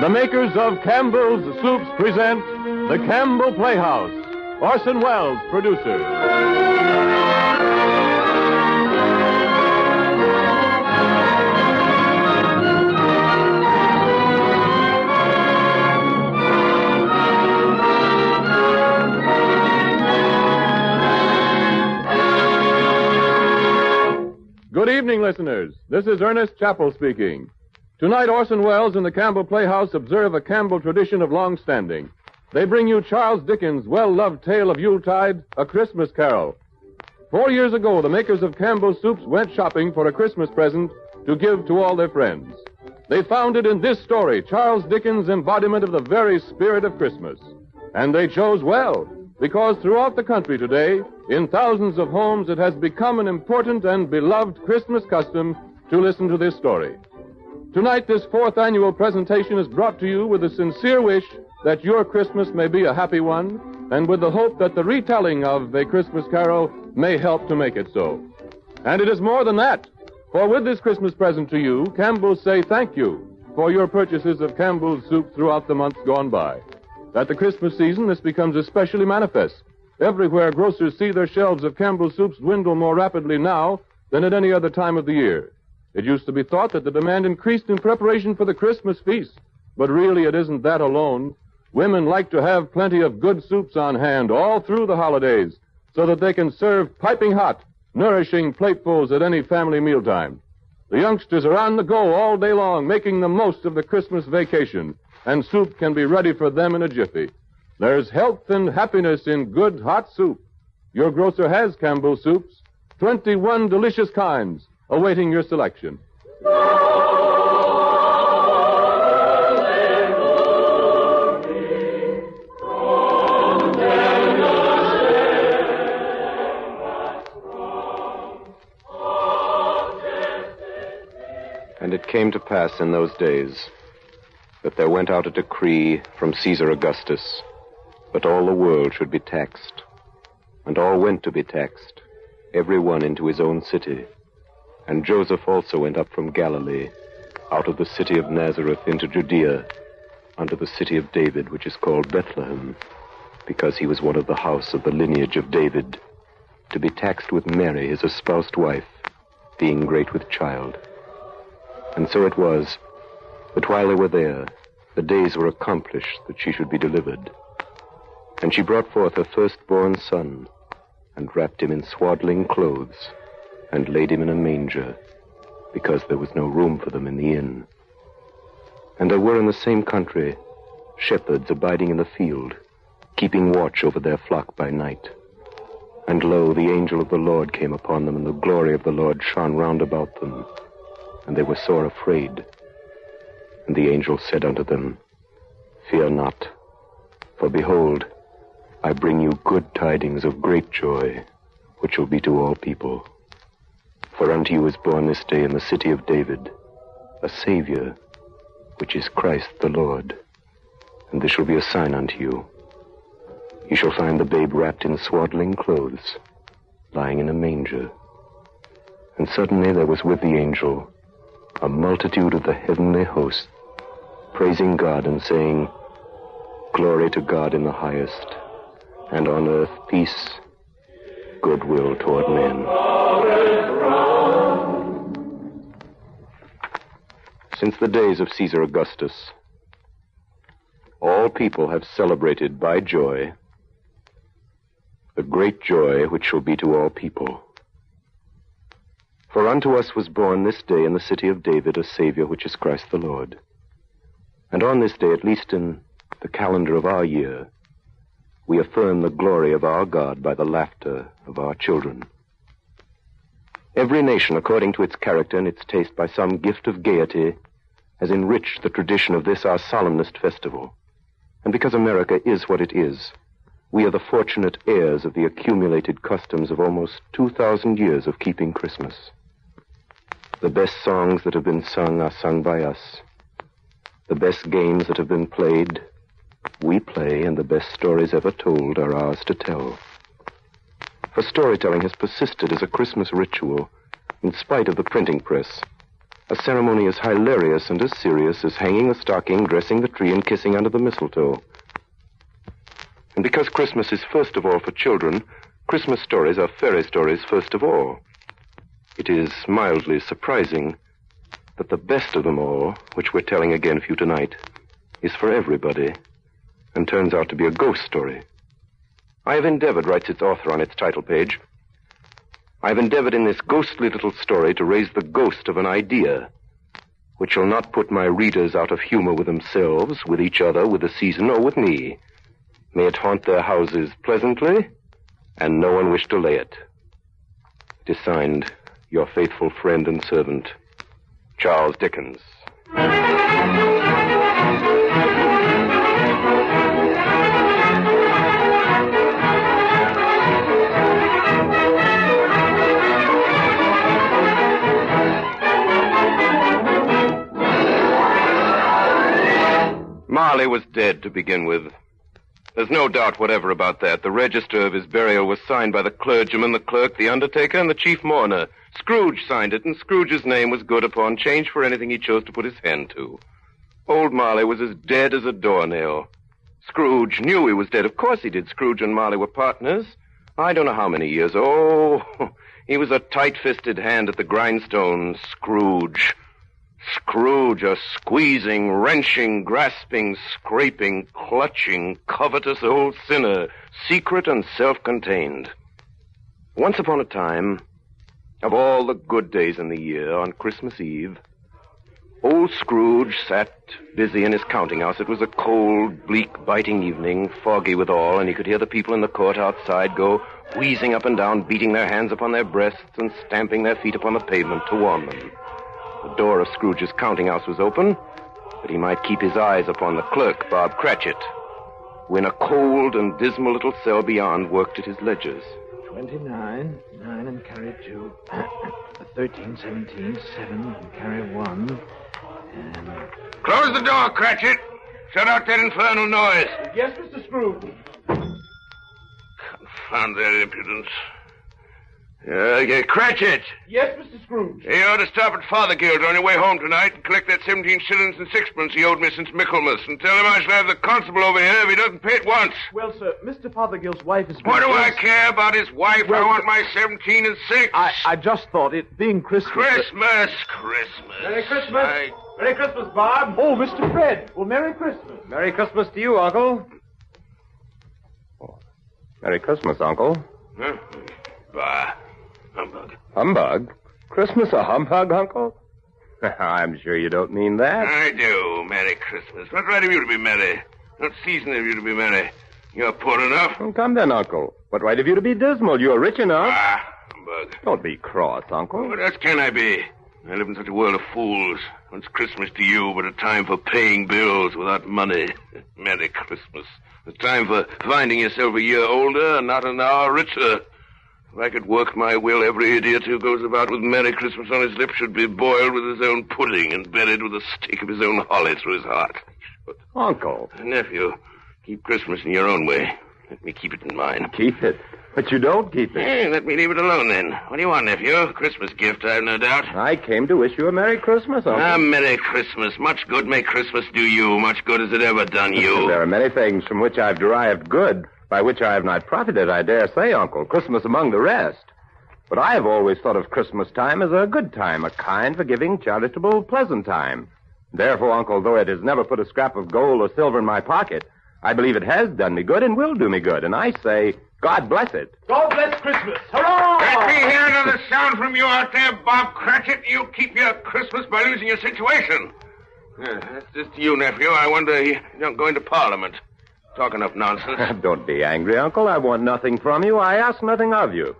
The makers of Campbell's Soups present the Campbell Playhouse. Orson Welles, producer. Good evening, listeners. This is Ernest Chappell speaking. Tonight, Orson Welles and the Campbell Playhouse observe a Campbell tradition of long standing. They bring you Charles Dickens' well-loved tale of Yuletide, A Christmas Carol. 4 years ago, the makers of Campbell Soups went shopping for a Christmas present to give to all their friends. They found it in this story, Charles Dickens' embodiment of the very spirit of Christmas. And they chose well, because throughout the country today, in thousands of homes, it has become an important and beloved Christmas custom to listen to this story. Tonight, this fourth annual presentation is brought to you with a sincere wish that your Christmas may be a happy one, and with the hope that the retelling of A Christmas Carol may help to make it so. And it is more than that, for with this Christmas present to you, Campbell's say thank you for your purchases of Campbell's soup throughout the months gone by. At the Christmas season, this becomes especially manifest. Everywhere, grocers see their shelves of Campbell's soups dwindle more rapidly now than at any other time of the year. It used to be thought that the demand increased in preparation for the Christmas feast, but really it isn't that alone. Women like to have plenty of good soups on hand all through the holidays so that they can serve piping hot, nourishing platefuls at any family mealtime. The youngsters are on the go all day long, making the most of the Christmas vacation, and soup can be ready for them in a jiffy. There's health and happiness in good hot soup. Your grocer has Campbell soups, 21 delicious kinds, awaiting your selection. And it came to pass in those days that there went out a decree from Caesar Augustus that all the world should be taxed. And all went to be taxed, every one into his own city. And Joseph also went up from Galilee, out of the city of Nazareth into Judea, unto the city of David, which is called Bethlehem, because he was one of the house of the lineage of David, to be taxed with Mary, his espoused wife, being great with child. And so it was, that while they were there, the days were accomplished that she should be delivered. And she brought forth her firstborn son, and wrapped him in swaddling clothes, and laid him in a manger, because there was no room for them in the inn. And there were in the same country shepherds abiding in the field, keeping watch over their flock by night. And lo, the angel of the Lord came upon them, and the glory of the Lord shone round about them, and they were sore afraid. And the angel said unto them, Fear not, for behold, I bring you good tidings of great joy, which will be to all people. For unto you is born this day in the city of David a Savior, which is Christ the Lord. And this shall be a sign unto you. You shall find the babe wrapped in swaddling clothes, lying in a manger. And suddenly there was with the angel a multitude of the heavenly host, praising God and saying, Glory to God in the highest, and on earth peace, goodwill toward men. Since the days of Caesar Augustus, all people have celebrated by joy the great joy which shall be to all people. For unto us was born this day in the city of David a Savior, which is Christ the Lord. And on this day, at least in the calendar of our year, we affirm the glory of our God by the laughter of our children. Every nation, according to its character and its taste, by some gift of gaiety, has enriched the tradition of this our solemnest festival. And because America is what it is, we are the fortunate heirs of the accumulated customs of almost 2,000 years of keeping Christmas. The best songs that have been sung are sung by us. The best games that have been played, we play, and the best stories ever told are ours to tell. For storytelling has persisted as a Christmas ritual in spite of the printing press, A ceremony as hilarious and as serious as hanging the stocking, dressing the tree, and kissing under the mistletoe. And because Christmas is first of all for children, Christmas stories are fairy stories first of all. It is mildly surprising that the best of them all, which we're telling again for you tonight, is for everybody and turns out to be a ghost story. I have endeavored, writes its author on its title page, I have endeavored in this ghostly little story to raise the ghost of an idea which shall not put my readers out of humor with themselves, with each other, with the season, or with me. May it haunt their houses pleasantly, and no one wish to lay it. It is signed, your faithful friend and servant, Charles Dickens. Marley was dead to begin with. There's no doubt whatever about that. The register of his burial was signed by the clergyman, the clerk, the undertaker, and the chief mourner. Scrooge signed it, and Scrooge's name was good upon change for anything he chose to put his hand to. Old Marley was as dead as a doornail. Scrooge knew he was dead. Of course he did. Scrooge and Marley were partners. I don't know how many years. Oh, he was a tight-fisted hand at the grindstone. Scrooge, a squeezing, wrenching, grasping, scraping, clutching, covetous old sinner, secret and self-contained. Once upon a time, of all the good days in the year, on Christmas Eve, old Scrooge sat busy in his counting house. It was a cold, bleak, biting evening, foggy withal, and he could hear the people in the court outside go wheezing up and down, beating their hands upon their breasts and stamping their feet upon the pavement to warm them. The door of Scrooge's counting house was open, but he might keep his eyes upon the clerk, Bob Cratchit, who in a cold and dismal little cell beyond worked at his ledgers. 29, 9 and carry 2, 13, 17, 7 and carry 1, and... Close the door, Cratchit. Shut out that infernal noise. Yes, Mr. Scrooge. Confound their impudence. Cratchit! Yes, Mr. Scrooge. You ought to stop at Fothergill's on your way home tonight and collect that 17 shillings and sixpence he owed me since Michaelmas, and tell him I shall have the constable over here if he doesn't pay it once. Well, sir, Mr. Fothergill's wife is... What do I care about his wife? Well, I want my 17 and 6. I just thought it being Christmas... Christmas! Merry Christmas! Merry Christmas, Bob! Oh, Mr. Fred! Well, Merry Christmas! Merry Christmas to you, Uncle. Oh, Merry Christmas, Uncle. Huh? Bah. Humbug. Humbug? Christmas a humbug, Uncle? I'm sure you don't mean that. I do. Merry Christmas. What right have you to be merry? What season have you to be merry? You're poor enough. Well, come then, Uncle. What right have you to be dismal? You're rich enough. Ah, humbug. Don't be cross, Uncle. What else can I be? I live in such a world of fools. What's Christmas to you but a time for paying bills without money? Merry Christmas. A time for finding yourself a year older and not an hour richer. If I could work my will, every idiot who goes about with Merry Christmas on his lips should be boiled with his own pudding and buried with a stake of his own holly through his heart. Uncle. Nephew, keep Christmas in your own way. Let me keep it in mine. Keep it? But you don't keep it. Hey, let me leave it alone, then. What do you want, nephew? Christmas gift, I have no doubt. I came to wish you a Merry Christmas, Uncle. Ah, Merry Christmas. Much good may Christmas do you. Much good has it ever done you. There are many things from which I've derived good, by which I have not profited, I dare say, Uncle. Christmas among the rest. But I have always thought of Christmas time as a good time, a kind, forgiving, charitable, pleasant time. Therefore, Uncle, though it has never put a scrap of gold or silver in my pocket, I believe it has done me good and will do me good. And I say, God bless it. God bless Christmas. Hurrah! Let me hear another sound from you out there, Bob Cratchit. You'll keep your Christmas by losing your situation. That's just you, nephew. I wonder you don't go into Parliament. Talk enough nonsense. Don't be angry, Uncle. I want nothing from you. I ask nothing of you.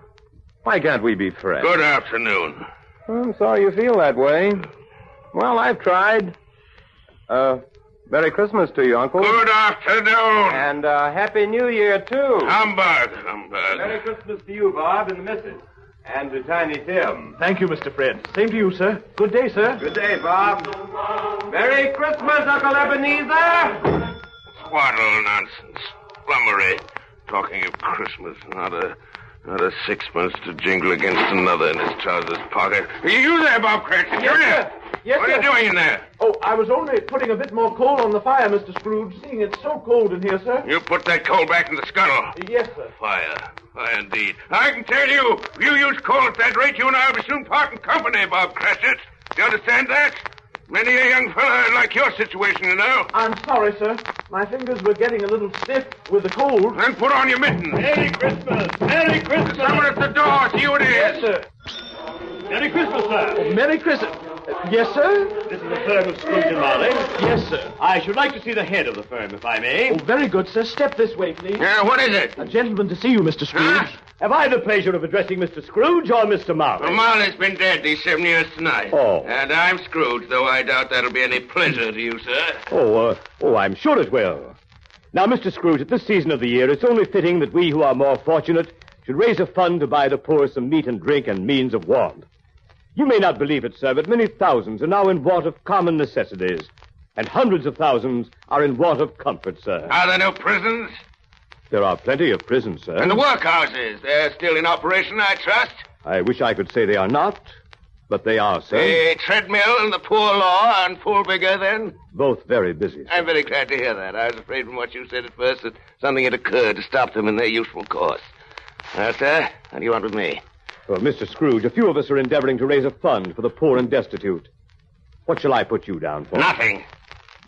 Why can't we be friends? Good afternoon. I'm sorry you feel that way. Well, I've tried. Merry Christmas to you, Uncle. Good afternoon. And Happy New Year, too. Humbug. Merry Christmas to you, Bob, and the missus. And to Tiny Tim. Thank you, Mr. Fred. Same to you, sir. Good day, sir. Good day, Bob. Merry Christmas, Uncle Ebenezer. Twaddle nonsense. Flummery. Talking of Christmas. Not a sixpence to jingle against another in his trousers pocket. You there, Bob Cratchit? Yes, sir. Yes, What are you doing in there? Oh, I was only putting a bit more coal on the fire, Mr. Scrooge, seeing it's so cold in here, sir. You put that coal back in the scuttle. Yes, sir. Fire. Fire indeed. I can tell you, if you use coal at that rate, you and I will be soon parting company, Bob Cratchit. Do you understand that? Many a young fella like your situation, you know. I'm sorry, sir. My fingers were getting a little stiff with the cold. Then put on your mittens. Merry Christmas! Merry Christmas! Someone at the door. See who it is. Yes, sir. Merry Christmas, sir! Oh, Merry Christmas. Yes, sir? This is the firm of Scrooge and Marley. Yes, sir. I should like to see the head of the firm, if I may. Oh, very good, sir. Step this way, please. What is it? A gentleman to see you, Mr. Scrooge. Huh? Have I the pleasure of addressing Mr. Scrooge or Mr. Marley? Well, Marley's been dead these 7 years tonight. Oh. And I'm Scrooge, though I doubt that'll be any pleasure to you, sir. I'm sure it will. Now, Mr. Scrooge, at this season of the year, it's only fitting that we who are more fortunate should raise a fund to buy the poor some meat and drink and means of warmth. You may not believe it, sir, but many thousands are now in want of common necessities, and hundreds of thousands are in want of comfort, sir. Are there no prisons? There are plenty of prisons, sir. And the workhouses? They're still in operation, I trust? I wish I could say they are not, but they are, sir. The treadmill and the poor law on full vigor, then? Both very busy, sir. I'm very glad to hear that. I was afraid from what you said at first that something had occurred to stop them in their useful course. Now, sir, what do you want with me? Well, Mr. Scrooge, a few of us are endeavoring to raise a fund for the poor and destitute. What shall I put you down for? Nothing.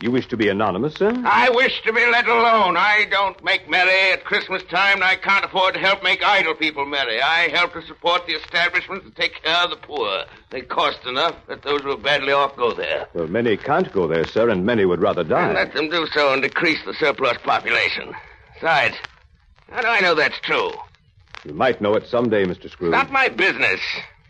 You wish to be anonymous, sir? I wish to be let alone. I don't make merry at Christmas time, and I can't afford to help make idle people merry. I help to support the establishments and take care of the poor. They cost enough that those who are badly off go there. Well, many can't go there, sir, and many would rather die. And let them do so and decrease the surplus population. Besides, how do I know that's true? You might know it someday, Mr. Scrooge. Not my business.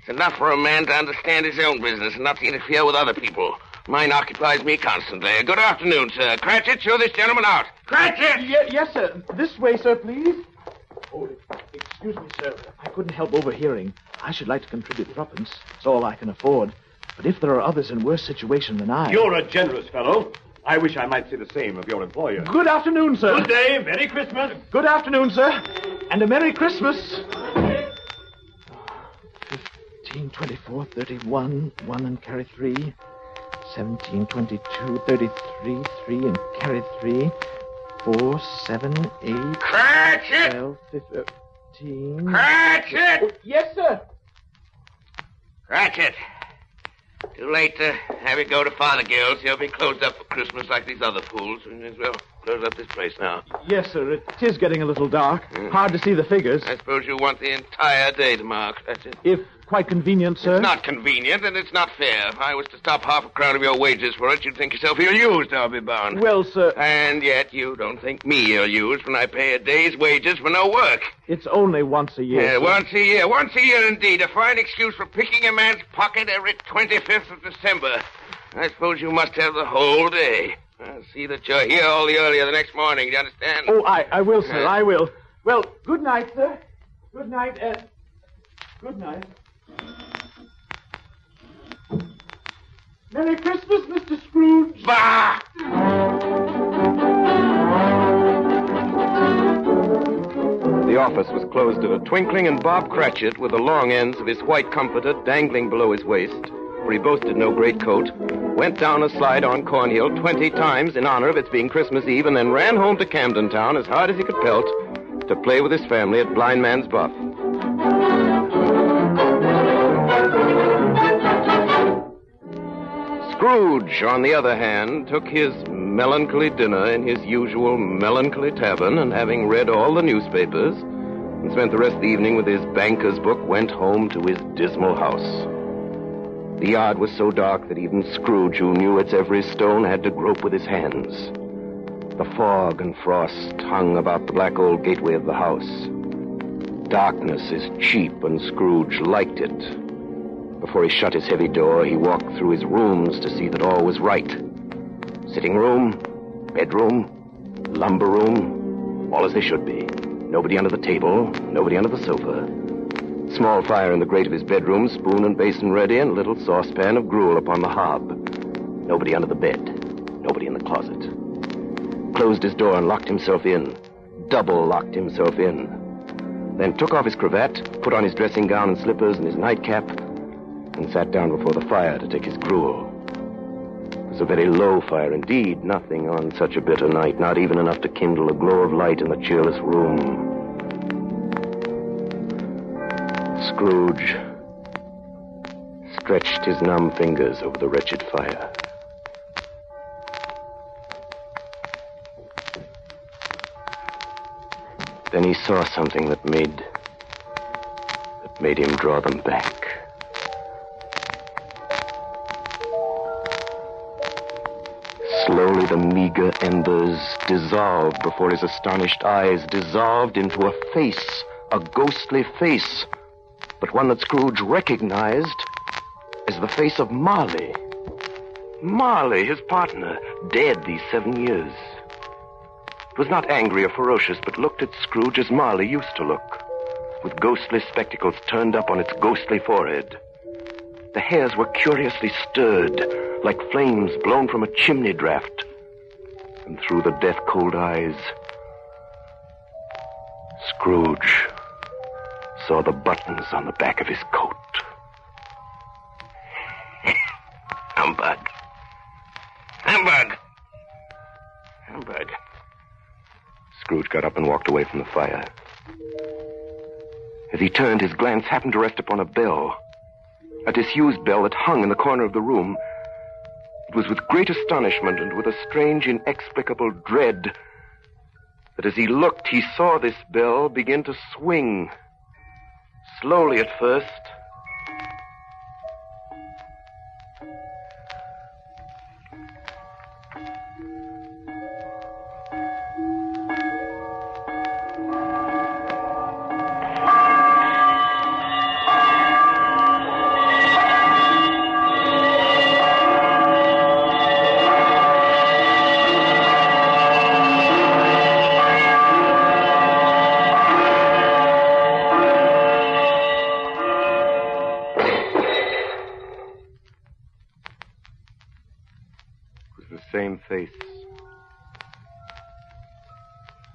It's enough for a man to understand his own business and not to interfere with other people. Mine occupies me constantly. Good afternoon, sir. Cratchit, show this gentleman out. Cratchit! Yes, sir. This way, sir, please. Oh, excuse me, sir. I couldn't help overhearing. I should like to contribute threepence. It's all I can afford. But if there are others in worse situation than I... You're a generous fellow. I wish I might say the same of your employer. Good afternoon, sir. Good day. Merry Christmas. Good afternoon, sir. And a Merry Christmas. 15, 24, 31, 1 and carry 3. 17, 22, 33, 3 and carry 3. 4, 7, 8, Cratchit! 12, 15. Cratchit! Oh, yes, sir. Cratchit. Too late to have you go to Fothergill's. He'll be closed up for Christmas like these other fools. We may as well close up this place now. Yes, sir. It is getting a little dark. Hard to see the figures. I suppose you want the entire day tomorrow, Cratchit. If quite convenient, sir. It's not convenient, and it's not fair. If I was to stop half a crown of your wages for it, you'd think yourself ill-used, I'll be bound. Well, sir. And yet you don't think me ill-used when I pay a day's wages for no work. It's only once a year. Yeah, sir. once a year. Once a year, indeed. A fine excuse for picking a man's pocket every 25th of December. I suppose you must have the whole day. I'll see that you're here all the earlier the next morning. Do you understand? Oh, I will, sir. I will. Well, good night, sir. Good night, good night. Merry Christmas, Mr. Scrooge. Bah! The office was closed in a twinkling, and Bob Cratchit, with the long ends of his white comforter dangling below his waist, for he boasted no greatcoat, went down a slide on Cornhill 20 times in honor of its being Christmas Eve, and then ran home to Camden Town as hard as he could pelt to play with his family at Blind Man's Buff. Scrooge, on the other hand, took his melancholy dinner in his usual melancholy tavern, and having read all the newspapers and spent the rest of the evening with his banker's book, went home to his dismal house. The yard was so dark that even Scrooge, who knew its every stone, had to grope with his hands. The fog and frost hung about the black old gateway of the house. Darkness is cheap, and Scrooge liked it. Before he shut his heavy door, he walked through his rooms to see that all was right. Sitting room, bedroom, lumber room, all as they should be. Nobody under the table, nobody under the sofa. Small fire in the grate of his bedroom, spoon and basin ready, and a little saucepan of gruel upon the hob. Nobody under the bed, nobody in the closet. Closed his door and locked himself in. Double locked himself in. Then took off his cravat, put on his dressing gown and slippers and his nightcap, and sat down before the fire to take his gruel. was a very low fire indeed, nothing on such a bitter night, not even enough to kindle a glow of light in the cheerless room. Scrooge stretched his numb fingers over the wretched fire. Then he saw something that made him draw them back. Slowly the meager embers dissolved before his astonished eyes, dissolved into a face, a ghostly face, but one that Scrooge recognized as the face of Marley. Marley, his partner, dead these 7 years. It was not angry or ferocious, but looked at Scrooge as Marley used to look, with ghostly spectacles turned up on its ghostly forehead. The hairs were curiously stirred, like flames blown from a chimney draft. And through the death-cold eyes, Scrooge saw the buttons on the back of his coat. Humbug. Humbug. Humbug. Scrooge got up and walked away from the fire. As he turned, his glance happened to rest upon a bell, a disused bell that hung in the corner of the room. It was with great astonishment and with a strange, inexplicable dread that as he looked, he saw this bell begin to swing. Slowly at first.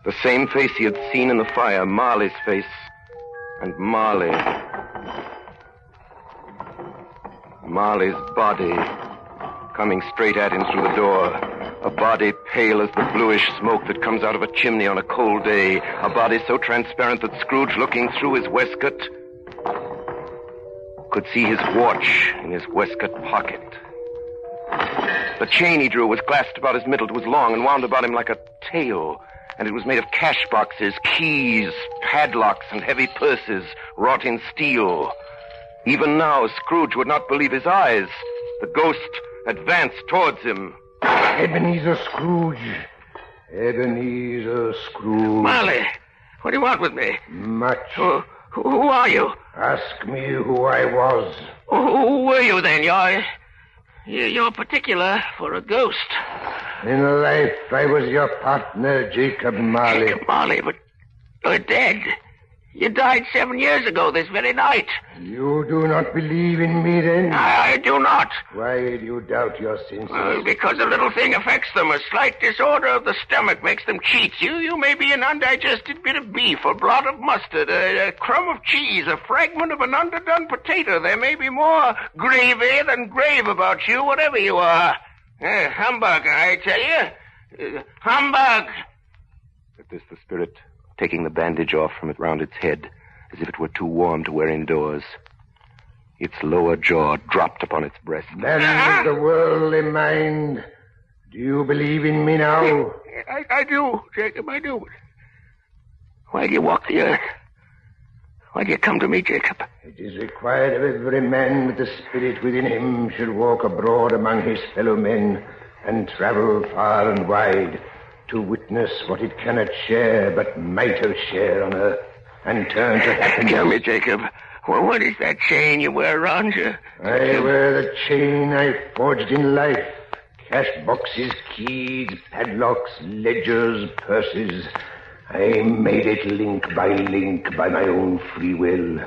The same face he had seen in the fire, Marley's face. And Marley's body coming straight at him through the door. A body pale as the bluish smoke that comes out of a chimney on a cold day. A body so transparent that Scrooge, looking through his waistcoat, could see his watch in his waistcoat pocket. The chain he drew was clasped about his middle. It was long and wound about him like a tail. And it was made of cash boxes, keys, padlocks, and heavy purses wrought in steel. Even now, Scrooge would not believe his eyes. The ghost advanced towards him. Ebenezer Scrooge. Ebenezer Scrooge. Marley, what do you want with me? Much. Who are you? Ask me who I was. Who were you then? You're particular for a ghost. In life, I was your partner, Jacob Marley. Jacob Marley, but you're dead. You died 7 years ago this very night. You do not believe in me, then? I do not. Why do you doubt your senses? Well, because a little thing affects them. A slight disorder of the stomach makes them cheats. You may be an undigested bit of beef, a blot of mustard, a crumb of cheese, a fragment of an underdone potato. There may be more gravy than grave about you, whatever you are. Humbug, I tell you. Humbug! At this, the spirit, taking the bandage off from it round its head, as if it were too warm to wear indoors, its lower jaw dropped upon its breast. Man of the worldly mind, do you believe in me now? I do, Jacob, I do. Why do you walk the earth? Why do you come to me, Jacob? It is required of every man that the spirit within him should walk abroad among his fellow men and travel far and wide to witness what it cannot share but might have shared on earth and turn to happiness. Tell me, Jacob, what is that chain you wear around you? I wear the chain I forged in life. Cash boxes, keys, padlocks, ledgers, purses. I made it link by my own free will.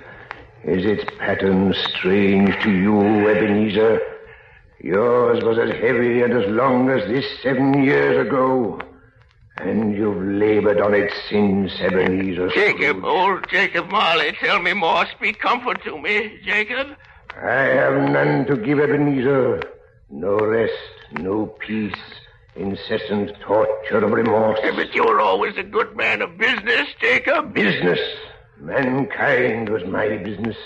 Is its pattern strange to you, Ebenezer? Yours was as heavy and as long as this 7 years ago. And you've labored on it since, Ebenezer. Jacob, old Jacob Marley, tell me more. Speak comfort to me, Jacob. I have none to give, Ebenezer. No rest, no peace, incessant torture of remorse. But you were always a good man of business, Jacob. Business. Mankind was my business.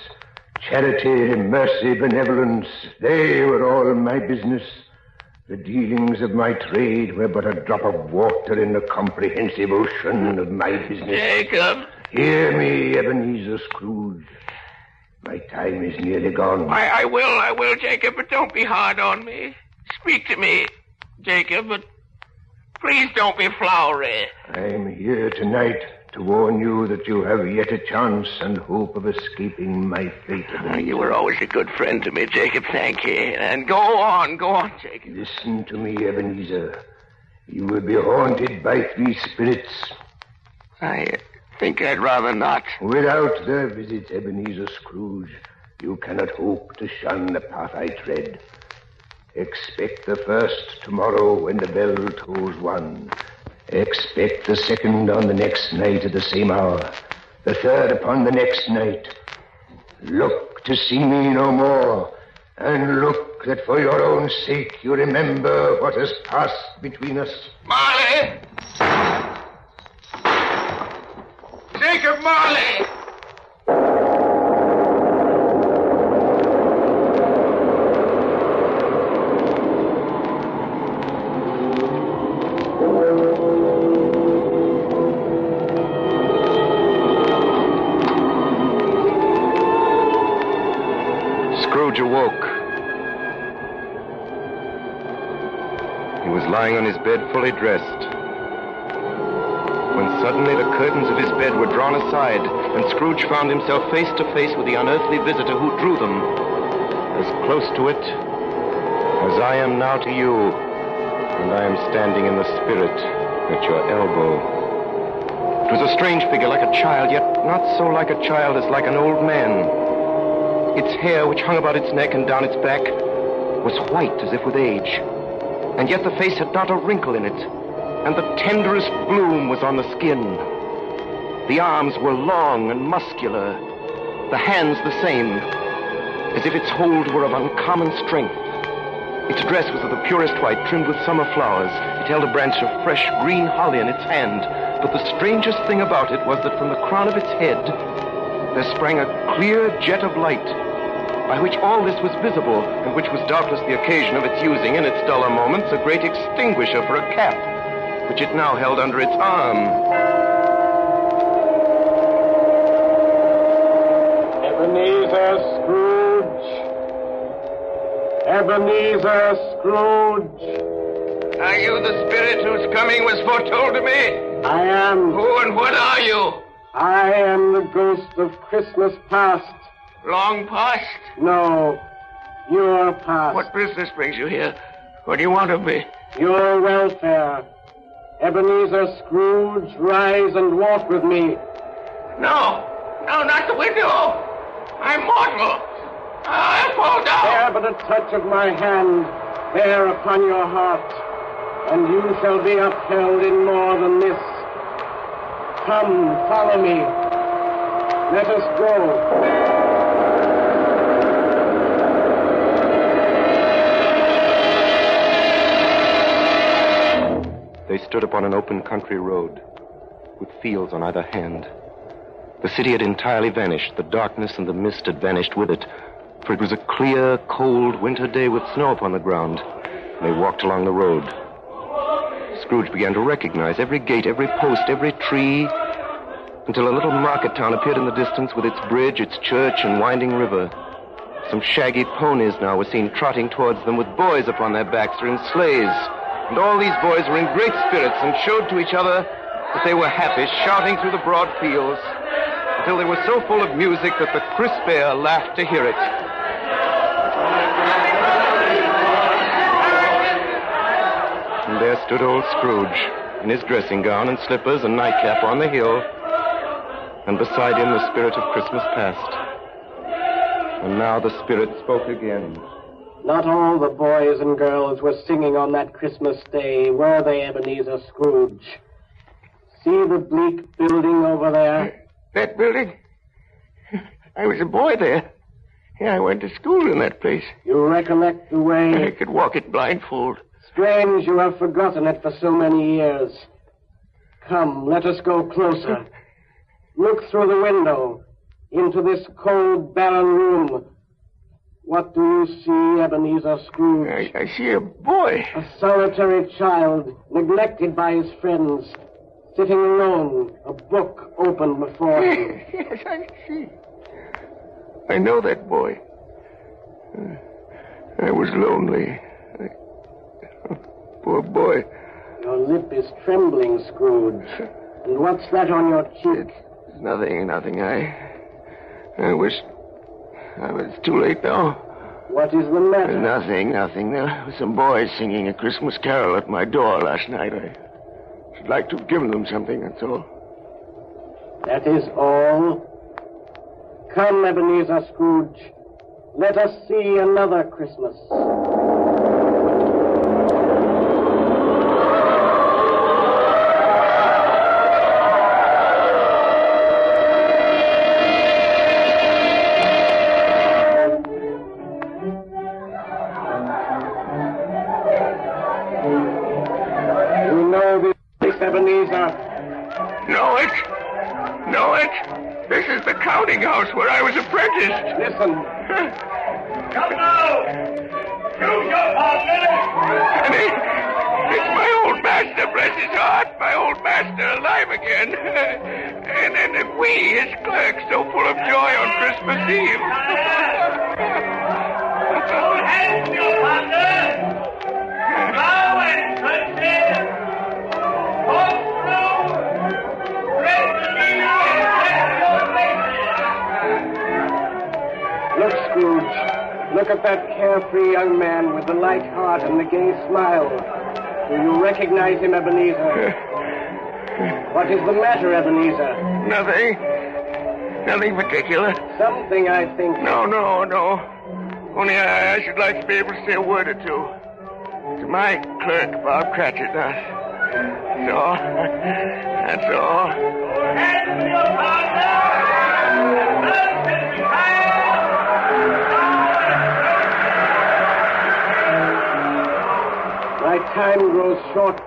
Charity, mercy, benevolence, they were all my business. The dealings of my trade were but a drop of water in the comprehensive ocean of my business. Jacob. Hear me, Ebenezer Scrooge. My time is nearly gone. I will, Jacob, but don't be hard on me. Speak to me, Jacob, but please don't be flowery. I'm here tonight to warn you that you have yet a chance and hope of escaping my fate. You were always a good friend to me, Jacob, thank you. And go on, Jacob. Listen to me, Ebenezer. You will be haunted by 3 spirits. I think I'd rather not. Without their visits, Ebenezer Scrooge, you cannot hope to shun the path I tread. Expect the first tomorrow when the bell tolls 1. Expect the second on the next night at the same hour. The third upon the next night. Look to see me no more. And look that for your own sake you remember what has passed between us. Marley! Jacob Marley! Scrooge awoke. He was lying on his bed fully dressed, when suddenly the curtains of his bed were drawn aside, and Scrooge found himself face to face with the unearthly visitor who drew them, as close to it as I am now to you, and I am standing in the spirit at your elbow. It was a strange figure, like a child, yet not so like a child as like an old man. Its hair, which hung about its neck and down its back, was white as if with age. And yet the face had not a wrinkle in it, and the tenderest bloom was on the skin. The arms were long and muscular, the hands the same, as if its hold were of uncommon strength. Its dress was of the purest white, trimmed with summer flowers. It held a branch of fresh green holly in its hand. But the strangest thing about it was that from the crown of its head there sprang a clear jet of light, by which all this was visible, and which was doubtless the occasion of its using in its duller moments a great extinguisher for a cap, which it now held under its arm. Ebenezer Scrooge. Ebenezer Scrooge. Are you the spirit whose coming was foretold to me? I am. Who and what are you? I am the ghost of Christmas past. Long past? No, your past. What business brings you here? What do you want of me? Your welfare. Ebenezer Scrooge, rise and walk with me. No, not the window. I'm mortal. I'll fall down. There but a touch of my hand, there upon your heart, and you shall be upheld in more than this. Come, follow me. Let us go. They stood upon an open country road, with fields on either hand. The city had entirely vanished. The darkness and the mist had vanished with it, for it was a clear, cold winter day with snow upon the ground. They walked along the road. Scrooge began to recognize every gate, every post, every tree, until a little market town appeared in the distance with its bridge, its church, and winding river. Some shaggy ponies now were seen trotting towards them with boys upon their backs or in sleighs. And all these boys were in great spirits and showed to each other that they were happy, shouting through the broad fields until they were so full of music that the crisp air laughed to hear it. And there stood old Scrooge in his dressing gown and slippers and nightcap on the hill, and beside him the spirit of Christmas past. And now the spirit spoke again. Not all the boys and girls were singing on that Christmas day, were they, Ebenezer Scrooge? See the bleak building over there? That building? I was a boy there. Yeah, I went to school in that place. You recollect the way? I could walk it blindfold. Strange you have forgotten it for so many years. Come, let us go closer. Look through the window into this cold, barren room. What do you see, Ebenezer Scrooge? I see a boy. A solitary child, neglected by his friends, sitting alone, a book open before him. Yes, I see. I know that boy. I was lonely. Poor boy. Your lip is trembling, Scrooge. And what's that on your cheek? It's nothing. I wish I was too late now. What is the matter? Nothing. There were some boys singing a Christmas carol at my door last night. I should like to have given them something, that's all. That is all? Come, Ebenezer Scrooge. Let us see another Christmas. This is the counting house where I was apprenticed. Listen. Come now! Choose your partner! And it's my old master, bless his heart. My old master alive again. And we, his clerks, so full of joy on Christmas Eve. Hold hands, your partner! Bow and curtsy! Hold through! Praise the Look, Scrooge. Look at that carefree young man with the light heart and the gay smile. Do you recognize him, Ebenezer? What is the matter, Ebenezer? Nothing particular. Something, I think. No. Only I should like to be able to say a word or two. To my clerk, Bob Cratchit. That's all. That's all. hands to your partner! My time grows short,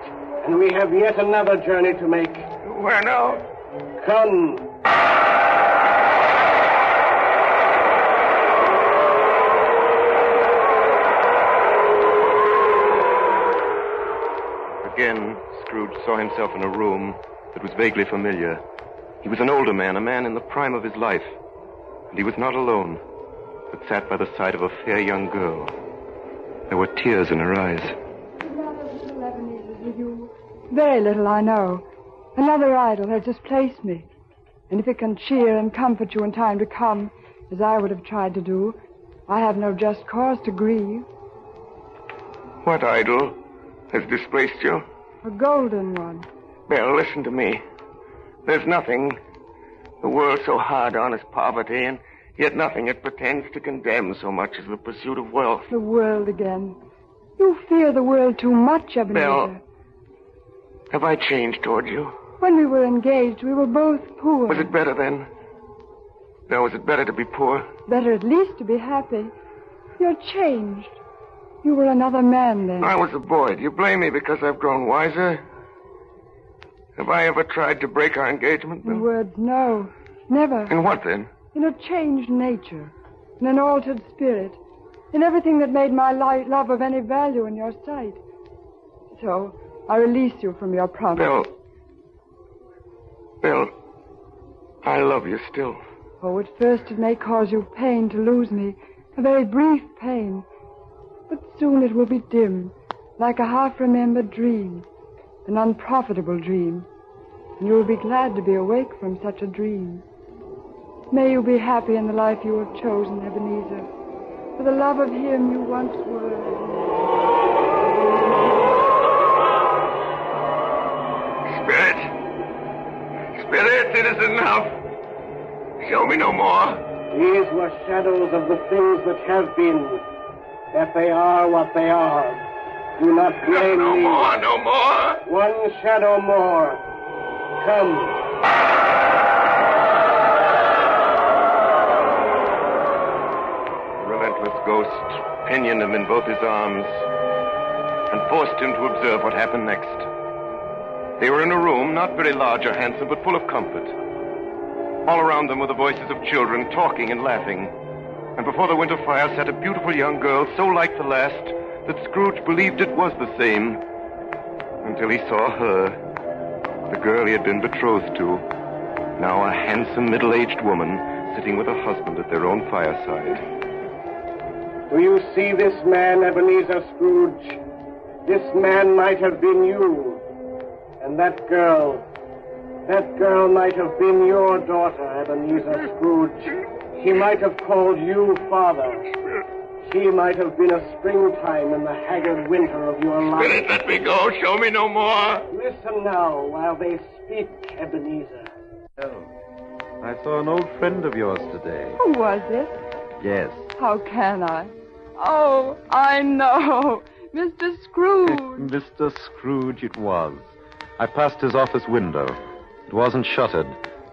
and we have yet another journey to make. Where now? Come. Again, Scrooge saw himself in a room that was vaguely familiar. He was an older man, a man in the prime of his life. And he was not alone, but sat by the side of a fair young girl. There were tears in her eyes. Little Ebenezer, with you. Very little, I know. Another idol has displaced me. And if it can cheer and comfort you in time to come, as I would have tried to do, I have no just cause to grieve. What idol has displaced you? A golden one. Belle, listen to me. There's nothing the world so hard on as poverty, and yet nothing it pretends to condemn so much as the pursuit of wealth. The world again. You fear the world too much, Ebenezer. Belle, have I changed toward you? When we were engaged, we were both poor. Was it better then? No, was it better to be poor? Better at least to be happy. You're changed. You were another man then. I was a boy. Do you blame me because I've grown wiser? Have I ever tried to break our engagement? In words, no. Never. In what then? In a changed nature. In an altered spirit. In everything that made my love of any value in your sight. So, I release you from your promise. Belle, I love you still. Oh, at first it may cause you pain to lose me. A very brief pain. But soon it will be dim, like a half-remembered dream. An unprofitable dream. And you will be glad to be awake from such a dream. May you be happy in the life you have chosen, Ebenezer. For the love of him you once were. Spirit, it is enough. Show me no more. These were shadows of the things that have been. That they are what they are. Do not blame no me. No more. One shadow more. Come. ghost pinioned him in both his arms and forced him to observe what happened next. They were in a room not very large or handsome, but full of comfort. All around them were the voices of children talking and laughing. And before the winter fire sat a beautiful young girl so like the last that Scrooge believed it was the same until he saw her, the girl he had been betrothed to, now a handsome middle-aged woman sitting with her husband at their own fireside. Do you see this man, Ebenezer Scrooge? This man might have been you. And that girl might have been your daughter, Ebenezer Scrooge. She might have called you father. She might have been a springtime in the haggard winter of your life. Spirit, let me go. Show me no more. Listen now while they speak, Ebenezer. Oh, I saw an old friend of yours today. Who was it? Yes. How can I? Oh, I know. Mr. Scrooge. Mr. Scrooge it was. I passed his office window. It wasn't shuttered,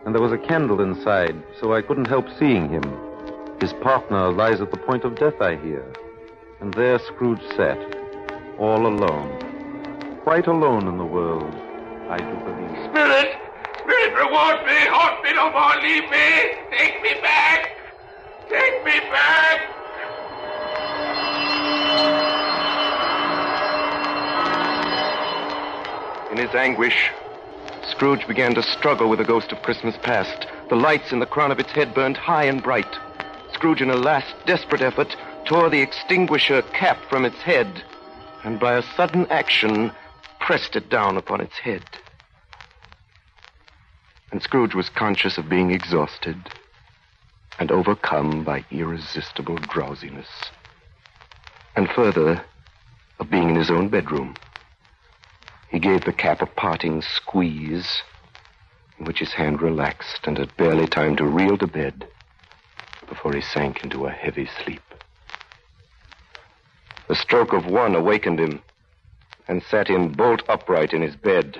and there was a candle inside, so I couldn't help seeing him. His partner lies at the point of death, I hear. And there Scrooge sat, all alone. Quite alone in the world, I do believe. Spirit! Spirit, reward me! Haunt me no more! Leave me! Take me back! Take me back! In his anguish, Scrooge began to struggle with the ghost of Christmas past. The lights in the crown of its head burned high and bright. Scrooge, in a last desperate effort, tore the extinguisher cap from its head, and by a sudden action, pressed it down upon its head. And Scrooge was conscious of being exhausted and overcome by irresistible drowsiness. And further, of being in his own bedroom. He gave the cap a parting squeeze, in which his hand relaxed and had barely time to reel to bed before he sank into a heavy sleep. The stroke of one awakened him and sat him bolt upright in his bed.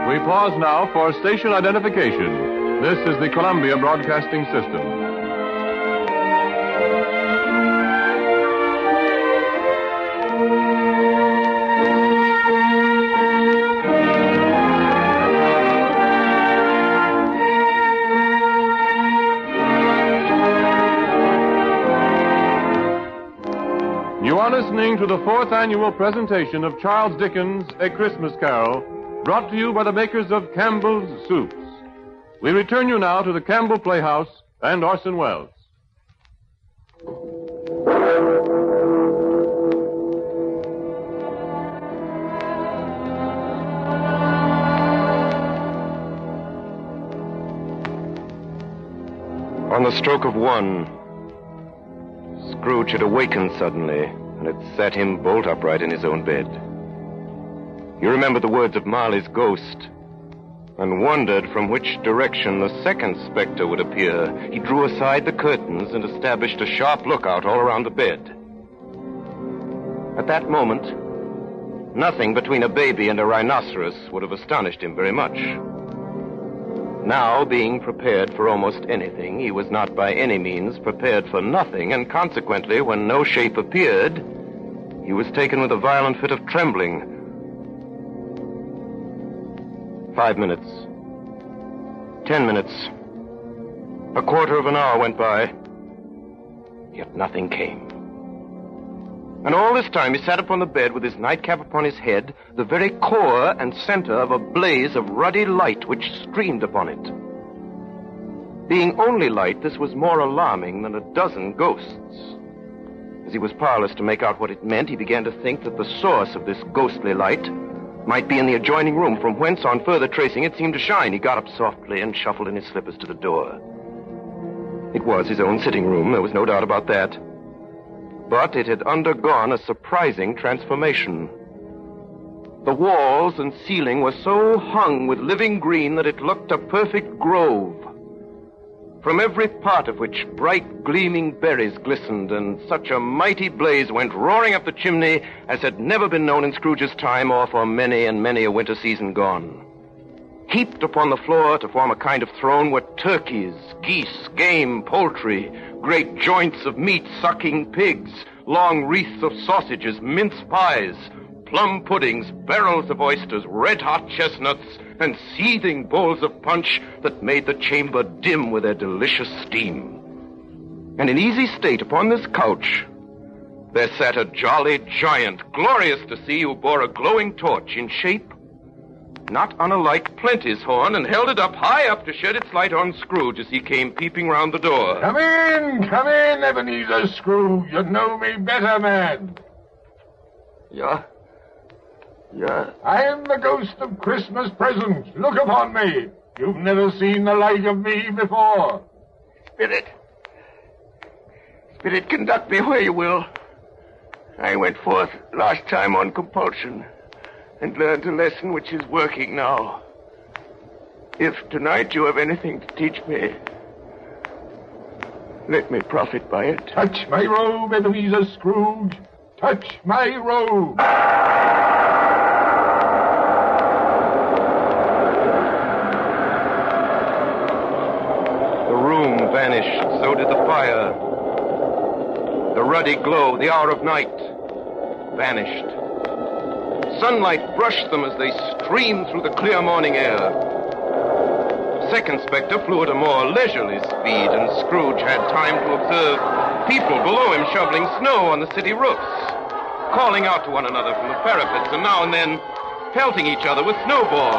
We pause now for station identification. This is the Columbia Broadcasting System. You are listening to the 4th annual presentation of Charles Dickens' A Christmas Carol, brought to you by the makers of Campbell's Soups. We return you now to the Campbell Playhouse and Orson Welles. On the stroke of one, Scrooge had awakened suddenly and had sat him bolt upright in his own bed. He remembered the words of Marley's ghost and wondered from which direction the second specter would appear. He drew aside the curtains and established a sharp lookout all around the bed. At that moment, nothing between a baby and a rhinoceros would have astonished him very much. Now, being prepared for almost anything, he was not by any means prepared for nothing, and consequently, when no shape appeared, he was taken with a violent fit of trembling. 5 minutes. 10 minutes. A quarter of an hour went by. Yet nothing came. And all this time he sat upon the bed with his nightcap upon his head, the very core and center of a blaze of ruddy light which streamed upon it. Being only light, this was more alarming than a dozen ghosts. As he was powerless to make out what it meant, he began to think that the source of this ghostly light might be in the adjoining room, from whence, on further tracing, it seemed to shine. He got up softly and shuffled in his slippers to the door. It was his own sitting room, there was no doubt about that. But it had undergone a surprising transformation. The walls and ceiling were so hung with living green that it looked a perfect grove. from every part of which bright gleaming berries glistened, and such a mighty blaze went roaring up the chimney as had never been known in Scrooge's time or for many and many a winter season gone. Heaped upon the floor to form a kind of throne were turkeys, geese, game, poultry, great joints of meat, sucking pigs, long wreaths of sausages, mince pies, plum puddings, barrels of oysters, red-hot chestnuts, and seething bowls of punch that made the chamber dim with their delicious steam. And in easy state upon this couch, there sat a jolly giant, glorious to see, who bore a glowing torch in shape not unlike Plenty's horn, and held it up high up to shed its light on Scrooge as he came peeping round the door. Come in, Ebenezer Scrooge. You know me better, man. Yeah. I am the ghost of Christmas present. Look upon me. You've never seen the like of me before. Spirit, conduct me where you will. I went forth last time on compulsion and learned a lesson which is working now. If tonight you have anything to teach me, let me profit by it. Touch my robe, Ebenezer Scrooge. Touch my robe. The room vanished, so did the fire. The ruddy glow, the hour of night, vanished. Sunlight brushed them as they streamed through the clear morning air. Second Spectre flew at a more leisurely speed, and Scrooge had time to observe people below him shoveling snow on the city roofs, calling out to one another from the parapets, and now and then pelting each other with snowballs.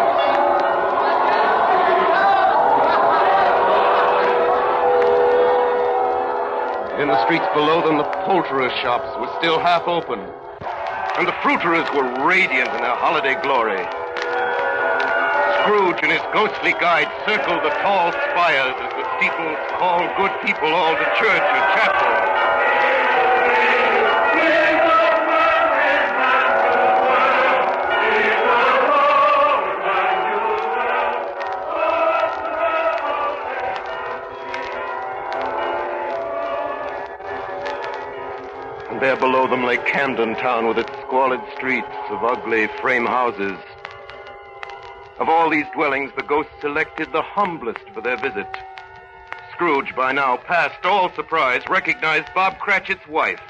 In the streets below them, the poulterers' shops were still half open, and the fruiterers were radiant in their holiday glory. Scrooge and his ghostly guide circled the tall spires as the steeples called good people all to church or chapel. There below them lay Camden Town with its squalid streets of ugly frame houses. Of all these dwellings, the ghosts selected the humblest for their visit. Scrooge, by now past all surprise, recognized Bob Cratchit's wife,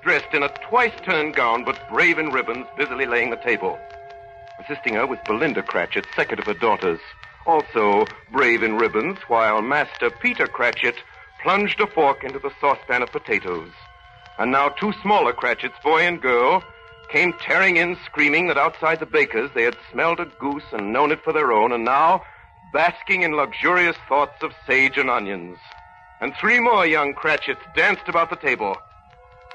dressed in a twice-turned gown but brave in ribbons, busily laying the table. Assisting her was Belinda Cratchit, second of her daughters, also brave in ribbons, while Master Peter Cratchit plunged a fork into the saucepan of potatoes. And now two smaller Cratchits, boy and girl, came tearing in, screaming that outside the baker's they had smelled a goose and known it for their own, and now basking in luxurious thoughts of sage and onions. And three more young Cratchits danced about the table.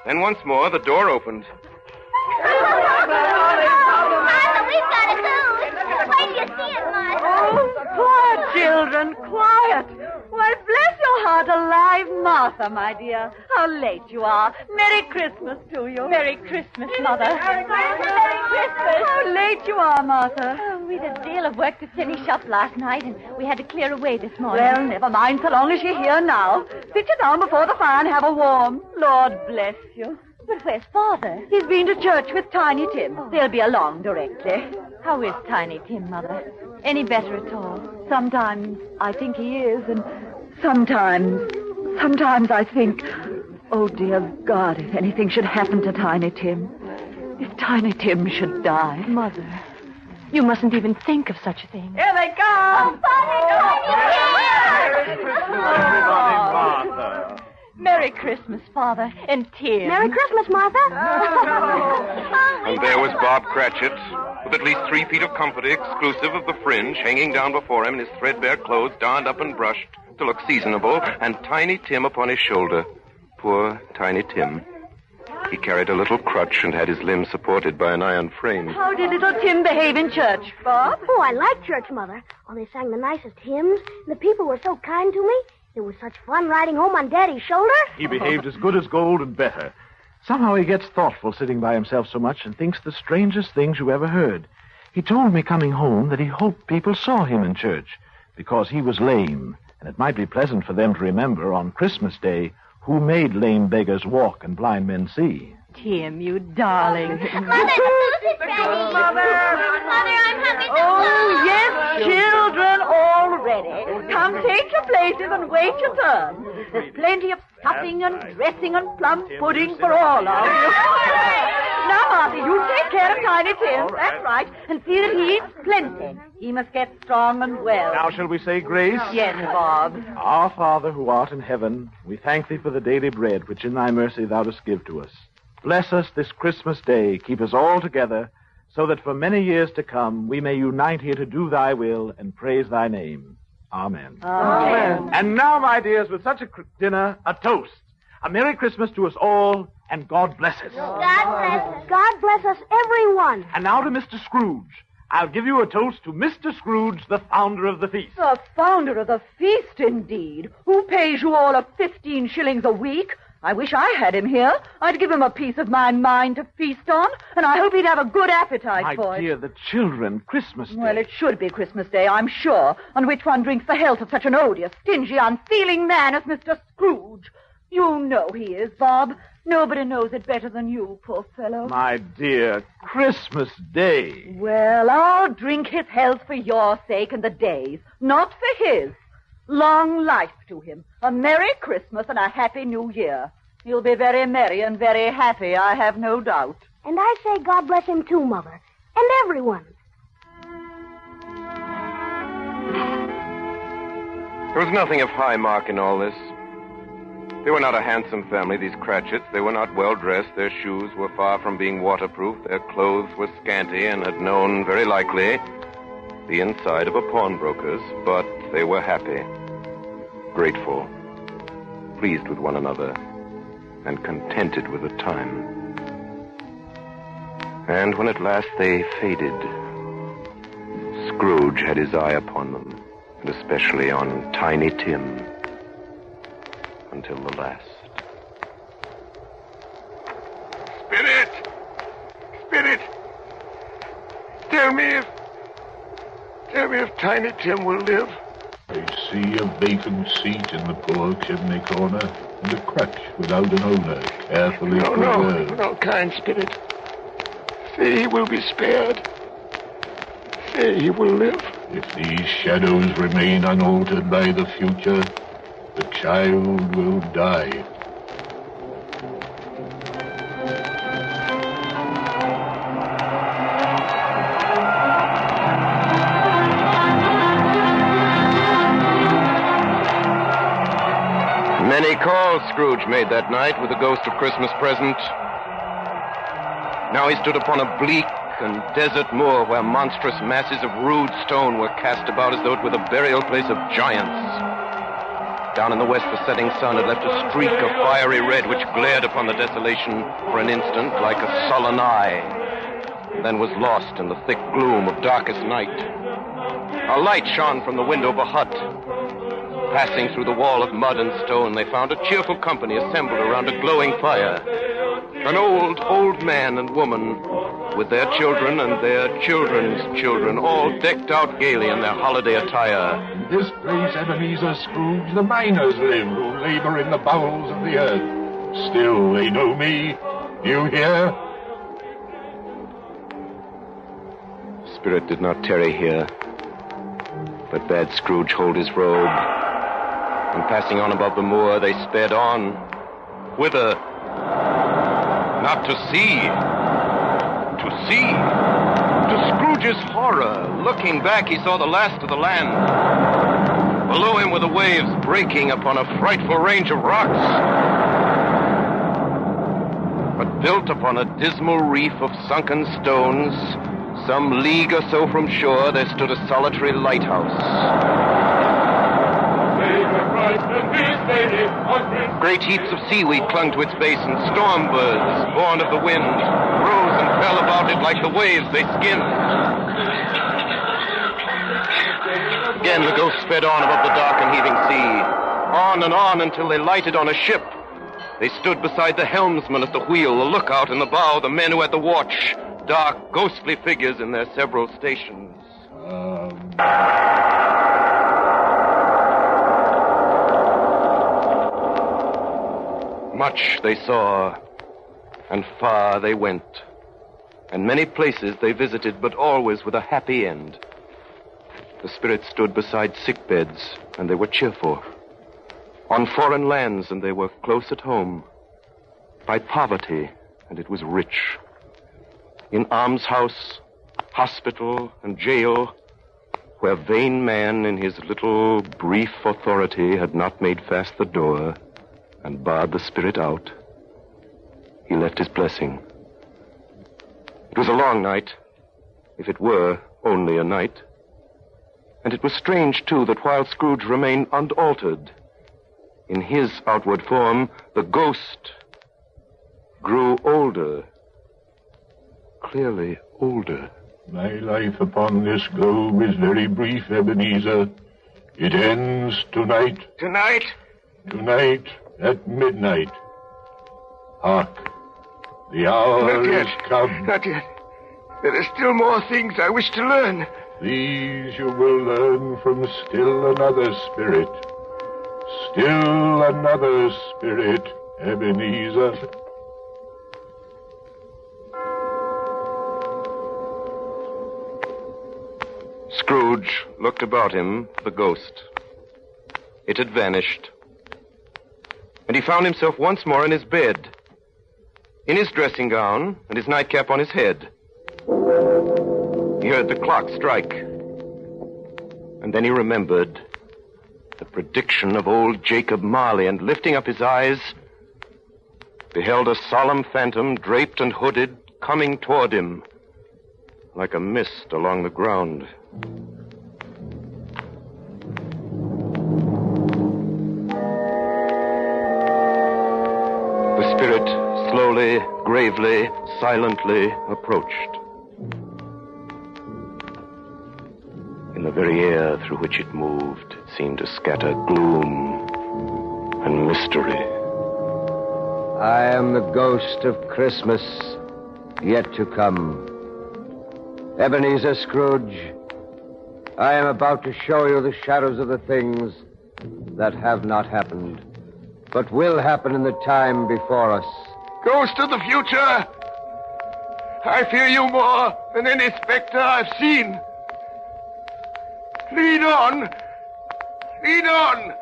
Then once more the door opened. Martha, we've got a goose. Wait till you see it, Martha. Oh, quiet, children, quiet. Why, bless your heart alive, Martha, my dear. How late you are. Merry Christmas to you. Merry Christmas, Mother. Merry Christmas. How late you are, Martha. Oh, we'd a deal of work to finish up last night, and we had to clear away this morning. Well, never mind, so long as you're here now. Sit you down before the fire and have a warm. Lord bless you. But where's Father? He's been to church with Tiny Tim. They'll be along directly. How is Tiny Tim, Mother? Any better at all? Sometimes I think he is, and sometimes I think, oh, dear God, if anything should happen to Tiny Tim. If Tiny Tim should die. Mother, you mustn't even think of such a thing. Here they come! Merry Christmas, Father, and Tim. Merry Christmas, Martha. And there was Bob Cratchit, with at least 3 feet of comforter, exclusive of the fringe, hanging down before him in his threadbare clothes, darned up and brushed to look seasonable, and Tiny Tim upon his shoulder. Poor Tiny Tim. He carried a little crutch and had his limbs supported by an iron frame. How did little Tim behave in church, Bob? Oh, I like church, Mother. Oh, they sang the nicest hymns, and the people were so kind to me. It was such fun riding home on Daddy's shoulder. He behaved as good as gold and better. Somehow he gets thoughtful sitting by himself so much and thinks the strangest things you ever heard. He told me coming home that he hoped people saw him in church because he was lame And it might be pleasant for them to remember on Christmas Day who made lame beggars walk and blind men see. Tim, you darling. Mother, Mother, I'm hungry. Oh, yes, children, all ready. Come, take your places and wait your turn. There's plenty of stuffing and dressing and plum pudding for all of you. Now, Martha, you take care of Tiny Tim. That's right. And see that he eats plenty. He must get strong and well. Now shall we say grace? Yes, Bob. Our Father who art in heaven, we thank thee for the daily bread which in thy mercy thou dost give to us. Bless us this Christmas day, keep us all together, so that for many years to come we may unite here to do thy will and praise thy name. Amen. Amen. And now, my dears, with such a dinner, a toast. A Merry Christmas to us all, and God bless us. God bless us. God bless us, everyone. And now to Mr. Scrooge. I'll give you a toast to Mr. Scrooge, the founder of the feast. The founder of the feast, indeed. Who pays you all 15 shillings a week? I wish I had him here. I'd give him a piece of my mind to feast on, and I hope he'd have a good appetite for it. My dear, the children, Christmas Day. Well, it should be Christmas Day, I'm sure, on which one drinks the health of such an odious, stingy, unfeeling man as Mr. Scrooge. You know he is, Bob. Nobody knows it better than you, poor fellow. My dear, Christmas Day. Well, I'll drink his health for your sake and the day's, not for his. Long life to him, a Merry Christmas and a Happy New Year. He'll be very merry and very happy, I have no doubt. And I say God bless him too, Mother. And everyone. There was nothing of high mark in all this. They were not a handsome family, these Cratchits. They were not well-dressed. Their shoes were far from being waterproof. Their clothes were scanty and had known, very likely, the inside of a pawnbroker's. But they were happy, grateful, pleased with one another, and contented with the time. And when at last they faded, Scrooge had his eye upon them, and especially on Tiny Tim, until the last. Spirit, tell me if Tiny Tim will live. I see a vacant seat in the poor chimney corner, and a crutch without an owner, carefully preserved. No, kind Spirit. Say he will be spared. Say he will live. If these shadows remain unaltered by the future, the child will die. Many calls Scrooge made that night with the ghost of Christmas present. Now he stood upon a bleak and desert moor where monstrous masses of rude stone were cast about as though it were the burial place of giants. Down in the west, the setting sun had left a streak of fiery red which glared upon the desolation for an instant like a sullen eye, then was lost in the thick gloom of darkest night. A light shone from the window of a hut. Passing through the wall of mud and stone, they found a cheerful company assembled around a glowing fire. An old man and woman, with their children and their children's children, all decked out gaily in their holiday attire. In this place, Ebenezer Scrooge, the miners live who labor in the bowels of the earth. Still, they know me. You hear? Spirit did not tarry here, but bade Scrooge hold his robe. And passing on above the moor, they sped on. Whither? Not to see. To see. To Scrooge's horror, looking back, he saw the last of the land. Below him were the waves breaking upon a frightful range of rocks. But built upon a dismal reef of sunken stones, some league or so from shore, there stood a solitary lighthouse. Great heaps of seaweed clung to its base, and storm birds, born of the wind, rose and fell about it like the waves they skimmed. Again the ghost sped on above the dark and heaving sea, on and on until they lighted on a ship. They stood beside the helmsman at the wheel, the lookout in the bow, the men who had the watch, dark, ghostly figures in their several stations. Much they saw, and far they went, and many places they visited, but always with a happy end. The spirits stood beside sick beds, and they were cheerful. On foreign lands, and they were close at home. By poverty, and it was rich. In almshouse, hospital, and jail, where vain man in his little brief authority had not made fast the door and barred the spirit out, he left his blessing. It was a long night, if it were only a night. And it was strange, too, that while Scrooge remained unaltered, in his outward form, the ghost grew older, clearly older. My life upon this globe is very brief, Ebenezer. It ends tonight. Tonight? Tonight at midnight. Hark, the hour is come. Not yet. There are still more things I wish to learn. These you will learn from still another spirit. Still another spirit, Ebenezer. Scrooge looked about him for the ghost. It had vanished. And he found himself once more in his bed, in his dressing gown and his nightcap on his head. He heard the clock strike. And then he remembered the prediction of old Jacob Marley, and lifting up his eyes, beheld a solemn phantom, draped and hooded, coming toward him like a mist along the ground. The spirit slowly, gravely, silently approached. In the very air through which it moved, it seemed to scatter gloom and mystery. I am the ghost of Christmas yet to come. Ebenezer Scrooge, I am about to show you the shadows of the things that have not happened, but will happen in the time before us. Ghost of the future! I fear you more than any specter I've seen. Lead on! Lead on!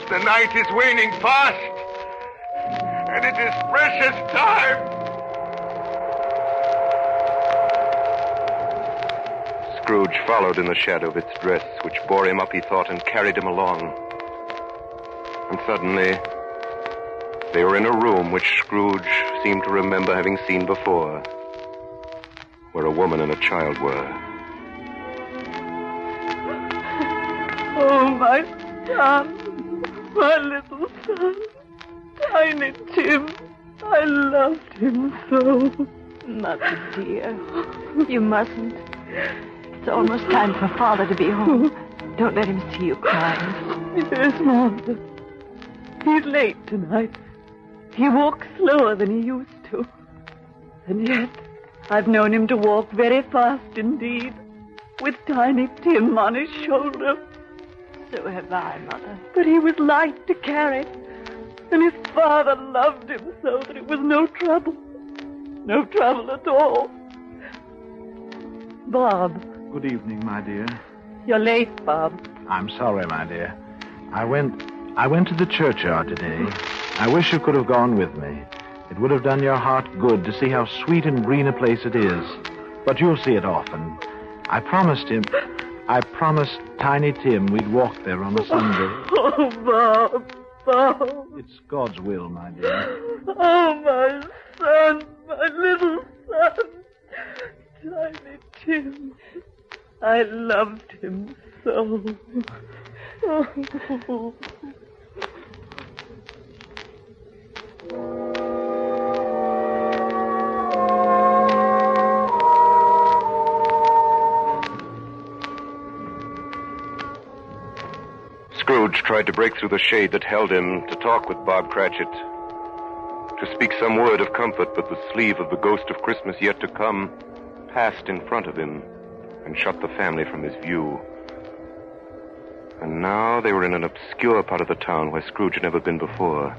The night is waning fast, and it is precious time. Scrooge followed in the shadow of its dress, which bore him up, he thought, and carried him along. And suddenly, they were in a room which Scrooge seemed to remember having seen before, where a woman and a child were. Oh, my son, my little son, Tiny Tim. I loved him so. Mother, dear, you mustn't. It's almost time for Father to be home. Don't let him see you crying. Yes, Mother. He's late tonight. He walks slower than he used to. And yet, I've known him to walk very fast indeed, with Tiny Tim on his shoulder. So have I, Mother. But he was light to carry, and his father loved him so that it was no trouble. No trouble at all. Bob. Good evening, my dear. You're late, Bob. I'm sorry, my dear. I went to the churchyard today. I wish you could have gone with me. It would have done your heart good to see how sweet and green a place it is. But you'll see it often. I promised Tiny Tim we'd walk there on a Sunday. Oh, Bob. It's God's will, my dear. Oh, my son, my little son. Tiny Tim. I loved him so. Oh. Scrooge tried to break through the shade that held him to talk with Bob Cratchit, to speak some word of comfort, but the sleeve of the ghost of Christmas yet to come passed in front of him and shut the family from his view. And now they were in an obscure part of the town where Scrooge had never been before.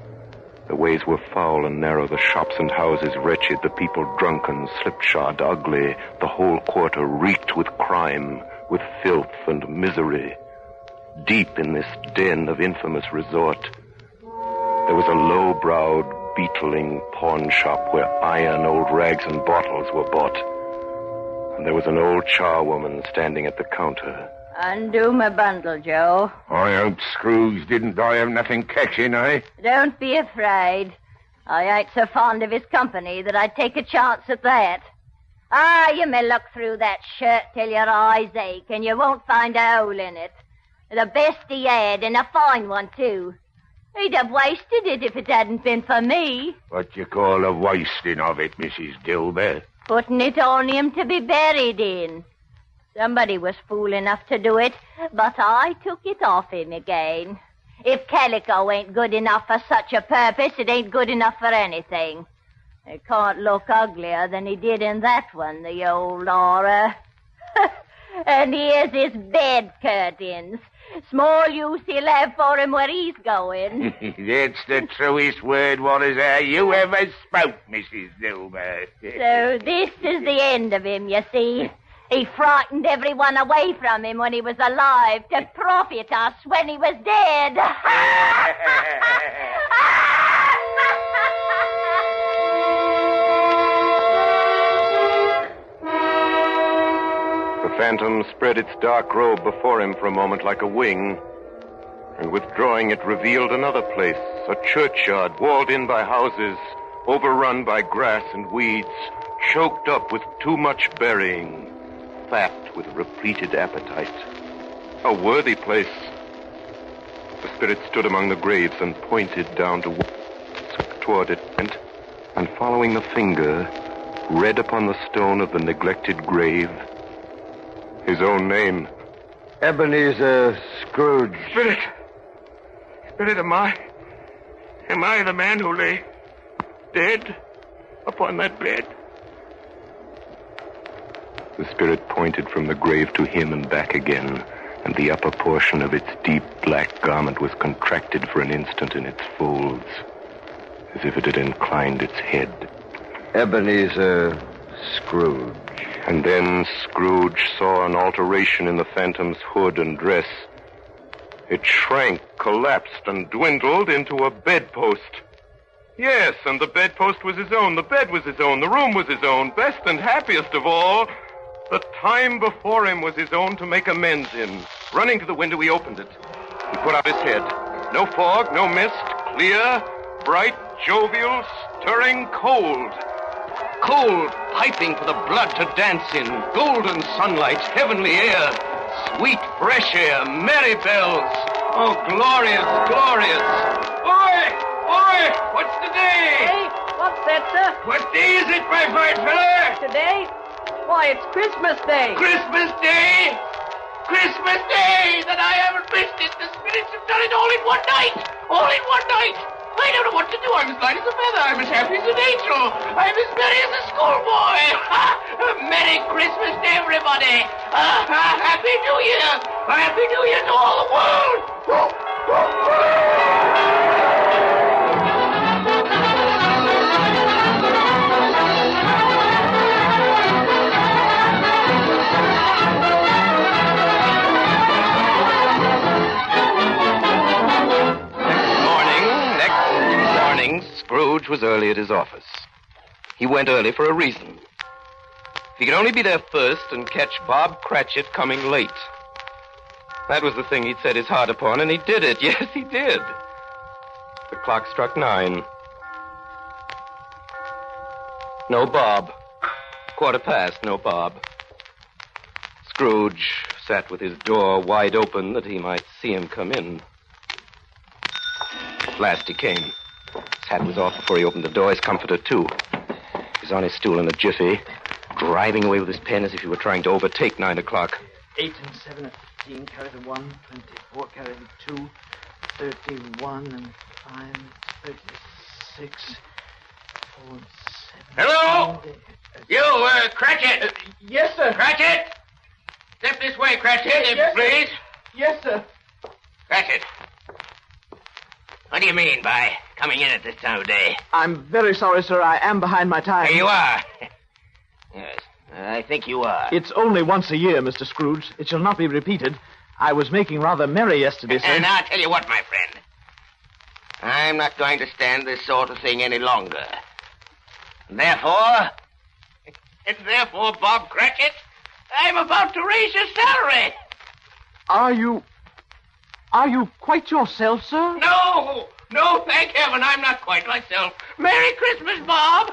The ways were foul and narrow, the shops and houses wretched, the people drunken, slipshod, ugly. The whole quarter reeked with crime, with filth and misery. Deep in this den of infamous resort, there was a low-browed, beetling pawn shop where iron, old rags, and bottles were bought. And there was an old charwoman standing at the counter. Undo my bundle, Joe. I hope Scrooge didn't die of nothing catching, eh? Don't be afraid. I ain't so fond of his company that I'd take a chance at that. You may look through that shirt till your eyes ache, and you won't find a hole in it. The best he had, and a fine one, too. He'd have wasted it if it hadn't been for me. What you call a wasting of it, Mrs. Dilber? Putting it on him to be buried in. Somebody was fool enough to do it, but I took it off him again. If calico ain't good enough for such a purpose, it ain't good enough for anything. It can't look uglier than he did in that one, the old horror. And here's his bed curtains. Small use he'll have for him where he's going. That's the truest word, Walter, you ever spoke, Mrs. Dilber. So this is the end of him, you see. He frightened everyone away from him when he was alive to profit us when he was dead. The phantom spread its dark robe before him for a moment like a wing, and withdrawing it revealed another place, a churchyard walled in by houses, overrun by grass and weeds, choked up with too much burying, fat with repleted appetite. A worthy place. The spirit stood among the graves and pointed down toward it, and following the finger, read upon the stone of the neglected grave his own name. Ebenezer Scrooge. Spirit, am I the man who lay dead upon that bed? The spirit pointed from the grave to him and back again, and the upper portion of its deep black garment was contracted for an instant in its folds, as if it had inclined its head. Ebenezer Scrooge. And then Scrooge saw an alteration in the phantom's hood and dress. It shrank, collapsed, and dwindled into a bedpost. Yes, and the bedpost was his own, the bed was his own, the room was his own, best and happiest of all. The time before him was his own to make amends in. Running to the window, he opened it. He put out his head. No fog, no mist, clear, bright, jovial, stirring cold. Cold, piping for the blood to dance in. Golden sunlight, heavenly air, sweet fresh air, merry bells. Oh, glorious, glorious. Oi! What's the day? Hey, what's that, sir? What day is it, my fine fella? Today? Why, it's Christmas Day. Christmas Day? Christmas Day! That I haven't missed it. The spirits have done it all in one night. All in one night. I don't know what to do. I'm as light as a feather. I'm as happy as an angel. I'm as merry as a schoolboy. Merry Christmas to everybody. Happy New Year. Happy New Year to all the world. Scrooge was early at his office. He went early for a reason. If he could only be there first and catch Bob Cratchit coming late. That was the thing he'd set his heart upon, and he did it. Yes, he did. The clock struck 9. No Bob. 1:15, no Bob. Scrooge sat with his door wide open that he might see him come in. At last he came. His hat was off before he opened the door, his comforter, too. He was on his stool in a jiffy, driving away with his pen as if he were trying to overtake 9 o'clock. 8 and 7 and 15, carry the 1, 24, carry the 2, 31 and 5, 36, 4 and 7. Hello? You, Cratchit. Yes, sir. Cratchit? Step this way, Cratchit, Yes, please. Yes, sir. Cratchit. What do you mean by coming in at this time of day? I'm very sorry, sir. I am behind my time. Here you are. Yes, I think you are. It's only once a year, Mr. Scrooge. It shall not be repeated. I was making rather merry yesterday, sir. And I'll tell you what, my friend. I'm not going to stand this sort of thing any longer. Therefore, Bob Cratchit, I'm about to raise your salary. Are you quite yourself, sir? No, thank heaven, I'm not quite myself. Merry Christmas, Bob.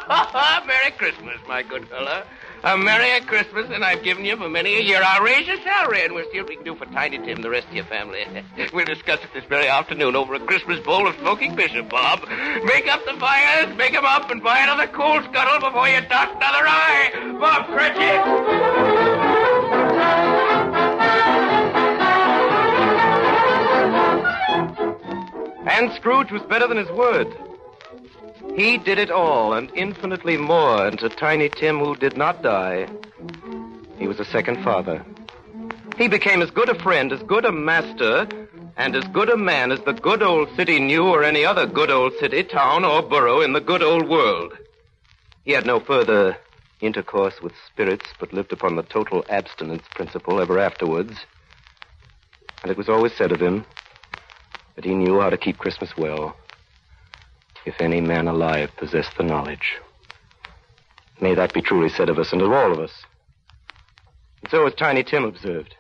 Merry Christmas, my good fellow. A Merry Christmas, and I've given you for many a year. I'll raise your salary, and we'll see what we can do for Tiny Tim and the rest of your family. We'll discuss it this very afternoon over a Christmas bowl of smoking bishop, Bob. Make up the fires, make 'em up, and buy another coal scuttle before you dot another I. Bob Cratchit! And Scrooge was better than his word. He did it all and infinitely more, and to Tiny Tim, who did not die, he was a second father. He became as good a friend, as good a master, and as good a man as the good old city knew or any other good old city, town, or borough in the good old world. He had no further intercourse with spirits, but lived upon the total abstinence principle ever afterwards. And it was always said of him that he knew how to keep Christmas well, if any man alive possessed the knowledge. May that be truly said of us and of all of us. And so as Tiny Tim observed,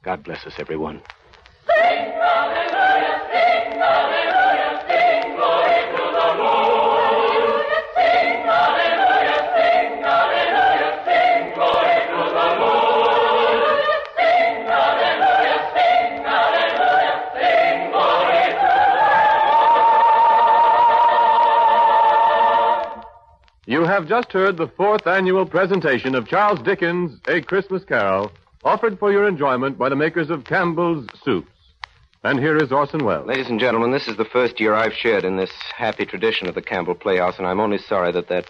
God bless us, everyone. Sing hallelujah, sing hallelujah, sing glory to the Lord. Sing hallelujah, sing hallelujah, sing glory to the Lord. Sing hallelujah, sing hallelujah, sing glory to the Lord. You have just heard the 4th annual presentation of Charles Dickens' A Christmas Carol, offered for your enjoyment by the makers of Campbell's Soups. And here is Orson Welles. Ladies and gentlemen, this is the first year I've shared in this happy tradition of the Campbell Playhouse, and I'm only sorry that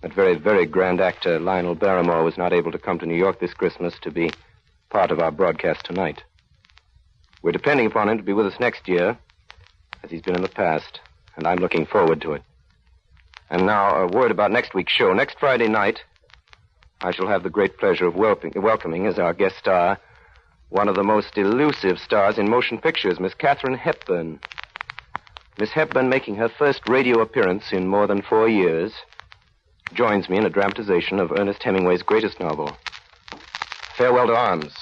very, very grand actor, Lionel Barrymore, was not able to come to New York this Christmas to be part of our broadcast tonight. We're depending upon him to be with us next year, as he's been in the past, and I'm looking forward to it. And now, a word about next week's show. Next Friday night, I shall have the great pleasure of welcoming as our guest star one of the most elusive stars in motion pictures, Miss Katharine Hepburn. Miss Hepburn, making her first radio appearance in more than 4 years, joins me in a dramatization of Ernest Hemingway's greatest novel, Farewell to Arms.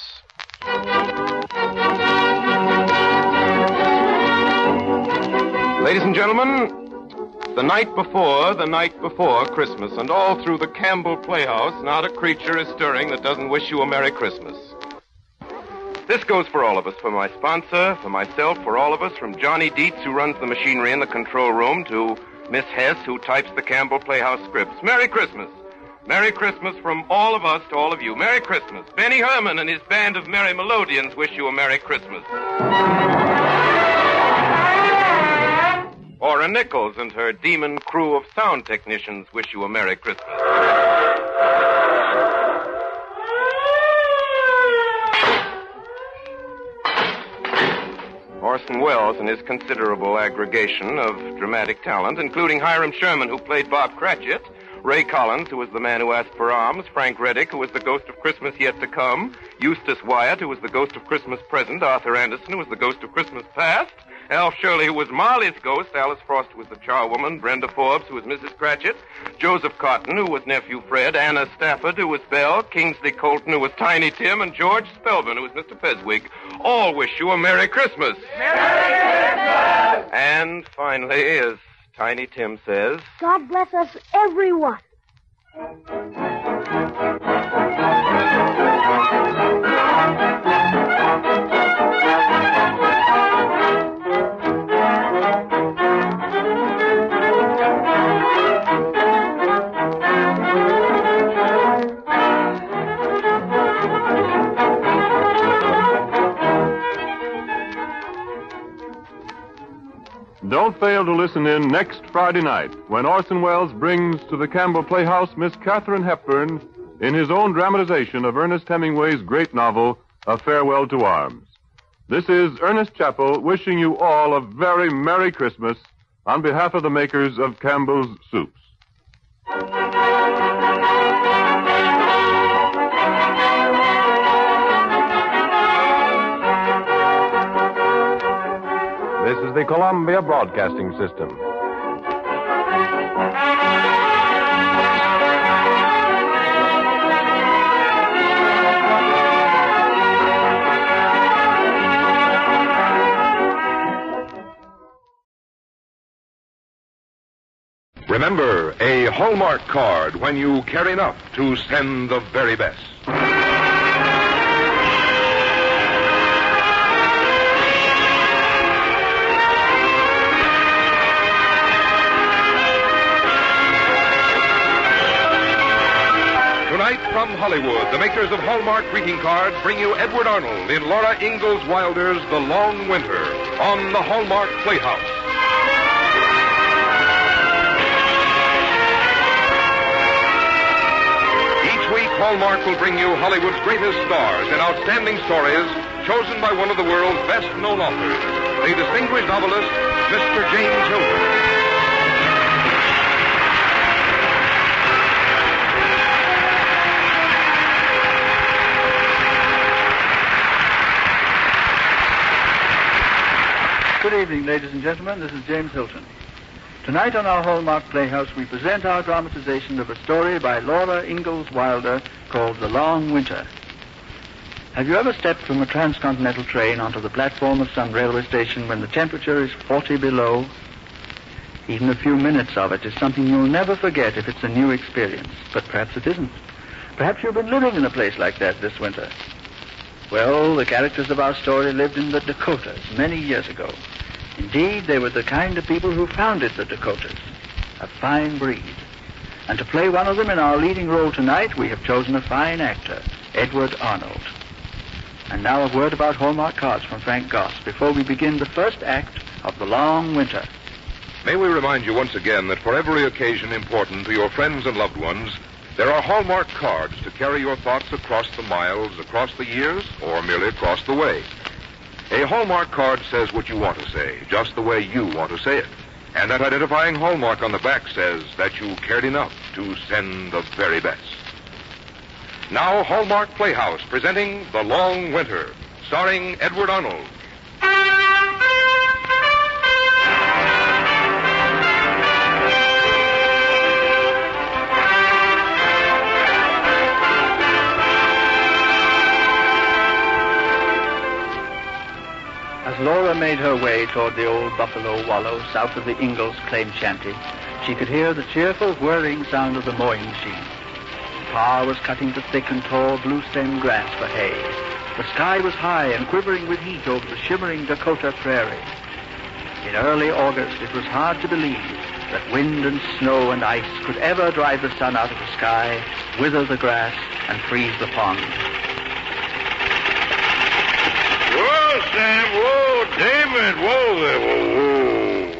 Ladies and gentlemen, the night before Christmas, and all through the Campbell Playhouse, not a creature is stirring that doesn't wish you a Merry Christmas. This goes for all of us, for my sponsor, for myself, for all of us, from Johnny Dietz, who runs the machinery in the control room, to Miss Hess, who types the Campbell Playhouse scripts. Merry Christmas. Merry Christmas from all of us to all of you. Merry Christmas. Benny Herman and his band of merry melodians wish you a Merry Christmas. Ora Nichols and her demon crew of sound technicians wish you a Merry Christmas. Orson Welles and his considerable aggregation of dramatic talent, including Hiram Sherman, who played Bob Cratchit, Ray Collins, who was the man who asked for alms, Frank Reddick, who was the ghost of Christmas yet to come, Eustace Wyatt, who was the ghost of Christmas present, Arthur Anderson, who was the ghost of Christmas past, Al Shirley, who was Marley's ghost, Alice Frost, who was the charwoman, Brenda Forbes, who was Mrs. Cratchit, Joseph Cotton, who was Nephew Fred, Anna Stafford, who was Belle, Kingsley Colton, who was Tiny Tim, and George Spelman, who was Mr. Peswig. All wish you a Merry Christmas. Merry Christmas! And finally, as Tiny Tim says, God bless us, everyone. Don't fail to listen in next Friday night when Orson Welles brings to the Campbell Playhouse Miss Katharine Hepburn in his own dramatization of Ernest Hemingway's great novel, A Farewell to Arms. This is Ernest Chappell wishing you all a very Merry Christmas on behalf of the makers of Campbell's Soups. This is the Columbia Broadcasting System. Remember, a Hallmark card when you care enough to send the very best. Tonight from Hollywood, the makers of Hallmark greeting cards bring you Edward Arnold in Laura Ingalls Wilder's The Long Winter on the Hallmark Playhouse. Hallmark will bring you Hollywood's greatest stars in outstanding stories chosen by one of the world's best-known authors, the distinguished novelist, Mr. James Hilton. Good evening, ladies and gentlemen. This is James Hilton. Tonight on our Hallmark Playhouse, we present our dramatization of a story by Laura Ingalls Wilder called The Long Winter. Have you ever stepped from a transcontinental train onto the platform of some railway station when the temperature is 40 below? Even a few minutes of it is something you'll never forget if it's a new experience. But perhaps it isn't. Perhaps you've been living in a place like that this winter. Well, the characters of our story lived in the Dakotas many years ago. Indeed, they were the kind of people who founded the Dakotas, a fine breed. And to play one of them in our leading role tonight, we have chosen a fine actor, Edward Arnold. And now a word about Hallmark cards from Frank Goss before we begin the first act of The Long Winter. May we remind you once again that for every occasion important to your friends and loved ones, there are Hallmark cards to carry your thoughts across the miles, across the years, or merely across the way. A Hallmark card says what you want to say, just the way you want to say it. And that identifying Hallmark on the back says that you cared enough to send the very best. Now, Hallmark Playhouse presenting The Long Winter, starring Edward Arnold. As Laura made her way toward the old Buffalo Wallow south of the Ingalls claim shanty, she could hear the cheerful whirring sound of the mowing machine. Pa was cutting the thick and tall blue-stemmed grass for hay. The sky was high and quivering with heat over the shimmering Dakota prairie. In early August, it was hard to believe that wind and snow and ice could ever drive the sun out of the sky, wither the grass, and freeze the pond. Whoa, Sam, whoa, David, whoa there, whoa.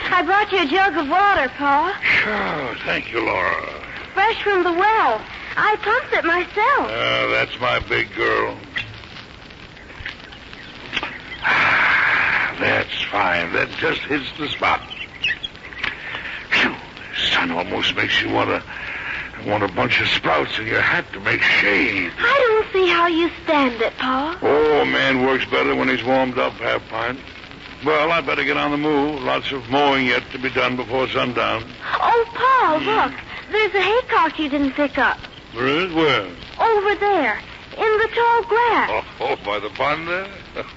I brought you a jug of water, Pa. Sure, thank you, Laura. Fresh from the well. I pumped it myself. That's my big girl. That's fine. That just hits the spot. Phew, the sun almost makes you want a bunch of sprouts in your hat to make shade. I don't see how you stand it, Pa. Oh, a man works better when he's warmed up, half pint. Well, I'd better get on the move. Lots of mowing yet to be done before sundown. Oh, Pa, look. There's a haycock you didn't pick up. There is? Where? Over there, in the tall grass. Oh, by the pond there?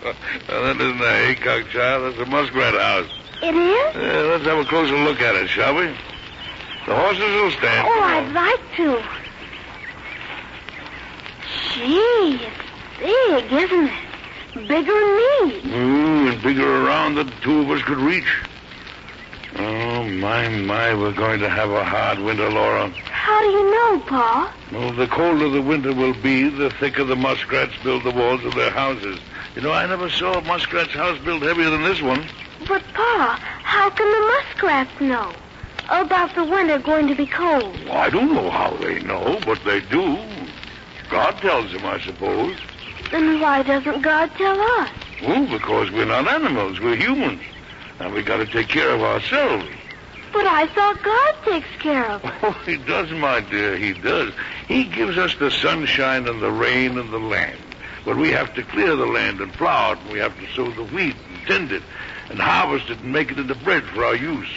Well, that isn't a haycock, child. That's a muskrat house. It is? Yeah, let's have a closer look at it, shall we? The horses will stand. Oh, I'd like to. Gee, it's big, isn't it? Bigger than me. And bigger around than the two of us could reach. Oh, my, we're going to have a hard winter, Laura. How do you know, Pa? Well, the colder the winter will be, the thicker the muskrats build the walls of their houses. You know, I never saw a muskrat's house built heavier than this one. But, Pa, how can the muskrats know about the winter going to be cold? Well, I don't know how they know, but they do. God tells them, I suppose. Then why doesn't God tell us? Well, because we're not animals. We're humans. And we got to take care of ourselves. But I thought God takes care of us. Oh, he does, my dear. He does. He gives us the sunshine and the rain and the land. But we have to clear the land and plow it. And we have to sow the wheat and tend it and harvest it and make it into bread for our use.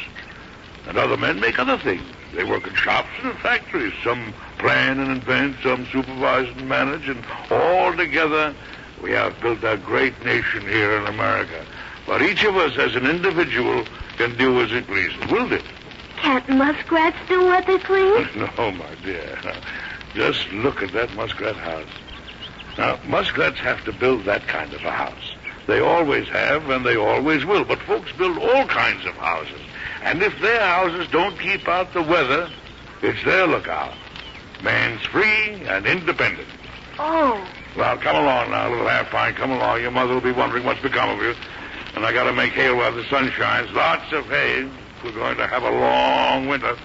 And other men make other things. They work in shops and in factories. Some plan and invent, some supervise and manage. And all together, we have built a great nation here in America. But each of us as an individual can do as it pleases, will it? Can't muskrats do what they please? No, my dear. Just look at that muskrat house. Now, muskrats have to build that kind of a house. They always have, and they always will. But folks build all kinds of houses. And if their houses don't keep out the weather, it's their lookout. Man's free and independent. Oh. Well, come along now, little half-pint. Come along. Your mother will be wondering what's become of you. And I got to make hay while the sun shines. Lots of hay. We're going to have a long winter.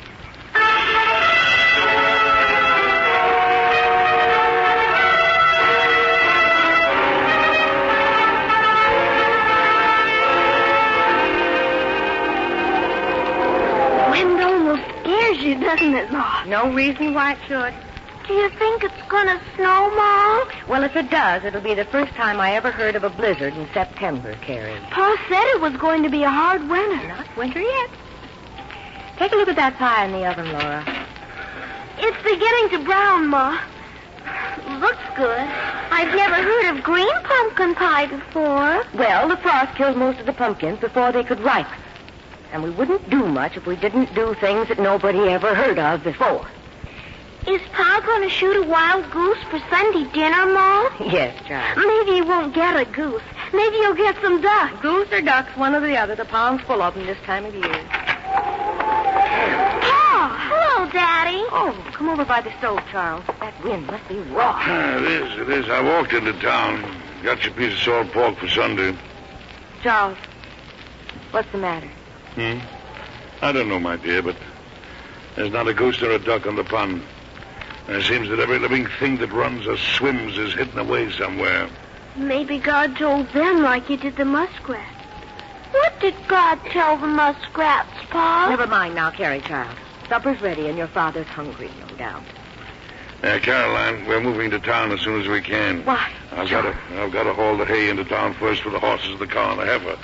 Wind almost scares you, doesn't it, Ma? No reason why it should. Do you think it's gonna snow, Ma? Well, if it does, it'll be the first time I ever heard of a blizzard in September, Carrie. Pa said it was going to be a hard winter. Not winter yet. Take a look at that pie in the oven, Laura. It's beginning to brown, Ma. Looks good. I've never heard of green pumpkin pie before. Well, the frost killed most of the pumpkins before they could ripen. And we wouldn't do much if we didn't do things that nobody ever heard of before. Is Pa going to shoot a wild goose for Sunday dinner, Ma? Yes, child. Maybe he won't get a goose. Maybe he'll get some ducks. Goose or ducks, one or the other. The pond's full of them this time of year. Pa! Hello, Daddy. Oh, come over by the stove, Charles. That wind must be raw. It is. I walked into town. Got your piece of salt pork for Sunday. Charles, what's the matter? I don't know, my dear, but there's not a goose or a duck on the pond. And it seems that every living thing that runs or swims is hidden away somewhere. Maybe God told them like he did the muskrats. What did God tell the muskrats, Pa? Never mind now, Carrie, child. Supper's ready and your father's hungry, no doubt. Caroline, we're moving to town as soon as we can. Why? I've got to haul the hay into town first for the horses, the car, and the heifer.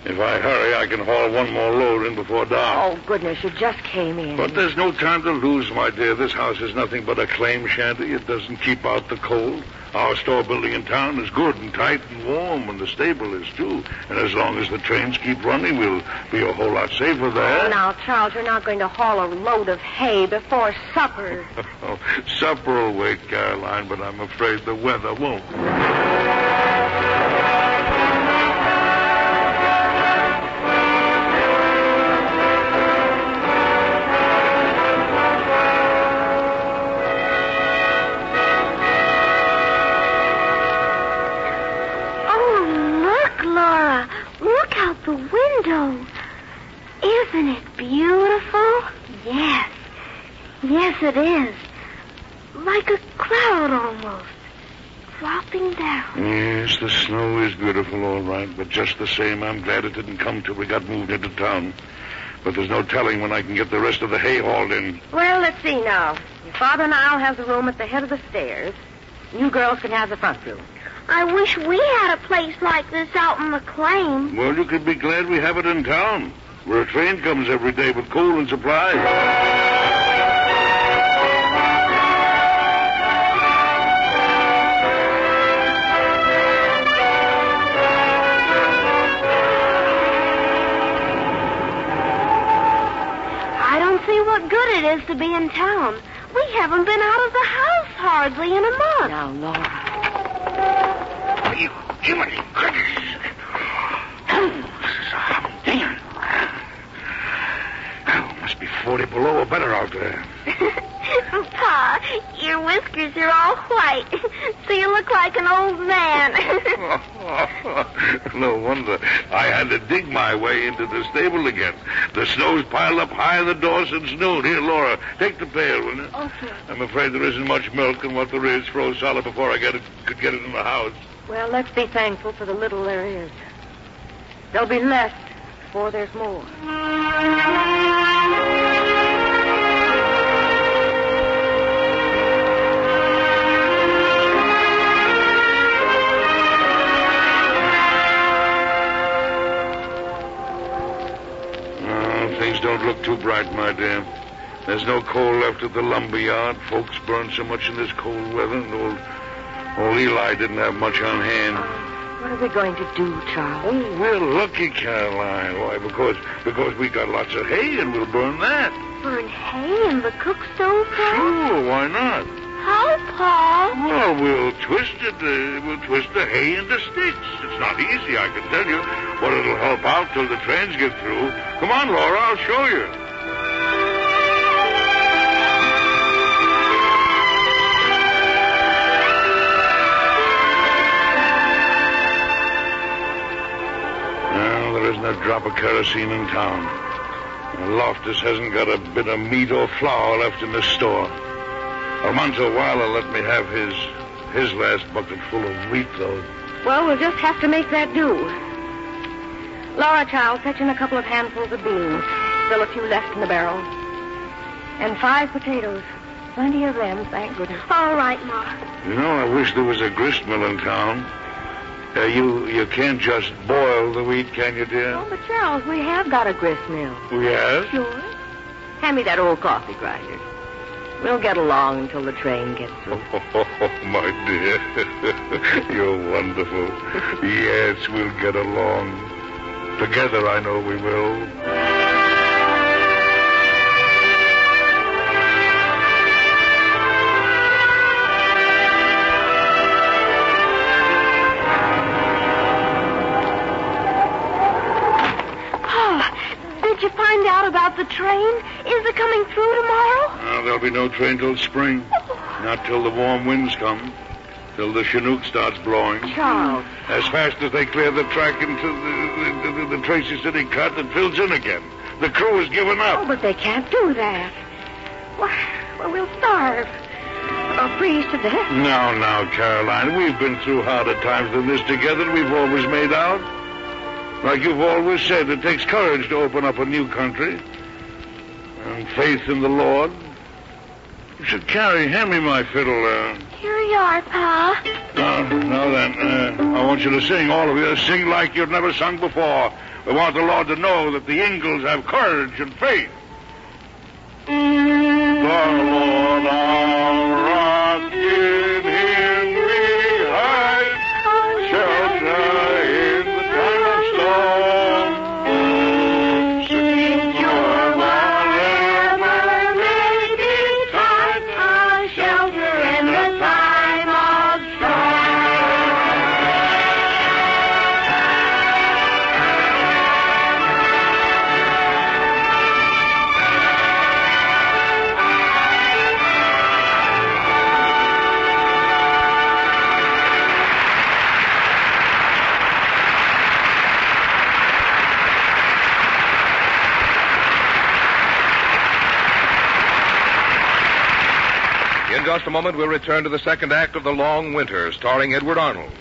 If I hurry, I can haul one more load in before dark. Oh, goodness, you just came in. But there's no time to lose, my dear. This house is nothing but a claim shanty. It doesn't keep out the cold. Our store building in town is good and tight and warm, and the stable is, too. And as long as the trains keep running, we'll be a whole lot safer there. Oh, now, Charles, you're not going to haul a load of hay before supper. Supper will wait, Caroline, but I'm afraid the weather won't. The window. Isn't it beautiful? Yes. Yes, it is. Like a cloud almost. Dropping down. Yes, the snow is beautiful, all right. But just the same, I'm glad it didn't come till we got moved into town. But there's no telling when I can get the rest of the hay hauled in. Well, let's see now. Your father and I'll have the room at the head of the stairs. You girls can have the front room. I wish we had a place like this out in the claim. Well, you could be glad we have it in town, where a train comes every day with coal and supplies. I don't see what good it is to be in town. We haven't been out of the house hardly in a month. Now, Laura. You Jiminy crickets. Oh, this is a humdinger. Oh, must be 40 below or better out there. Pa, your whiskers are all white, so you look like an old man. No wonder. I had to dig my way into the stable again. The snow's piled up high in the door since noon. Here, Laura, take the pail, will you? Okay. I'm afraid there isn't much milk, and what there is froze solid before I could get it in the house. Well, let's be thankful for the little there is. There'll be less before there's more. Things don't look too bright, my dear. There's no coal left at the lumber yard. Folks burn so much in this cold weather, and old Eli didn't have much on hand. What are we going to do, Charles? Oh, we're lucky, Caroline. Why, because we got lots of hay, and we'll burn that. Burn hay in the cook stove, Pa? Sure, why not? How, Pa? Well, we'll twist it. We'll twist the hay into sticks. It's not easy, I can tell you, but it'll help out till the trains get through. Come on, Laura, I'll show you. Well, there isn't a drop of kerosene in town. Loftus hasn't got a bit of meat or flour left in the store. Armando Weiler let me have his last bucket full of wheat, though. Well, we'll just have to make that do. Laura, child, fetch in a couple of handfuls of beans. Still a few left in the barrel. And 5 potatoes. Plenty of them, thank goodness. All right, Ma. You know, I wish there was a grist mill in town. You can't just boil the wheat, can you, dear? Oh, but Charles, we have got a grist mill. Yes? Sure. Hand me that old coffee grinder. We'll get along until the train gets through. Oh, my dear. You're wonderful. Yes, we'll get along. Together, I know we will. Did you find out about the train? Is it coming through tomorrow? There'll be no train till spring. Not till the warm winds come. Till the Chinook starts blowing. Charles. As fast as they clear the track into the Tracy City cut, it fills in again. The crew has given up. Oh, but they can't do that. Well, we'll starve. Or freeze to death. Now, Caroline, we've been through harder times than this together, and we've always made out. Like you've always said, it takes courage to open up a new country. And faith in the Lord. You should hand me my fiddle. Here you are, Pa. Now then, I want you to sing, all of you. Sing like you've never sung before. We want the Lord to know that the Ingalls have courage and faith. The Lord our rock, in Him we hide, shelter in the time of storm. Secure whatever may betide, our shelter in the time of storm. In just a moment, we'll return to the second act of The Long Winter, starring Edward Arnold.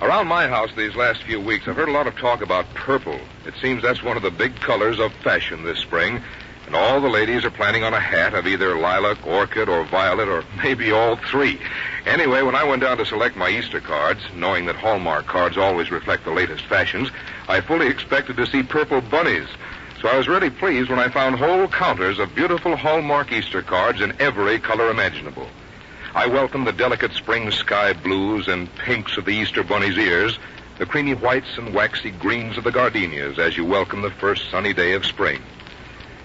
Around my house these last few weeks, I've heard a lot of talk about purple. It seems that's one of the big colors of fashion this spring, and all the ladies are planning on a hat of either lilac, orchid, or violet, or maybe all three. Anyway, when I went down to select my Easter cards, knowing that Hallmark cards always reflect the latest fashions, I fully expected to see purple bunnies. So I was really pleased when I found whole counters of beautiful Hallmark Easter cards in every color imaginable. I welcomed the delicate spring sky blues and pinks of the Easter bunny's ears, the creamy whites and waxy greens of the gardenias as you welcome the first sunny day of spring.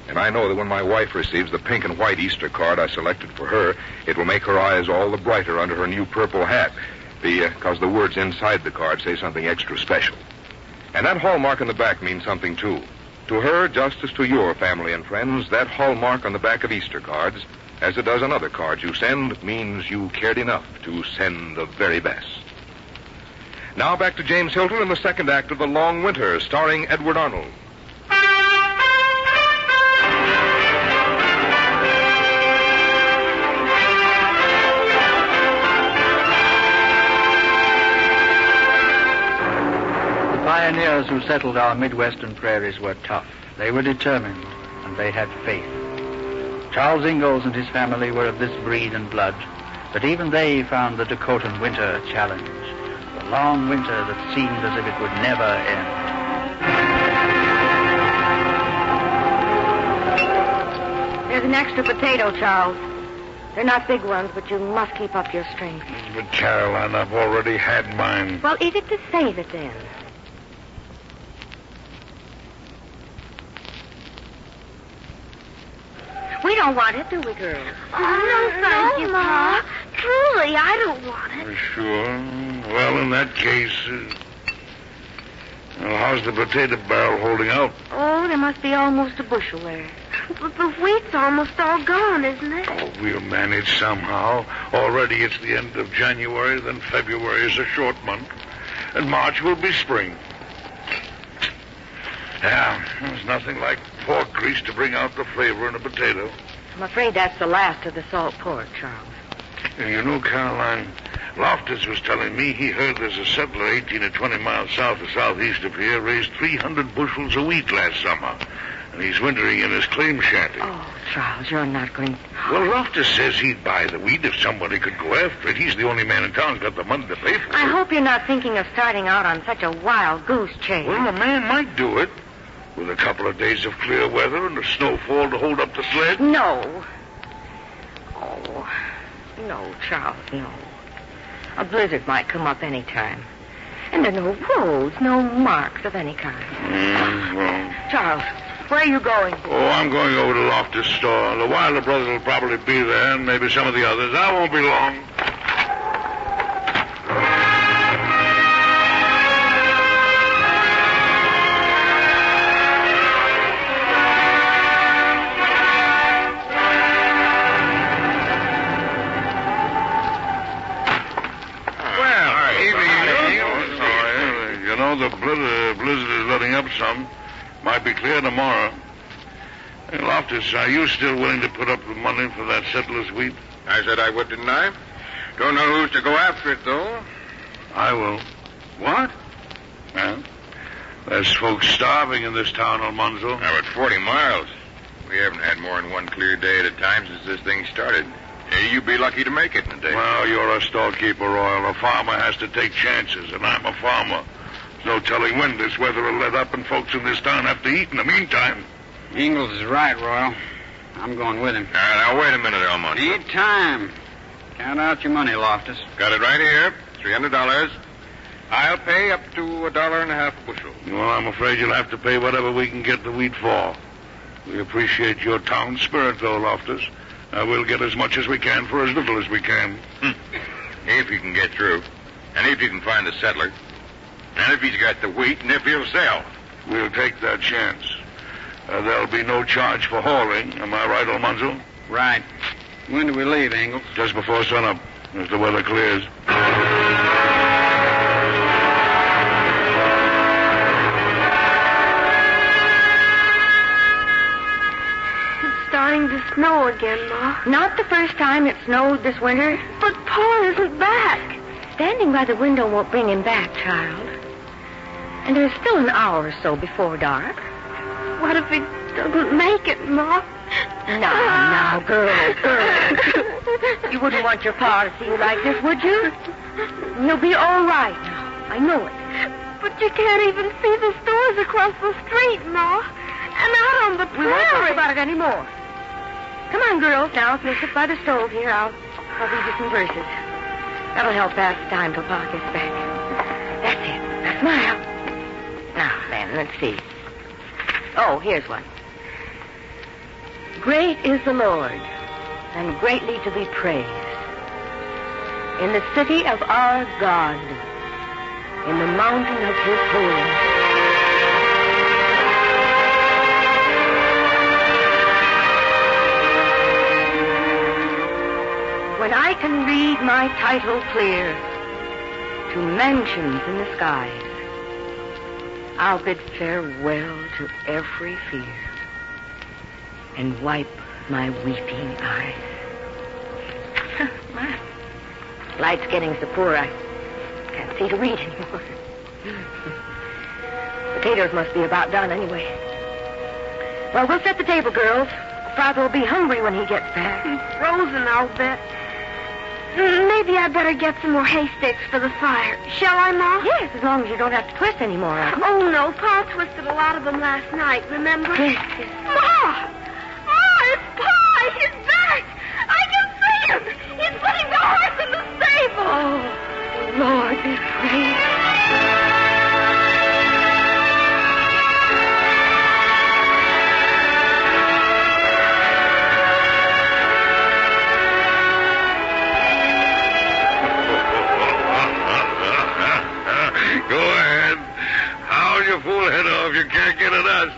And I know that when my wife receives the pink and white Easter card I selected for her, it will make her eyes all the brighter under her new purple hat, because the words inside the card say something extra special. And that Hallmark on the back means something, too. To her, just as to your family and friends, that Hallmark on the back of Easter cards, as it does on other cards you send, means you cared enough to send the very best. Now back to James Hilton in the second act of The Long Winter, starring Edward Arnold. pioneers who settled our Midwestern prairies were tough. They were determined, and they had faith. Charles Ingalls and his family were of this breed and blood, but even they found the Dakotan winter a challenge, the long winter that seemed as if it would never end. There's an extra potato, Charles. They're not big ones, but you must keep up your strength. But, Caroline, I've already had mine. Well, eat it to save it, then. We don't want it, do we, girls? Oh, no, thank you, Pa. Truly, I don't want it. Sure. Well, in that case, well, how's the potato barrel holding out? Oh, there must be almost a bushel there. But the wheat's almost all gone, isn't it? Oh, we'll manage somehow. Already it's the end of January, then February is a short month, and March will be spring. Yeah, there's nothing like pork grease to bring out the flavor in a potato. I'm afraid that's the last of the salt pork, Charles. And you know, Caroline, Loftus was telling me he heard there's a settler 18 or 20 miles south or southeast of here raised 300 bushels of wheat last summer. And he's wintering in his claim shanty. Oh, Charles, you're not going... Well, Loftus says he'd buy the wheat if somebody could go after it. He's the only man in town who's got the money to pay for it. I hope you're not thinking of starting out on such a wild goose chase. Well, a man might do it. With a couple of days of clear weather and a snowfall to hold up the sled. No. Oh, no, Charles, no. A blizzard might come up any time. And there are no roads, no marks of any kind. Well. Charles, where are you going? Oh, I'm going over to Loftus' store. The Wilder brothers will probably be there, and maybe some of the others. I won't be long. The blizzard is letting up some. Might be clear tomorrow. Hey, Loftus, are you still willing to put up the money for that settler's wheat? I said I would, didn't I? Don't know who's to go after it, though. I will. What? Well, there's folks starving in this town, Almanzo. Now, at 40 miles. We haven't had more than one clear day at a time since this thing started. Hey, you'd be lucky to make it in a day. Well, you're a storekeeper, Royal. A farmer has to take chances, and I'm a farmer. There's no telling when this weather will let up and folks in this town have to eat in the meantime. Ingalls is right, Royal. I'm going with him. Now, wait a minute, Almonte. Need time. Count out your money, Loftus. Got it right here. $300. I'll pay up to $1.50 a bushel. Well, I'm afraid you'll have to pay whatever we can get the wheat for. We appreciate your town spirit, though, Loftus. We'll get as much as we can for as little as we can. If you can get through. And if you can find the settler. And if he's got the wheat, and if he'll sell. We'll take that chance. There'll be no charge for hauling. Am I right, Almanzo? Right. When do we leave, Ingalls? Just before sunup, as the weather clears. It's starting to snow again, Ma. Not the first time it snowed this winter. But Pa isn't back. Standing by the window won't bring him back, child. And there's still an hour or so before dark. What if he doesn't make it, Ma? Now, girl. You wouldn't want your pa to see you like this, would you? You'll be all right now. I know it. But you can't even see the stores across the street, Ma. And out on the prairie. We won't talk about it anymore. Come on, girls. Now, if you'll sit by the stove here, I'll read you some verses. That'll help pass the time till Pa gets back. That's it. Now, smile. Now, then, let's see. Oh, here's one. Great is the Lord, and greatly to be praised. In the city of our God, in the mountain of his holiness. When I can read my title clear to mansions in the skies, I'll bid farewell to every fear and wipe my weeping eyes. My light's getting so poor I can't see to read anymore. potatoes must be about done anyway. Well, we'll set the table, girls. Father will be hungry when he gets back. He's frozen, I'll bet. Maybe I better get some more hay sticks for the fire. Shall I, Ma? Yes, as long as you don't have to twist anymore. Oh, no. Pa twisted a lot of them last night, remember? Yes. Ma! Ma, it's Pa! He's back! I can see him! He's putting the horse in the stable! Oh, Lord, be praised. Go ahead. Howl your fool head off. You can't get at us.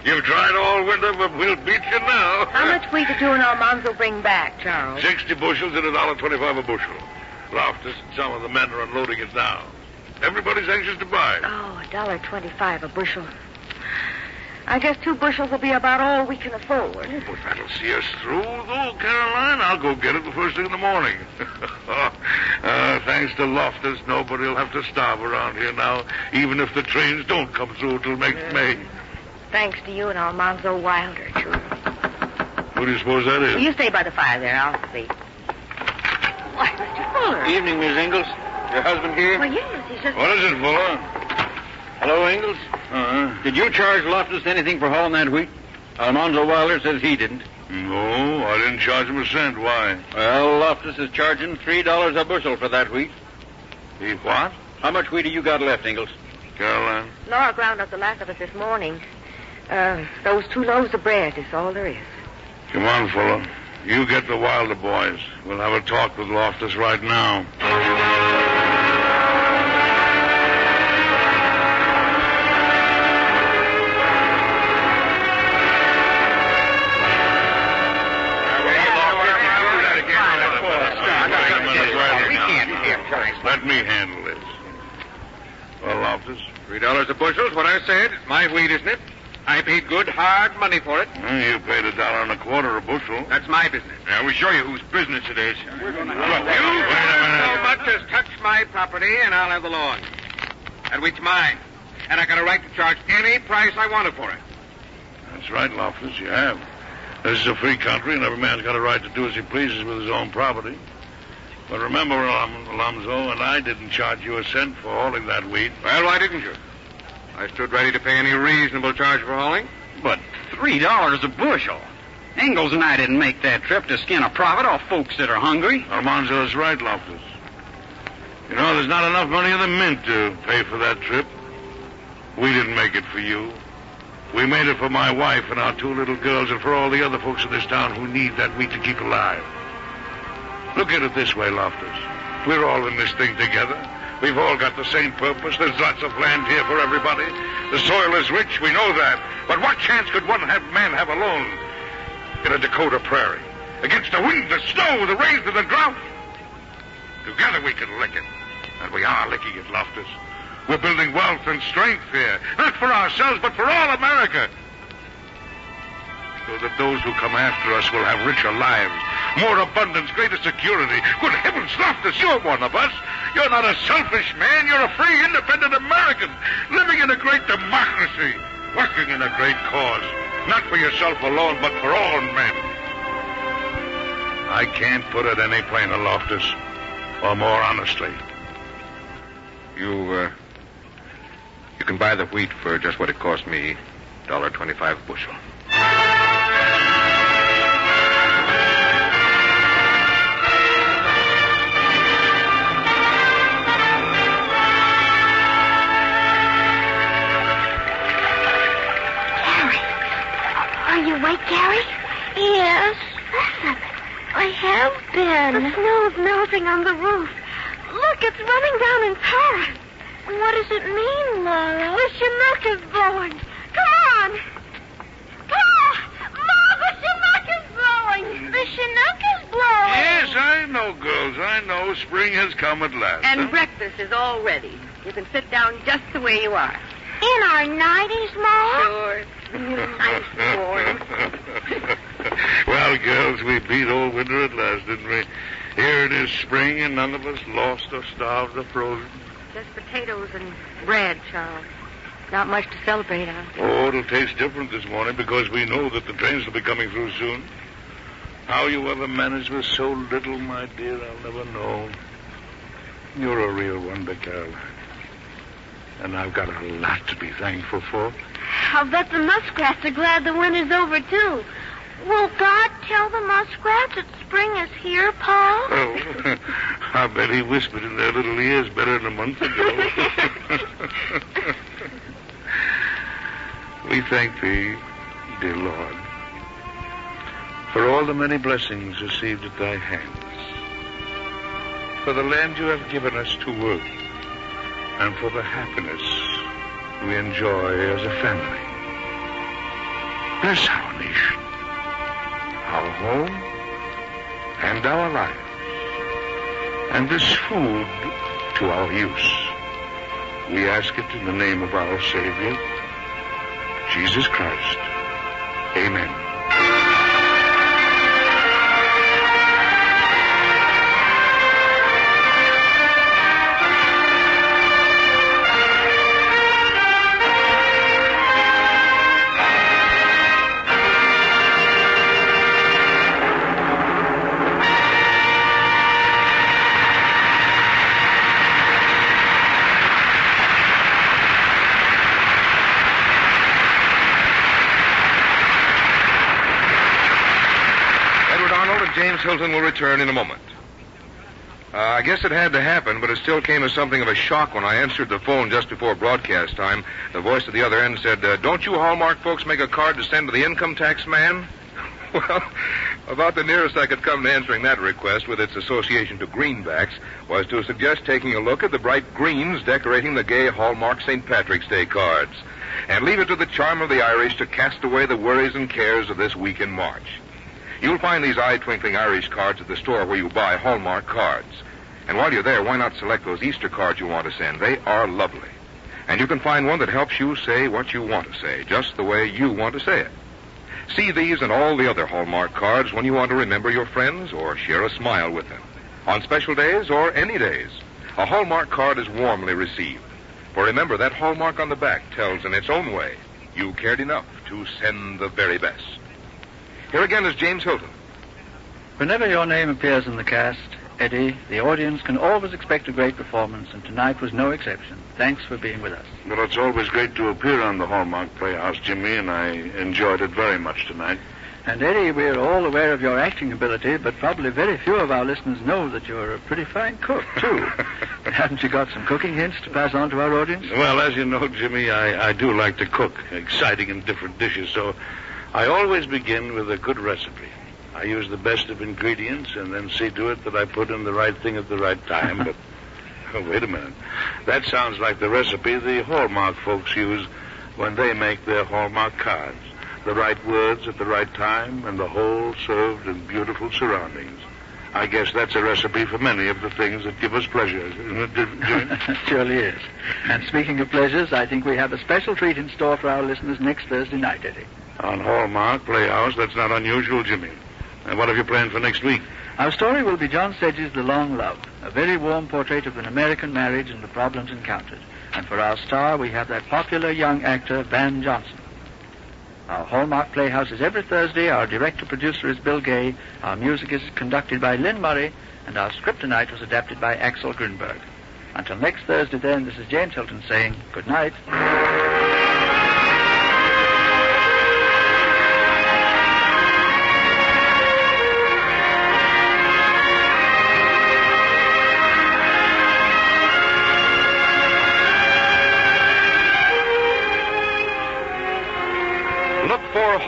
You've tried all winter, but we'll beat you now. How much wheat did you and Almanzo bring back, Charles? 60 bushels at $1.25 a bushel. Loftus and some of the men are unloading it now. Everybody's anxious to buy. Oh, $1.25 a bushel. I guess 2 bushels will be about all we can afford. Oh, but that'll see us through, though, Caroline. I'll go get it the first thing in the morning. Thanks to Loftus, nobody will have to starve around here now, even if the trains don't come through till next May. Thanks to you and Almanzo Wilder, too. What do you suppose that is? Well, you stay by the fire there. I'll see. Why, Mr. Fuller. Evening, Miss Ingalls. Your husband here? Well, yes, he's just... What is it, Fuller? Hello, Ingalls. Did you charge Loftus anything for hauling that wheat? Almanzo Wilder says he didn't. No, I didn't charge him a cent. Why? Well, Loftus is charging $3 a bushel for that wheat. He what? How much wheat have you got left, Ingalls? Caroline? Laura ground up the last of it this morning. Those 2 loaves of bread is all there is. Come on, Fuller. You get the Wilder boys. We'll have a talk with Loftus right now. Let me handle this. Well, Loftus? $3 a bushel is what I said. It's my wheat, isn't it? I paid good, hard money for it. Well, you paid $1.25 a bushel. That's my business. Yeah, we'll show you whose business it is. You so much as touch my property, and I'll have the law on you. That wheat's mine. And I got a right to charge any price I wanted for it. That's right, Loftus, you have. This is a free country, and every man's got a right to do as he pleases with his own property. But remember, Alonzo, and I didn't charge you a cent for hauling that wheat. Well, why didn't you? I stood ready to pay any reasonable charge for hauling. But $3 a bushel. Ingalls and I didn't make that trip to skin a profit off folks that are hungry. Almanzo's right, Loftus. You know, there's not enough money in the mint to pay for that trip. We didn't make it for you. We made it for my wife and our 2 little girls and for all the other folks in this town who need that wheat to keep alive. Look at it this way, Loftus. We're all in this thing together. We've all got the same purpose. There's lots of land here for everybody. The soil is rich, we know that. But what chance could one man have alone in a Dakota prairie? Against the wind, the snow, the rains, and the drought? Together we can lick it. And we are licking it, Loftus. We're building wealth and strength here. Not for ourselves, but for all America. So that those who come after us will have richer lives, more abundance, greater security. Good heavens, Loftus, you're one of us. You're not a selfish man. You're a free, independent American, living in a great democracy, working in a great cause. Not for yourself alone, but for all men. I can't put it any plainer, Loftus, or more honestly. You can buy the wheat for just what it cost me, $1.25 a bushel. Are you awake, Gary? Yes. Listen, I have been. The snow's melting on the roof. Look, it's running down in torrents. What does it mean, Laura? The Chinook is blowing. Come on. Ma, the Chinook is blowing. The Chinook is blowing. Yes, I know, girls. I know. Spring has come at last. And breakfast is all ready. You can sit down just the way you are. In our 90s, Ma? Sure. Nice warm. Well, girls, we beat old winter at last, didn't we? Here it is spring, and none of us lost or starved or frozen. Just potatoes and bread, Charles. Not much to celebrate on. Oh, it'll taste different this morning because we know that the trains will be coming through soon. How you ever managed with so little, my dear, I'll never know. You're a real wonder, Carol. And I've got a lot to be thankful for. I'll bet the muskrats are glad the winter's over, too. Will God tell the muskrats that spring is here, Pa? Oh, I bet he whispered in their little ears better than a month ago. We thank thee, dear Lord, for all the many blessings received at thy hands, for the land you have given us to work, and for the happiness we enjoy as a family. Bless our nation, our home, and our lives, and this food to our use. We ask it in the name of our Savior, Jesus Christ. Amen. James Hilton will return in a moment. I guess it had to happen, but it still came as something of a shock when I answered the phone just before broadcast time. The voice at the other end said, don't you Hallmark folks make a card to send to the income tax man? Well, about the nearest I could come to answering that request with its association to greenbacks was to suggest taking a look at the bright greens decorating the gay Hallmark St. Patrick's Day cards, and leave it to the charm of the Irish to cast away the worries and cares of this week in March. You'll find these eye-twinkling Irish cards at the store where you buy Hallmark cards. And while you're there, why not select those Easter cards you want to send? They are lovely. And you can find one that helps you say what you want to say, just the way you want to say it. See these and all the other Hallmark cards when you want to remember your friends or share a smile with them. On special days or any days, a Hallmark card is warmly received. For remember, that Hallmark on the back tells in its own way you cared enough to send the very best. Here again is James Hilton. Whenever your name appears in the cast, Eddie, the audience can always expect a great performance, and tonight was no exception. Thanks for being with us. Well, it's always great to appear on the Hallmark Playhouse, Jimmy, and I enjoyed it very much tonight. And, Eddie, we're all aware of your acting ability, but probably very few of our listeners know that you're a pretty fine cook, too. Haven't you got some cooking hints to pass on to our audience? Well, as you know, Jimmy, I do like to cook exciting and different dishes, so I always begin with a good recipe. I use the best of ingredients and then see to it that I put in the right thing at the right time. But, wait a minute. That sounds like the recipe the Hallmark folks use when they make their Hallmark cards. The right words at the right time and the whole served in beautiful surroundings. I guess that's a recipe for many of the things that give us pleasure, isn't it, Jimmy? It surely is. And speaking of pleasures, I think we have a special treat in store for our listeners next Thursday night, Eddie. On Hallmark Playhouse, that's not unusual, Jimmy. And what have you planned for next week? Our story will be John Sedge's The Long Love, a very warm portrait of an American marriage and the problems encountered. And for our star, we have that popular young actor, Van Johnson. Our Hallmark Playhouse is every Thursday. Our director-producer is Bill Gay. Our music is conducted by Lynn Murray. And our script tonight was adapted by Axel Grunberg. Until next Thursday, then, this is James Hilton saying good night.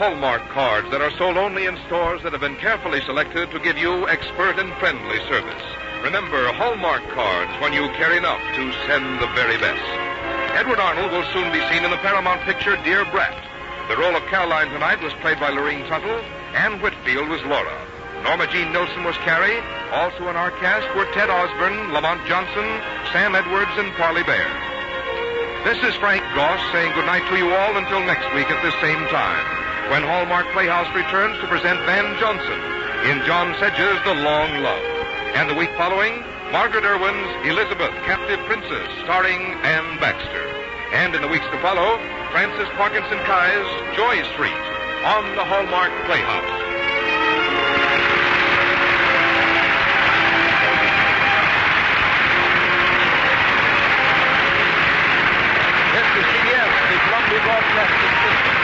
Hallmark cards that are sold only in stores that have been carefully selected to give you expert and friendly service. Remember, Hallmark cards when you care enough to send the very best. Edward Arnold will soon be seen in the Paramount picture Dear Brat. The role of Caroline tonight was played by Lorene Tuttle. Anne Whitfield was Laura. Norma Jean Nilsson was Carrie. Also in our cast were Ted Osborne, Lamont Johnson, Sam Edwards, and Parley Bear. This is Frank Goss saying goodnight to you all until next week at this same time, when Hallmark Playhouse returns to present Van Johnson in John Sedge's The Long Love. And the week following, Margaret Irwin's Elizabeth, Captive Princess, starring Anne Baxter. And in the weeks to follow, Francis Parkinson Kai's Joy Street on the Hallmark Playhouse. This is CBS, the Columbia Broadcasting System.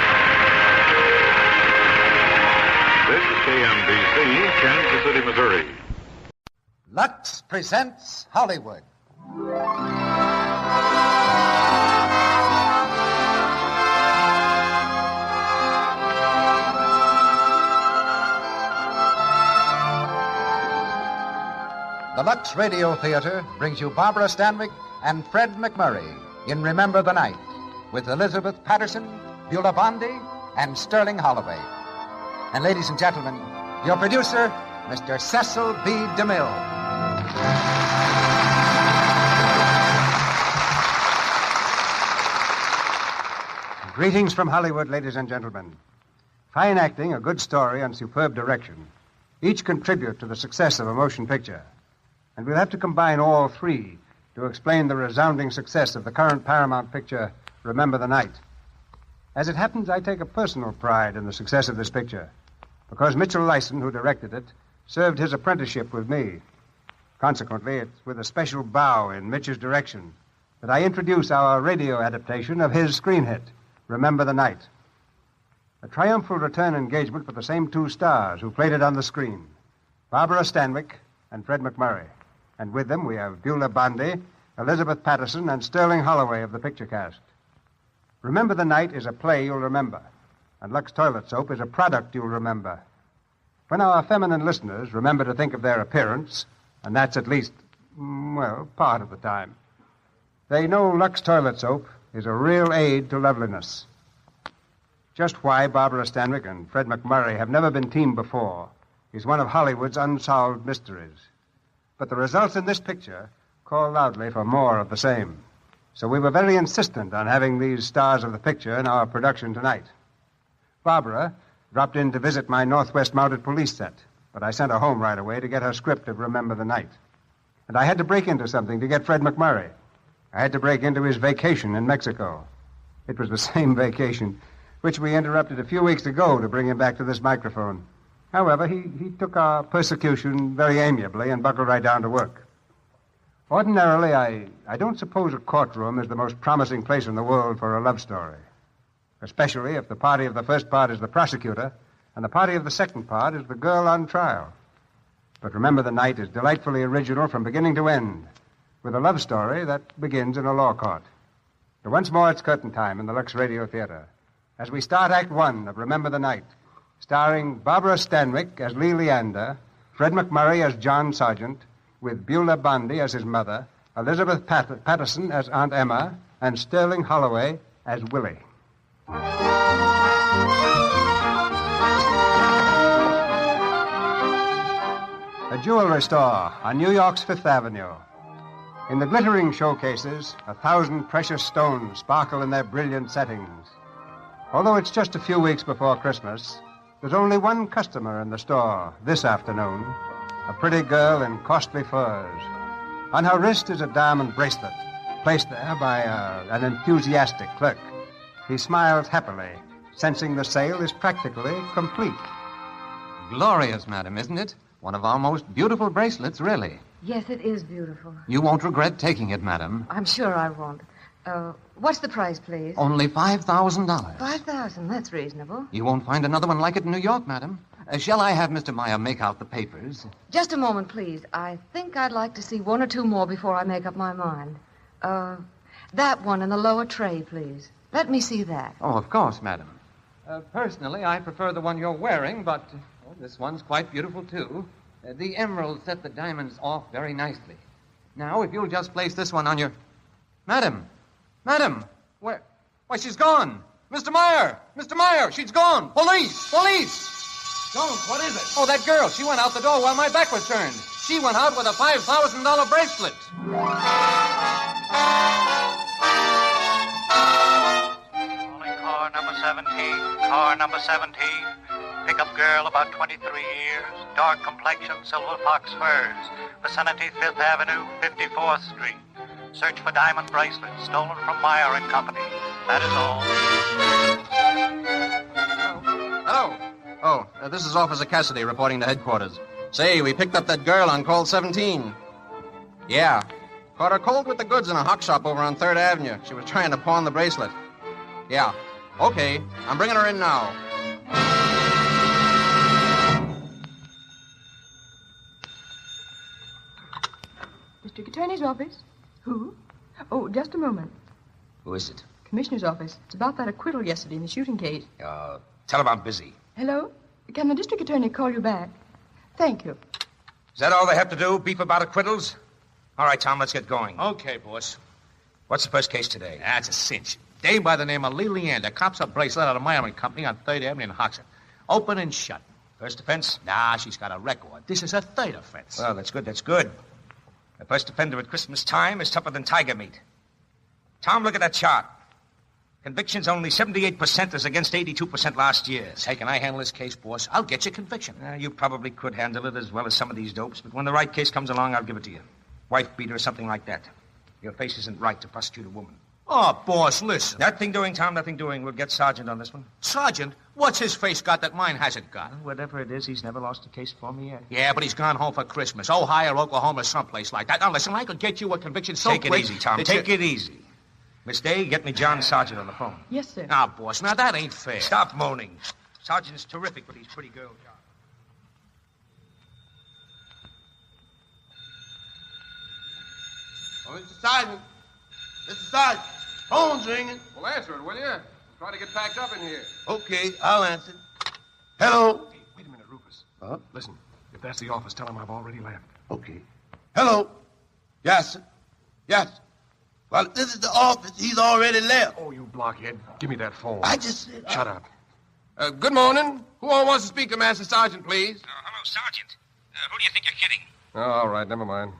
This is KMBC, Kansas City, Missouri. Lux presents Hollywood. The Lux Radio Theater brings you Barbara Stanwyck and Fred McMurray in Remember the Night with Elizabeth Patterson, Beulah Bondi, and Sterling Holloway. And ladies and gentlemen, your producer, Mr. Cecil B. DeMille. Greetings from Hollywood, ladies and gentlemen. Fine acting, a good story, and superb direction each contribute to the success of a motion picture. And we'll have to combine all three to explain the resounding success of the current Paramount picture, Remember the Night. As it happens, I take a personal pride in the success of this picture, because Mitchell Lyson, who directed it, served his apprenticeship with me. Consequently, it's with a special bow in Mitch's direction that I introduce our radio adaptation of his screen hit, Remember the Night. A triumphal return engagement for the same two stars who played it on the screen, Barbara Stanwyck and Fred McMurray. And with them, we have Beulah Bondi, Elizabeth Patterson, and Sterling Holloway of the picture cast. Remember the Night is a play you'll remember, and Lux Toilet Soap is a product you'll remember. When our feminine listeners remember to think of their appearance, and that's at least, part of the time, they know Lux Toilet Soap is a real aid to loveliness. Just why Barbara Stanwyck and Fred McMurray have never been teamed before is one of Hollywood's unsolved mysteries. But the results in this picture call loudly for more of the same. So we were very insistent on having these stars of the picture in our production tonight. Barbara dropped in to visit my Northwest Mounted Police set, but I sent her home right away to get her script of Remember the Night. And I had to break into something to get Fred McMurray. I had to break into his vacation in Mexico. It was the same vacation which we interrupted a few weeks ago to bring him back to this microphone. However, he took our persecution very amiably and buckled right down to work. Ordinarily, I don't suppose a courtroom is the most promising place in the world for a love story, especially if the party of the first part is the prosecutor and the party of the second part is the girl on trial. But Remember the Night is delightfully original from beginning to end, with a love story that begins in a law court. So once more, it's curtain time in the Lux Radio Theater as we start Act One of Remember the Night, starring Barbara Stanwyck as Lee Leander, Fred McMurray as John Sargent, with Beulah Bondi as his mother, Elizabeth Patterson as Aunt Emma, and Sterling Holloway as Willie. A jewelry store on New York's Fifth Avenue. In the glittering showcases, 1,000 precious stones sparkle in their brilliant settings. Although it's just a few weeks before Christmas, there's only one customer in the store this afternoon, a pretty girl in costly furs. On her wrist is a diamond bracelet, placed there by an enthusiastic clerk. He smiles happily, sensing the sale is practically complete. Glorious, madam, isn't it? One of our most beautiful bracelets, really. Yes, it is beautiful. You won't regret taking it, madam. I'm sure I won't. What's the price, please? Only $5,000. $5,000, that's reasonable. You won't find another one like it in New York, madam. Shall I have Mr. Meyer make out the papers? Just a moment, please. I think I'd like to see one or two more before I make up my mind. That one in the lower tray, please. Let me see that. Oh, of course, madam. Personally, I prefer the one you're wearing, but this one's quite beautiful, too. The emeralds set the diamonds off very nicely. Now, if you'll just place this one on your... Madam, where... Why, she's gone. Mr. Meyer, she's gone. Police! Don't, what is it? Oh, that girl. She went out the door while my back was turned. She went out with a $5,000 bracelet. Calling car number 17. Pickup girl, about 23 years. Dark complexion, silver fox furs. Vicinity 5th Avenue, 54th Street. Search for diamond bracelets stolen from Meyer and Company. That is all. Hello. Oh, this is Officer Cassidy reporting to headquarters. Say, we picked up that girl on call 17. Yeah. Caught her cold with the goods in a hock shop over on 3rd Avenue. She was trying to pawn the bracelet. Yeah. Okay. I'm bringing her in now. District Attorney's office. Who? Oh, just a moment. Who is it? Commissioner's office. It's about that acquittal yesterday in the shooting case. Tell him I'm busy. Hello? Can the district attorney call you back? Thank you. Is that all they have to do? Beef about acquittals? All right, Tom, let's get going. Okay, boss. What's the first case today? That's a cinch. Dame by the name of Lee Leander cops a bracelet out of Meyer and Company on 3rd Avenue in Hoxton. Open and shut. First offense? Nah, she's got a record. This is her 3rd offense. Well, that's good, that's good. The first offender at Christmas time is tougher than tiger meat. Tom, look at that chart. Convictions only 78% as against 82% last year. Say, can I handle this case, boss? I'll get you conviction. You probably could handle it as well as some of these dopes, but when the right case comes along, I'll give it to you. Wife beater or something like that. Your face isn't right to prosecute a woman. Oh, boss, listen. Nothing doing, Tom, nothing doing. We'll get Sergeant on this one. Sergeant? What's his face got that mine hasn't got? Well, whatever it is, he's never lost a case for me yet. Yeah, but he's gone home for Christmas. Ohio or Oklahoma, someplace like that. Now, listen, I could get you a conviction so Take it great easy, Tom. Take it easy. Miss Day, get me John Sargent on the phone. Yes, sir. Now, boss, now that ain't fair. Stop moaning. Sargent's terrific with these pretty girl jobs. Oh, Mr. Sergeant. Mr. Sergeant. Phone's ringing. Well, answer it, will you? Try to get packed up in here. Okay, I'll answer. Hello. Hey, wait a minute, Rufus. Huh? Listen, if that's the office, tell him I've already left. Okay. Hello. Yes, sir. Yes. Well, this is the office. He's already left. Oh, you blockhead. Give me that phone. I just said... Shut up. Good morning. Who all wants to speak to Master Sergeant, please? Hello, Sergeant. Who do you think you're kidding? Oh, all right, never mind.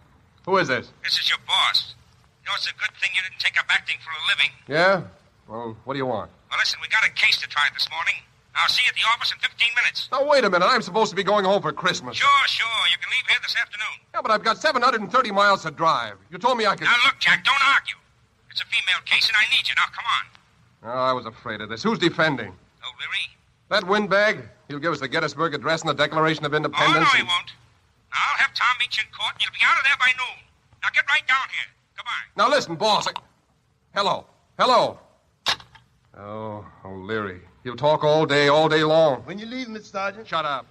Who is this? This is your boss. You know, it's a good thing you didn't take up acting for a living. Yeah? Well, what do you want? Well, listen, we got a case to try this morning. I'll see you at the office in 15 minutes. Now, wait a minute. I'm supposed to be going home for Christmas. Sure. You can leave here this afternoon. Yeah, but I've got 730 miles to drive. You told me I could... Now, look, Jack, don't argue. It's a female case, and I need you. Now, come on. Oh, I was afraid of this. Who's defending? O'Leary. That windbag? He'll give us the Gettysburg Address and the Declaration of Independence. Oh, no, he won't. Now, I'll have Tom meet you in court, and you'll be out of there by noon. Now, get right down here. Goodbye. Now, listen, boss. Hello. Oh, O'Leary. He'll talk all day long. When you leave, Mr. Sergeant. Shut up.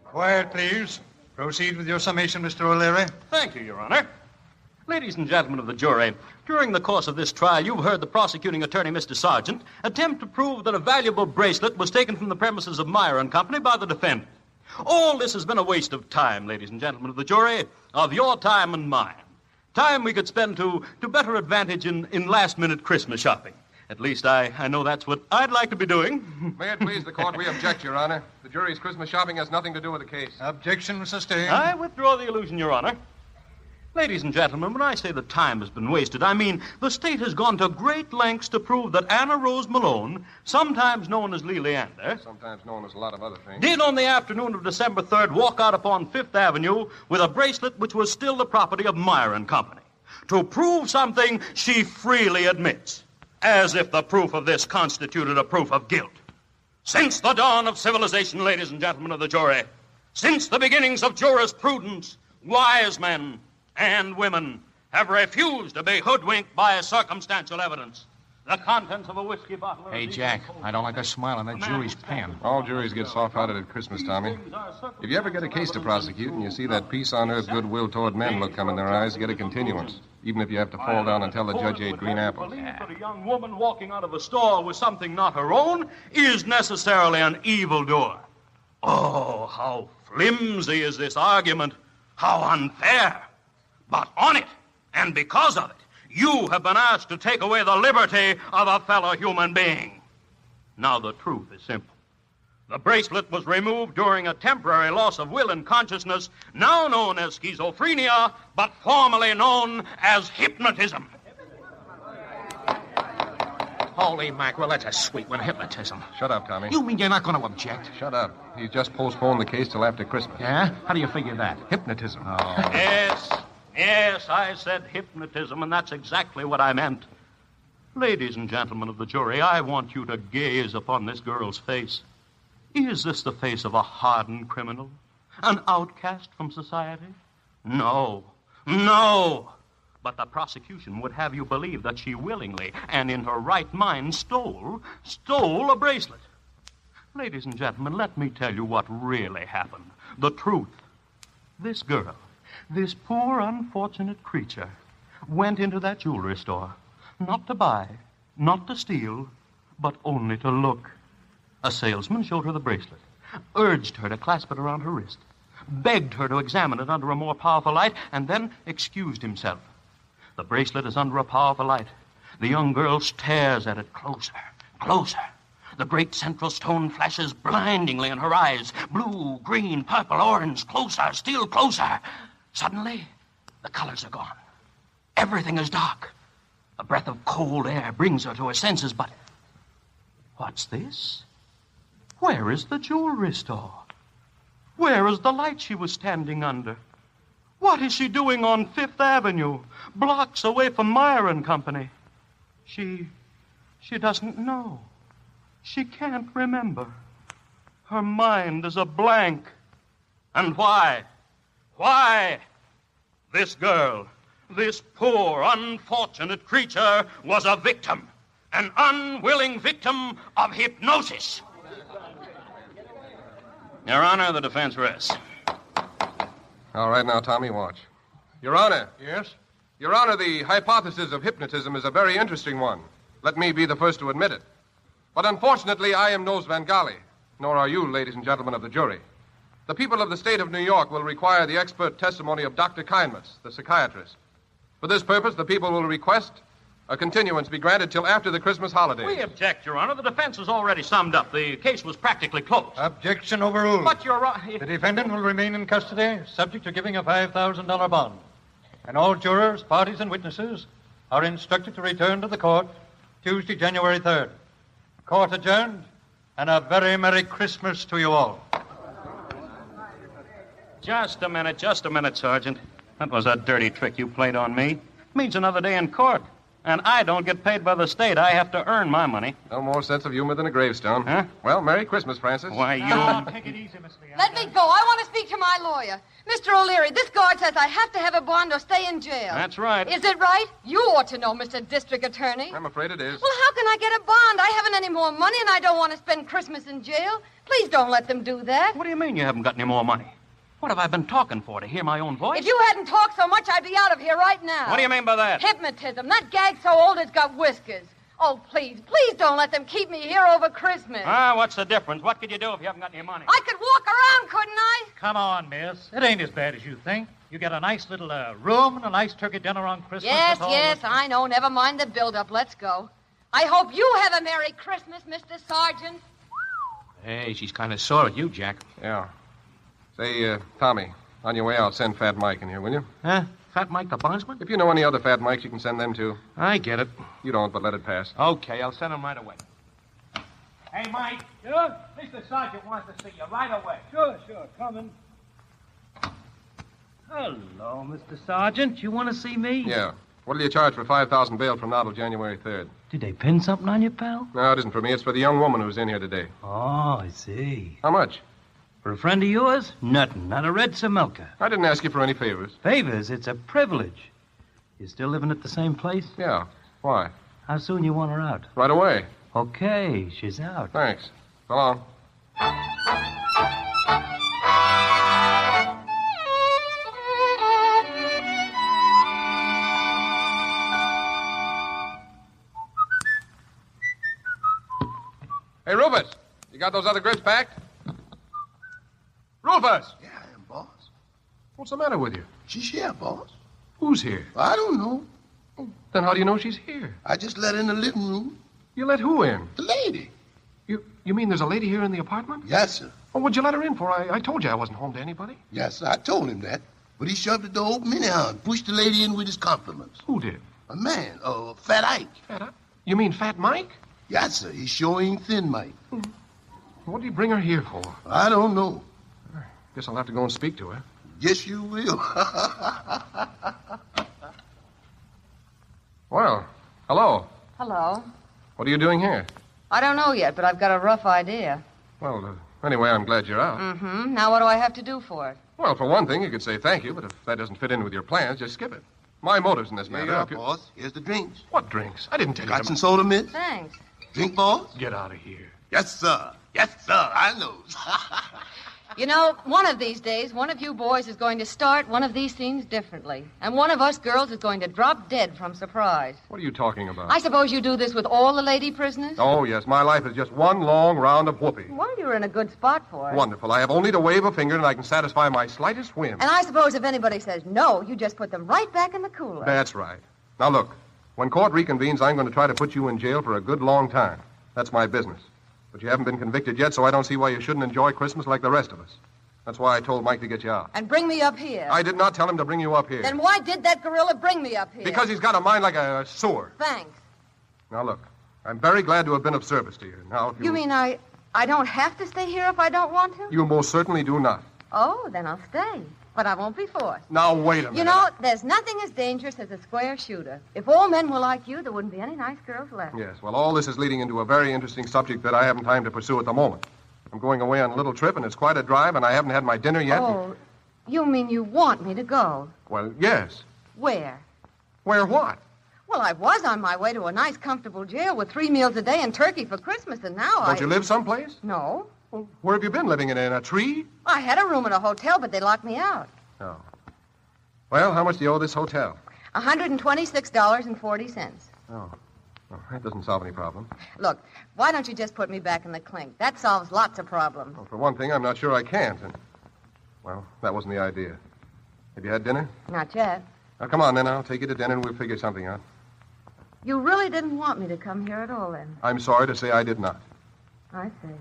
Quiet, please. Proceed with your summation, Mr. O'Leary. Thank you, Your Honor. Ladies and gentlemen of the jury, during the course of this trial, you've heard the prosecuting attorney, Mr. Sargent, attempt to prove that a valuable bracelet was taken from the premises of Meyer and Company by the defendant. All this has been a waste of time, ladies and gentlemen of the jury, of your time and mine. Time we could spend to better advantage in last-minute Christmas shopping. At least I know that's what I'd like to be doing. May it please the court, we object, Your Honor. The jury's Christmas shopping has nothing to do with the case. Objection sustained. I withdraw the illusion, Your Honor. Ladies and gentlemen, when I say the time has been wasted, I mean the state has gone to great lengths to prove that Anna Rose Malone, sometimes known as Lee Leander, sometimes known as a lot of other things, did on the afternoon of December 3rd walk out upon 5th Avenue with a bracelet which was still the property of Meyer and Company. To prove something she freely admits, as if the proof of this constituted a proof of guilt. Since the dawn of civilization, ladies and gentlemen of the jury, since the beginnings of jurisprudence, wise men and women have refused to be hoodwinked by circumstantial evidence. The contents of a whiskey bottle... Hey, Jack, I don't like a smile on that jury's pen. All juries get soft-hearted at Christmas, Tommy. If you ever get a case to prosecute and you see that peace on earth, goodwill toward men look come in their eyes, get a continuance. Even if you have to fall down and tell the judge you ate green apples. That a young woman walking out of a store with something not her own is necessarily an evildoer. Oh, how flimsy is this argument. How unfair. But on it, and because of it, you have been asked to take away the liberty of a fellow human being. Now, the truth is simple. The bracelet was removed during a temporary loss of will and consciousness, now known as schizophrenia, but formerly known as hypnotism. Holy mackerel, that's a sweet one. Hypnotism. Shut up, Tommy. You mean you're not going to object? Shut up. He's just postponed the case till after Christmas. Yeah? How do you figure that? Hypnotism. Oh. Yes, I said hypnotism, and that's exactly what I meant. Ladies and gentlemen of the jury, I want you to gaze upon this girl's face. Is this the face of a hardened criminal? An outcast from society? No. But the prosecution would have you believe that she willingly and in her right mind stole a bracelet. Ladies and gentlemen, let me tell you what really happened. The truth. This girl, this poor unfortunate creature, went into that jewelry store, not to buy, not to steal, but only to look. A salesman showed her the bracelet, urged her to clasp it around her wrist, begged her to examine it under a more powerful light, and then excused himself. The bracelet is under a powerful light. The young girl stares at it closer. The great central stone flashes blindingly in her eyes. Blue, green, purple, orange, closer, still closer. Suddenly, the colors are gone. Everything is dark. A breath of cold air brings her to her senses, but what's this? Where is the jewelry store? Where is the light she was standing under? What is she doing on Fifth Avenue, blocks away from Meyer and Company? She doesn't know. She can't remember. Her mind is a blank. And why? Why? This girl, this poor, unfortunate creature, was a victim, an unwilling victim of hypnosis. Your Honor, the defense rests. All right, now, Tommy, watch. Your Honor. Yes? Your Honor, the hypothesis of hypnotism is a very interesting one. Let me be the first to admit it. But unfortunately, I am no Svengali, nor are you, ladies and gentlemen of the jury. The people of the state of New York will require the expert testimony of Dr. Kindness, the psychiatrist. For this purpose, the people will request a continuance be granted till after the Christmas holidays. We object, Your Honor. The defense is already summed up. The case was practically closed. Objection overruled. But, Your Honor... The defendant will remain in custody, subject to giving a $5,000 bond. And all jurors, parties, and witnesses are instructed to return to the court Tuesday, January 3rd. Court adjourned, and a very Merry Christmas to you all. Just a minute, Sergeant. That was a dirty trick you played on me. Means another day in court. And I don't get paid by the state. I have to earn my money. No more sense of humor than a gravestone. Huh? Well, Merry Christmas, Francis. Why, you... Take it easy, Miss Lee. Let me go. I want to speak to my lawyer. Mr. O'Leary, this guard says I have to have a bond or stay in jail. That's right. Is it right? You ought to know, Mr. District Attorney. I'm afraid it is. Well, how can I get a bond? I haven't any more money, and I don't want to spend Christmas in jail. Please don't let them do that. What do you mean you haven't got any more money? What have I been talking for, to hear my own voice? If you hadn't talked so much, I'd be out of here right now. What do you mean by that? Hypnotism. That gag's so old it's got whiskers. Oh, please don't let them keep me here over Christmas. What's the difference? What could you do if you haven't got any money? I could walk around, couldn't I? Come on, miss. It ain't as bad as you think. You get a nice little room and a nice turkey dinner on Christmas. Yes, I know. Never mind the build-up. Let's go. I hope you have a Merry Christmas, Mr. Sergeant. Hey, she's kind of sore at you, Jack. Yeah. Say, Tommy, on your way out, send Fat Mike in here, will you? Huh? Fat Mike the bondsman? If you know any other Fat Mikes, you can send them, too. I get it. You don't, but let it pass. Okay, I'll send him right away. Hey, Mike. Sure? Mr. Sergeant wants to see you right away. Sure, coming. Hello, Mr. Sergeant. You want to see me? Yeah. What'll you charge for 5,000 bail from now till January 3rd? Did they pin something on you, pal? No, it isn't for me. It's for the young woman who's in here today. Oh, I see. How much? For a friend of yours? Nothing. Not a red Samilka. I didn't ask you for any favors. Favors? It's a privilege. You still living at the same place? Yeah. Why? How soon you want her out? Right away. Okay, she's out. Thanks. So long. Hey, Rufus, you got those other grips packed? Rufus! Yeah, I am, boss. What's the matter with you? She's here, boss. Who's here? I don't know. Then how do you know she's here? I just let her in the living room. You let who in? The lady. You mean there's a lady here in the apartment? Yes, sir. Oh, what'd you let her in for? I told you I wasn't home to anybody. Yes, sir. I told him that. But he shoved the door open anyhow and pushed the lady in with his compliments. Who did? A man, Fat Ike. Fat Ike? You mean Fat Mike? Yes, sir. He sure ain't thin, Mike. What did he bring her here for? I don't know. Guess I'll have to go and speak to her. Yes, you will. Well, hello. Hello. What are you doing here? I don't know yet, but I've got a rough idea. Well, anyway, I'm glad you're out. Mm-hmm. Now what do I have to do for it? Well, for one thing, you could say thank you, but if that doesn't fit in with your plans, just skip it. My motives in this Here matter... you are, boss. Here's the drinks. What drinks? I didn't tell you Got to... some soda, miss? Thanks. Drink, boss? Get out of here. Yes, sir. Yes, sir. I know. You know, one of these days, one of you boys is going to start one of these scenes differently. And one of us girls is going to drop dead from surprise. What are you talking about? I suppose you do this with all the lady prisoners? Oh, yes. My life is just one long round of whoopee. Well, you're in a good spot for it. Wonderful. I have only to wave a finger and I can satisfy my slightest whim. And I suppose if anybody says no, you just put them right back in the cooler. That's right. Now, look. When court reconvenes, I'm going to try to put you in jail for a good long time. That's my business. But you haven't been convicted yet, so I don't see why you shouldn't enjoy Christmas like the rest of us. That's why I told Mike to get you out. And bring me up here. I did not tell him to bring you up here. Then why did that gorilla bring me up here? Because he's got a mind like a sewer. Thanks. Now, look. I'm very glad to have been of service to you. Now, if You mean I don't have to stay here if I don't want to? You most certainly do not. Oh, then I'll stay. But I won't be forced. Now, wait a minute. You know, there's nothing as dangerous as a square shooter. If all men were like you, there wouldn't be any nice girls left. Yes, well, all this is leading into a very interesting subject that I haven't time to pursue at the moment. I'm going away on a little trip, and it's quite a drive, and I haven't had my dinner yet. Oh, you mean you want me to go? Well, yes. Where? Where what? Well, I was on my way to a nice, comfortable jail with 3 meals a day and turkey for Christmas, and now Don't you live someplace? No. Well, where have you been living? In a tree? I had a room at a hotel, but they locked me out. Oh. Well, how much do you owe this hotel? $126.40. Oh. Well, that doesn't solve any problem. Look, why don't you just put me back in the clink? That solves lots of problems. Well, for one thing, I'm not sure I can't. And, well, that wasn't the idea. Have you had dinner? Not yet. Now, come on, then. I'll take you to dinner, and we'll figure something out. You really didn't want me to come here at all, then? I'm sorry to say I did not. I see.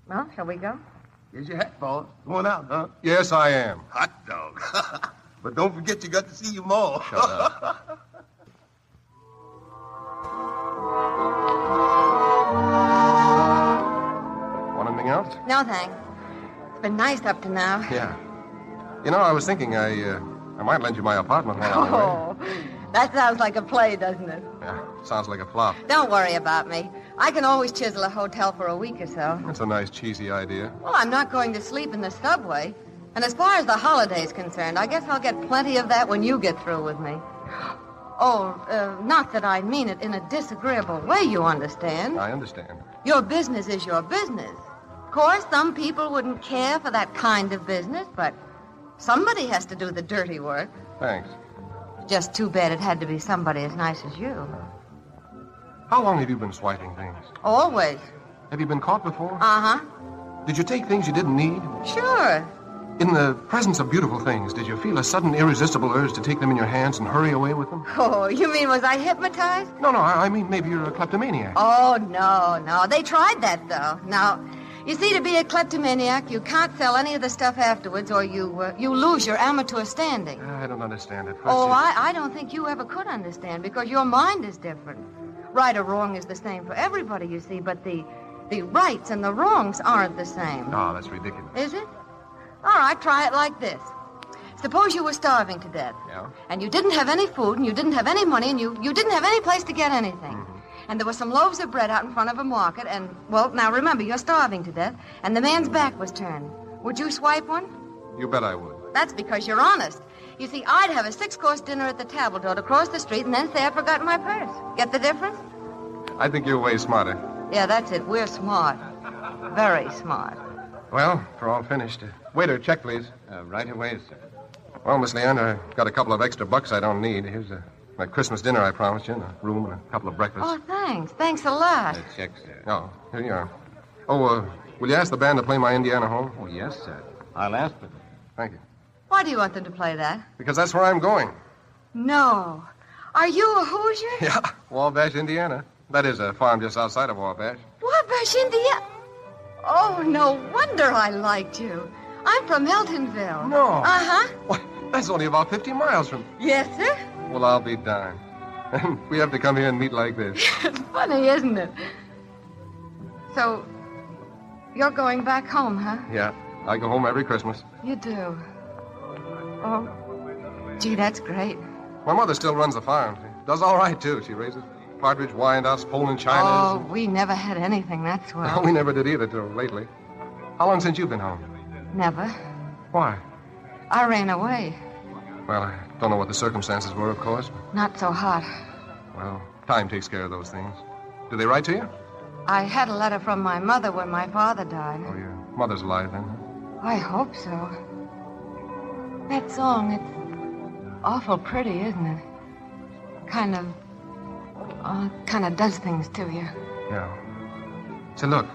Well, shall we go? Here's your hat, boss. Going out, huh? Yes, I am. Hot dog. But don't forget you got to see your ma. Shut up. Want anything else? No, thanks. It's been nice up to now. Yeah. You know, I was thinking I might lend you my apartment while I'm away. Oh, that sounds like a play, doesn't it? Yeah, sounds like a flop. Don't worry about me. I can always chisel a hotel for a week or so. That's a nice, cheesy idea. Well, I'm not going to sleep in the subway. And as far as the holiday's concerned, I guess I'll get plenty of that when you get through with me. Oh, not that I mean it in a disagreeable way, you understand. I understand. Your business is your business. Of course, some people wouldn't care for that kind of business, but somebody has to do the dirty work. Thanks. Just too bad it had to be somebody as nice as you. How long have you been swiping things? Always. Have you been caught before? Uh-huh. Did you take things you didn't need? Sure. In the presence of beautiful things, did you feel a sudden irresistible urge to take them in your hands and hurry away with them? Oh, you mean was I hypnotized? No, I mean maybe you're a kleptomaniac. Oh, no. They tried that, though. Now, you see, to be a kleptomaniac, you can't sell any of the stuff afterwards or you lose your amateur standing. I don't understand it. I don't think you ever could understand because your mind is different. Right or wrong is the same for everybody, you see, but the rights and the wrongs aren't the same. Oh, that's ridiculous. Is it? All right, try it like this. Suppose you were starving to death. Yeah? And you didn't have any food, and you didn't have any money, and you didn't have any place to get anything. Mm-hmm. And there were some loaves of bread out in front of a market, and, well, now remember, you're starving to death, and the man's back was turned. Would you swipe one? You bet I would. That's because you're honest. You see, I'd have a 6-course dinner at the table d'hote across the street and then say I'd forgotten my purse. Get the difference? I think you're way smarter. Yeah, that's it. We're smart. Very smart. Well, we're all finished. Waiter, check, please. Right away, sir. Well, Miss Leander, I've got a couple of extra bucks I don't need. Here's my Christmas dinner I promised you, and a room and a couple of breakfasts. Oh, thanks. Thanks a lot. Check, sir. Oh, here you are. Oh, will you ask the band to play my Indiana Home? Oh, yes, sir. I'll ask them. Thank you. Why do you want them to play that? Because that's where I'm going. No. Are you a Hoosier? Yeah, Wabash, Indiana. That is a farm just outside of Wabash. Wabash, Indiana? Oh, no wonder I liked you. I'm from Eltonville. No. Uh-huh. Why, that's only about 50 miles from... Yes, sir. Well, I'll be darned. And we have to come here and meet like this. It's funny, isn't it? So, you're going back home, huh? Yeah, I go home every Christmas. You do. Oh, gee, that's great. My mother still runs the farm. She does all right, too. She raises partridge, Wyandottes, Poland Oh, Chinas. we never had anything that swell. We never did either till lately. How long since you've been home? Never. Why? I ran away. Well, I don't know what the circumstances were, of course. Not so hot. Well, time takes care of those things. Do they write to you? I had a letter from my mother when my father died. Oh, your mother's alive then? I hope so. That song, it's awful pretty, isn't it? Kind of does things to you. Yeah. Say, look,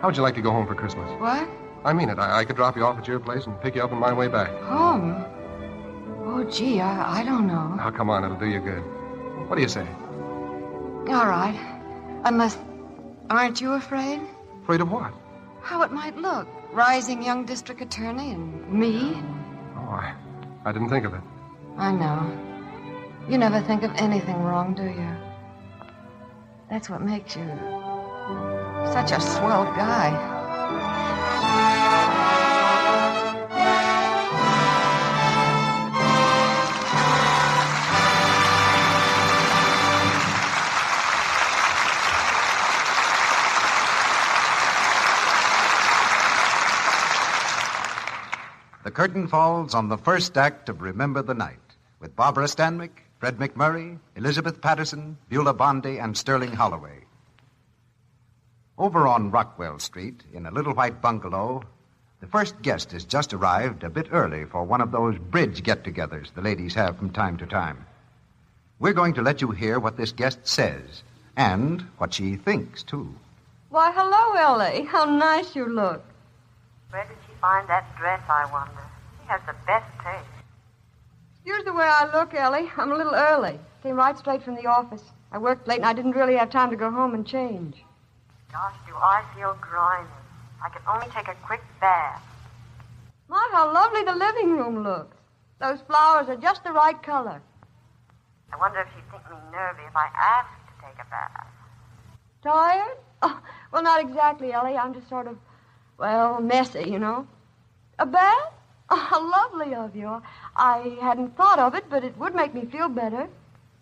how would you like to go home for Christmas? What? I mean it. I could drop you off at your place and pick you up on my way back. Home? Oh, gee, I don't know. Oh, come on, it'll do you good. What do you say? All right. Unless, aren't you afraid? Afraid of what? How it might look. Rising young district attorney and me. Oh, I didn't think of it. I know. You never think of anything wrong, do you? That's what makes you such a swell guy. The curtain falls on the first act of Remember the Night, with Barbara Stanwyck, Fred McMurray, Elizabeth Patterson, Beulah Bondi, and Sterling Holloway. Over on Rockwell Street, in a little white bungalow, the first guest has just arrived a bit early for one of those bridge get-togethers the ladies have from time to time. We're going to let you hear what this guest says, and what she thinks, too. Why, hello, Ellie. How nice you look. Where did she find that dress, I wonder? She has the best taste. Excuse the way I look, Ellie. I'm a little early. Came right straight from the office. I worked late and I didn't really have time to go home and change. Gosh, do I feel grimy. I could only take a quick bath. My, how lovely the living room looks. Those flowers are just the right color. I wonder if she'd think me nervy if I asked to take a bath. Tired? Oh, well, not exactly, Ellie. I'm just sort of, well, messy, you know. A bath? Oh, how lovely of you. I hadn't thought of it, but it would make me feel better.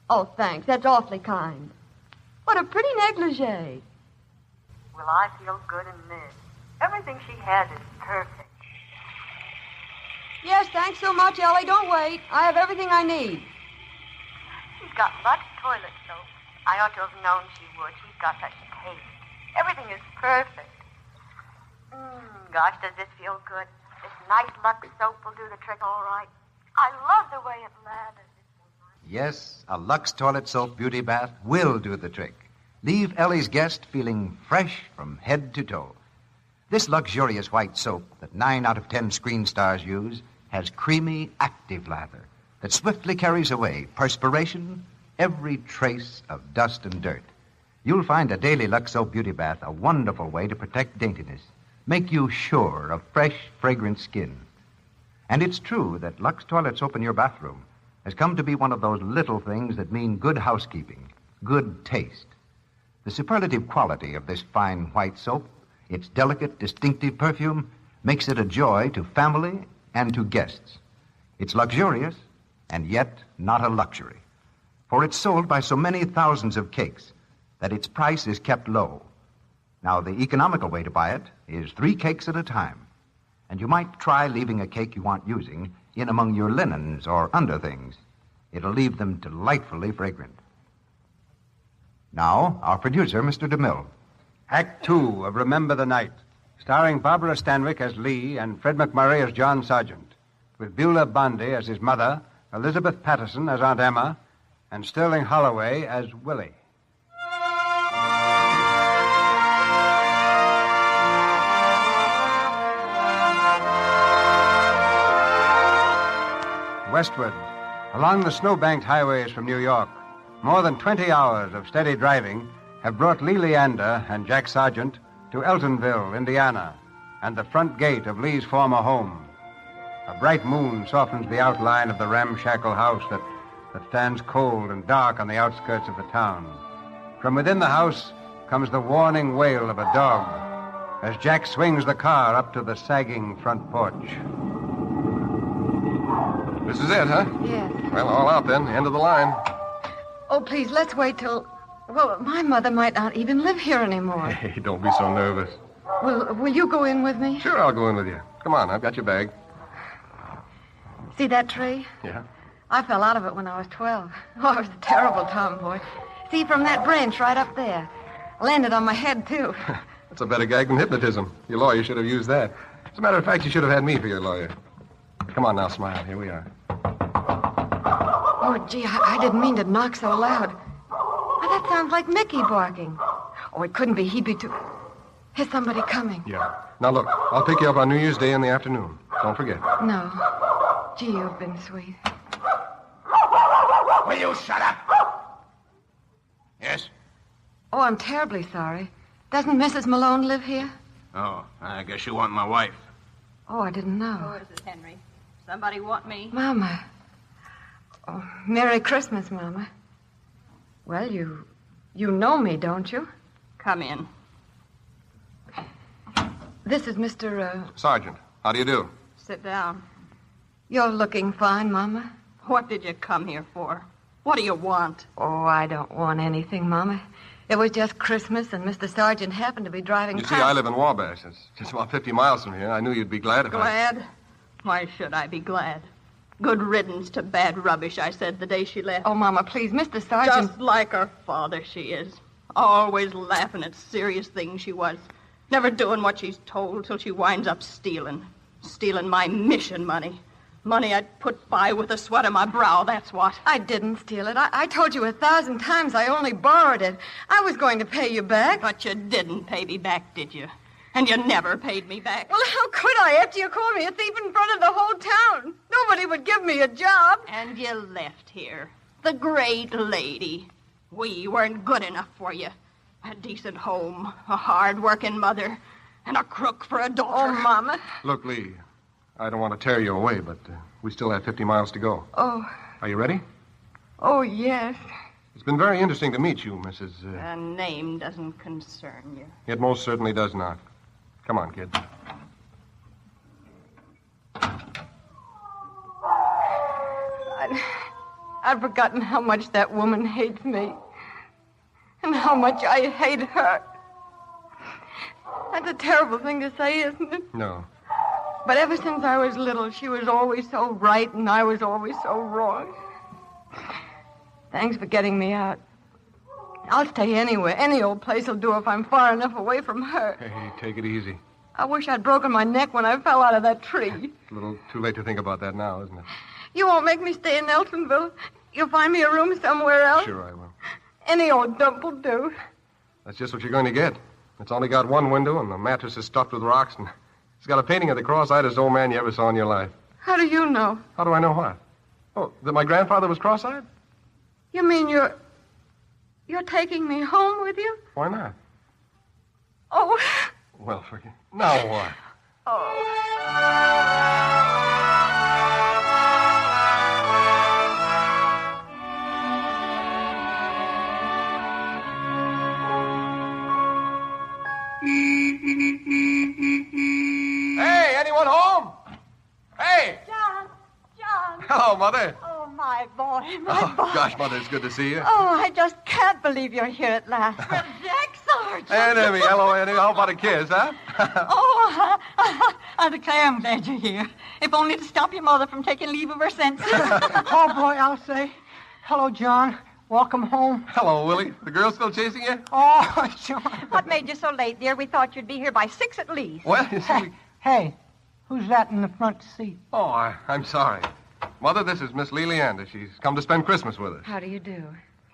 Oh, thanks. That's awfully kind. What a pretty negligee. Will I feel good in this? Everything she has is perfect. Yes, thanks so much, Ellie. Don't wait. I have everything I need. She's got Lux toilet soap. I ought to have known she would. She's got such taste. Everything is perfect. Gosh, does this feel good? This nice Lux soap will do the trick all right. I love the way it lathers. Yes, a Lux toilet soap beauty bath will do the trick. Leave Ellie's guest feeling fresh from head to toe. This luxurious white soap that 9 out of 10 screen stars use has creamy, active lather that swiftly carries away perspiration, every trace of dust and dirt. You'll find a daily Lux soap beauty bath a wonderful way to protect daintiness, make you sure of fresh, fragrant skin. And it's true that Lux toilet soap in your bathroom has come to be one of those little things that mean good housekeeping, good taste. The superlative quality of this fine white soap, its delicate, distinctive perfume, makes it a joy to family and to guests. It's luxurious, and yet not a luxury. For it's sold by so many thousands of cakes that its price is kept low. Now, the economical way to buy it is 3 cakes at a time. And you might try leaving a cake you aren't using in among your linens or underthings. It'll leave them delightfully fragrant. Now, our producer, Mr. DeMille. Act 2 of Remember the Night, starring Barbara Stanwyck as Lee and Fred McMurray as John Sargent, with Beulah Bondi as his mother, Elizabeth Patterson as Aunt Emma, and Sterling Holloway as Willie. Westward, along the snow-banked highways from New York, more than 20 hours of steady driving have brought Lee Leander and Jack Sargent to Eltonville, Indiana, and the front gate of Lee's former home. A bright moon softens the outline of the ramshackle house that that stands cold and dark on the outskirts of the town. From within the house comes the warning wail of a dog as Jack swings the car up to the sagging front porch. This is it, huh? Yes. Well, all out then. End of the line. Oh, please, let's wait till... Well, my mother might not even live here anymore. Hey, don't be so nervous. Will you go in with me? Sure, I'll go in with you. Come on, I've got your bag. See that tree? Yeah? I fell out of it when I was 12. Oh, I was a terrible tomboy. See, from that branch right up there. I landed on my head, too. That's a better gag than hypnotism. Your lawyer should have used that. As a matter of fact, you should have had me for your lawyer. Come on now, smile. Here we are. Oh, gee, I didn't mean to knock so loud. Why, that sounds like Mickey barking. Oh, it couldn't be. He'd be too... Here's somebody coming. Yeah. Now, look, I'll pick you up on New Year's Day in the afternoon. Don't forget. No. Gee, you've been sweet. Will you shut up? Yes? Oh, I'm terribly sorry. Doesn't Mrs. Malone live here? Oh, I guess you want my wife. Oh, I didn't know. Who is it, Henry? Somebody want me? Mama. Oh, Merry Christmas, Mama. Well, you know me, don't you? Come in. This is Mr. Sergeant, how do you do? Sit down. You're looking fine, Mama. What did you come here for? What do you want? Oh, I don't want anything, Mama. It was just Christmas, and Mr. Sargent happened to be driving You see, I live in Wabash. It's just about 50 miles from here. I knew you'd be glad if Glad? Why should I be glad? Good riddance to bad rubbish, I said the day she left. Oh, Mama, please, Mr. Sargent... Just like her father, she is. Always laughing at serious things she was. Never doing what she's told till she winds up stealing. Stealing my mission money. Money I'd put by with the sweat of my brow, that's what. I didn't steal it. I told you 1,000 times I only borrowed it. I was going to pay you back. But you didn't pay me back, did you? And you never paid me back. Well, how could I after you called me a thief in front of the whole town? Nobody would give me a job. And you left here. The great lady. We weren't good enough for you. A decent home, a hard-working mother, and a crook for a daughter. Oh, Mama. Look, Lee, I don't want to tear you away, but we still have 50 miles to go. Oh. Are you ready? Oh, yes. It's been very interesting to meet you, Mrs. A name doesn't concern you. It most certainly does not. Come on, kid. I've forgotten how much that woman hates me. And how much I hate her. That's a terrible thing to say, isn't it? No. But ever since I was little, she was always so right and I was always so wrong. Thanks for getting me out. I'll stay anywhere. Any old place will do if I'm far enough away from her. Hey, take it easy. I wish I'd broken my neck when I fell out of that tree. It's a little too late to think about that now, isn't it? You won't make me stay in Nelsonville? You'll find me a room somewhere else? Sure I will. Any old dump will do. That's just what you're going to get. It's only got one window, and the mattress is stuffed with rocks, and it's got a painting of the cross-eyedest old man you ever saw in your life. How do you know? How do I know what? Oh, that my grandfather was cross-eyed? You mean you're taking me home with you? Why not? Oh. Well, forget. Now what? Hey, anyone home? Hey! John! Hello, Mother. Oh, my boy, my boy. Gosh, Mother, it's good to see you. Oh, I just can't believe you're here at last. Well, Jack Sargent. Aunt Emmy, hello, Aunt Emmy. How about a kiss, huh? I declare I'm glad you're here. If only to stop your mother from taking leave of her senses. Oh, boy, I'll say. Hello, John. Welcome home. Hello, Willie. The girl still chasing you? Oh, John. What made you so late, dear? We thought you'd be here by 6 at least. Well, you see... Hey, who's that in the front seat? Oh, I'm sorry. Mother, this is Miss Lee Leander. She's come to spend Christmas with us. How do you do?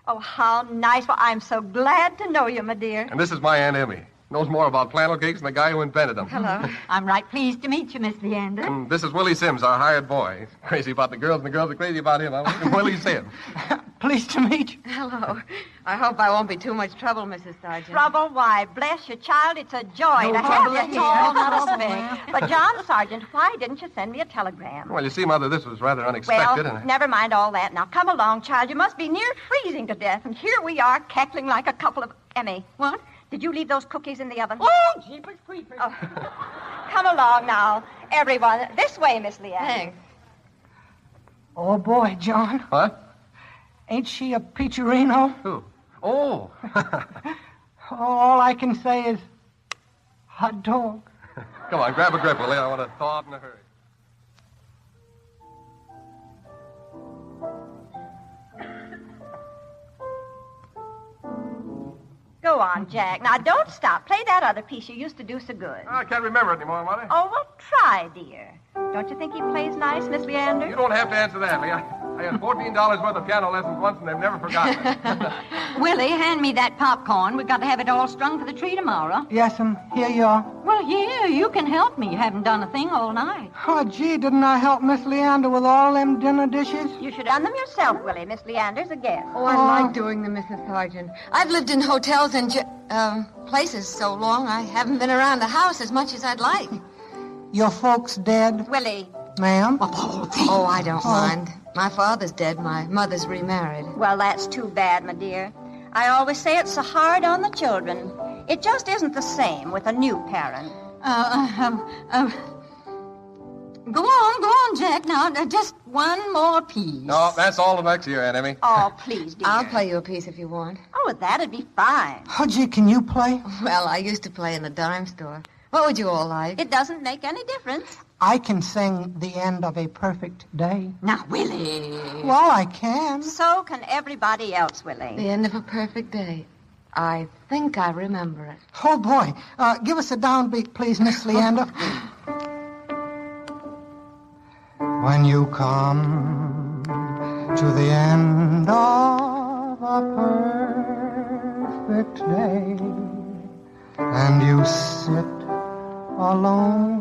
Oh, how nice. Well, I'm so glad to know you, my dear. And this is my Aunt Emmy. Knows more about flannel cakes than the guy who invented them. Hello. I'm right pleased to meet you, Miss Leander. And this is Willie Sims, our hired boy. He's crazy about the girls, and the girls are crazy about him. Willie Sims. Pleased to meet you. Hello. I hope I won't be too much trouble, Mrs. Sargent. Trouble? Why, bless your child, it's a joy No to have trouble you here. here. Not a No speck. trouble, But, John Sargent, why didn't you send me a telegram? Well, you see, Mother, this was rather unexpected. Well, never mind all that. Now, come along, child. You must be near freezing to death. And here we are, cackling like a couple of... Emmy. What? Did you leave those cookies in the oven? Oh, jeepers creepers. Oh. Come along now, everyone. This way, Miss Leanne. Thanks. Oh, boy, John. What? Ain't she a peacherino? Who? Oh. All I can say is hot dog. Come on, grab a grip, Willie. I want to thaw out in a hurry. Go on, Jack. Now, don't stop. Play that other piece you used to do so good. I can't remember it anymore, Mother. Oh, well, try, dear. Don't you think he plays nice, Miss Leander? You don't have to answer that, Lee. I had $14 worth of piano lessons once, and they've never forgotten it. Willie, hand me that popcorn. We've got to have it all strung for the tree tomorrow. Yes'm, here you are. Well, here, you can help me. You haven't done a thing all night. Oh, gee, didn't I help Miss Leander with all them dinner dishes? You should done them yourself, Willie. Miss Leander's a guest. Oh, I like doing them, Mrs. Sargent. I've lived in hotels and places so long, I haven't been around the house as much as I'd like. Your folks dead? Willie. Ma'am? Oh, I don't mind. My father's dead. My mother's remarried. Well, that's too bad, my dear. I always say it's so hard on the children. It just isn't the same with a new parent. Go on, Jack. Now, just one more piece. No, that's all the next year, Aunt Emmy. Oh, please, dear. I'll play you a piece if you want. Oh, that'd be fine. Oh, gee, can you play? Well, I used to play in the dime store. What would you all like? It doesn't make any difference. I can sing The End of a Perfect Day. Now, Willie. Well, I can. So can everybody else, Willie. The End of a Perfect Day. I think I remember it. Oh, boy. Give us a downbeat, please, Miss Leander. When you come to the end of a perfect day and you sit alone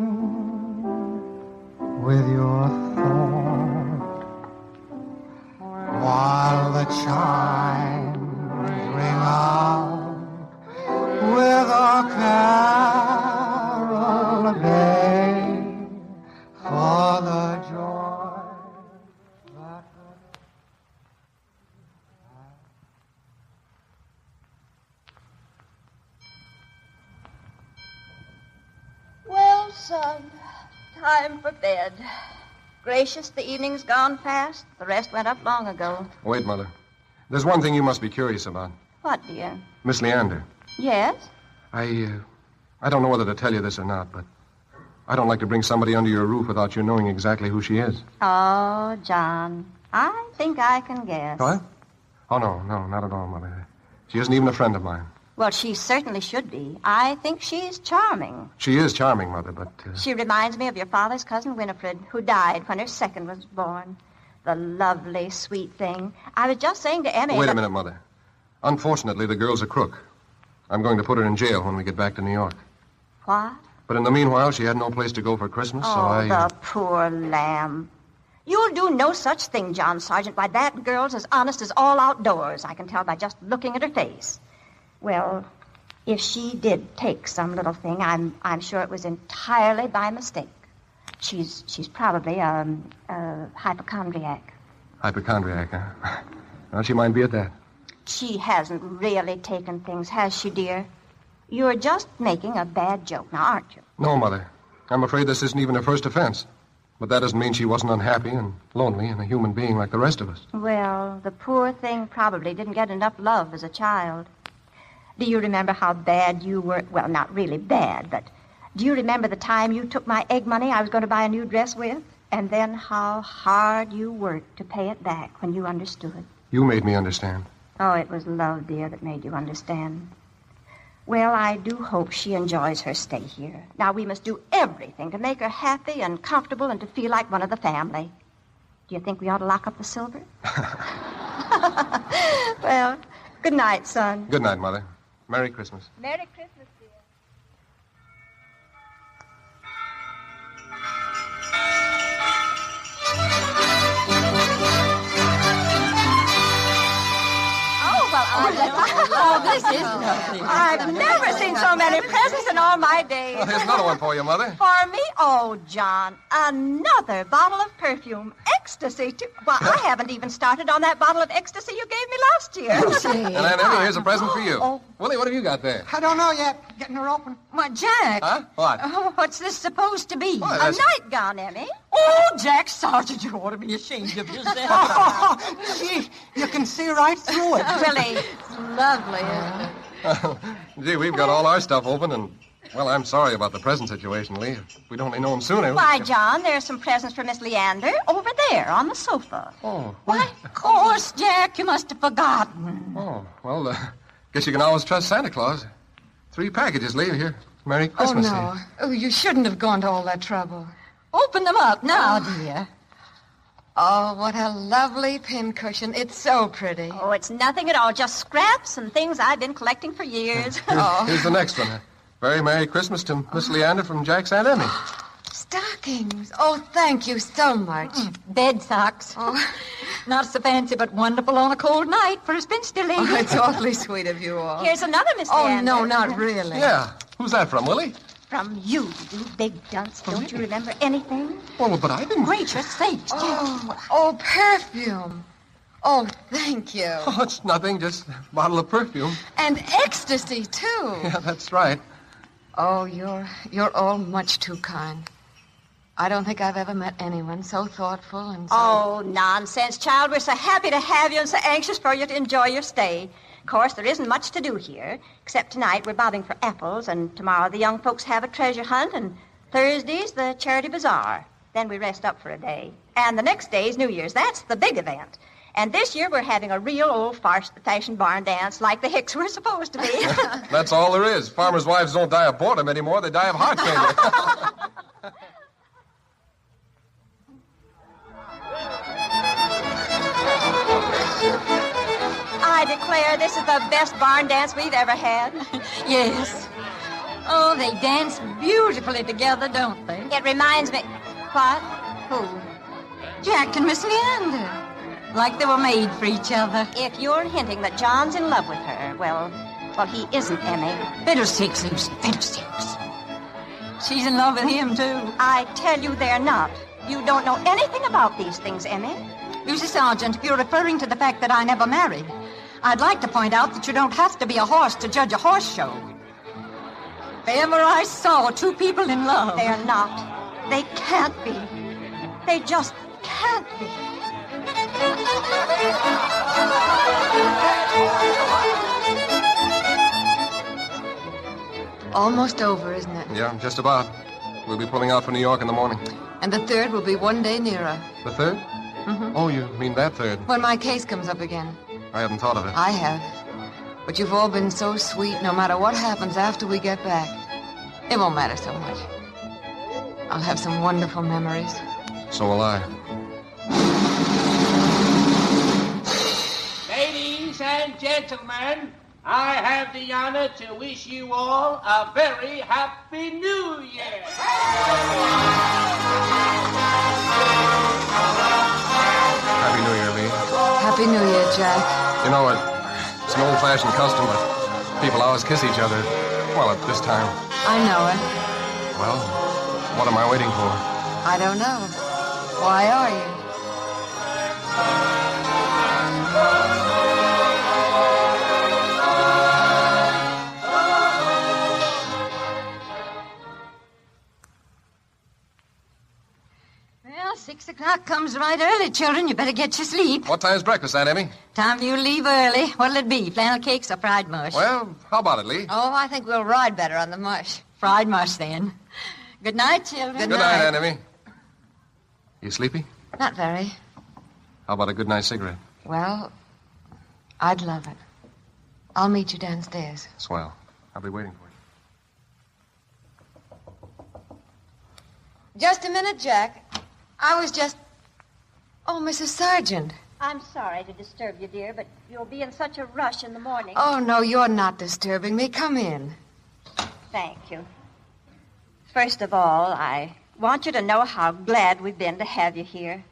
with your thought while the chimes ring out with a carol gay for the joy that... Well, son, time for bed. Gracious, the evening's gone fast. The rest went up long ago. Wait, Mother. There's one thing you must be curious about. What, dear? Miss Leander. Yes? I don't know whether to tell you this or not, but I don't like to bring somebody under your roof without you knowing exactly who she is. Oh, John, I think I can guess. What? Oh, no, not at all, Mother. She isn't even a friend of mine. Well, she certainly should be. I think she's charming. She is charming, Mother, but... She reminds me of your father's cousin, Winifred, who died when her second was born. The lovely, sweet thing. I was just saying to Emmy... Wait a minute, Mother. Unfortunately, the girl's a crook. I'm going to put her in jail when we get back to New York. What? But in the meanwhile, she had no place to go for Christmas, so Oh, the poor lamb. You'll do no such thing, John Sargent. Why, that girl's as honest as all outdoors. I can tell by just looking at her face. Well, if she did take some little thing, I'm sure it was entirely by mistake. She's probably a hypochondriac. Hypochondriac, huh? Well, she might be at that. She hasn't really taken things, has she, dear? You're just making a bad joke now, aren't you? No, Mother. I'm afraid this isn't even her first offense. But that doesn't mean she wasn't unhappy and lonely and a human being like the rest of us. Well, the poor thing probably didn't get enough love as a child. Do you remember how bad you were? Well, not really bad, but do you remember the time you took my egg money I was going to buy a new dress with? And then how hard you worked to pay it back when you understood. You made me understand. Oh, it was love, dear, that made you understand. Well, I do hope she enjoys her stay here. Now, we must do everything to make her happy and comfortable and to feel like one of the family. Do you think we ought to lock up the silver? Well, good night, son. Good night, Mother. Merry Christmas. Merry Christmas, dear. Oh, this is lovely. I've never seen so many presents in all my days. Well, here's another one for you, Mother. For me? Oh, John, another bottle of perfume. Ecstasy, too. Well, I haven't even started on that bottle of ecstasy you gave me last year. And Aunt Emmy, here's a present for you. Willie, what have you got there? I don't know yet. Getting her open. What, Jack? Huh? What? Oh, what's this supposed to be? Why, A that's- nightgown, Emmy. Oh, Jack Sargent, you ought to be ashamed of yourself. Gee, you can see right through it. Willie. It's lovely, isn't it? Gee, we've got all our stuff open, and, well, I'm sorry about the present situation, Lee. If we'd only known sooner. Why, John, there's some presents for Miss Leander over there on the sofa. Oh. Why, of course, Jack, you must have forgotten. Oh, well, guess you can always trust Santa Claus. 3 packages, Lee. Here. Merry Christmas. Oh, no. Here. Oh, you shouldn't have gone to all that trouble. Open them up now, dear. Oh, what a lovely pincushion. It's so pretty. Oh, it's nothing at all. Just scraps and things I've been collecting for years. Here's the next one. Very Merry Christmas to Miss Leander from Jack's Aunt Emmy. Stockings. Oh, thank you so much. Bed socks. Oh. Not so fancy, but wonderful on a cold night for a spinster lady. Oh, it's awfully sweet of you all. Here's another, Miss Oh, Leander. no, not really. Yeah. Who's that from, Willie? From you, you big dunce. Don't you remember anything? Well, but I didn't. Gracious sakes, Jack. Oh, perfume. Oh, thank you. Oh, it's nothing. Just a bottle of perfume. And ecstasy, too. Yeah, that's right. Oh, you're all much too kind. I don't think I've ever met anyone so thoughtful and so... Oh, nonsense, child. We're so happy to have you and so anxious for you to enjoy your stay. Of course, there isn't much to do here, except tonight we're bobbing for apples, and tomorrow the young folks have a treasure hunt, and Thursday's the charity bazaar. Then we rest up for a day. And the next day's New Year's. That's the big event. And this year we're having a real old-fashioned barn dance like the Hicks were supposed to be. That's all there is. Farmers' wives don't die of boredom anymore. They die of heart failure. I declare this is the best barn dance we've ever had. Yes. Oh, they dance beautifully together, don't they? It reminds me... What? Who? Jack and Miss Leander. Like they were made for each other. If you're hinting that John's in love with her, well, he isn't, Emmy. Fiddlesticks, Lucy, fiddlesticks. She's in love with him, too. I tell you they're not. You don't know anything about these things, Emmy. Lucy Sargent, if you're referring to the fact that I never married, I'd like to point out that you don't have to be a horse to judge a horse show. If ever I saw 2 people in love... They're not. They can't be. They just can't be. Almost over, isn't it? Yeah, just about. We'll be pulling out for New York in the morning. And the 3rd will be one day nearer. The 3rd? Mm-hmm. Oh, you mean that 3rd? When my case comes up again. I haven't thought of it. I have. But you've all been so sweet no matter what happens after we get back. It won't matter so much. I'll have some wonderful memories. So will I. Ladies and gentlemen, I have the honor to wish you all a very happy New Year. Happy New Year, Lee. Happy New Year, Jack. You know, it's an old-fashioned custom, but people always kiss each other. Well, at this time. I know it. Well, what am I waiting for? I don't know. Why are you? Well, 6 o'clock comes right early, children. You better get your sleep. What time's breakfast, Aunt Emmy? Time you leave early. What'll it be, flannel cakes or fried mush? Well, how about it, Lee? Oh, I think we'll ride better on the mush. Fried mush, then. Good night, children. Good night, Aunt Emmy. You sleepy? Not very. How about a good night cigarette? Well, I'd love it. I'll meet you downstairs. Swell. I'll be waiting for you. Just a minute, Jack. I was just... Oh, Mrs. Sargent. I'm sorry to disturb you, dear, but you'll be in such a rush in the morning. Oh, no, you're not disturbing me. Come in. Thank you. First of all, I want you to know how glad we've been to have you here,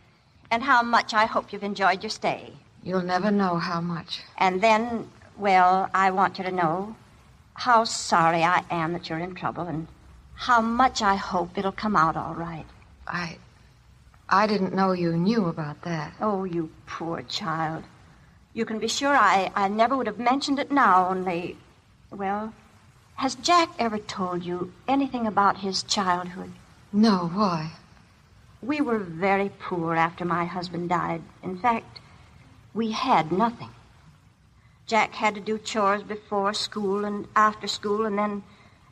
and how much I hope you've enjoyed your stay. You'll never know how much. And then, Well, I want you to know how sorry I am that you're in trouble and how much I hope it'll come out all right. I didn't know you knew about that. Oh, you poor child. You can be sure I never would have mentioned it now, only, well, has Jack ever told you anything about his childhood? No, why? We were very poor after my husband died. In fact, we had nothing. Jack had to do chores before school and after school, and then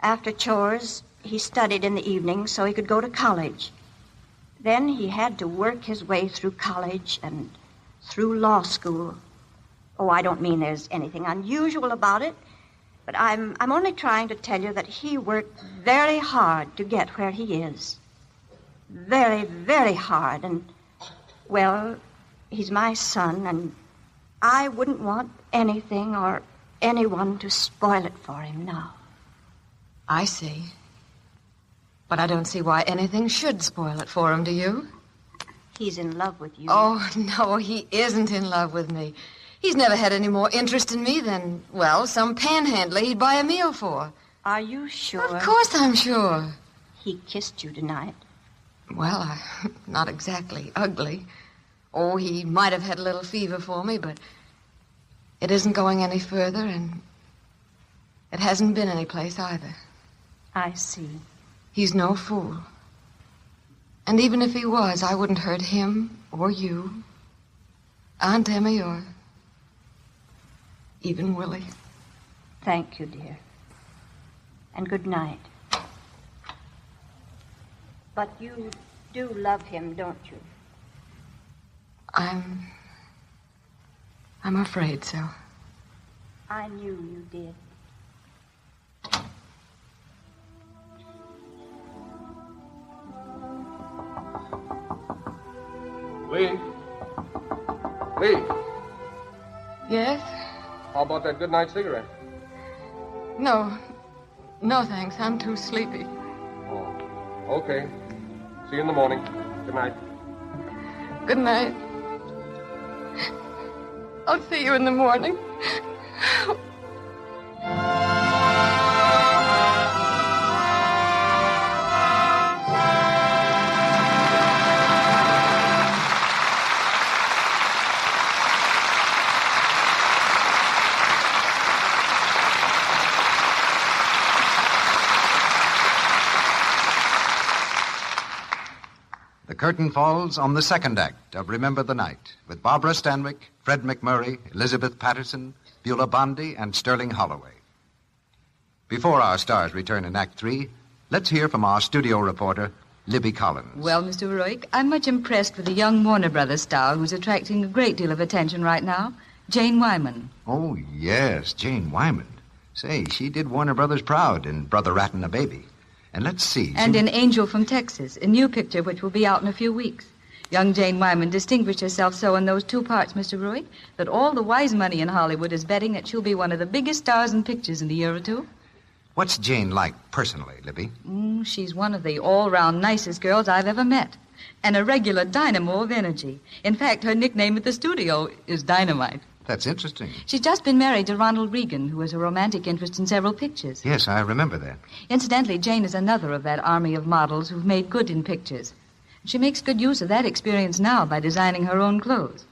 after chores, he studied in the evening so he could go to college. Then he had to work his way through college and through law school. Oh, I don't mean there's anything unusual about it, but I'm only trying to tell you that he worked very hard to get where he is. Very, very hard. And, well, he's my son, and I wouldn't want anything or anyone to spoil it for him now. I see. But I don't see why anything should spoil it for him, do you? He's in love with you. Oh, no, he isn't in love with me. He's never had any more interest in me than, well, some panhandler he'd buy a meal for. Are you sure? Of course I'm sure. He kissed you tonight. Well, not exactly ugly. Oh, he might have had a little fever for me, but it isn't going any further, and it hasn't been any place either. I see. He's no fool. And even if he was, I wouldn't hurt him or you, Aunt Emmy, or even Willie. Thank you, dear. And good night. But you do love him, don't you? I'm afraid so. I knew you did. Lee? Lee? Yes? How about that good night cigarette? No, thanks. I'm too sleepy. Oh, okay. See you in the morning. Good night. Good night. I'll see you in the morning. The curtain falls on the second act of Remember the Night with Barbara Stanwyck, Fred McMurray, Elizabeth Patterson, Beulah Bondi, and Sterling Holloway. Before our stars return in Act 3, let's hear from our studio reporter, Libby Collins. Well, Mr. Rourke, I'm much impressed with the young Warner Brothers star who's attracting a great deal of attention right now, Jane Wyman. Oh, yes, Jane Wyman. Say, she did Warner Brothers proud in Brother Rat and a Baby. And let's see. And in Angel from Texas, a new picture which will be out in a few weeks. Young Jane Wyman distinguished herself so in those two parts, Mr. Rourke, that all the wise money in Hollywood is betting that she'll be one of the biggest stars in pictures in a year or two. What's Jane like personally, Libby? She's one of the all-round nicest girls I've ever met. And a regular dynamo of energy. In fact, her nickname at the studio is Dynamite. That's interesting. She's just been married to Ronald Reagan, who has a romantic interest in several pictures. Yes, I remember that. Incidentally, Jane is another of that army of models who've made good in pictures. She makes good use of that experience now by designing her own clothes.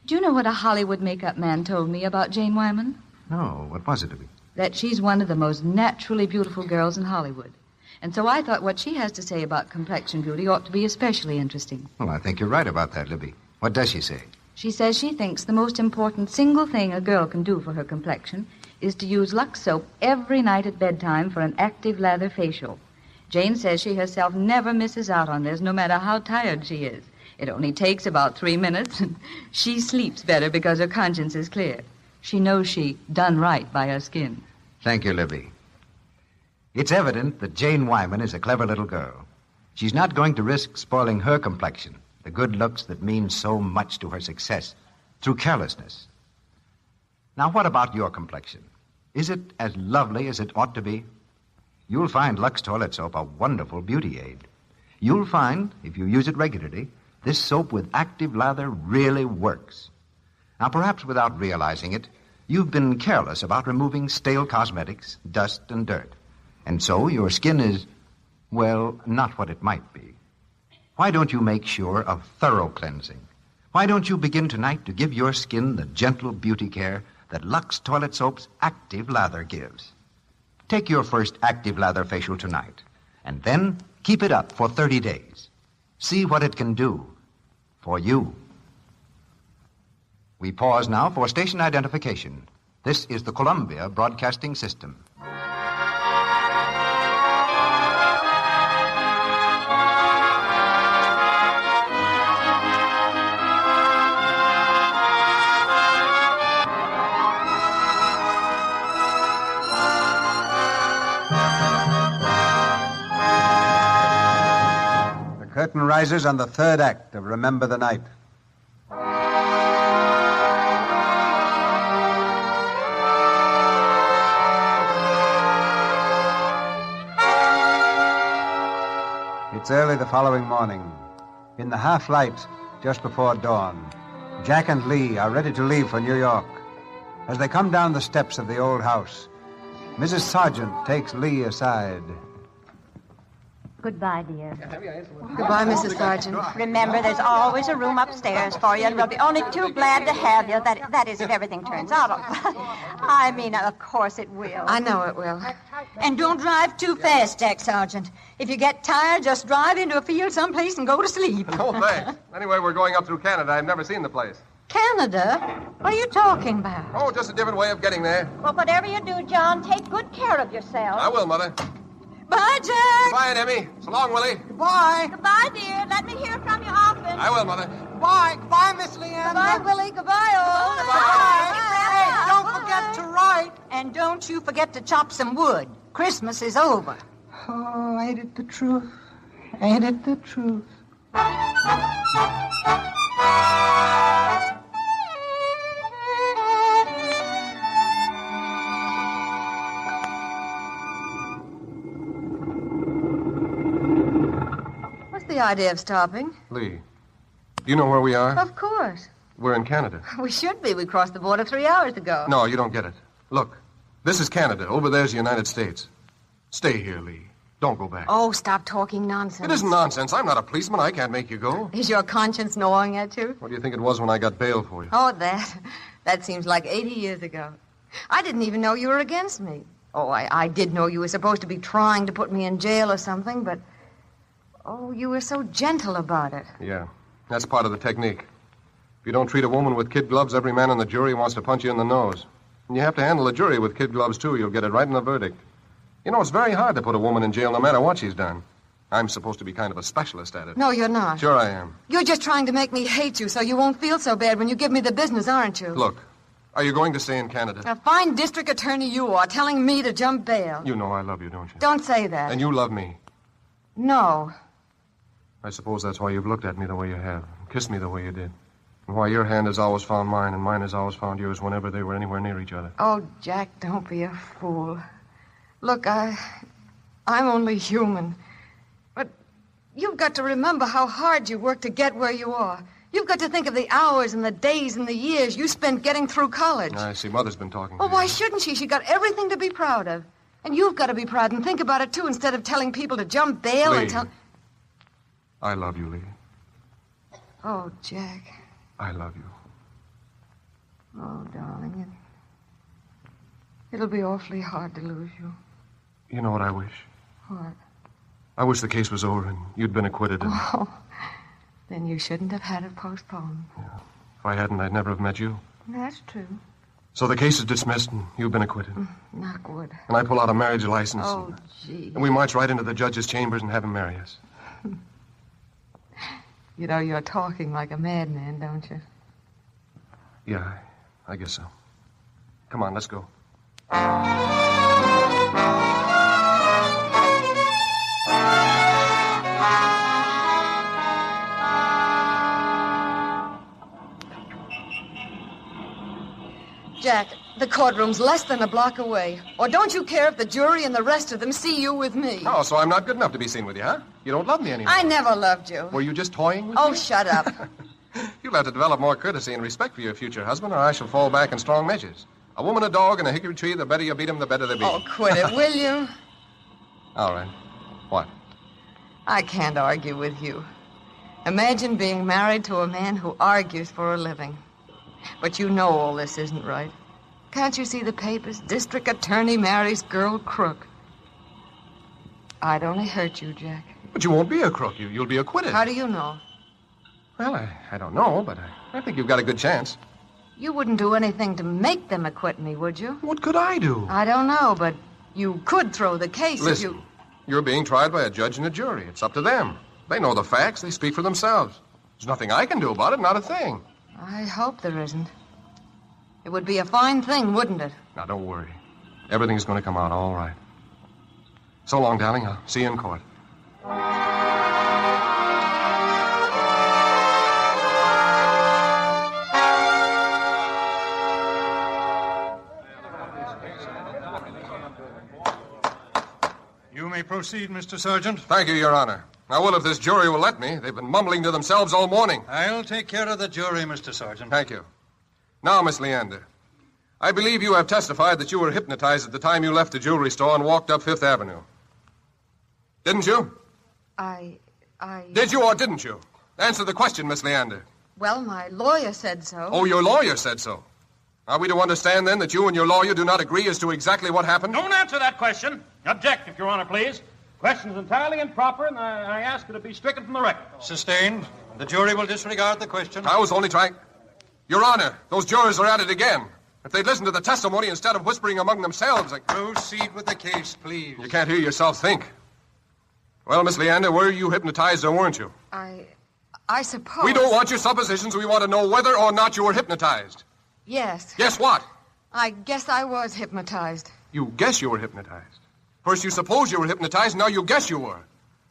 Do you know what a Hollywood makeup man told me about Jane Wyman? No, what was it, Libby? That she's one of the most naturally beautiful girls in Hollywood. And so I thought what she has to say about complexion beauty ought to be especially interesting. Well, I think you're right about that, Libby. What does she say? She says she thinks the most important single thing a girl can do for her complexion is to use Lux soap every night at bedtime for an active lather facial. Jane says she herself never misses out on this, no matter how tired she is. It only takes about 3 minutes, and she sleeps better because her conscience is clear. She knows she done right by her skin. Thank you, Libby. It's evident that Jane Wyman is a clever little girl. She's not going to risk spoiling her complexion, the good looks that mean so much to her success, through carelessness. Now, what about your complexion? Is it as lovely as it ought to be? You'll find Lux Toilet Soap a wonderful beauty aid. You'll find, if you use it regularly, this soap with active lather really works. Now, perhaps without realizing it, You've been careless about removing stale cosmetics, dust, and dirt. And so your skin is, well, not what it might be. Why don't you make sure of thorough cleansing? Why don't you begin tonight to give your skin the gentle beauty care that Lux Toilet Soap's Active Lather gives? Take your first Active Lather facial tonight, and then keep it up for 30 days. See what it can do for you. We pause now for station identification. This is the Columbia Broadcasting System. The curtain rises on the third act of Remember the Night. It's early the following morning. In the half-light, just before dawn, Jack and Lee are ready to leave for New York. As they come down the steps of the old house, Mrs. Sargent takes Lee aside. Goodbye, dear. Goodbye, Mrs. Sargent. Remember, there's always a room upstairs for you, and we'll be only too glad to have you. That is, if everything turns out. I mean, of course it will. I know it will. And don't drive too fast, Jack Sargent. If you get tired, just drive into a field someplace and go to sleep. Oh, thanks. Anyway, we're going up through Canada. I've never seen the place. Canada? What are you talking about? Oh, just a different way of getting there. Well, whatever you do, John, take good care of yourself. I will, Mother. Bye, Jack. Goodbye, Emmy. So long, Willie. Goodbye. Goodbye, dear. Let me hear from you often. I will, Mother. Goodbye. Goodbye, Miss Leanne. Goodbye, Willie. Goodbye, all. Hey, don't forget to write. And don't you forget to chop some wood. Christmas is over. Oh, ain't it the truth? Ain't it the truth? What's the idea of stopping? Lee, do you know where we are? Of course. We're in Canada. We should be. We crossed the border 3 hours ago. No, you don't get it. Look, this is Canada. Over there's the United States. Stay here, Lee. Don't go back. Oh, stop talking nonsense. It isn't nonsense. I'm not a policeman. I can't make you go. Is your conscience gnawing at you? What do you think it was when I got bail for you? Oh, that seems like 80 years ago. I didn't even know you were against me. Oh, I did know you were supposed to be trying to put me in jail or something, but... Oh, you were so gentle about it. Yeah, that's part of the technique. If you don't treat a woman with kid gloves, every man in the jury wants to punch you in the nose. And you have to handle the jury with kid gloves, too. You'll get it right in the verdict. You know, it's very hard to put a woman in jail no matter what she's done. I'm supposed to be kind of a specialist at it. No, you're not. Sure I am. You're just trying to make me hate you so you won't feel so bad when you give me the business, aren't you? Look, are you going to stay in Canada? A fine district attorney you are, telling me to jump bail. You know I love you, don't you? Don't say that. And you love me. No. I suppose that's why you've looked at me the way you have, and kissed me the way you did. And why your hand has always found mine, and mine has always found yours whenever they were anywhere near each other. Oh, Jack, don't be a fool. Look, I'm only human. But you've got to remember how hard you worked to get where you are. You've got to think of the hours and the days and the years you spent getting through college. I see. Mother's been talking Well, to why you. shouldn't she? She got everything to be proud of. And you've got to be proud and think about it, too, instead of telling people to jump bail Lee. and tell... I love you, Lee. Oh, Jack. I love you. Oh, darling, it'll be awfully hard to lose you. You know what I wish? What? I wish the case was over and you'd been acquitted. And Oh, then you shouldn't have had it postponed. if I hadn't, I'd never have met you. That's true. So the case is dismissed and you've been acquitted. Knock wood. And I pull out a marriage license. Oh, gee. And we march right into the judge's chambers and have him marry us. You know, you're talking like a madman, don't you? Yeah, I guess so. Come on, let's go. Jack, the courtroom's less than a block away. Or don't you care if the jury and the rest of them see you with me? Oh, so I'm not good enough to be seen with you, huh? You don't love me anymore. I never loved you. Were you just toying with me? Oh, shut up. You'll have to develop more courtesy and respect for your future husband, or I shall fall back in strong measures. A woman, a dog, and a hickory tree, the better you beat 'em, the better they be. Oh, quit it, will you? All right. What? I can't argue with you. Imagine being married to a man who argues for a living. But you know all this isn't right. Can't you see the papers? District attorney marries girl crook. I'd only hurt you, Jack. But you won't be a crook. You'll be acquitted. How do you know? Well, I don't know, but I think you've got a good chance. You wouldn't do anything to make them acquit me, would you? What could I do? I don't know, but you could throw the case Listen, if you... You're being tried by a judge and a jury. It's up to them. They know the facts. They speak for themselves. There's nothing I can do about it, not a thing. I hope there isn't. It would be a fine thing, wouldn't it? Now, don't worry. Everything's going to come out all right. So long, darling. I'll see you in court. You may proceed, Mr. Sergeant. Thank you, Your Honor. Now, well, if this jury will let me, they've been mumbling to themselves all morning. I'll take care of the jury, Mr. Sergeant. Thank you. Now, Miss Leander, I believe you have testified that you were hypnotized at the time you left the jewelry store and walked up Fifth Avenue. Didn't you? I... Did you or didn't you? Answer the question, Miss Leander. Well, my lawyer said so. Oh, your lawyer said so. Are we to understand, then, that you and your lawyer do not agree as to exactly what happened? Don't answer that question. Object, if Your Honor, please. Question is entirely improper, and I ask it to be stricken from the record. Sustained. The jury will disregard the question. I was only trying... Your Honor, those jurors are at it again. If they'd listened to the testimony instead of whispering among themselves... Proceed with the case, please. You can't hear yourself think. Well, Miss Leander, were you hypnotized or weren't you? I suppose... We don't want your suppositions. We want to know whether or not you were hypnotized. Yes. Guess what? I guess I was hypnotized. You guess you were hypnotized. First you suppose you were hypnotized, now you guess you were.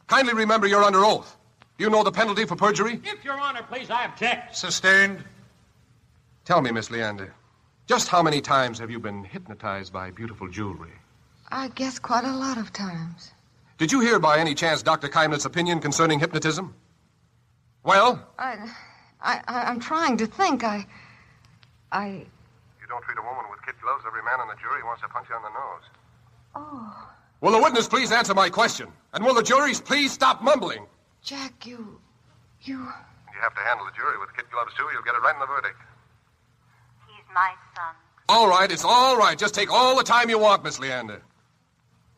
Kindly remember you're under oath. Do you know the penalty for perjury? If Your Honor, please, I object. Sustained. Tell me, Miss Leander, just how many times have you been hypnotized by beautiful jewelry? I guess quite a lot of times. Did you hear by any chance Dr. Keimlitz's opinion concerning hypnotism? Well? I'm trying to think. You don't treat a woman with kid gloves, every man on the jury wants to punch you on the nose. Oh. Will the witness please answer my question? And will the juries please stop mumbling? Jack, you... You have to handle the jury with kid gloves, too. You'll get it right in the verdict. He's my son. All right, it's all right. Just take all the time you want, Miss Leander.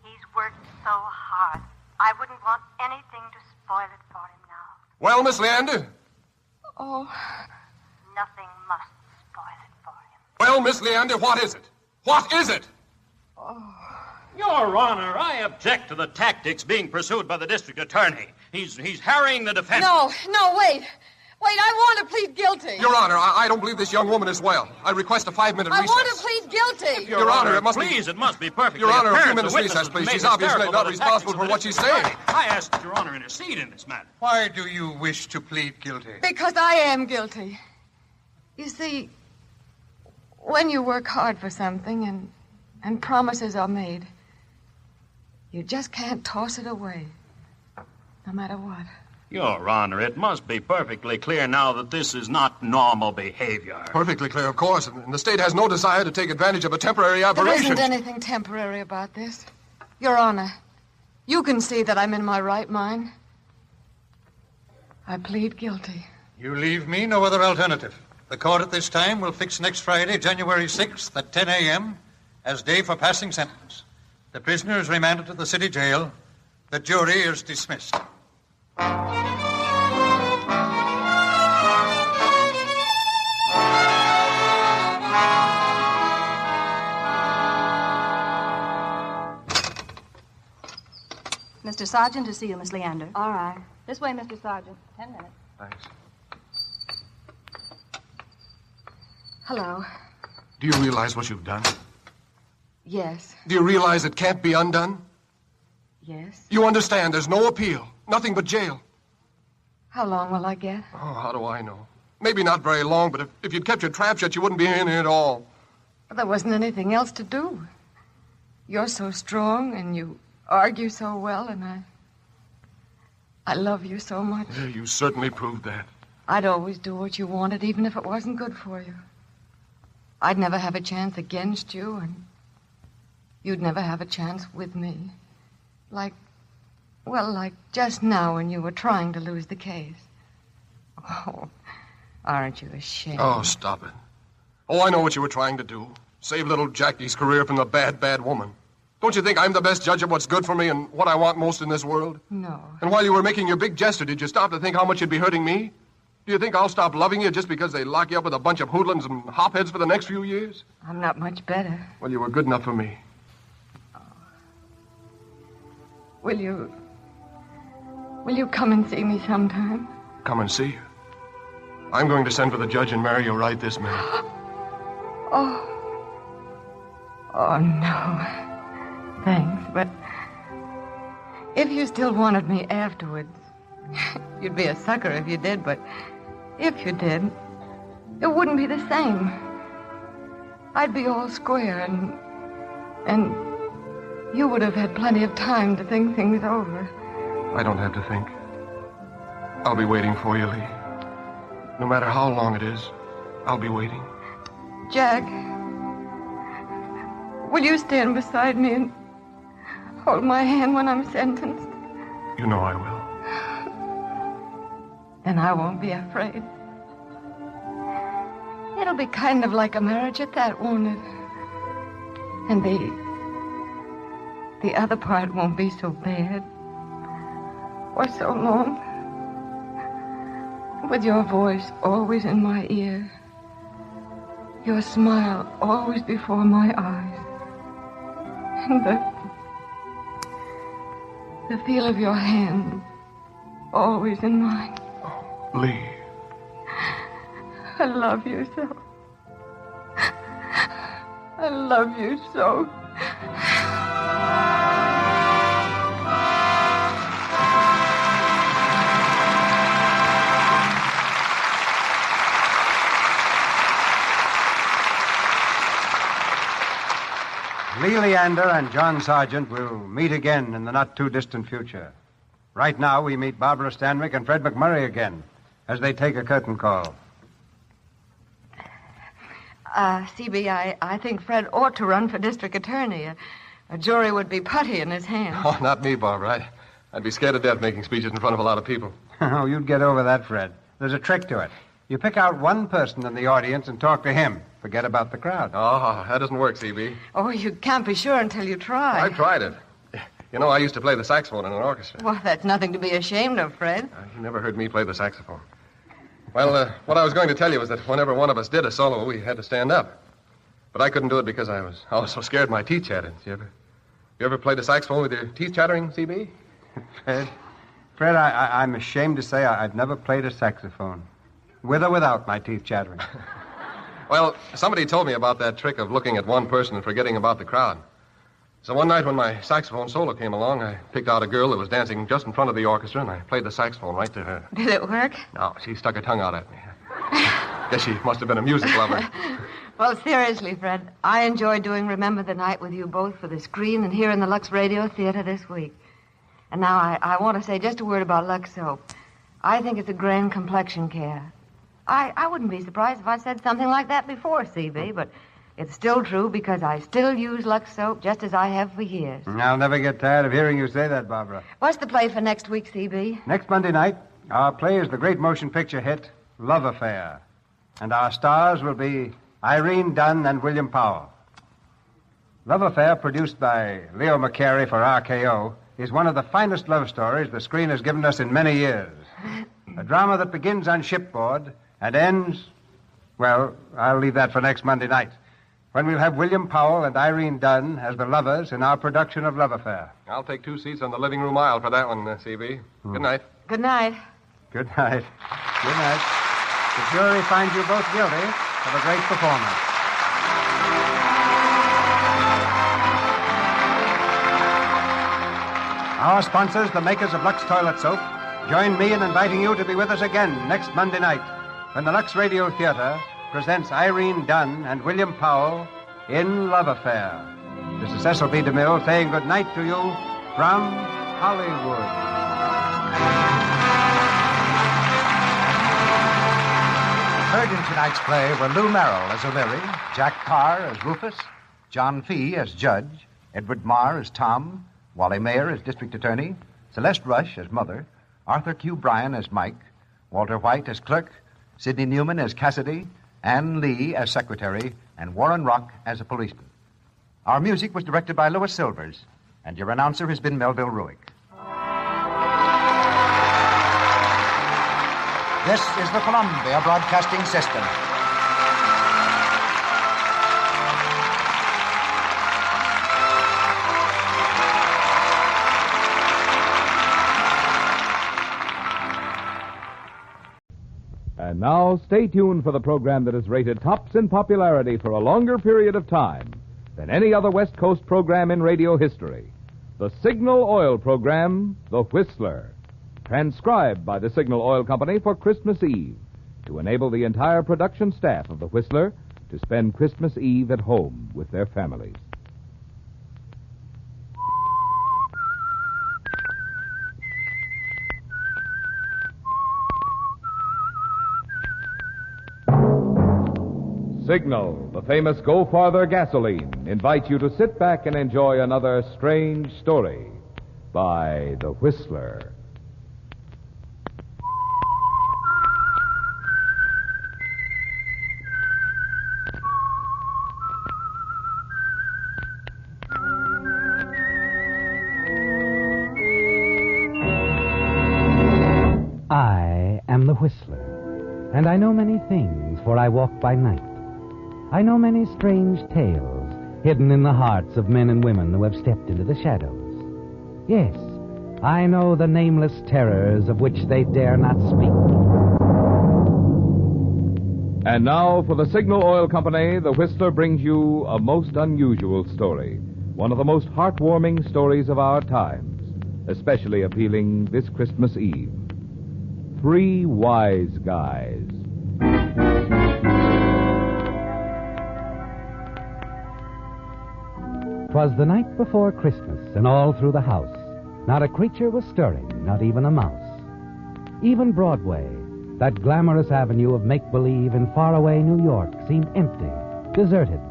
He's worked so hard. I wouldn't want anything to spoil it for him now. Well, Miss Leander? Oh. Nothing must spoil it for him. Well, Miss Leander, what is it? What is it? Your Honor, I object to the tactics being pursued by the district attorney. He's harrying the defense. No, wait. Wait, I want to plead guilty. Your Honor, I don't believe this young woman is well. I request a 5-minute recess. I want to plead guilty. Your Honor, it must please, it must be perfectly Your Honor, a few apparent minutes the witness recess, has please. made She's obviously hysterical not by the responsible tactics for of what the she's district saying. attorney. I ask that Your Honor intercede in this matter. Why do you wish to plead guilty? Because I am guilty. You see, when you work hard for something and promises are made, you just can't toss it away, no matter what. Your Honor, it must be perfectly clear now that this is not normal behavior. Perfectly clear, of course. And the state has no desire to take advantage of a temporary There aberration. isn't anything temporary about this. Your Honor, you can see that I'm in my right mind. I plead guilty. You leave me no other alternative. The court at this time will fix next Friday, January 6th at 10 a.m. as day for passing sentence. The prisoner is remanded to the city jail. The jury is dismissed. Mr. Sergeant, to see you, Miss Leander. All right. This way, Mr. Sergeant. 10 minutes. Thanks. Hello. Do you realize what you've done? Yes. Do you realize it can't be undone? Yes. You understand there's no appeal, nothing but jail. How long will I get? Oh, how do I know? Maybe not very long, but if you'd kept your trap shut, you wouldn't be in here at all. There wasn't anything else to do. You're so strong, and you argue so well, and I love you so much. Yeah, you certainly proved that. I'd always do what you wanted, even if it wasn't good for you. I'd never have a chance against you, and you'd never have a chance with me. Like just now when you were trying to lose the case. Oh, aren't you ashamed? Oh, stop it. Oh, I know what you were trying to do. Save little Jackie's career from the bad, bad woman. Don't you think I'm the best judge of what's good for me and what I want most in this world? No. And while you were making your big gesture, did you stop to think how much you'd be hurting me? Do you think I'll stop loving you just because they lock you up with a bunch of hoodlums and hopheads for the next few years? I'm not much better. Well, you were good enough for me. Will you come and see me sometime? Come and see you. I'm going to send for the judge and marry you right this minute. Oh, no. Thanks, but if you still wanted me afterwards, you'd be a sucker if you did, but if you did, it wouldn't be the same. I'd be all square, and you would have had plenty of time to think things over. I don't have to think. I'll be waiting for you, Lee. No matter how long it is, I'll be waiting. Jack, will you stand beside me and hold my hand when I'm sentenced? You know I will. Then I won't be afraid. It'll be kind of like a marriage at that, won't it? And the other part won't be so bad. Or so long. With your voice always in my ear. Your smile always before my eyes. And the feel of your hand always in mine. Lee. I love you so. I love you so. Lee Leander and John Sargent will meet again in the not-too-distant future. Right now, we meet Barbara Stanwyck and Fred McMurray again as they take a curtain call. CB, I think Fred ought to run for district attorney. A jury would be putty in his hands. Oh, not me, Barbara. I'd be scared to death making speeches in front of a lot of people. Oh, you'd get over that, Fred. There's a trick to it. You pick out one person in the audience and talk to him. Forget about the crowd. Oh, that doesn't work, CB. Oh, you can't be sure until you try. I've tried it. You know, I used to play the saxophone in an orchestra. Well, that's nothing to be ashamed of, Fred. You never heard me play the saxophone. Well, what I was going to tell you was that whenever one of us did a solo, we had to stand up. But I couldn't do it because I was so scared my teeth chattered. You ever played the saxophone with your teeth chattering, CB? Fred, I'm ashamed to say I've never played a saxophone. With or without my teeth chattering. Well, somebody told me about that trick of looking at one person and forgetting about the crowd. So one night when my saxophone solo came along, I picked out a girl that was dancing just in front of the orchestra, and I played the saxophone right to her. Did it work? No, she stuck her tongue out at me. Guess she must have been a music lover. Well, seriously, Fred, I enjoyed doing Remember the Night with you both for the screen and here in the Lux Radio Theater this week. And now I want to say just a word about Lux Soap. I think it's a grand complexion care. I wouldn't be surprised if I said something like that before, CB, but it's still true because I still use Lux Soap just as I have for years. I'll never get tired of hearing you say that, Barbara. What's the play for next week, CB? Next Monday night, our play is the great motion picture hit, Love Affair. And our stars will be Irene Dunn and William Powell. Love Affair, produced by Leo McCary for RKO, is one of the finest love stories the screen has given us in many years. A drama that begins on shipboard and ends, well, I'll leave that for next Monday night, when we'll have William Powell and Irene Dunn as the lovers in our production of Love Affair. I'll take 2 seats on the living room aisle for that one, CB. Good night. Good night. Good night. Good night. The jury finds you both guilty of a great performance. Our sponsors, the makers of Lux Toilet Soap, join me in inviting you to be with us again next Monday night when the Lux Radio Theater presents Irene Dunn and William Powell in Love Affair. This is Cecil B. DeMille saying good night to you from Hollywood. Heard in tonight's play were Lou Merrill as O'Leary, Jack Carr as Rufus, John Fee as Judge, Edward Marr as Tom, Wally Mayer as District Attorney, Celeste Rush as Mother, Arthur Q. Bryan as Mike, Walter White as Clerk, Sidney Newman as Cassidy, Ann Lee as Secretary, and Warren Rock as a policeman. Our music was directed by Louis Silvers, and your announcer has been Melville Ruick. This is the Columbia Broadcasting System. And now, stay tuned for the program that is rated tops in popularity for a longer period of time than any other West Coast program in radio history. The Signal Oil program, The Whistler. Transcribed by the Signal Oil Company for Christmas Eve to enable the entire production staff of The Whistler to spend Christmas Eve at home with their families. Signal, the famous Go Farther gasoline, invites you to sit back and enjoy another strange story by The Whistler. I am the Whistler, and I know many things, for I walk by night. I know many strange tales hidden in the hearts of men and women who have stepped into the shadows. Yes, I know the nameless terrors of which they dare not speak. And now, for the Signal Oil Company, the Whistler brings you a most unusual story. One of the most heartwarming stories of our times, especially appealing this Christmas Eve. 3 Wise Guys. 'Twas the night before Christmas, and all through the house, not a creature was stirring, not even a mouse. Even Broadway, that glamorous avenue of make-believe in faraway New York, seemed empty, deserted.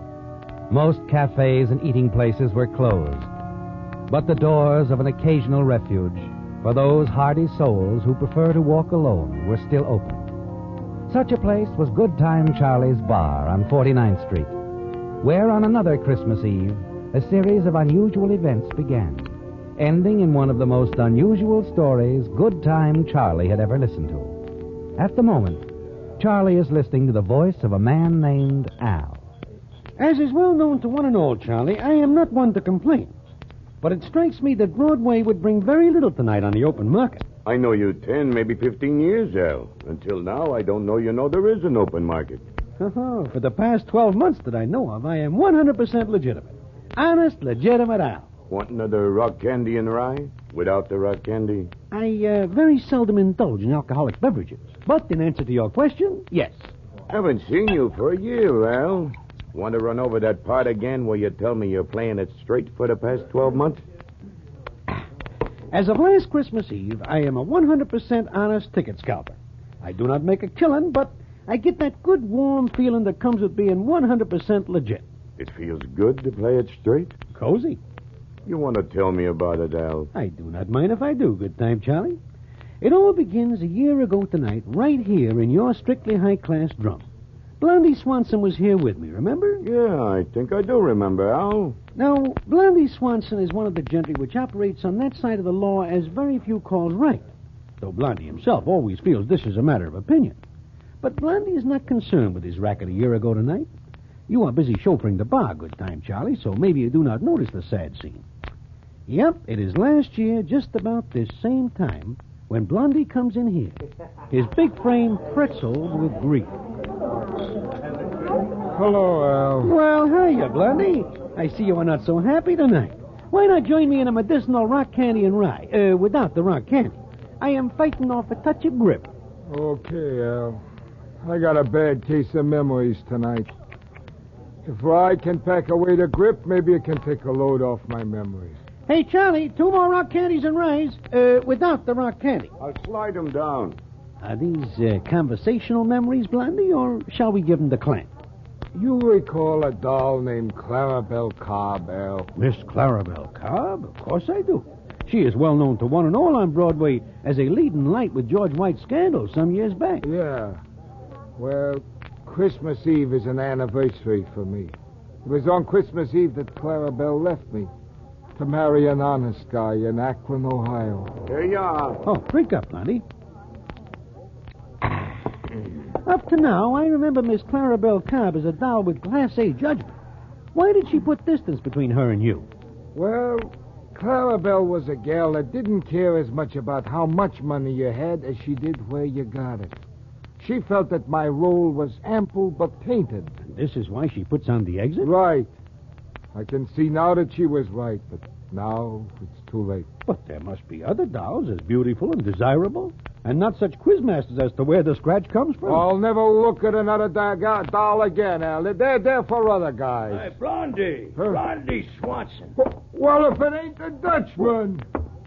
Most cafes and eating places were closed, but the doors of an occasional refuge for those hardy souls who prefer to walk alone were still open. Such a place was Good Time Charlie's Bar on 49th Street, where on another Christmas Eve, a series of unusual events began, ending in one of the most unusual stories Good Time Charlie had ever listened to. At the moment, Charlie is listening to the voice of a man named Al. As is well known to one and all, Charlie, I am not one to complain. But it strikes me that Broadway would bring very little tonight on the open market. I know you 10, maybe 15 years, Al. Until now, I don't know there is an open market. For the past 12 months that I know of, I am 100% legitimate. Honest, legitimate Al. Want another rock candy and rye? Without the rock candy? I very seldom indulge in alcoholic beverages. But in answer to your question, yes. Haven't seen you for a year, Al. Want to run over that part again where you tell me you're playing it straight for the past 12 months? As of last Christmas Eve, I am a 100% honest ticket scalper. I do not make a killing, but I get that good, warm feeling that comes with being 100% legit. It feels good to play it straight? Cozy. You want to tell me about it, Al? I do not mind if I do, Good Time Charlie. It all begins a year ago tonight, right here in your strictly high-class drum. Blondie Swanson was here with me, remember? Yeah, I think I do remember, Al. Now, Blondie Swanson is one of the gentry which operates on that side of the law as very few calls right, though Blondie himself always feels this is a matter of opinion. But Blondie is not concerned with his racket a year ago tonight. You are busy chauffeuring the bar, Good Time Charlie, so maybe you do not notice the sad scene. Yep, it is last year, just about this same time, when Blondie comes in here, his big frame pretzeled with grief. Hello, Al. Well, hiya, Blondie. I see you are not so happy tonight. Why not join me in a medicinal rock candy and rye, without the rock candy? I am fighting off a touch of grip. Okay, Al. I got a bad case of memories tonight. If rye can pack away the grip, maybe it can take a load off my memories. Hey, Charlie, 2 more rock candies and ryes, without the rock candy. I'll slide them down. Are these conversational memories, Blondie, or shall we give them to Clint? You recall a doll named Clarabelle Cobb, Al? Miss Clarabelle Cobb? Of course I do. She is well known to one and all on Broadway as a leading light with George White's scandal some years back. Yeah. Well, Christmas Eve is an anniversary for me. It was on Christmas Eve that Clarabelle left me to marry an honest guy in Akron, Ohio. Here you are. Oh, drink up, Blondie. Up to now, I remember Miss Clarabelle Cobb as a doll with Class A judgment. Why did she put distance between her and you? Well, Clarabelle was a gal that didn't care as much about how much money you had as she did where you got it. She felt that my role was ample but tainted. And this is why she puts on the exit? Right. I can see now that she was right, but now it's too late. But there must be other dolls as beautiful and desirable, and not such quizmasters as to where the scratch comes from. I'll never look at another doll again, Al. They're there for other guys. Hey, Blondie. Blondie Swanson. Well, if it ain't the Dutchman.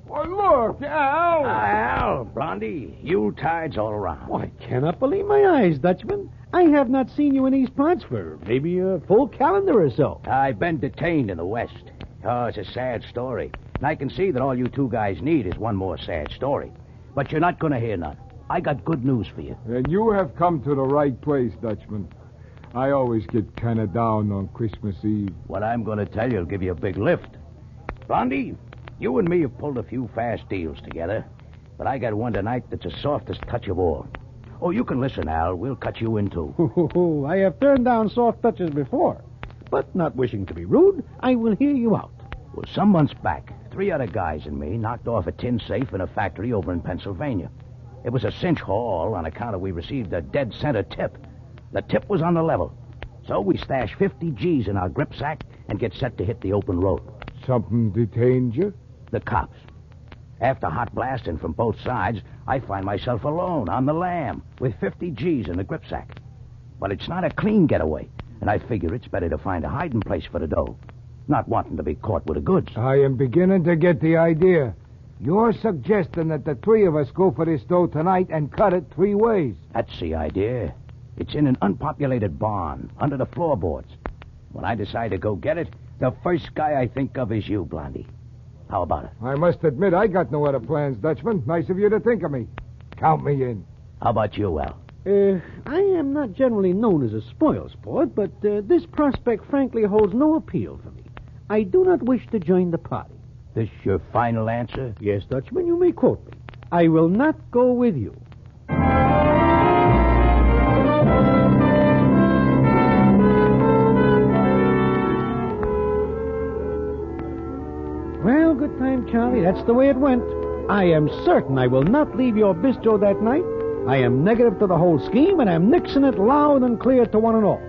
Oh, look, Al. Al, Blondie, Yuletide's all around. Oh, I cannot believe my eyes, Dutchman. I have not seen you in these parts for maybe a full calendar or so. I've been detained in the West. Oh, it's a sad story. And I can see that all you two guys need is one more sad story. But you're not going to hear none. I got good news for you. And you have come to the right place, Dutchman. I always get kind of down on Christmas Eve. What I'm going to tell you will give you a big lift. Blondie, you and me have pulled a few fast deals together, but I got one tonight that's the softest touch of all. Oh, you can listen, Al. We'll cut you in, too. I have turned down soft touches before, but not wishing to be rude, I will hear you out. Well, some months back, 3 other guys and me knocked off a tin safe in a factory over in Pennsylvania. It was a cinch haul on account of we received a dead center tip. The tip was on the level, so we stash 50 G's in our grip sack and get set to hit the open road. Something detained you? The cops. After hot blasting from both sides, I find myself alone on the lam with 50 G's in the grip sack. But it's not a clean getaway, and I figure it's better to find a hiding place for the dough, not wanting to be caught with the goods. I am beginning to get the idea. You're suggesting that the 3 of us go for this dough tonight and cut it 3 ways. That's the idea. It's in an unpopulated barn, under the floorboards. When I decide to go get it, the first guy I think of is you, Blondie. How about it? I must admit, I got no other plans, Dutchman. Nice of you to think of me. Count me in. How about you, Al? I am not generally known as a spoil sport, but this prospect frankly holds no appeal for me. I do not wish to join the party. This your final answer? Yes, Dutchman, you may quote me. I will not go with you. Well, good time, Charlie. That's the way it went. I am certain I will not leave your bistro that night. I am negative to the whole scheme, and I'm nixing it loud and clear to one and all.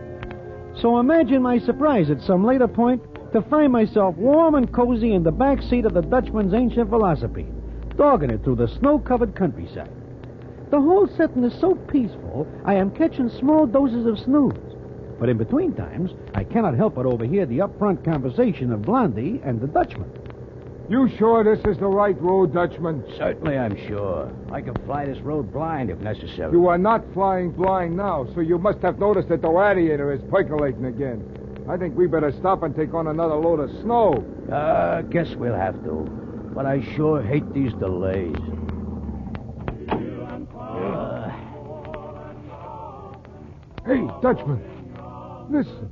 So imagine my surprise at some later point to find myself warm and cozy in the back seat of the Dutchman's ancient velocipede, dogging it through the snow-covered countryside. The whole setting is so peaceful, I am catching small doses of snooze. But in between times, I cannot help but overhear the up-front conversation of Blondie and the Dutchman. You sure this is the right road, Dutchman? Certainly, I'm sure. I can fly this road blind if necessary. You are not flying blind now, so you must have noticed that the radiator is percolating again. I think we better stop and take on another load of snow. Guess we'll have to. But I sure hate these delays. Hey, Dutchman, listen.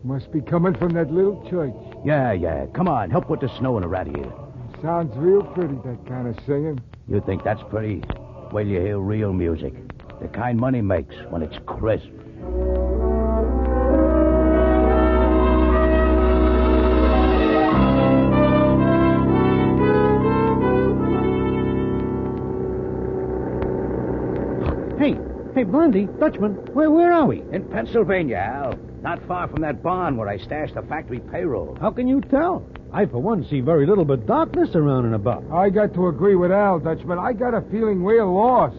Must be coming from that little church. Yeah. Come on, help put the snow in the radiator. Sounds real pretty, that kind of singing. You think that's pretty? Wait till you hear real music. The kind money makes when it's crisp. Hey, Blondie, Dutchman, where are we? In Pennsylvania, Al. Not far from that barn where I stashed the factory payroll. How can you tell? I, for one, see very little but darkness around and about. I got to agree with Al, Dutchman. I got a feeling we're lost.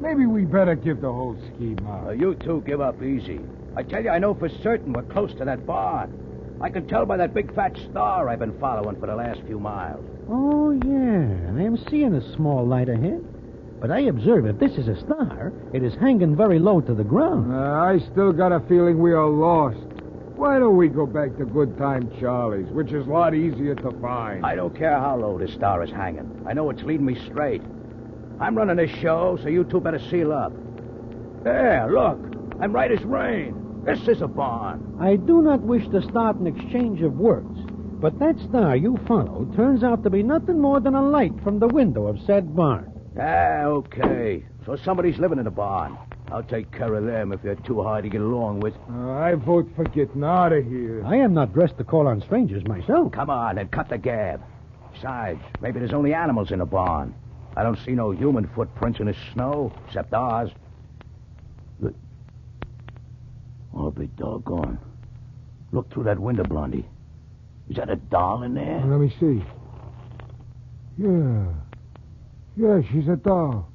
Maybe we better give the whole scheme up. You two give up easy. I tell you, I know for certain we're close to that barn. I can tell by that big fat star I've been following for the last few miles. Oh, yeah. I am seeing a small light ahead. But I observe if this is a star, it is hanging very low to the ground. I still got a feeling we are lost. Why don't we go back to Good Time Charlie's, which is a lot easier to find? I don't care how low this star is hanging. I know it's leading me straight. I'm running this show, so you two better seal up. There, look. I'm right as rain. This is a barn. I do not wish to start an exchange of words, but that star you follow turns out to be nothing more than a light from the window of said barn. Okay. So somebody's living in the barn. I'll take care of them if they're too hard to get along with. I vote for getting out of here. I am not dressed to call on strangers myself. Come on, and cut the gab. Besides, maybe there's only animals in the barn. I don't see no human footprints in the snow, except ours. Look. I'll be doggone. Look through that window, Blondie. Is that a doll in there? Let me see. Yeah, she's a doll.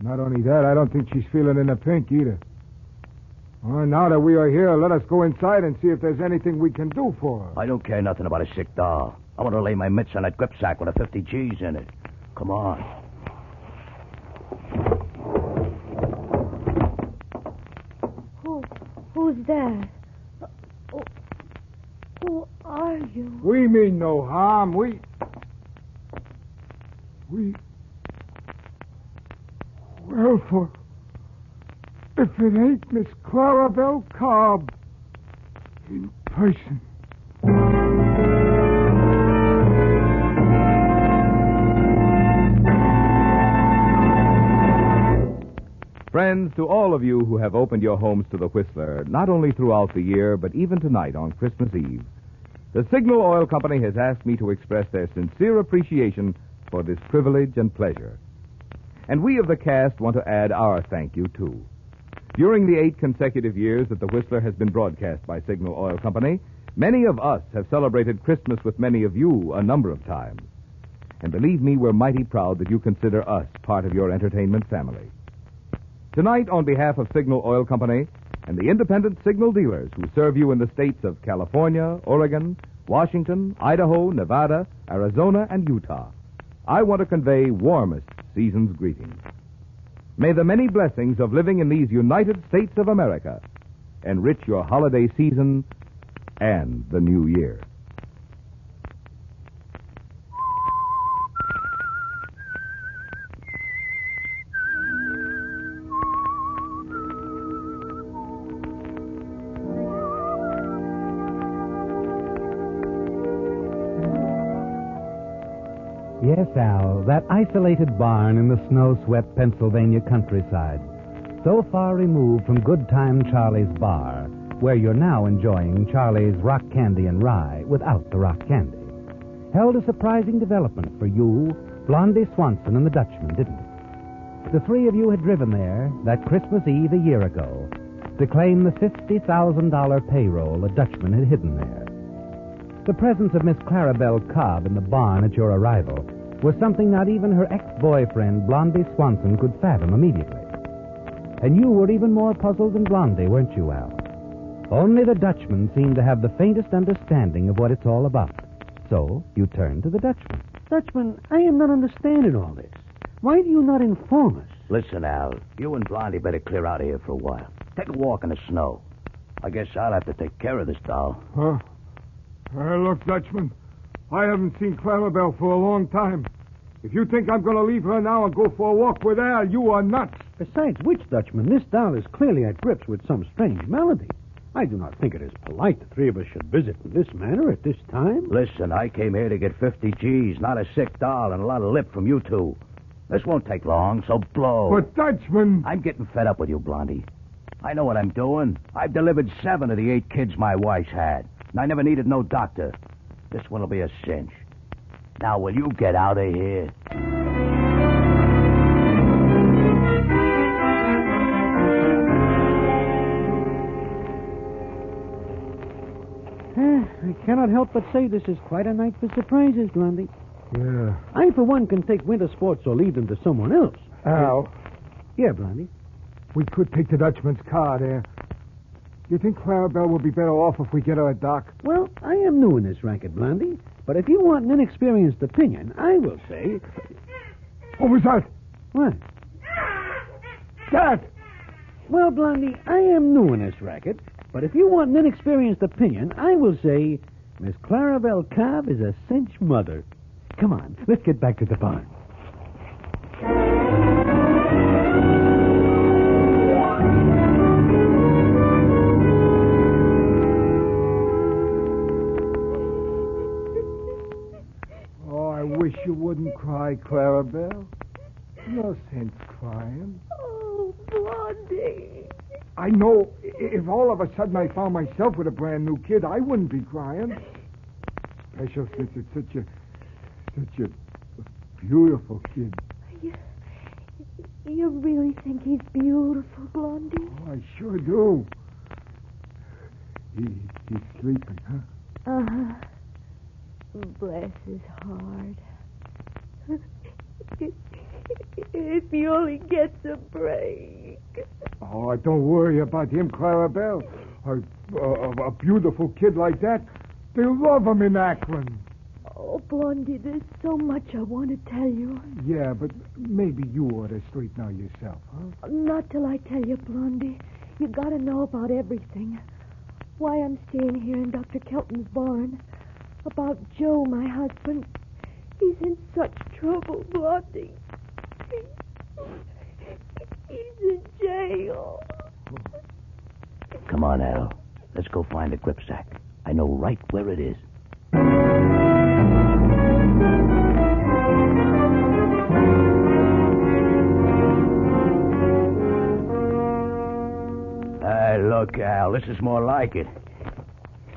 Not only that, I don't think she's feeling in the pink either. Well, now that we are here, let us go inside and see if there's anything we can do for her. I don't care nothing about a sick doll. I want to lay my mitts on that grip sack with a 50 G's in it. Come on. Who's there? Who are you? We mean no harm. We... Well, if it ain't Miss Clarabelle Cobb in person. Friends, to all of you who have opened your homes to the Whistler, not only throughout the year, but even tonight on Christmas Eve, the Signal Oil Company has asked me to express their sincere appreciation for this privilege and pleasure. And we of the cast want to add our thank you, too. During the 8 consecutive years that the Whistler has been broadcast by Signal Oil Company, many of us have celebrated Christmas with many of you a number of times. And believe me, we're mighty proud that you consider us part of your entertainment family. Tonight, on behalf of Signal Oil Company and the independent signal dealers who serve you in the states of California, Oregon, Washington, Idaho, Nevada, Arizona, and Utah, I want to convey warmest season's greetings. May the many blessings of living in these United States of America enrich your holiday season and the new year. Yes, Al, that isolated barn in the snow-swept Pennsylvania countryside, so far removed from Good Time Charlie's bar, where you're now enjoying Charlie's rock candy and rye without the rock candy, held a surprising development for you, Blondie Swanson, and the Dutchman, didn't it? The three of you had driven there that Christmas Eve a year ago to claim the $50,000 payroll the Dutchman had hidden there. The presence of Miss Clarabelle Cobb in the barn at your arrival was something not even her ex-boyfriend, Blondie Swanson, could fathom immediately. And you were even more puzzled than Blondie, weren't you, Al? Only the Dutchman seemed to have the faintest understanding of what it's all about. So you turned to the Dutchman. Dutchman, I am not understanding all this. Why do you not inform us? Listen, Al, you and Blondie better clear out of here for a while. Take a walk in the snow. I guess I'll have to take care of this doll. Huh? Look, Dutchman, I haven't seen Clarabelle for a long time. If you think I'm going to leave her now and go for a walk with Al, you are nuts. Besides which, Dutchman, this doll is clearly at grips with some strange malady. I do not think it is polite the three of us should visit in this manner at this time. Listen, I came here to get 50 G's, not a sick doll and a lot of lip from you two. This won't take long, so blow. But, Dutchman... I'm getting fed up with you, Blondie. I know what I'm doing. I've delivered 7 of the 8 kids my wife's had. And I never needed no doctor. This one'll be a cinch. Now, will you get out of here? I cannot help but say this is quite a night for surprises, Blondie. Yeah. I, for one, can take winter sports or leave them to someone else. Al. Yeah, Blondie? We could take the Dutchman's car there. You think Clarabelle will be better off if we get her a doc? Well, I am new in this racket, Blondie. But if you want an inexperienced opinion, I will say... What was that? What? Dad! Well, Blondie, I am new in this racket, but if you want an inexperienced opinion, I will say Miss Clarabelle Cobb is a cinch mother. Come on, let's get back to the barn. Oh, I wish you wouldn't cry, Clarabelle. No sense crying. Oh, Blondie. I know if all of a sudden I found myself with a brand new kid, I wouldn't be crying. Especially since it's such a beautiful kid. You really think he's beautiful, Blondie? Oh, I sure do. He's sleeping, huh? Uh-huh. Bless his heart. If he only gets a break. Oh, don't worry about him, Clarabelle. A beautiful kid like that, they love him in Akron. Oh, Blondie, there's so much I want to tell you. Yeah, but maybe you ought to sleep now yourself, huh? Not till I tell you, Blondie. You gotta know about everything. Why I'm staying here in Dr. Kelton's barn. About Joe, my husband. He's in such trouble, Blondie. He's in jail. Come on, Al. Let's go find the gripsack. I know right where it is. Look, Al, this is more like it.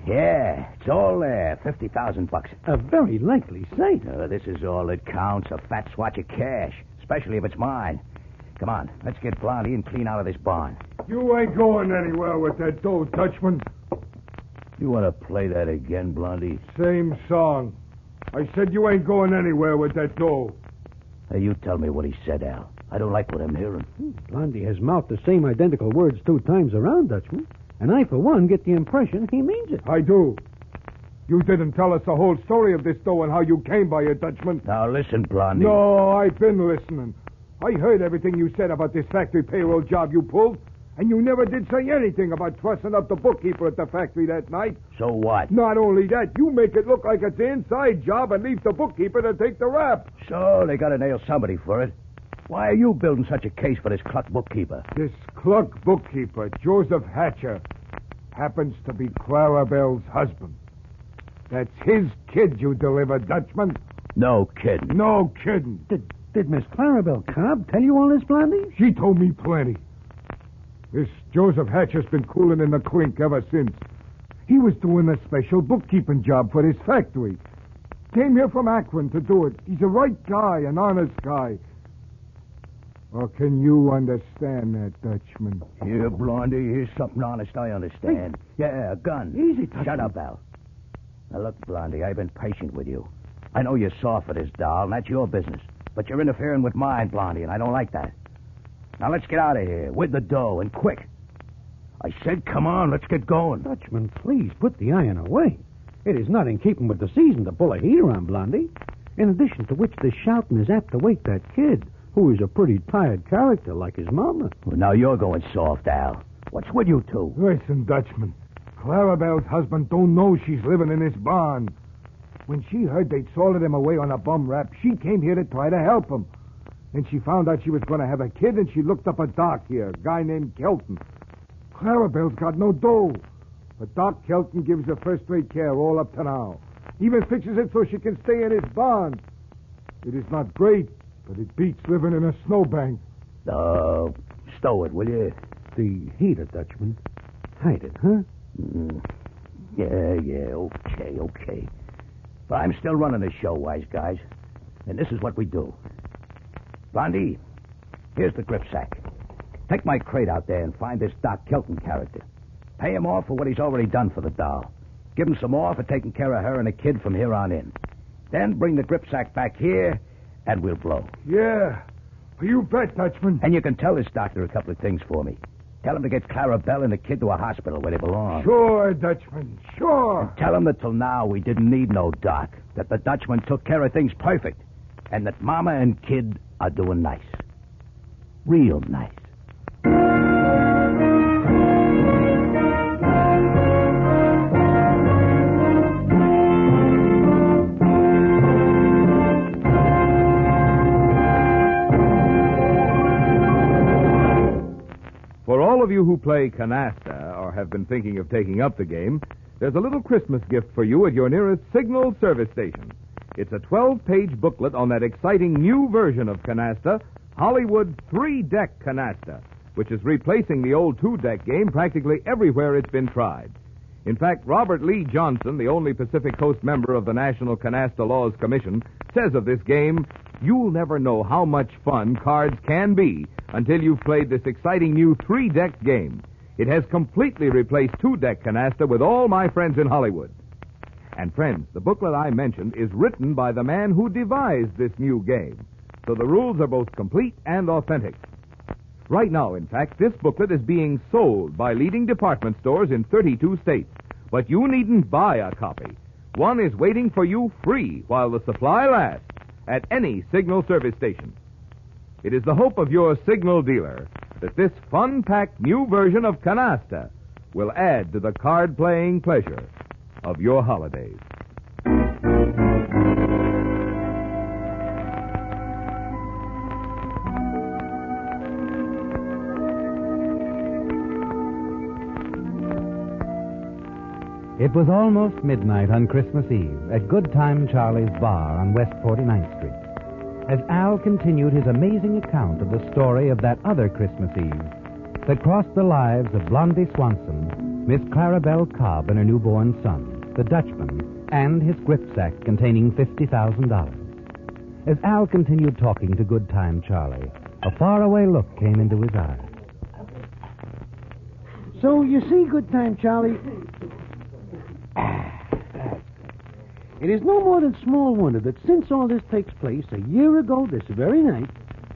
Yeah, it's all there. $50,000. A very likely sight. This is all that counts. A fat swatch of cash, especially if it's mine. Come on, let's get Blondie and clean out of this barn. You ain't going anywhere with that dough, Dutchman. You want to play that again, Blondie? Same song. I said you ain't going anywhere with that dough. Hey, you tell me what he said, Al. I don't like what I'm hearing. Blondie has mouthed the same identical words 2 times around, Dutchman. And I, for one, get the impression he means it. I do. You didn't tell us the whole story of this dough and how you came by it, Dutchman. Now listen, Blondie. No, I've been listening. I heard everything you said about this factory payroll job you pulled, and you never did say anything about trussing up the bookkeeper at the factory that night. So what? Not only that, you make it look like it's an inside job and leave the bookkeeper to take the rap. So they got to nail somebody for it. Why are you building such a case for this cluck bookkeeper? This cluck bookkeeper, Joseph Hatcher, happens to be Clarabelle's husband. That's his kid you delivered, Dutchman. No kidding. No kidding. Did Miss Clarabelle Cobb tell you all this, Blondie? She told me plenty. This Joseph Hatcher's been cooling in the clink ever since. He was doing a special bookkeeping job for this factory. Came here from Akron to do it. He's a right guy, an honest guy. Or can you understand that, Dutchman? Here, Blondie, here's something honest I understand. Hey. Yeah, a gun. Easy, Dutchman. Shut up, Al. Now, look, Blondie, I've been patient with you. I know you're soft for this doll, and that's your business. But you're interfering with mine, Blondie, and I don't like that. Now, let's get out of here with the dough, and quick. I said, come on, let's get going. Dutchman, please put the iron away. It is not in keeping with the season to pull a heater on Blondie. In addition to which, the shouting is apt to wake that kid, who is a pretty tired character like his mama. Well, now you're going soft, Al. What's with you two? Listen, Dutchman. Clarabelle's husband don't know she's living in this barn. When she heard they'd sorted him away on a bum rap, she came here to try to help him. Then she found out she was going to have a kid, and she looked up a doc here, a guy named Kelton. Clarabelle's got no dough. But Doc Kelton gives her first-rate care all up to now. Even fixes it so she can stay in his barn. It is not great, but it beats living in a snowbank. Stow it, will you? The heater, Dutchman. Hide it, huh? Yeah, okay. But I'm still running the show, wise guys. And this is what we do. Blondie, here's the gripsack. Take my crate out there and find this Doc Kelton character. Pay him off for what he's already done for the doll. Give him some more for taking care of her and the kid from here on in. Then bring the gripsack back here, and we'll blow. Yeah. You bet, Dutchman. And you can tell this doctor a couple of things for me. Tell him to get Clarabelle and the kid to a hospital where they belong. Sure, Dutchman, sure. And tell him that till now we didn't need no doc. That the Dutchman took care of things perfect. And that Mama and kid are doing nice. Real nice. For all of you who play canasta or have been thinking of taking up the game, there's a little Christmas gift for you at your nearest Signal service station. It's a 12-page booklet on that exciting new version of canasta, Hollywood 3-deck canasta, which is replacing the old 2-deck game practically everywhere it's been tried. In fact, Robert Lee Johnson, the only Pacific Coast member of the National Canasta Laws Commission, says of this game, "You'll never know how much fun cards can be until you've played this exciting new 3-deck game. It has completely replaced 2-deck canasta with all my friends in Hollywood." And friends, the booklet I mentioned is written by the man who devised this new game, so the rules are both complete and authentic. Right now, in fact, this booklet is being sold by leading department stores in 32 states. But you needn't buy a copy. One is waiting for you free while the supply lasts at any Signal service station. It is the hope of your Signal dealer that this fun-packed new version of canasta will add to the card-playing pleasure of your holidays. It was almost midnight on Christmas Eve at Good Time Charlie's bar on West 49th Street, as Al continued his amazing account of the story of that other Christmas Eve that crossed the lives of Blondie Swanson, Miss Clarabelle Cobb and her newborn son, the Dutchman, and his gripsack containing $50,000. As Al continued talking to Good Time Charlie, a faraway look came into his eyes. So, you see, Good Time Charlie, it is no more than small wonder that since all this takes place a year ago this very night,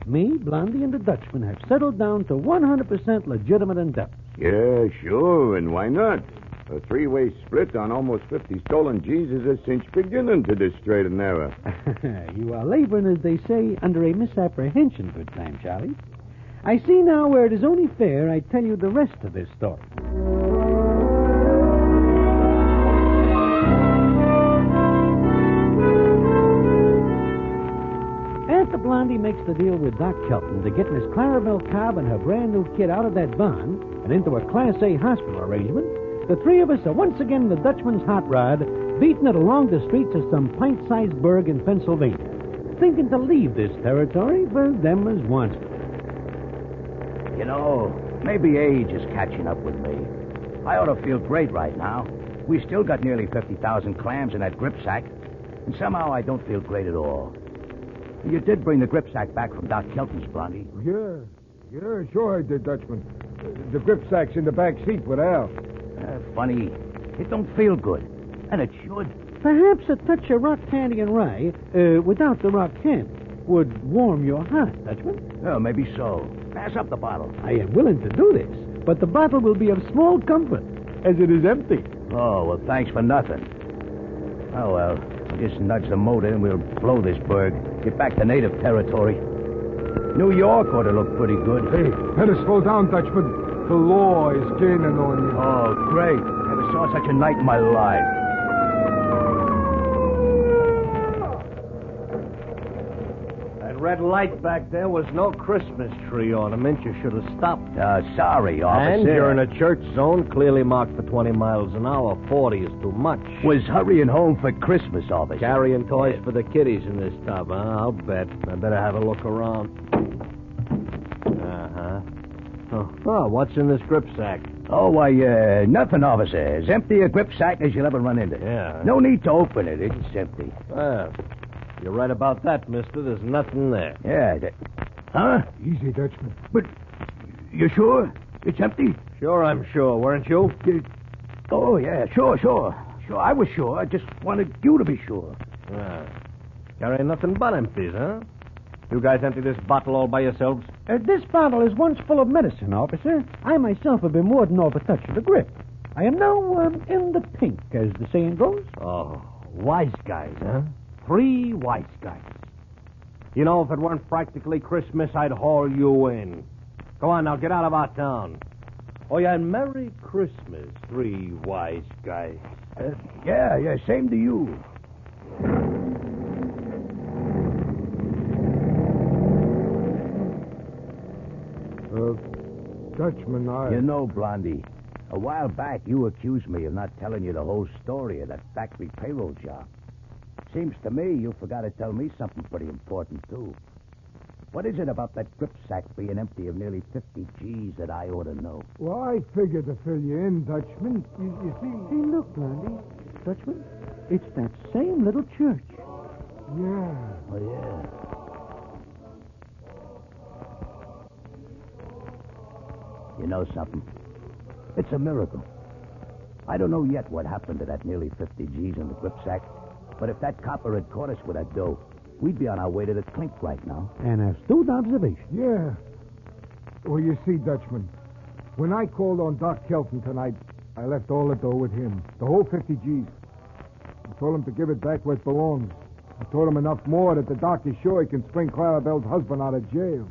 me, Blondie, and the Dutchman have settled down to 100% legitimate endeavors. Yeah, sure, and why not? A three-way split on almost 50 stolen G's is a cinch beginning to this straight and narrow. You are laboring, as they say, under a misapprehension, Good Time Charlie. I see now where it is only fair I tell you the rest of this story. After Blondie makes the deal with Doc Kelton to get Miss Clarabelle Cobb and her brand new kid out of that barn and into a Class A hospital arrangement, the three of us are once again in the Dutchman's hot rod, beating it along the streets of some pint-sized burg in Pennsylvania, thinking to leave this territory for them as wants it. You know, maybe age is catching up with me. I ought to feel great right now. We still got nearly 50,000 clams in that gripsack, and somehow I don't feel great at all. You did bring the gripsack back from Doc Kelton's, Blondie. Yeah, sure I did, Dutchman. The gripsack's in the back seat with Al. Funny. It don't feel good. And it should. Perhaps a touch of rock candy and rye, without the rock candy, would warm your heart, Dutchman. Oh, maybe so. Pass up the bottle. I am willing to do this, but the bottle will be of small comfort, as it is empty. Oh, well, thanks for nothing. Oh, well, just nudge the motor and we'll blow this burg. Get back to native territory. New York ought to look pretty good. Hey, better slow down, Dutchman. The law is gaining on you. Oh, great. Never saw such a night in my life. That red light back there was no Christmas tree ornament. You should have stopped. Sorry, officer. And you're in a church zone clearly marked for 20 miles an hour. 40 is too much. Was hurrying home for Christmas, officer. Carrying toys for the kiddies in this tub, huh? I'll bet. I better have a look around. Uh-huh. Oh, what's in this gripsack? Oh, why, nothing, officer. As empty a gripsack as you'll ever run into. Yeah. No need to open it. It's empty. Well, you're right about that, mister. There's nothing there. Yeah. Huh? Easy, Dutchman. But you sure? It's empty? Sure, I'm sure. Weren't you? Oh, yeah, sure. Sure, I was sure. I just wanted you to be sure. Carrying nothing but empties, huh? You guys empty this bottle all by yourselves? This bottle is once full of medicine, officer. I myself have been warding off a touch of the grip. I am now in the pink, as the saying goes. Oh, wise guys, huh? 3 wise guys. You know, if it weren't practically Christmas, I'd haul you in. Go on now, get out of our town. Oh, yeah, and Merry Christmas, three wise guys. Yeah, same to you. Dutchman, You know, Blondie, a while back you accused me of not telling you the whole story of that factory payroll job. Seems to me you forgot to tell me something pretty important, too. What is it about that grip sack being empty of nearly 50 G's that I ought to know? Well, I figured to fill you in, Dutchman. You see... Hey, look, Blondie. Dutchman, it's that same little church. Yeah. Oh, yeah. You know something? It's a miracle. I don't know yet what happened to that nearly 50 G's in the grip sack, but if that copper had caught us with that dough, we'd be on our way to the clink right now. An astute observation. Yeah. Well, you see, Dutchman, when I called on Doc Kelton tonight, I left all the dough with him, the whole 50 G's. I told him to give it back where it belongs. I told him enough more that the doc is sure he can spring Clarabelle's husband out of jail.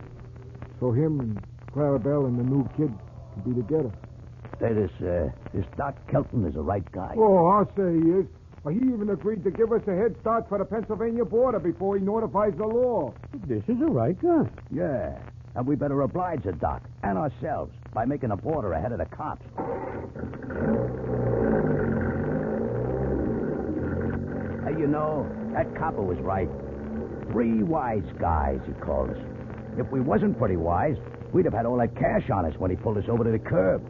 So him and Clarabelle and the new kid can be together. Say, this Doc Kelton is a right guy. Oh, I'll say he is. Well, he even agreed to give us a head start for the Pennsylvania border before he notifies the law. This is a right guy. Yeah, and we better oblige the Doc and ourselves by making a border ahead of the cops. Hey, you know, that copper was right. 3 wise guys, he called us. If we wasn't pretty wise, we'd have had all that cash on us when he pulled us over to the curb.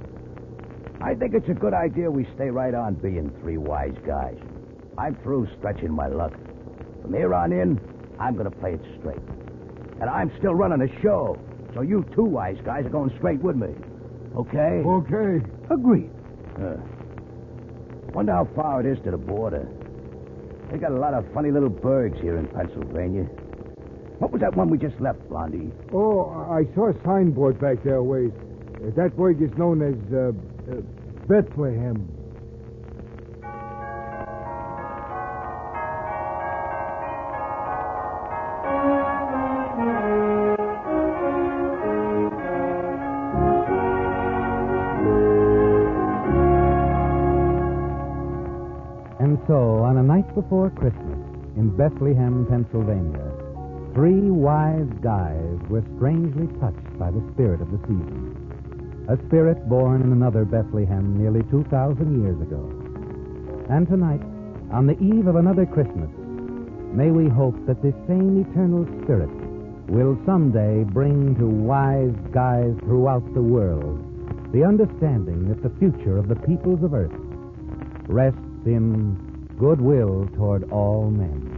I think it's a good idea we stay right on being 3 wise guys. I'm through stretching my luck. From here on in, I'm going to play it straight. And I'm still running the show, so you 2 wise guys are going straight with me. Okay? Okay. Agreed. Wonder how far it is to the border. They got a lot of funny little burgs here in Pennsylvania. What was that one we just left, Blondie? Oh, I saw a signboard back there a ways. That burg is known as Bethlehem. And so, on a night before Christmas, in Bethlehem, Pennsylvania, 3 wise guys were strangely touched by the spirit of the season. A spirit born in another Bethlehem nearly 2,000 years ago. And tonight, on the eve of another Christmas, may we hope that this same eternal spirit will someday bring to wise guys throughout the world the understanding that the future of the peoples of earth rests in goodwill toward all men.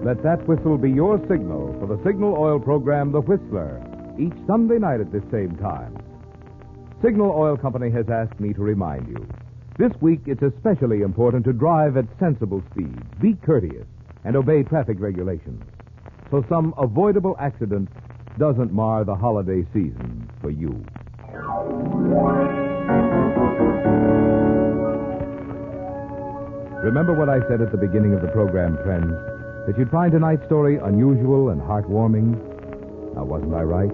Let that whistle be your signal for the Signal Oil program, The Whistler, each Sunday night at this same time. Signal Oil Company has asked me to remind you. This week, it's especially important to drive at sensible speeds, be courteous, and obey traffic regulations, so some avoidable accident doesn't mar the holiday season for you. Remember what I said at the beginning of the program, friends? That you'd find tonight's story unusual and heartwarming? Now, wasn't I right?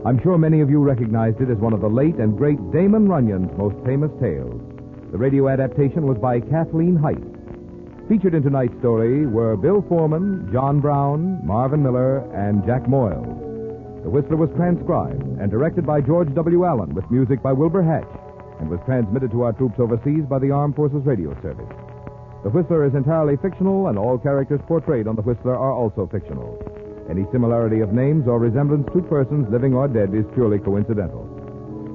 I'm sure many of you recognized it as one of the late and great Damon Runyon's most famous tales. The radio adaptation was by Kathleen Height. Featured in tonight's story were Bill Foreman, John Brown, Marvin Miller, and Jack Moyles. The Whistler was transcribed and directed by George W. Allen with music by Wilbur Hatch and was transmitted to our troops overseas by the Armed Forces Radio Service. The Whistler is entirely fictional, and all characters portrayed on The Whistler are also fictional. Any similarity of names or resemblance to persons living or dead is purely coincidental.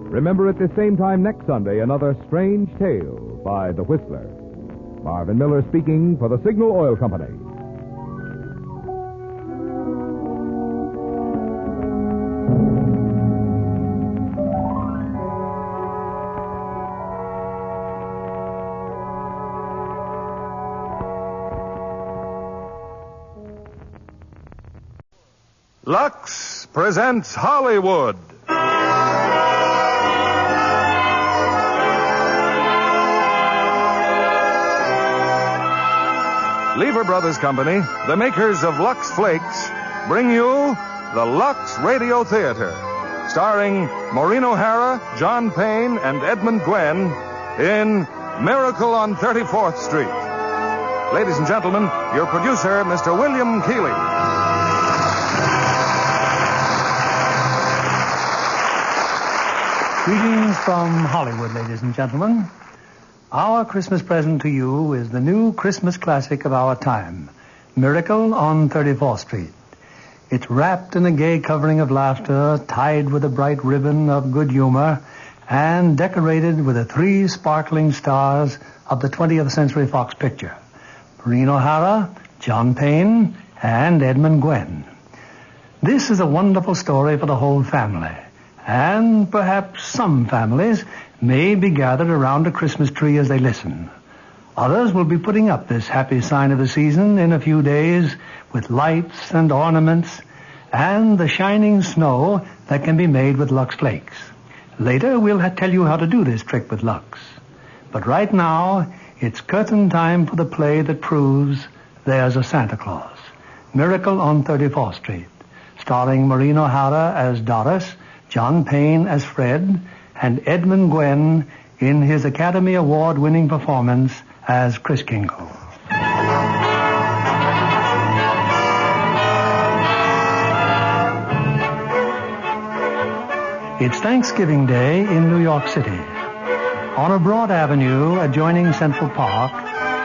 Remember at this same time next Sunday, another strange tale by The Whistler. Marvin Miller speaking for the Signal Oil Company. Lux presents Hollywood. Lever Brothers Company, the makers of Lux Flakes, bring you the Lux Radio Theater, starring Maureen O'Hara, John Payne, and Edmund Gwenn in Miracle on 34th Street. Ladies and gentlemen, your producer, Mr. William Keeley. Greetings from Hollywood, ladies and gentlemen. Our Christmas present to you is the new Christmas classic of our time, Miracle on 34th Street. It's wrapped in a gay covering of laughter, tied with a bright ribbon of good humor, and decorated with the 3 sparkling stars of the 20th Century Fox picture, Maureen O'Hara, John Payne, and Edmund Gwenn. This is a wonderful story for the whole family. And perhaps some families may be gathered around a Christmas tree as they listen. Others will be putting up this happy sign of the season in a few days with lights and ornaments and the shining snow that can be made with Lux Flakes. Later, we'll tell you how to do this trick with Lux. But right now, it's curtain time for the play that proves there's a Santa Claus. Miracle on 34th Street, starring Maureen O'Hara as Doris, John Payne as Fred, and Edmund Gwenn in his Academy Award-winning performance as Kris Kringle. It's Thanksgiving Day in New York City. On a broad avenue adjoining Central Park,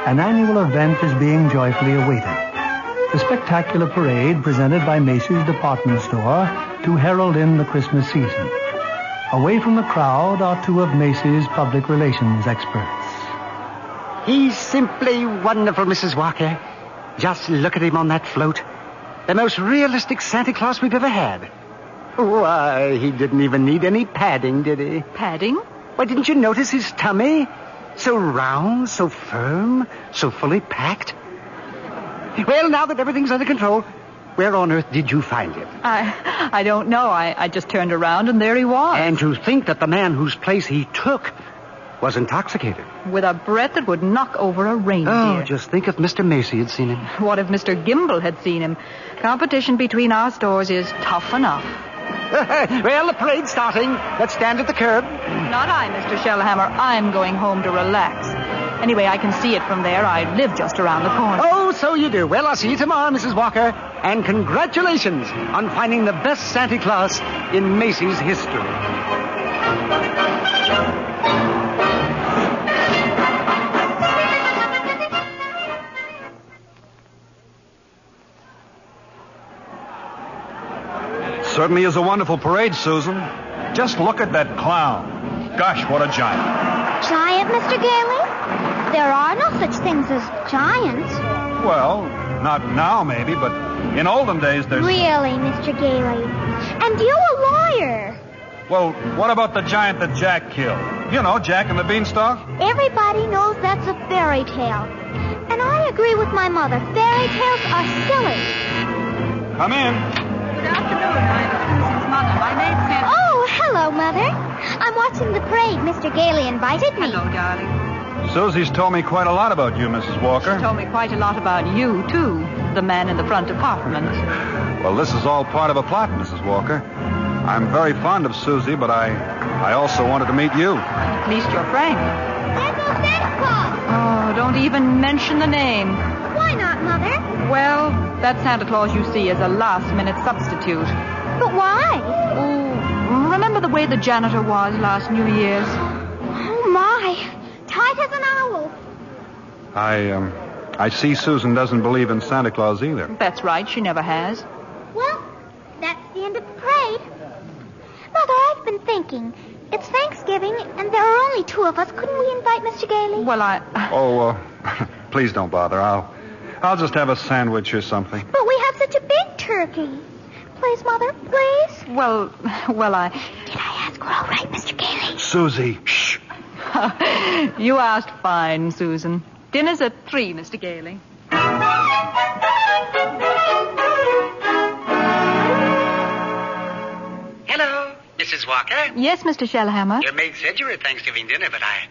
an annual event is being joyfully awaited. The spectacular parade presented by Macy's department store to herald in the Christmas season. Away from the crowd are 2 of Macy's public relations experts. He's simply wonderful, Mrs. Walker. Just look at him on that float. The most realistic Santa Claus we've ever had. Why, he didn't even need any padding, did he? Padding? Why, didn't you notice his tummy? So round, so firm, so fully packed. Well, now that everything's under control, where on earth did you find him? I don't know. I just turned around and there he was. And to think that the man whose place he took was intoxicated. With a breath that would knock over a reindeer. Oh, just think if Mr. Macy had seen him. What if Mr. Gimble had seen him? Competition between our stores is tough enough. Well, the parade's starting. Let's stand at the curb. Not I, Mr. Shellhammer. I'm going home to relax. Anyway, I can see it from there. I live just around the corner. Oh, so you do. Well, I'll see you tomorrow, Mrs. Walker. And congratulations on finding the best Santa Claus in Macy's history. Certainly is a wonderful parade, Susan. Just look at that clown. Gosh, what a giant. Giant, Mr. Gailey? There are no such things as giants. Well, not now, maybe, but in olden days there's... Really, Mr. Gailey? And you a lawyer. Well, what about the giant that Jack killed? You know, Jack and the Beanstalk? Everybody knows that's a fairy tale. And I agree with my mother. Fairy tales are silly. Come in. Good afternoon. I'm Susan's mother. My name's Nancy. Oh, hello, Mother. I'm watching the parade. Mr. Gailey invited me. Hello, darling. Susie's told me quite a lot about you, Mrs. Walker. She told me quite a lot about you, too. The man in the front apartment. Well, this is all part of a plot, Mrs. Walker. I'm very fond of Susie, but I also wanted to meet you. At least you're frank. There goes Santa Claus. Oh, don't even mention the name. Why not, Mother? Well, that Santa Claus you see is a last-minute substitute. But why? Oh, remember the way the janitor was last New Year's? Oh, my. Tight as an owl. I see Susan doesn't believe in Santa Claus either. That's right. She never has. Well, that's the end of the parade. Mother, I've been thinking. It's Thanksgiving, and there are only 2 of us. Couldn't we invite Mr. Gailey? Oh, please don't bother. I'll just have a sandwich or something. But we have such a big turkey. Please, Mother, please. Well, I... Did I ask her all right, Mr. Gailey? Susie, shh. You asked fine, Susan. Dinner's at 3, Mr. Gailey. Hello, Mrs. Walker. Yes, Mr. Shellhammer. Your maid said you were at Thanksgiving dinner, but I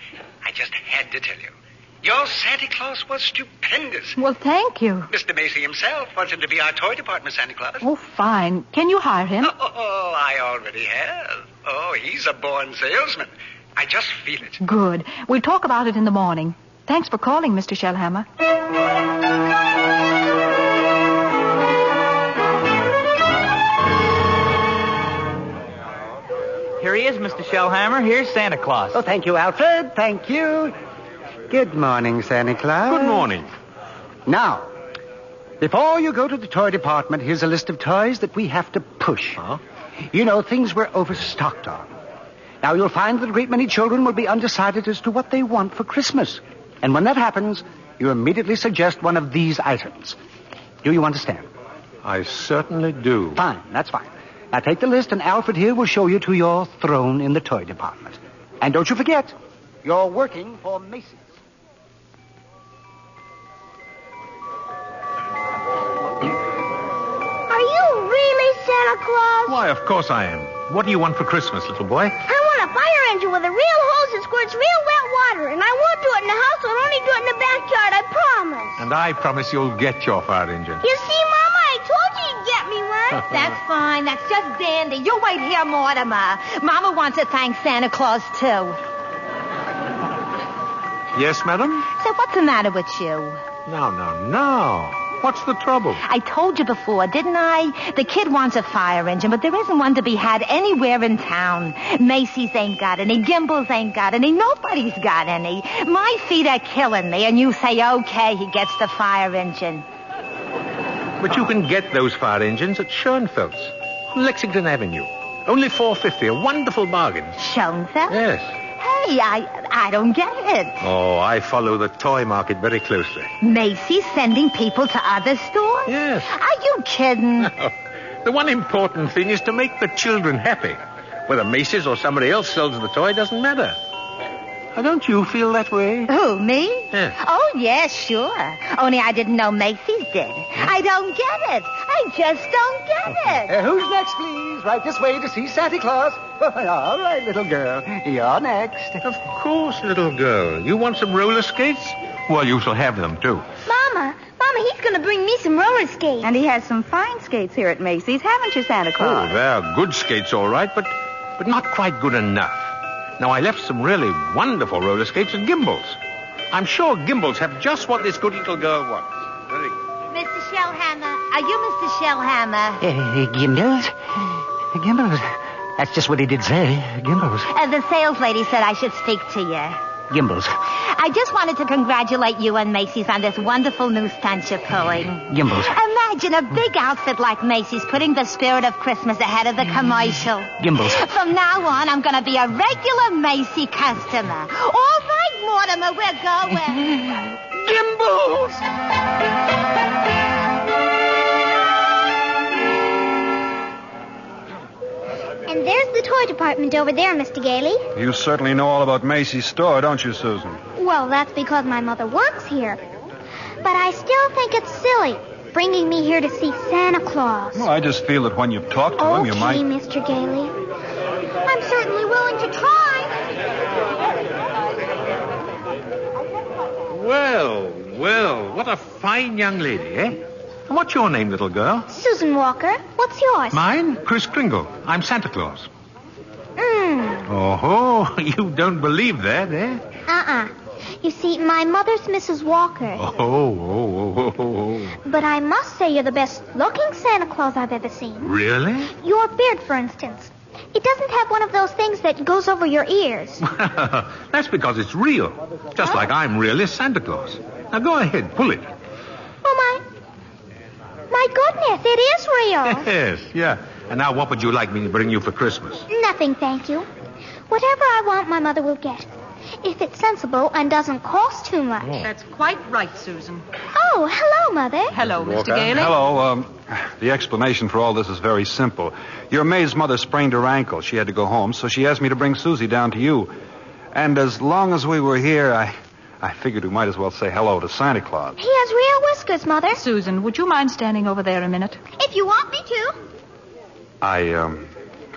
just had to tell you. Your Santa Claus was stupendous. Well, thank you. Mr. Macy himself wanted to be our toy department Santa Claus. Oh, fine. Can you hire him? Oh, I already have. Oh, he's a born salesman. I just feel it. Good. We'll talk about it in the morning. Thanks for calling, Mr. Shellhammer. Here he is, Mr. Shellhammer. Here's Santa Claus. Oh, thank you, Alfred. Thank you. Good morning, Santa Claus. Good morning. Now, before you go to the toy department, here's a list of toys that we have to push. Huh? You know, things we're overstocked on. Now, you'll find that a great many children will be undecided as to what they want for Christmas. And when that happens, you immediately suggest one of these items. Do you understand? I certainly do. Fine, that's fine. Now, take the list, and Alfred here will show you to your throne in the toy department. And don't you forget, you're working for Macy's. Are you really Santa Claus? Why, of course I am. What do you want for Christmas, little boy? I want a fire engine with a real hose that squirts real wet water, and I won't do it in the house. I'll only do it in the backyard, I promise. And I promise you'll get your fire engine. You see, Mama, I told you you'd get me one. That's fine. That's just dandy. You wait here, Mortimer. Mama wants to thank Santa Claus, too. Yes, madam? So what's the matter with you? No. What's the trouble? I told you before, didn't I? The kid wants a fire engine, but there isn't one to be had anywhere in town. Macy's ain't got any. Gimbel's ain't got any. Nobody's got any. My feet are killing me, and you say, okay, he gets the fire engine. But you can get those fire engines at Schoenfeld's, Lexington Avenue. Only $4.50, a wonderful bargain. Schoenfeld? Yes. Hey, I don't get it. Oh, I follow the toy market very closely. Macy's sending people to other stores? Yes. Are you kidding? No. The one important thing is to make the children happy. Whether Macy's or somebody else sells the toy doesn't matter. Don't you feel that way? Who, me? Yes. Oh, yes, sure. Only I didn't know Macy's did. I don't get it. I just don't get it. Who's next, please? Right this way to see Santa Claus. All right, little girl. You're next. Of course, little girl. You want some roller skates? Well, you shall have them, too. Mama, he's going to bring me some roller skates. And he has some fine skates here at Macy's, haven't you, Santa Claus? Oh, they're good skates, all right, but not quite good enough. Now, I left some really wonderful roller skates at Gimbel's. I'm sure Gimbel's have just what this good little girl wants. Very good. Mr. Shellhammer, are you Mr. Shellhammer? Gimbel's? Gimbel's? That's just what he did say. Gimbel's. The sales lady said I should speak to you. Gimbel's. I just wanted to congratulate you and Macy's on this wonderful new stunt you're pulling. Gimbel's. Imagine a big outfit like Macy's putting the spirit of Christmas ahead of the commercial. Gimbel's. From now on, I'm going to be a regular Macy customer. All right, Mortimer, we're going. Gimbel's! And there's the toy department over there, Mr. Gailey. You certainly know all about Macy's store, don't you, Susan? Well, that's because my mother works here. But I still think it's silly bringing me here to see Santa Claus. Well, I just feel that when you've talked to him, you might... Okay, Mr. Gailey. I'm certainly willing to try. Well, what a fine young lady, eh? And what's your name, little girl? Susan Walker. What's yours? Mine? Kris Kringle. I'm Santa Claus. Mm. Oh, you don't believe that, eh? You see, my mother's Mrs. Walker. Oh. But I must say you're the best-looking Santa Claus I've ever seen. Really? Your beard, for instance. It doesn't have one of those things that goes over your ears. That's because it's real. Just like I'm really Santa Claus. Now go ahead, pull it. Oh, my goodness, it is real. Yes, yeah. And now what would you like me to bring you for Christmas? Nothing, thank you. Whatever I want, my mother will get. If it's sensible and doesn't cost too much. That's quite right, Susan. Oh, hello, Mother. Hello, Mr. Gailey. Hello. The explanation for all this is very simple. Your maid's mother sprained her ankle. She had to go home, so she asked me to bring Susie down to you. And as long as we were here, I figured we might as well say hello to Santa Claus. He has real whiskers, Mother. Susan, would you mind standing over there a minute? If you want me to.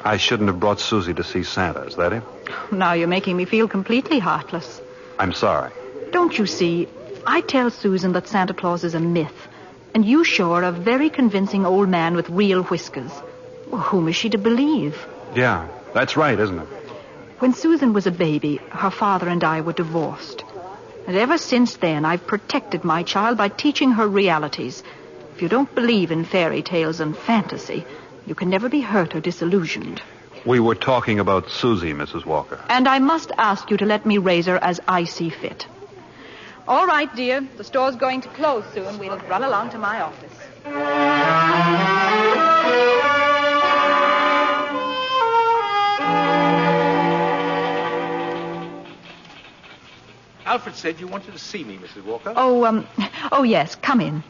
I shouldn't have brought Susie to see Santa, is that it? Now you're making me feel completely heartless. I'm sorry. Don't you see, I tell Susan that Santa Claus is a myth, and you show her a very convincing old man with real whiskers. Well, whom is she to believe? Yeah, that's right, isn't it? When Susan was a baby, her father and I were divorced. And ever since then, I've protected my child by teaching her realities. If you don't believe in fairy tales and fantasy, you can never be hurt or disillusioned. We were talking about Susie, Mrs. Walker. And I must ask you to let me raise her as I see fit. All right, dear. The store's going to close soon. We'll run along to my office. Alfred said you wanted to see me, Mrs. Walker. Oh, yes. Come in.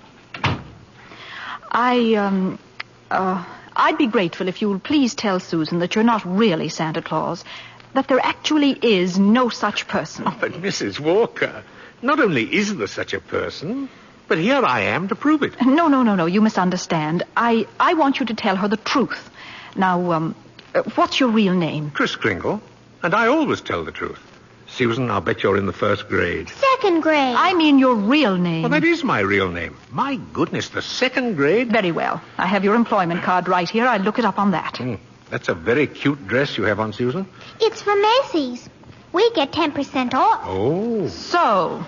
I'd be grateful if you would please tell Susan that you're not really Santa Claus, that there actually is no such person. Oh, but Mrs. Walker, not only is there such a person, but here I am to prove it. No. You misunderstand. I want you to tell her the truth. Now, what's your real name? Kris Kringle, and I always tell the truth. Susan, I'll bet you're in the first grade. Second grade. I mean your real name. Well, that is my real name. My goodness, the second grade? Very well. I have your employment card right here. I'll look it up on that. That's a very cute dress you have on, Susan. It's from Macy's. We get 10% off. Oh. So,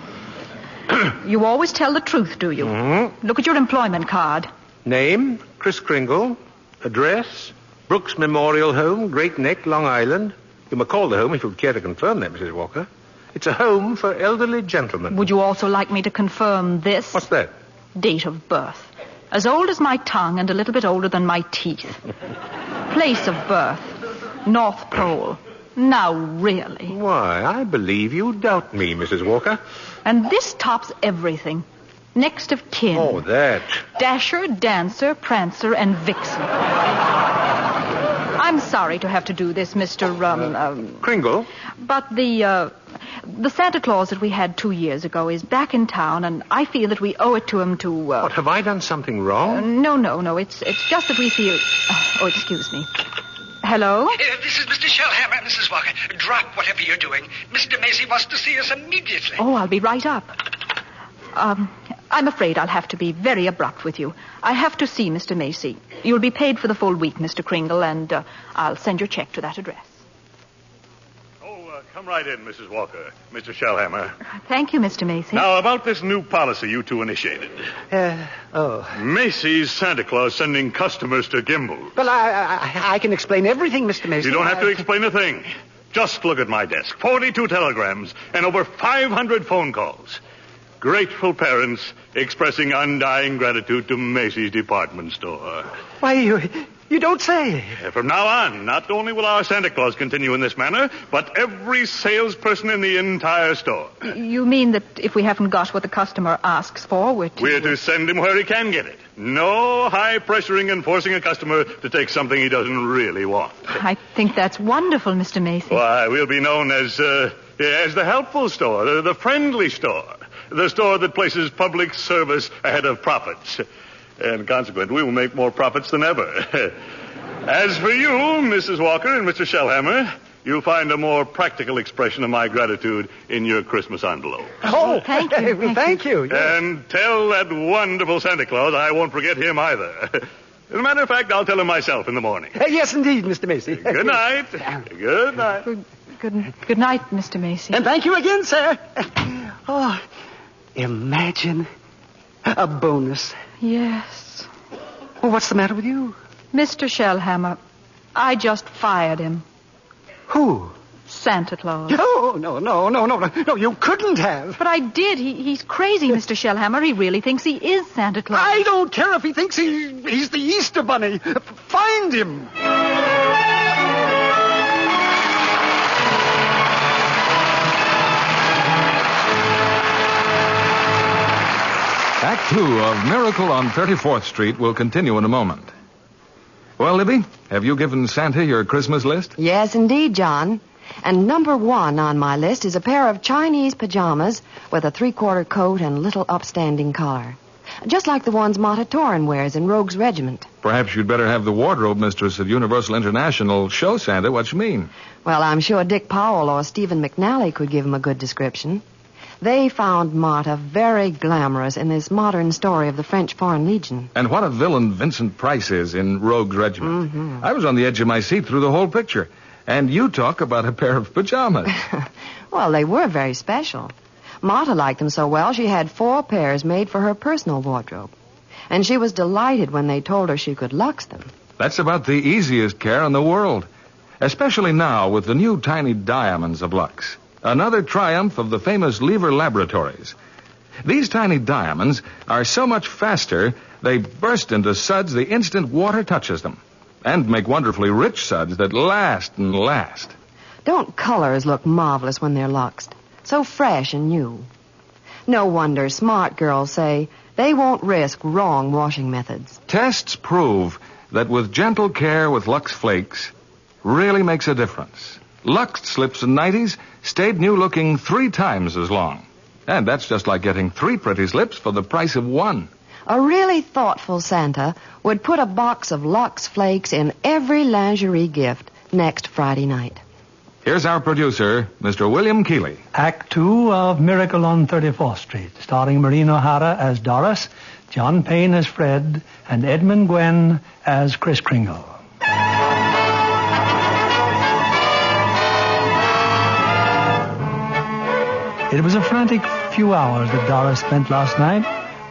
you always tell the truth, do you? Mm-hmm. Look at your employment card. Name, Kris Kringle. Address, Brooks Memorial Home, Great Neck, Long Island. You may call the home if you would care to confirm that, Mrs. Walker. It's a home for elderly gentlemen. Would you also like me to confirm this? What's that? Date of birth. As old as my tongue and a little bit older than my teeth. Place of birth. North Pole. Now, really. Why, I believe you doubt me, Mrs. Walker. And this tops everything. Next of kin. Oh, that. Dasher, Dancer, Prancer, and Vixen. I'm sorry to have to do this, Mr. Kringle? But the Santa Claus that we had 2 years ago is back in town, and I feel that we owe it to him to... What, have I done something wrong? No. It's just that we feel... Oh, excuse me. Hello? This is Mr. Shellhammer, Mrs. Walker. Drop whatever you're doing. Mr. Macy wants to see us immediately. Oh, I'll be right up. I'm afraid I'll have to be very abrupt with you. I have to see Mr. Macy. You'll be paid for the full week, Mr. Kringle, and I'll send your check to that address. Come right in, Mrs. Walker. Mr. Shellhammer. Thank you, Mr. Macy. Now, about this new policy you two initiated. Macy's Santa Claus sending customers to Gimbel. Well, I can explain everything, Mr. Macy. You don't have to explain a thing. Just look at my desk. 42 telegrams and over 500 phone calls. Grateful parents expressing undying gratitude to Macy's department store. Why, you don't say. From now on, not only will our Santa Claus continue in this manner, but every salesperson in the entire store. You mean that if we haven't got what the customer asks for, we're to send him where he can get it. No high-pressuring and forcing a customer to take something he doesn't really want. I think that's wonderful, Mr. Macy. Why, we'll be known as the helpful store, the friendly store. The store that places public service ahead of profits. And consequently, we will make more profits than ever. As for you, Mrs. Walker and Mr. Shellhammer, you'll find a more practical expression of my gratitude in your Christmas envelope. Oh, thank you. Thank you. Yes. And tell that wonderful Santa Claus I won't forget him either. As a matter of fact, I'll tell him myself in the morning. Yes, indeed, Mr. Macy. Good night. Good night. Good night, Mr. Macy. And thank you again, sir. Oh, imagine a bonus. Yes. Well, what's the matter with you? Mr. Shellhammer, I just fired him. Who? Santa Claus. No, you couldn't have. But I did. He's crazy, Mr. Shellhammer. He really thinks he is Santa Claus. I don't care if he thinks he's the Easter Bunny. Find him. Act 2 of Miracle on 34th Street will continue in a moment. Well, Libby, have you given Santa your Christmas list? Yes, indeed, John. And number 1 on my list is a pair of Chinese pajamas with a 3/4 coat and little upstanding collar. Just like the ones Mata Torin wears in Rogue's Regiment. Perhaps you'd better have the wardrobe mistress of Universal International show Santa what you mean. Well, I'm sure Dick Powell or Stephen McNally could give him a good description. They found Mata very glamorous in this modern story of the French Foreign Legion. And what a villain Vincent Price is in Rogue's Regiment. Mm-hmm. I was on the edge of my seat through the whole picture. And you talk about a pair of pajamas. Well, they were very special. Mata liked them so well, she had 4 pairs made for her personal wardrobe. And she was delighted when they told her she could lux them. That's about the easiest care in the world. Especially now with the new tiny diamonds of Lux. Another triumph of the famous Lever Laboratories. These tiny diamonds are so much faster, they burst into suds the instant water touches them. And make wonderfully rich suds that last and last. Don't colors look marvelous when they're luxed? So fresh and new. No wonder smart girls say they won't risk wrong washing methods. Tests prove that with gentle care with Lux Flakes really makes a difference. Lux slips and nighties stayed new looking 3 times as long. And that's just like getting 3 pretty slips for the price of 1. A really thoughtful Santa would put a box of Lux Flakes in every lingerie gift next Friday night. Here's our producer, Mr. William Keeley. Act 2 of Miracle on 34th Street, starring Maureen O'Hara as Doris, John Payne as Fred, and Edmund Gwen as Kris Kringle. It was a frantic few hours that Doris spent last night,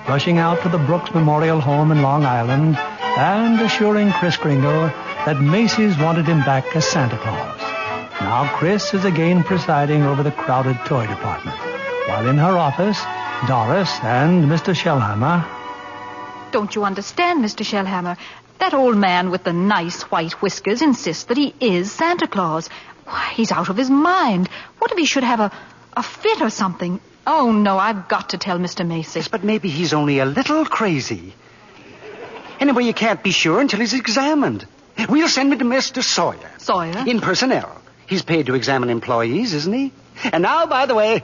rushing out to the Brooks Memorial Home in Long Island and assuring Kris Kringle that Macy's wanted him back as Santa Claus. Now Kris is again presiding over the crowded toy department, while in her office, Doris and Mr. Shellhammer... Don't you understand, Mr. Shellhammer? That old man with the nice white whiskers insists that he is Santa Claus. Why, he's out of his mind. What if he should have a fit or something? Oh, no, I've got to tell Mr. Macy. Yes, but maybe he's only a little crazy. Anyway, you can't be sure until he's examined. We'll send him to Mr. Sawyer. Sawyer? In personnel. He's paid to examine employees, isn't he? And now, by the way,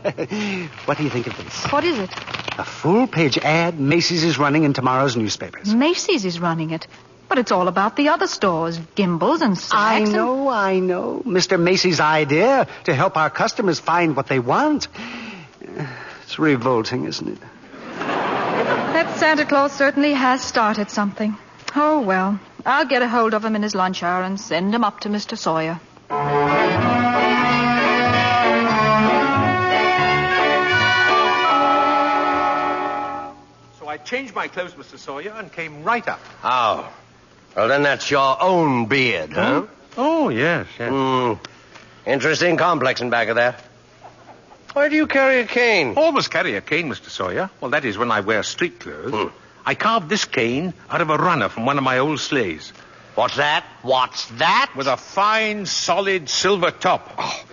what do you think of this? What is it? A full-page ad Macy's is running in tomorrow's newspapers. Macy's is running it. But it's all about the other stores, Gimbel's and Saks. I know. Mr. Macy's idea to help our customers find what they want. It's revolting, isn't it? That Santa Claus certainly has started something. Oh, well, I'll get a hold of him in his lunch hour and send him up to Mr. Sawyer. So I changed my clothes, Mr. Sawyer, and came right up. Oh. Well, then that's your own beard, huh? Oh, yes. Interesting complex in back of that. Why do you carry a cane? Always carry a cane, Mr. Sawyer. Well, that is when I wear street clothes. I carved this cane out of a runner from one of my old sleighs. What's that? With a fine, solid silver top. Oh.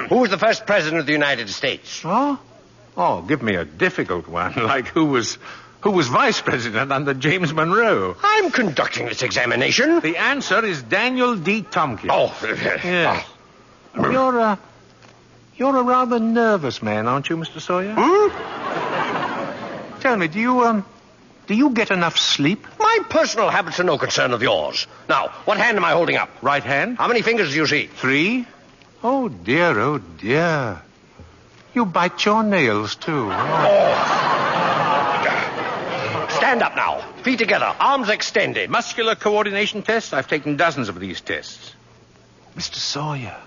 Who was the first president of the United States? Oh, give me a difficult one. Like who was vice president under James Monroe? I'm conducting this examination. The answer is Daniel D. Tompkins. Oh. Yes. You're a rather nervous man, aren't you, Mr. Sawyer? Tell me, do you get enough sleep? My personal habits are no concern of yours. Now, what hand am I holding up? Right hand. How many fingers do you see? 3. Oh, dear. You bite your nails, too. Stand up now. Feet together. Arms extended. Muscular coordination test? I've taken dozens of these tests. Mr. Sawyer,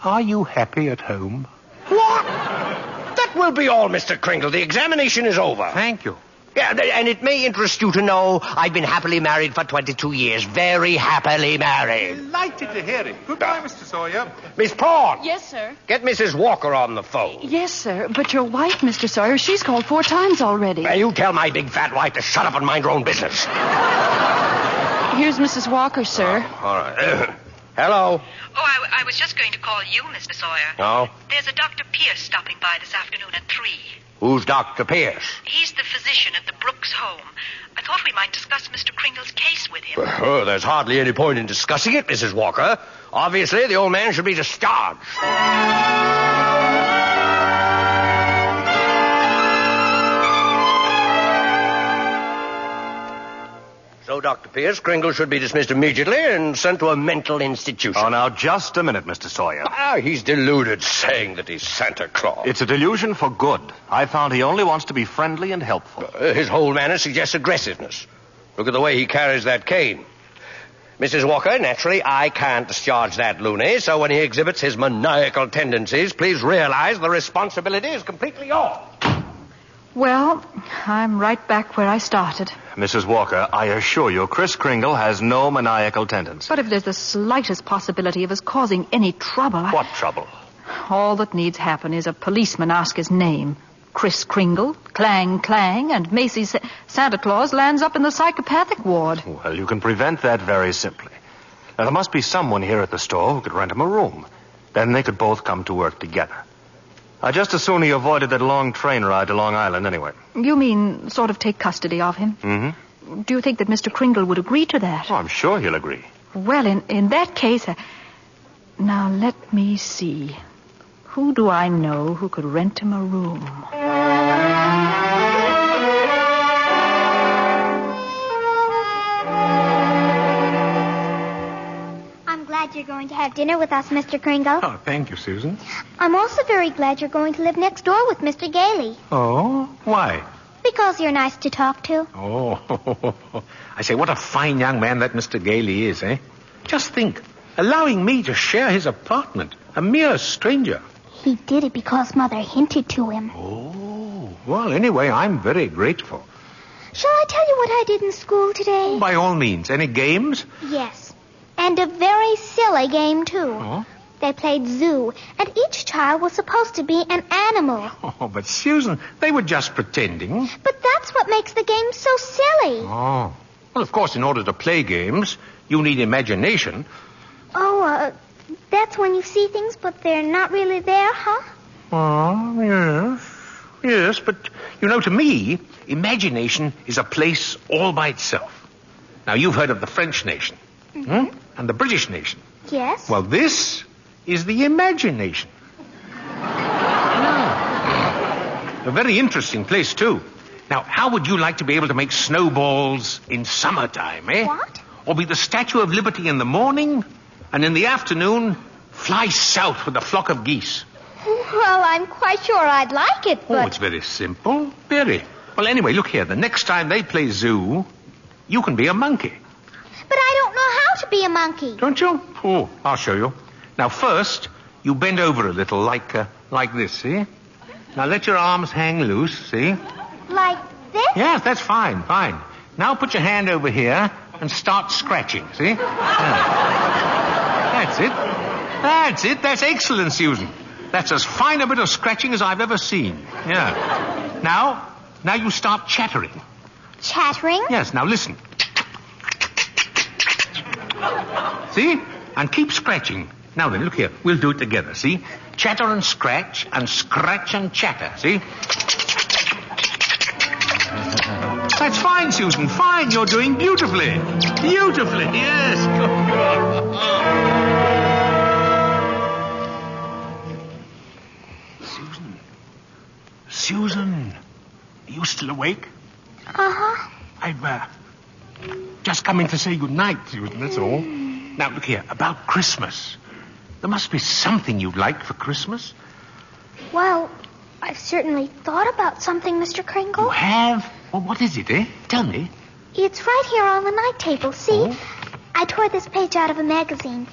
are you happy at home? What? That will be all, Mr. Kringle. The examination is over. Thank you. Yeah, and it may interest you to know I've been happily married for 22 years. Very happily married. Delighted to hear it. Goodbye, Mr. Sawyer. Miss Prawn. Yes, sir. Get Mrs. Walker on the phone. Yes, sir. But your wife, Mr. Sawyer, she's called 4 times already. You tell my big fat wife to shut up and mind her own business. Here's Mrs. Walker, sir. All right. Hello. Oh, I was just going to call you, Mr. Sawyer. Oh? There's a Dr. Pierce stopping by this afternoon at 3. Who's Dr. Pierce? He's the physician at the Brooks home. I thought we might discuss Mr. Kringle's case with him. Oh, there's hardly any point in discussing it, Mrs. Walker. Obviously, the old man should be discharged. So, Dr. Pierce, Kringle should be dismissed immediately and sent to a mental institution. Oh, now, just a minute, Mr. Sawyer. He's deluded, saying that he's Santa Claus. It's a delusion for good. I found he only wants to be friendly and helpful. His whole manner suggests aggressiveness. Look at the way he carries that cane. Mrs. Walker, naturally, I can't discharge that loony, so when he exhibits his maniacal tendencies, please realize the responsibility is completely yours. Well, I'm right back where I started. Mrs. Walker, I assure you, Kris Kringle has no maniacal tendency. But if there's the slightest possibility of us causing any trouble... What trouble? All that needs happen is a policeman ask his name. Kris Kringle, clang, clang, and Macy's Santa Claus lands up in the psychopathic ward. Well, you can prevent that very simply. Now, there must be someone here at the store who could rent him a room. Then they could both come to work together. Just as soon he avoided that long train ride to Long Island anyway. You mean sort of take custody of him? Mm-hmm. Do you think that Mr. Kringle would agree to that? Oh, I'm sure he'll agree. Well, in that case... Now, let me see. Who do I know who could rent him a room? I'm glad you're going to have dinner with us, Mr. Kringle. Oh, thank you, Susan. I'm also very glad you're going to live next door with Mr. Gailey. Oh, why? Because you're nice to talk to. Oh, I say, what a fine young man that Mr. Gailey is, eh? Just think, allowing me to share his apartment, a mere stranger. He did it because Mother hinted to him. Oh, well, anyway, I'm very grateful. Shall I tell you what I did in school today? By all means. Any games? Yes. And a very silly game, too. Oh? They played zoo, and each child was supposed to be an animal. Oh, but Susan, they were just pretending. But that's what makes the game so silly. Oh. Well, of course, in order to play games, you need imagination. Oh, that's when you see things, but they're not really there, huh? Oh, yes. Yes, but, you know, to me, imagination is a place all by itself. Now, you've heard of the French nation. Mm-hmm. And the British nation. Yes. Well, this is the imagination. A very interesting place, too. Now, how would you like to be able to make snowballs in summertime, eh? What? Or be the Statue of Liberty in the morning, and in the afternoon, fly south with a flock of geese? Well, I'm quite sure I'd like it, but... Oh, it's very simple. Very. Well, anyway, look here. The next time they play zoo, you can be a monkey. But I don't know how to be a monkey. Don't you? Oh, I'll show you. Now, first, you bend over a little, like this, see? Now, let your arms hang loose, see? Like this? Yes, that's fine, fine. Now, put your hand over here and start scratching, see? Yeah. That's it. That's it. That's excellent, Susan. That's as fine a bit of scratching as I've ever seen. Yeah. Now you start chattering. Chattering? Yes, now listen. See? And keep scratching. Now then, look here. We'll do it together, see? Chatter and scratch and chatter, see? That's fine, Susan. Fine. You're doing beautifully. Beautifully, yes. Susan, are you still awake? Uh-huh. I've just come in to say good night, Susan, that's all. Now, look here, about Christmas. There must be something you'd like for Christmas. Well, I've certainly thought about something, Mr. Kringle. You have? Well, what is it, eh? Tell me. It's right here on the night table, see? Oh? I tore this page out of a magazine.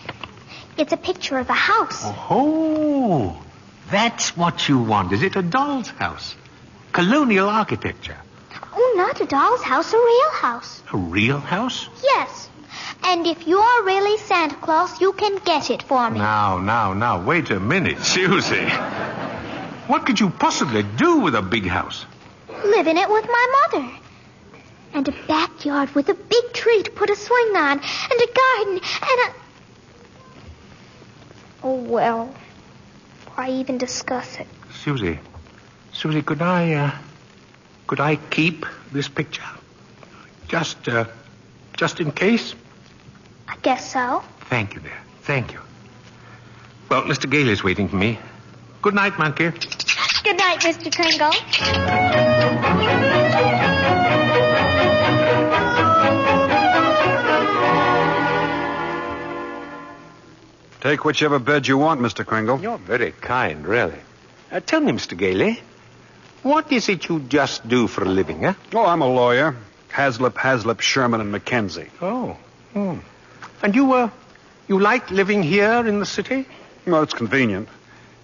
It's a picture of a house. Oh, that's what you want, is it? A doll's house. Colonial architecture. Oh, not a doll's house, a real house. A real house? Yes. And if you're really Santa Claus, you can get it for me. Now, wait a minute, Susie. What could you possibly do with a big house? Live in it with my mother. And a backyard with a big tree to put a swing on, and a garden, and a... Oh, well, why even discuss it? Susie, Susie, could I keep this picture? Just in case? I guess so. Thank you, dear. Thank you. Well, Mr. Gale is waiting for me. Good night, Monkey. Good night, Mr. Kringle. Take whichever bed you want, Mr. Kringle. You're very kind, really. Tell me, Mr. Gale, what is it you just do for a living, huh? Oh, I'm a lawyer. Haslip, Sherman, and Mackenzie. Oh. And you like living here in the city? Well, it's convenient.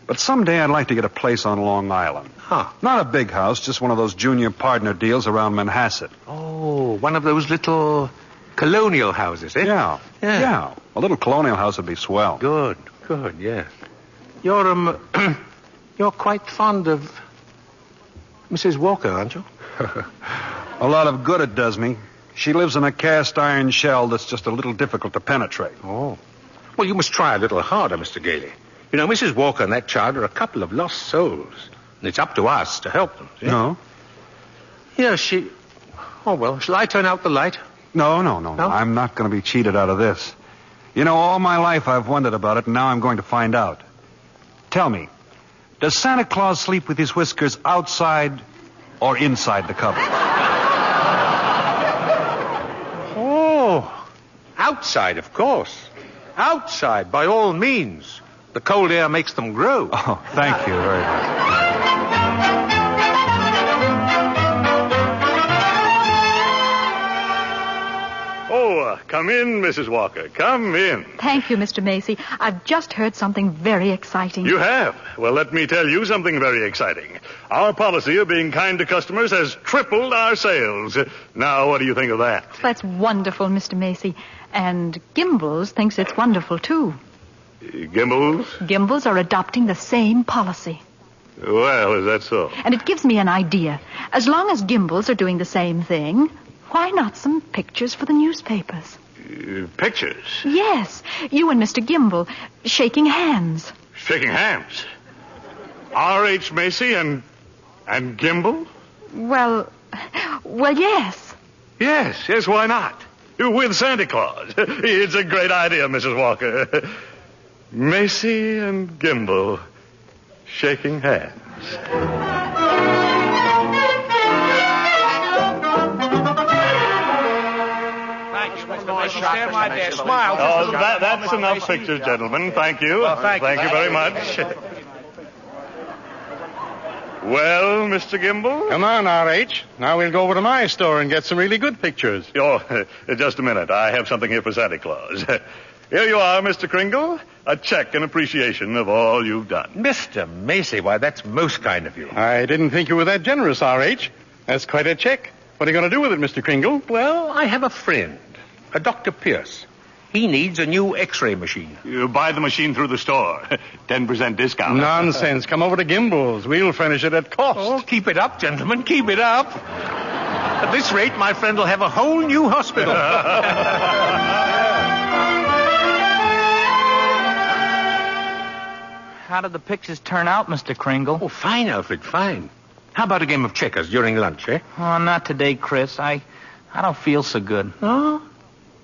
But someday I'd like to get a place on Long Island. Huh. Not a big house, just one of those junior partner deals around Manhasset. Oh, one of those little colonial houses, eh? Yeah. A little colonial house would be swell. Good, yes. You're quite fond of Mrs. Walker, aren't you? A lot of good it does me. She lives in a cast iron shell that's just a little difficult to penetrate. Oh. Well, you must try a little harder, Mr. Gale. You know, Mrs. Walker and that child are a couple of lost souls. And it's up to us to help them, see? No? Yeah, Oh, well, shall I turn out the light? No. I'm not going to be cheated out of this. You know, all my life I've wondered about it, and now I'm going to find out. Tell me, does Santa Claus sleep with his whiskers outside or inside the cupboard? Oh, outside, of course. Outside, by all means. The cold air makes them grow. Oh, thank you very much. Come in, Mrs. Walker. Come in. Thank you, Mr. Macy. I've just heard something very exciting. You have? Well, let me tell you something very exciting. Our policy of being kind to customers has tripled our sales. Now, what do you think of that? That's wonderful, Mr. Macy. And Gimbels thinks it's wonderful, too. Gimbels? Gimbels are adopting the same policy. Well, is that so? And it gives me an idea. As long as Gimbels are doing the same thing, why not some pictures for the newspapers? Pictures? Yes. You and Mr. Gimbel shaking hands. Shaking hands? R.H. Macy and Gimbel? Well, yes. Yes, why not? With Santa Claus. It's a great idea, Mrs. Walker. Macy and Gimbel shaking hands. Oh, that's enough pictures, gentlemen. Thank you. Well, thank you very much. Well, Mr. Gimbel? Come on, R.H. Now we'll go over to my store and get some really good pictures. Oh, just a minute. I have something here for Santa Claus. Here you are, Mr. Kringle. A check in appreciation of all you've done. Mr. Macy, why, that's most kind of you. I didn't think you were that generous, R.H. That's quite a check. What are you going to do with it, Mr. Kringle? Well, I have a friend, a Dr. Pierce. He needs a new X-ray machine. You buy the machine through the store. 10% discount. Nonsense. Come over to Gimbel's. We'll furnish it at cost. Oh, keep it up, gentlemen. Keep it up. At this rate, my friend will have a whole new hospital. How did the pictures turn out, Mr. Kringle? Oh, fine, Alfred, fine. How about a game of checkers during lunch, eh? Oh, not today, Chris. I don't feel so good. Oh?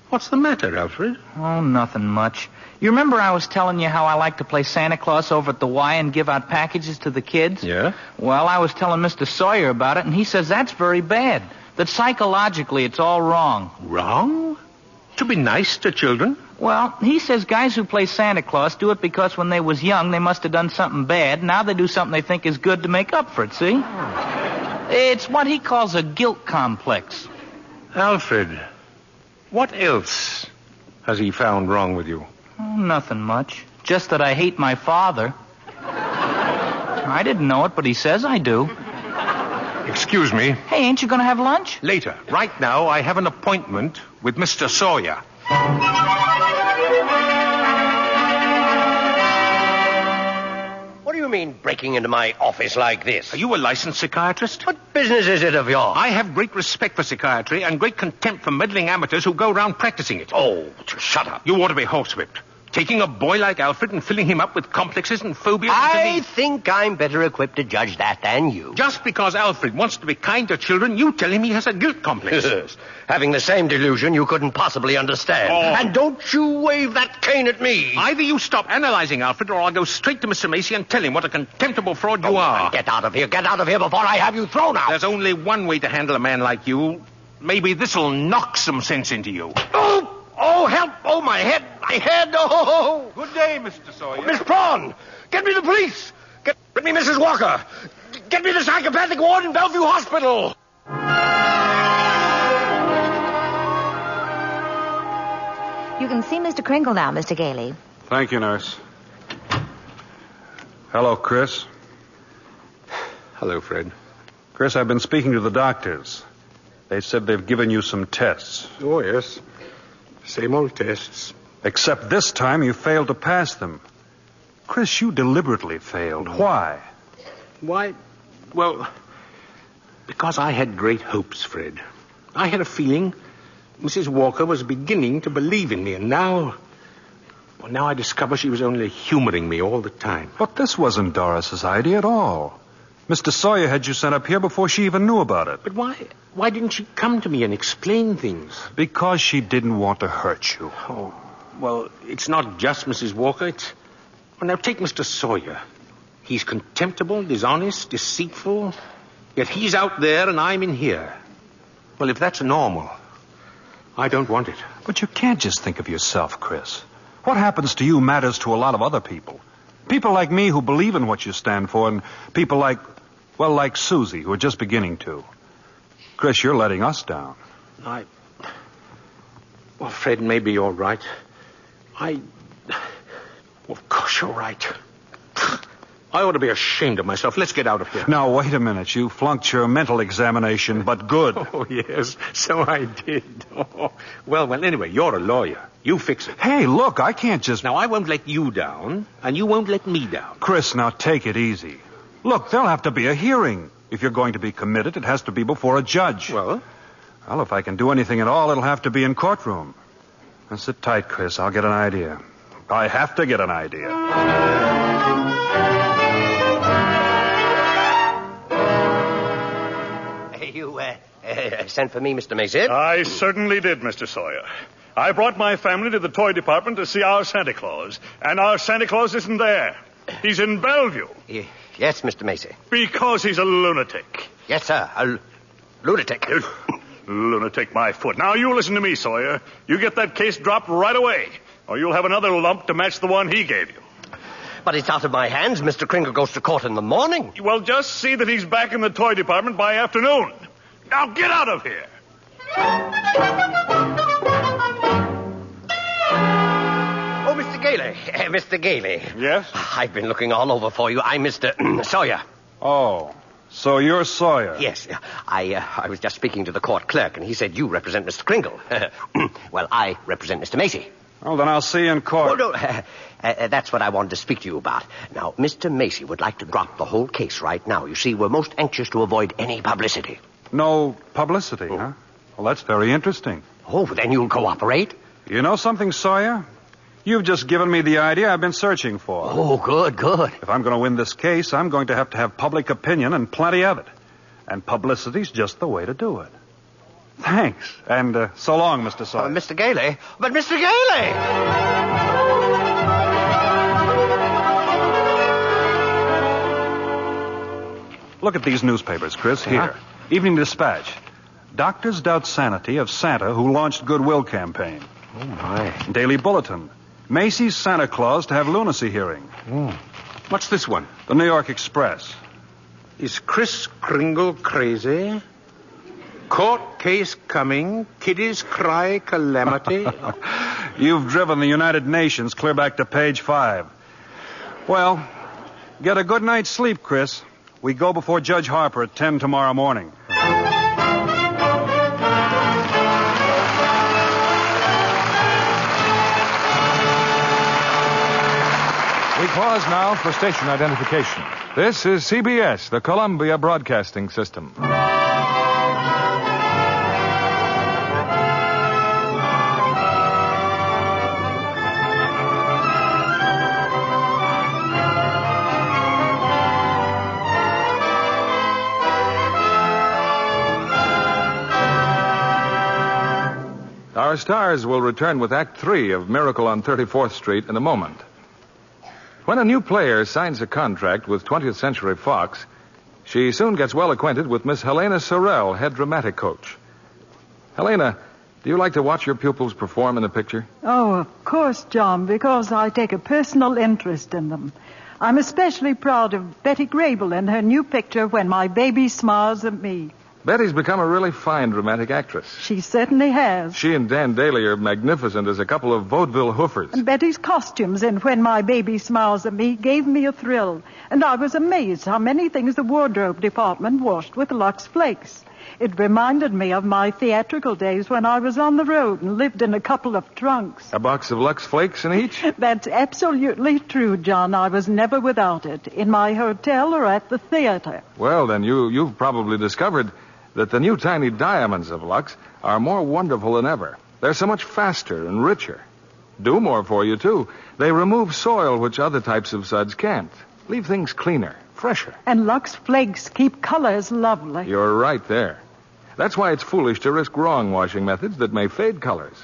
What's the matter, Alfred? Oh, nothing much. You remember I was telling you how I like to play Santa Claus over at the Y and give out packages to the kids? Yeah? Well, I was telling Mr. Sawyer about it, and he says that's very bad. That psychologically it's all wrong. Wrong? To be nice to children? Well, he says guys who play Santa Claus do it because when they was young they must have done something bad. Now they do something they think is good to make up for it, see? It's what he calls a guilt complex. Alfred, what else has he found wrong with you? Oh, nothing much. Just that I hate my father. I didn't know it, but he says I do. Excuse me. Hey, ain't you going to have lunch? Later. Right now, I have an appointment with Mr. Sawyer. What do you mean breaking into my office like this? Are you a licensed psychiatrist? What business is it of yours? I have great respect for psychiatry and great contempt for meddling amateurs who go around practicing it. Oh, shut up. You ought to be horsewhipped. Taking a boy like Alfred and filling him up with complexes and phobias. I think I'm better equipped to judge that than you. Just because Alfred wants to be kind to children, you tell him he has a guilt complex. Yes. Having the same delusion you couldn't possibly understand. Oh. And don't you wave that cane at me. Either you stop analyzing Alfred, or I'll go straight to Mr. Macy and tell him what a contemptible fraud you are. Get out of here. Get out of here before I have you thrown out. There's only one way to handle a man like you. Maybe this'll knock some sense into you. Oh, help! Oh, my head! My head! Oh! Good day, Mr. Sawyer. Miss Prawn! Get me the police! Get me Mrs. Walker! Get me the psychopathic ward in Bellevue Hospital! You can see Mr. Kringle now, Mr. Gailey. Thank you, nurse. Hello, Chris. Hello, Fred. Chris, I've been speaking to the doctors. They said they've given you some tests. Oh, yes. Same old tests. Except this time you failed to pass them. Chris, you deliberately failed. Why? Why? Well, because I had great hopes, Fred. I had a feeling Mrs. Walker was beginning to believe in me, and now I discover she was only humoring me all the time. But this wasn't Doris's idea at all. Mr. Sawyer had you sent up here before she even knew about it. But why didn't she come to me and explain things? Because she didn't want to hurt you. Oh, well, it's not just Mrs. Walker. Well, now, take Mr. Sawyer. He's contemptible, dishonest, deceitful, yet he's out there and I'm in here. Well, if that's normal, I don't want it. But you can't just think of yourself, Chris. What happens to you matters to a lot of other people. People like me who believe in what you stand for, and people like Susie, who are just beginning to. Chris, you're letting us down. Well, Fred, maybe you're right. Of course you're right. I ought to be ashamed of myself. Let's get out of here. Now, wait a minute. You flunked your mental examination, but good. Oh, yes, so I did. Oh. Well, anyway, you're a lawyer. You fix it. Hey, look, I can't just... Now, I won't let you down, and you won't let me down. Chris, now take it easy. Look, there'll have to be a hearing. If you're going to be committed, it has to be before a judge. Well, if I can do anything at all, it'll have to be in courtroom. Now, sit tight, Chris. I'll get an idea. I have to get an idea. You sent for me, Mr. Macy? I certainly did, Mr. Sawyer. I brought my family to the toy department to see our Santa Claus, and our Santa Claus isn't there. He's in Bellevue. Yes, Mr. Macy. Because he's a lunatic. Yes, sir, a lunatic. Lunatic, my foot. Now, you listen to me, Sawyer. You get that case dropped right away, or you'll have another lump to match the one he gave you. But it's out of my hands. Mr. Kringle goes to court in the morning. Well, just see that he's back in the toy department by afternoon. Now, get out of here. Oh, Mr. Gailey. Mr. Gailey. Yes? I've been looking all over for you. I'm Mr. Sawyer. Oh, so you're Sawyer? Yes. I was just speaking to the court clerk, and he said you represent Mr. Kringle. Well, I represent Mr. Macy. Oh, then I'll see you in court. Oh, no. That's what I wanted to speak to you about. Now, Mr. Macy would like to drop the whole case right now. You see, we're most anxious to avoid any publicity. No publicity, huh? Well, that's very interesting. Oh, then you'll cooperate? You know something, Sawyer? You've just given me the idea I've been searching for. Oh, good. If I'm going to win this case, I'm going to have public opinion and plenty of it. And publicity's just the way to do it. Thanks. And so long, Mr. Sawyer. Mr. Gailey? But Mr. Gailey! Look at these newspapers, Chris. Here. Evening Dispatch. Doctors doubt sanity of Santa who launched goodwill campaign. Oh, my. Daily Bulletin. Macy's Santa Claus to have lunacy hearing. Oh. What's this one? The New York Express. Is Kris Kringle crazy? Court case coming. Kiddies cry calamity. You've driven the United Nations clear back to page 5. Well, get a good night's sleep, Chris. We go before Judge Harper at 10 tomorrow morning. We pause now for station identification. This is CBS, the Columbia Broadcasting System. Our stars will return with Act 3 of Miracle on 34th Street in a moment. When a new player signs a contract with 20th Century Fox, she soon gets well acquainted with Miss Helena Sorrell, head dramatic coach. Helena, do you like to watch your pupils perform in the picture? Oh, of course, John, because I take a personal interest in them. I'm especially proud of Betty Grable in her new picture, When My Baby Smiles at Me. Betty's become a really fine dramatic actress. She certainly has. She and Dan Daly are magnificent as a couple of vaudeville hoofers. And Betty's costumes in When My Baby Smiles at Me gave me a thrill. And I was amazed how many things the wardrobe department washed with Lux Flakes. It reminded me of my theatrical days when I was on the road and lived in a couple of trunks. A box of Lux Flakes in each? That's absolutely true, John. I was never without it, in my hotel or at the theater. Well, then you've probably discovered that the new tiny diamonds of Lux are more wonderful than ever. They're so much faster and richer. Do more for you, too. They remove soil which other types of suds can't. Leave things cleaner, fresher. And Lux Flakes keep colors lovely. You're right there. That's why it's foolish to risk wrong washing methods that may fade colors.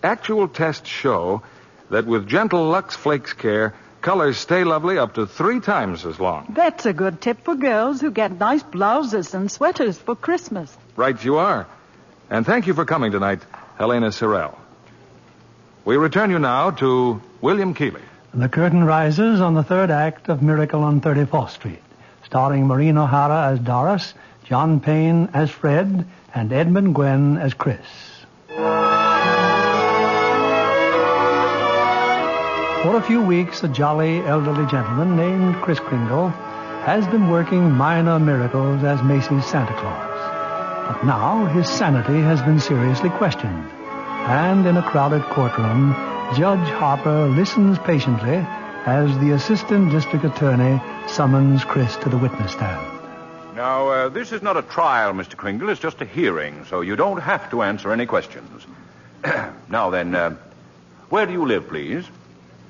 Actual tests show that with gentle Lux Flakes care, colors stay lovely up to 3 times as long. That's a good tip for girls who get nice blouses and sweaters for Christmas. Right you are. And thank you for coming tonight, Helena Sorrell. We return you now to William Keighley. The curtain rises on the third act of Miracle on 34th Street, starring Maureen O'Hara as Doris, John Payne as Fred, and Edmund Gwenn as Chris. For a few weeks, a jolly elderly gentleman named Kris Kringle has been working minor miracles as Macy's Santa Claus. But now his sanity has been seriously questioned. And in a crowded courtroom, Judge Harper listens patiently as the assistant district attorney summons Chris to the witness stand. Now, this is not a trial, Mr. Kringle. It's just a hearing, so you don't have to answer any questions. Now then, where do you live, please?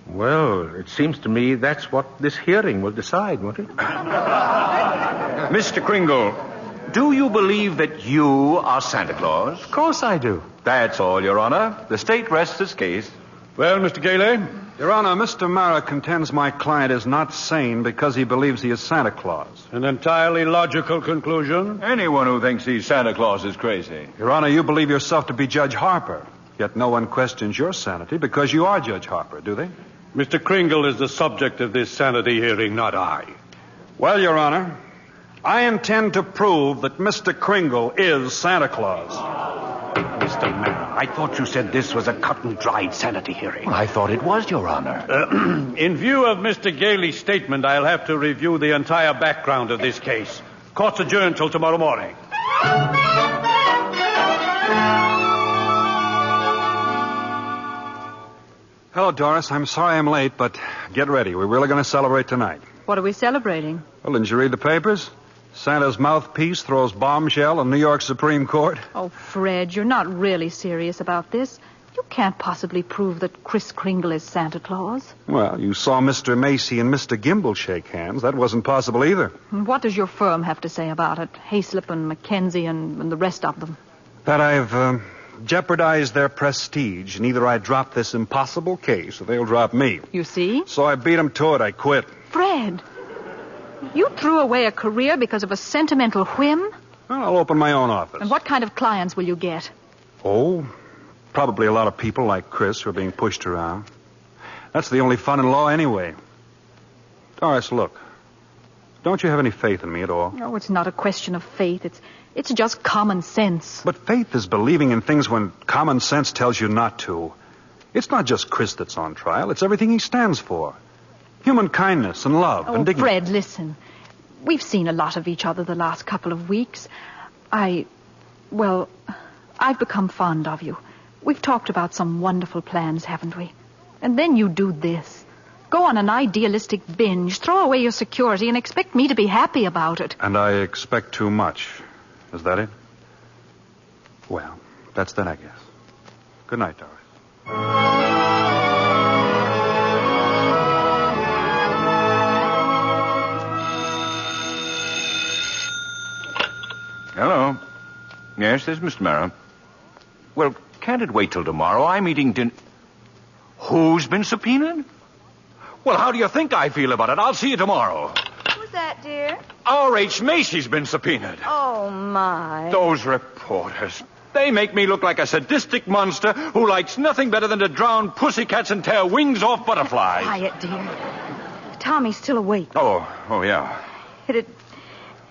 Well, it seems to me that's what this hearing will decide, won't it? Mr. Kringle, do you believe that you are Santa Claus? Of course I do. That's all, Your Honor. The state rests its case. Well, Mr. Gailey? Your Honor, Mr. Mara contends my client is not sane because he believes he is Santa Claus. An entirely logical conclusion. Anyone who thinks he's Santa Claus is crazy. Your Honor, you believe yourself to be Judge Harper. Yet no one questions your sanity because you are Judge Harper, do they? Mr. Kringle is the subject of this sanity hearing, not I. Well, Your Honor, I intend to prove that Mr. Kringle is Santa Claus. Mr. Mara, I thought you said this was a cut-and-dried sanity hearing. I thought it was, Your Honor. In view of Mr. Gailey's statement, I'll have to review the entire background of this case. Court's adjourned till tomorrow morning. Hello, Doris. I'm sorry I'm late, but get ready. We're really going to celebrate tonight. What are we celebrating? Well, didn't you read the papers? Santa's mouthpiece throws bombshell in New York Supreme Court. Oh, Fred, you're not really serious about this. You can't possibly prove that Kris Kringle is Santa Claus. Well, you saw Mr. Macy and Mr. Gimble shake hands. That wasn't possible either. What does your firm have to say about it? Hayslip and Mackenzie and the rest of them. That I've jeopardized their prestige, and either I drop this impossible case or they'll drop me. You see? So I beat them to it. I quit. Fred, you threw away a career because of a sentimental whim? Well, I'll open my own office. And what kind of clients will you get? Oh, probably a lot of people like Chris who are being pushed around. That's the only fun in law anyway. Doris, look. Don't you have any faith in me at all? Oh, it's not a question of faith. It's just common sense. But faith is believing in things when common sense tells you not to. It's not just Chris that's on trial. It's everything he stands for. Human kindness and love and dignity. Fred, listen. We've seen a lot of each other the last couple of weeks. I've become fond of you. We've talked about some wonderful plans, haven't we? And then you do this. Go on an idealistic binge, throw away your security, and expect me to be happy about it. And I expect too much. Is that it? Well, that's that, I guess. Good night, Doris. Hello. Yes, this is Mr. Mara. Well, can't it wait till tomorrow? I'm eating dinner. Who's been subpoenaed? Well, how do you think I feel about it? I'll see you tomorrow. Who's that, dear? R.H. Macy's been subpoenaed. Oh, my. Those reporters. They make me look like a sadistic monster who likes nothing better than to drown pussycats and tear wings off butterflies. Quiet, dear. Tommy's still awake. Oh, yeah.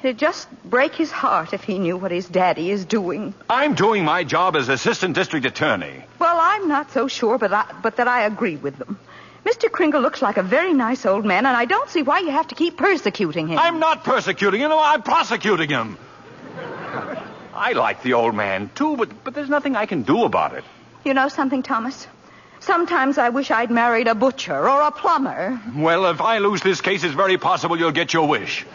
It'd just break his heart if he knew what his daddy is doing. I'm doing my job as assistant district attorney. Well, I'm not so sure, but that I agree with them. Mr. Kringle looks like a very nice old man, and I don't see why you have to keep persecuting him. I'm not persecuting him. I'm prosecuting him. I like the old man, too, but there's nothing I can do about it. You know something, Thomas? Sometimes I wish I'd married a butcher or a plumber. Well, if I lose this case, it's very possible you'll get your wish.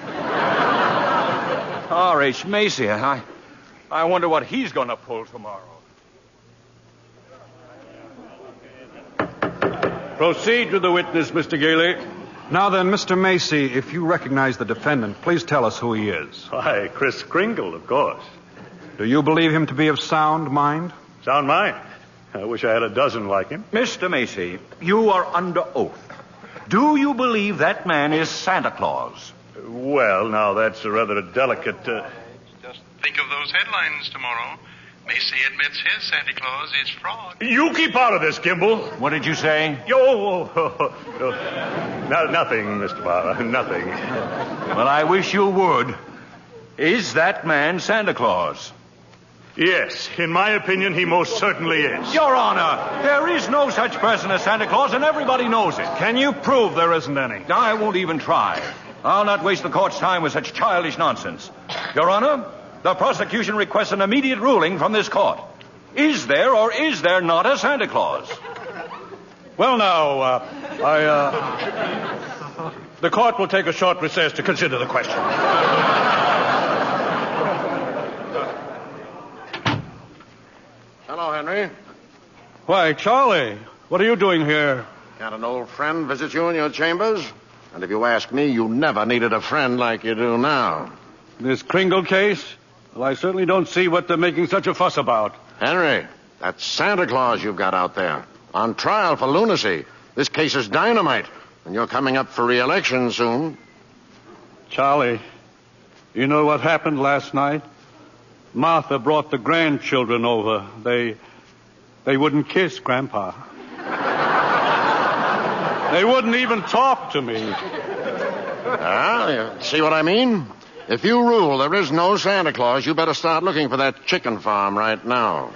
R.H. Macy, I wonder what he's going to pull tomorrow. Proceed with the witness, Mr. Gailey. Now then, Mr. Macy, if you recognize the defendant, please tell us who he is. Why, Chris Kringle, of course. Do you believe him to be of sound mind? Sound mind? I wish I had a dozen like him. Mr. Macy, you are under oath. Do you believe that man is Santa Claus? Well, now, that's a rather delicate... Just think of those headlines tomorrow. Macy admits his Santa Claus is fraud. You keep out of this, Campbell. What did you say? Nothing, Mr. Barber, nothing. Well, I wish you would. Is that man Santa Claus? Yes, in my opinion, he most certainly is. Your Honor, there is no such person as Santa Claus, and everybody knows it. Can you prove there isn't any? I won't even try. I'll not waste the court's time with such childish nonsense. Your Honor, the prosecution requests an immediate ruling from this court. Is there or is there not a Santa Claus? Well, now, the court will take a short recess to consider the question. Hello, Henry. Why, Charlie, what are you doing here? Got an old friend visit you in your chambers? And if you ask me, you never needed a friend like you do now. This Kringle case? Well, I certainly don't see what they're making such a fuss about. Henry, that's Santa Claus you've got out there. On trial for lunacy. This case is dynamite. And you're coming up for re-election soon. Charlie, you know what happened last night? Martha brought the grandchildren over. They wouldn't kiss Grandpa. They wouldn't even talk to me. You see what I mean? If you rule there is no Santa Claus, you better start looking for that chicken farm right now.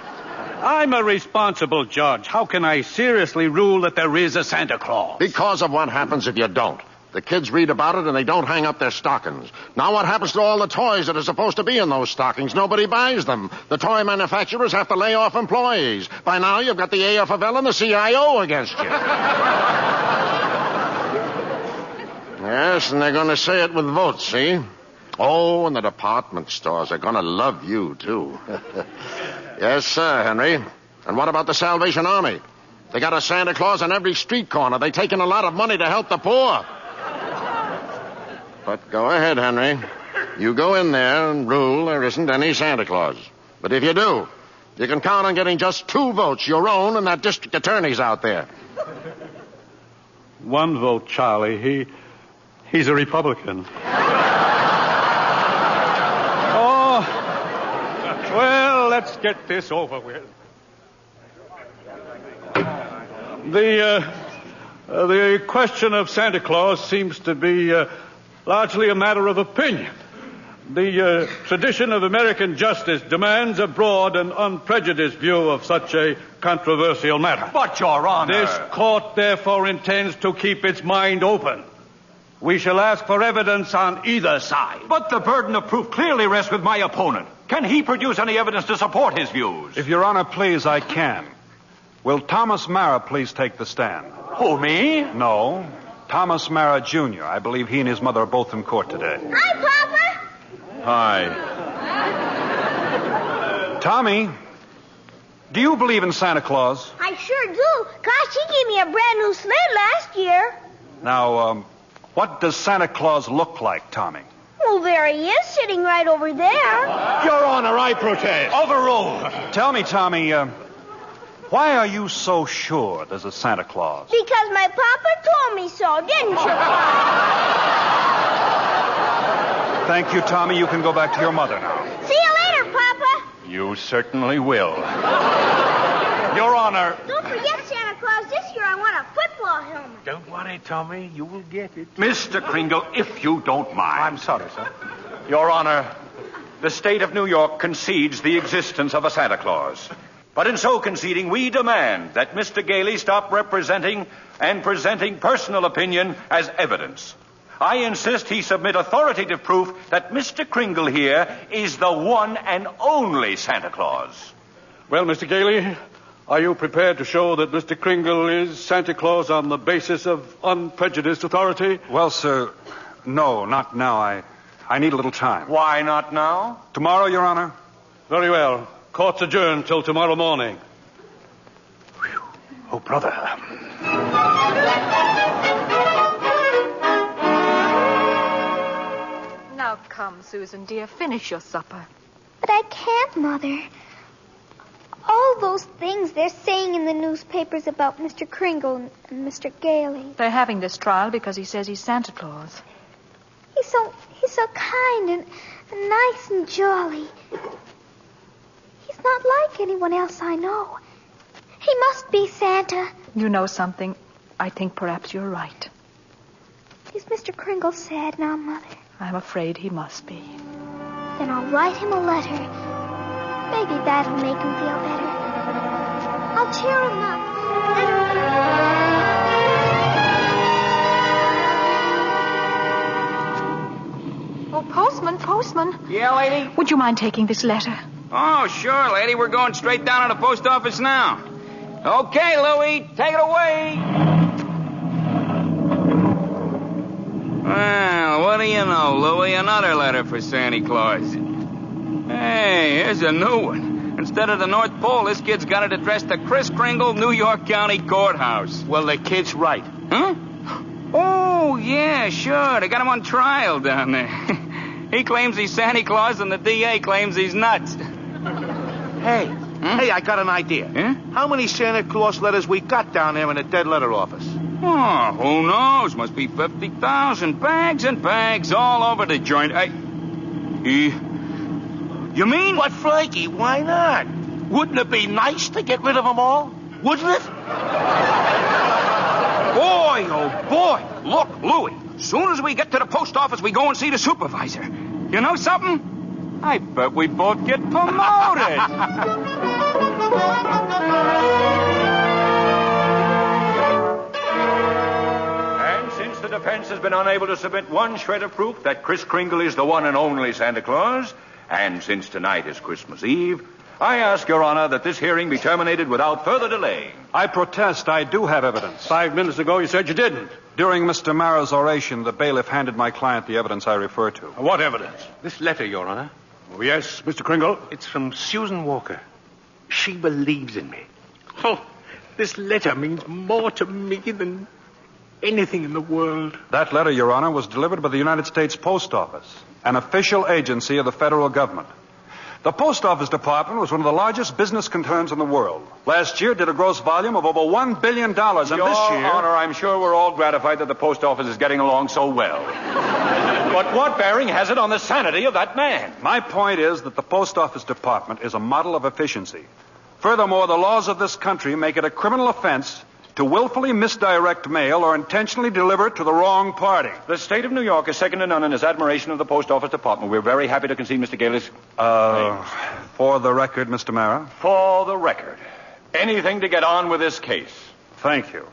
I'm a responsible judge. How can I seriously rule that there is a Santa Claus? Because of what happens if you don't. The kids read about it and they don't hang up their stockings. Now what happens to all the toys that are supposed to be in those stockings? Nobody buys them. The toy manufacturers have to lay off employees. By now you've got the AFL and the CIO against you. Yes, and they're going to say it with votes, see? Oh, and the department stores are going to love you, too. Yes, sir, Henry. And what about the Salvation Army? They got a Santa Claus on every street corner. They take in a lot of money to help the poor. But go ahead, Henry. You go in there and rule there isn't any Santa Claus. But if you do, you can count on getting just 2 votes, your own and that district attorney's out there. 1 vote, Charlie. He's a Republican. Oh, well, let's get this over with. The question of Santa Claus seems to be largely a matter of opinion. The tradition of American justice demands a broad and unprejudiced view of such a controversial matter. But, Your Honor... This court, therefore, intends to keep its mind open. We shall ask for evidence on either side. But the burden of proof clearly rests with my opponent. Can he produce any evidence to support his views? If Your Honor please, I can. Will Thomas Mara please take the stand? Who, me? No. Thomas Mara, Jr. I believe he and his mother are both in court today. Hi, Papa. Hi. Tommy, do you believe in Santa Claus? I sure do. Gosh, he gave me a brand new sled last year. Now, what does Santa Claus look like, Tommy? Well, there he is, sitting right over there. Your Honor, I protest. Overruled. Tell me, Tommy, Why are you so sure there's a Santa Claus? Because my papa told me so, didn't you, Papa? Thank you, Tommy. You can go back to your mother now. See you later, Papa. You certainly will. Your Honor. Don't forget, Santa Claus, this year I want a football helmet. Don't worry, Tommy. You will get it. Mr. Kringle, if you don't mind. I'm sorry, sir. Your Honor, the state of New York concedes the existence of a Santa Claus. But in so conceding, we demand that Mr. Gailey stop representing and presenting personal opinion as evidence. I insist he submit authoritative proof that Mr. Kringle here is the one and only Santa Claus. Well, Mr. Gailey, are you prepared to show that Mr. Kringle is Santa Claus on the basis of unprejudiced authority? Well, sir, no, not now. I need a little time. Why not now? Tomorrow, Your Honor. Very well. Court's adjourned till tomorrow morning. Whew. Oh, brother. Now come, Susan, dear, finish your supper. But I can't, Mother. All those things they're saying in the newspapers about Mr. Kringle and Mr. Gailey. They're having this trial because he says he's Santa Claus. He's so kind and nice and jolly. He's not like anyone else I know. He must be Santa. You know something? I think perhaps you're right. Is Mr. Kringle sad now, Mother? I'm afraid he must be. Then I'll write him a letter. Maybe that'll make him feel better. I'll cheer him up. Oh, postman. Yeah, lady? Would you mind taking this letter? Oh, sure, lady. We're going straight down to the post office now. Okay, Louie, take it away. Well, what do you know, Louie? Another letter for Santa Claus. Hey, here's a new one. Instead of the North Pole, this kid's got it addressed to Chris Kringle, New York County Courthouse. Well, the kid's right. Huh? Oh, yeah, sure. They got him on trial down there. He claims he's Santa Claus, and the DA claims he's nuts. Hey, I got an idea. Huh? How many Santa Claus letters we got down there in the dead letter office? Oh, who knows? Must be 50,000 bags and bags all over the joint. You mean? But, Frankie, why not? Wouldn't it be nice to get rid of them all? Wouldn't it? Boy, oh, boy. Look, Louie, as soon as we get to the post office, we go and see the supervisor. You know something? I bet we both get promoted. And since the defense has been unable to submit one shred of proof that Chris Kringle is the one and only Santa Claus, and since tonight is Christmas Eve, I ask Your Honor that this hearing be terminated without further delay. I protest. I do have evidence. 5 minutes ago, you said you didn't. During Mr. Mara's oration, the bailiff handed my client the evidence I refer to. What evidence? This letter, Your Honor. Oh, yes, Mr. Kringle? It's from Susan Walker. She believes in me. Oh, this letter means more to me than anything in the world. That letter, Your Honor, was delivered by the United States Post Office, an official agency of the federal government. The Post Office Department was one of the largest business concerns in the world. Last year did a gross volume of over $1 billion, and this year... Your Honor, I'm sure we're all gratified that the post office is getting along so well. But what bearing has it on the sanity of that man? My point is that the Post Office Department is a model of efficiency. Furthermore, the laws of this country make it a criminal offense to willfully misdirect mail or intentionally deliver it to the wrong party. The state of New York is second to none in its admiration of the Post Office Department. We're very happy to concede Mr. Gailey's... For the record, Mr. Mara? For the record. Anything to get on with this case. Thank you.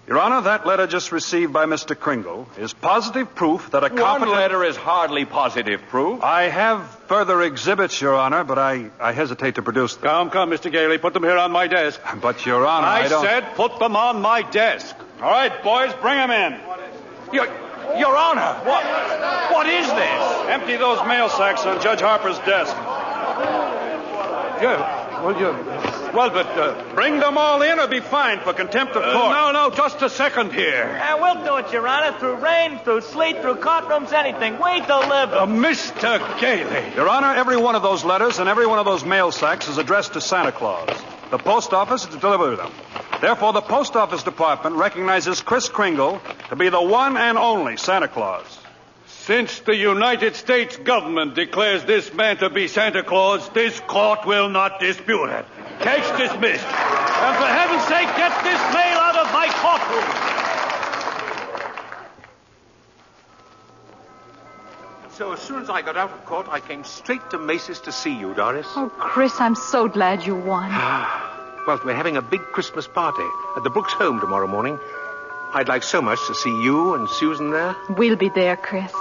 Your Honor, that letter just received by Mr. Kringle is positive proof that a competent... One letter is hardly positive proof. I have further exhibits, Your Honor, but I hesitate to produce them. Come, Mr. Gailey. Put them here on my desk. But, Your Honor, I don't... I said put them on my desk. All right, boys, bring them in. Your Honor, what is this? Empty those mail sacks on Judge Harper's desk. Bring them all in or be fined for contempt of court. No, just a second here. We'll do it, Your Honor, through rain, through sleet, through courtrooms, anything. We deliver. Mr. Gailey. Your Honor, every one of those letters and every one of those mail sacks is addressed to Santa Claus. The post office is to deliver them. Therefore, the post office department recognizes Kris Kringle to be the one and only Santa Claus. Since the United States government declares this man to be Santa Claus, this court will not dispute it. Case dismissed. And for heaven's sake, get this mail out of my courtroom. So as soon as I got out of court, I came straight to Macy's to see you, Doris. Oh, Chris, I'm so glad you won. Well, we're having a big Christmas party at the Brooks home tomorrow morning. I'd like so much to see you and Susan there. We'll be there, Chris.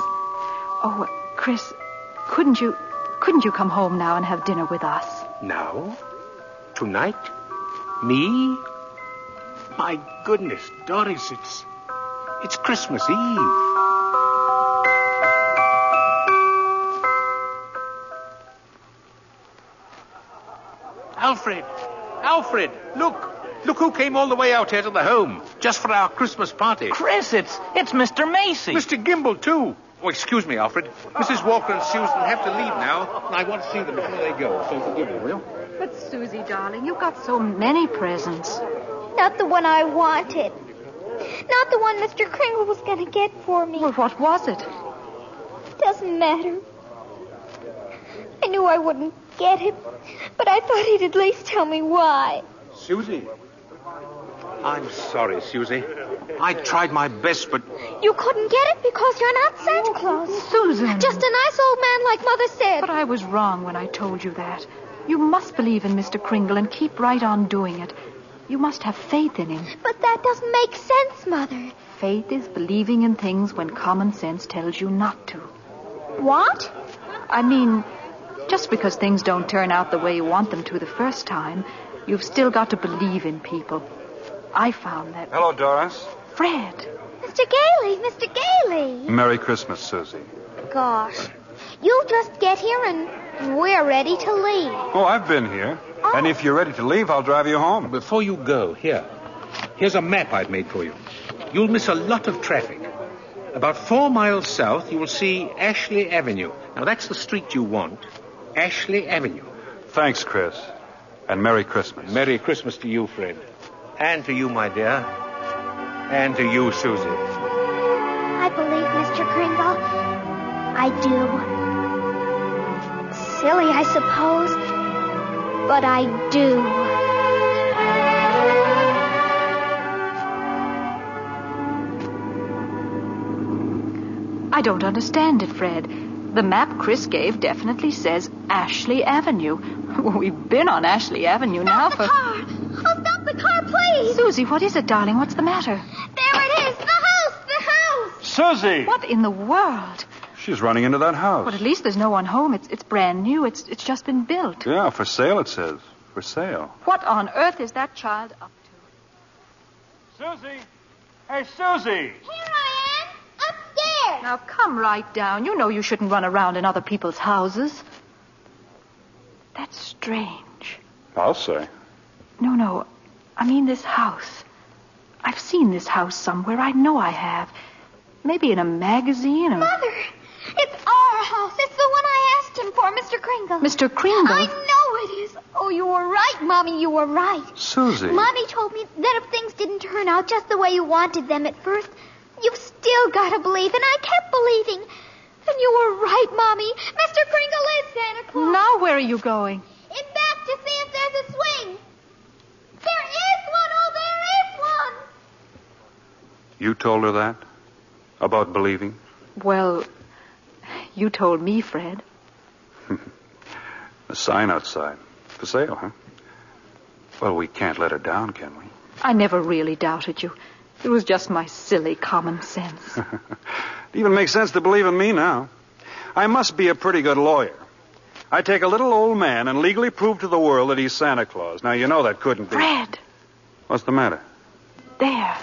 Oh, Chris, couldn't you come home now and have dinner with us? Now? Tonight? Me? My goodness, Doris, it's Christmas Eve. Alfred, look who came all the way out here to the home, just for our Christmas party. Chris, it's Mr. Macy. Mr. Gimbel, too. Oh, excuse me, Alfred. Mrs. Walker and Susan have to leave now, and I want to see them before they go, so forgive me, will you? But, Susie, darling, you've got so many presents. Not the one I wanted. Not the one Mr. Kringle was going to get for me. Well, what was it? Doesn't matter. I knew I wouldn't get it, but I thought he'd at least tell me why. Susie. I'm sorry, Susie. I tried my best, but... You couldn't get it because you're not Santa Claus. Susan. Just a nice old man like Mother said. But I was wrong when I told you that. You must believe in Mr. Kringle and keep right on doing it. You must have faith in him. But that doesn't make sense, Mother. Faith is believing in things when common sense tells you not to. What? I mean, just because things don't turn out the way you want them to the first time, you've still got to believe in people. I found that... Hello, Doris. Fred. Mr. Gailey. Merry Christmas, Susie. Gosh. You just get here and we're ready to leave. Oh, I've been here. Oh. And if you're ready to leave, I'll drive you home. Before you go, here's a map I've made for you. You'll miss a lot of traffic. About 4 miles south, you will see Ashley Avenue. Now, that's the street you want. Ashley Avenue. Thanks, Chris. And Merry Christmas. Merry Christmas to you, Fred. And to you, my dear. And to you, Susie. I believe Mr. Kringle. I do. Silly, I suppose. But I do. I don't understand it, Fred. The map Chris gave definitely says Ashley Avenue. We've been on Ashley Avenue now for... Stop the car, please! Susie, what is it, darling? What's the matter? There it is! The house! Susie! What in the world? She's running into that house. But at least there's no one home. It's brand new. It's just been built. Yeah, for sale, it says. For sale. What on earth is that child up to? Susie! Hey, Susie! Here I am! Upstairs! Now, come right down. You know you shouldn't run around in other people's houses. That's strange. I'll say. No. I mean this house. I've seen this house somewhere. I know I have. Maybe in a magazine or... Mother, it's our house. It's the one I asked him for, Mr. Kringle. Mr. Kringle? I know it is. Oh, you were right, Mommy. You were right. Susie. Mommy told me that if things didn't turn out just the way you wanted them at first, you've still got to believe. And I kept believing. And you were right, Mommy. Mr. Kringle is Santa Claus. Now where are you going? In back to see if there's a swing. There is one. Oh, there is one. You told her that? About believing? Well, you told me, Fred. The sign outside. For sale, huh? Well, we can't let her down, can we? I never really doubted you. It was just my silly common sense. It even makes sense to believe in me now. I must be a pretty good lawyer. I take a little old man and legally prove to the world that he's Santa Claus. Now, you know that couldn't be... Fred! What's the matter? There.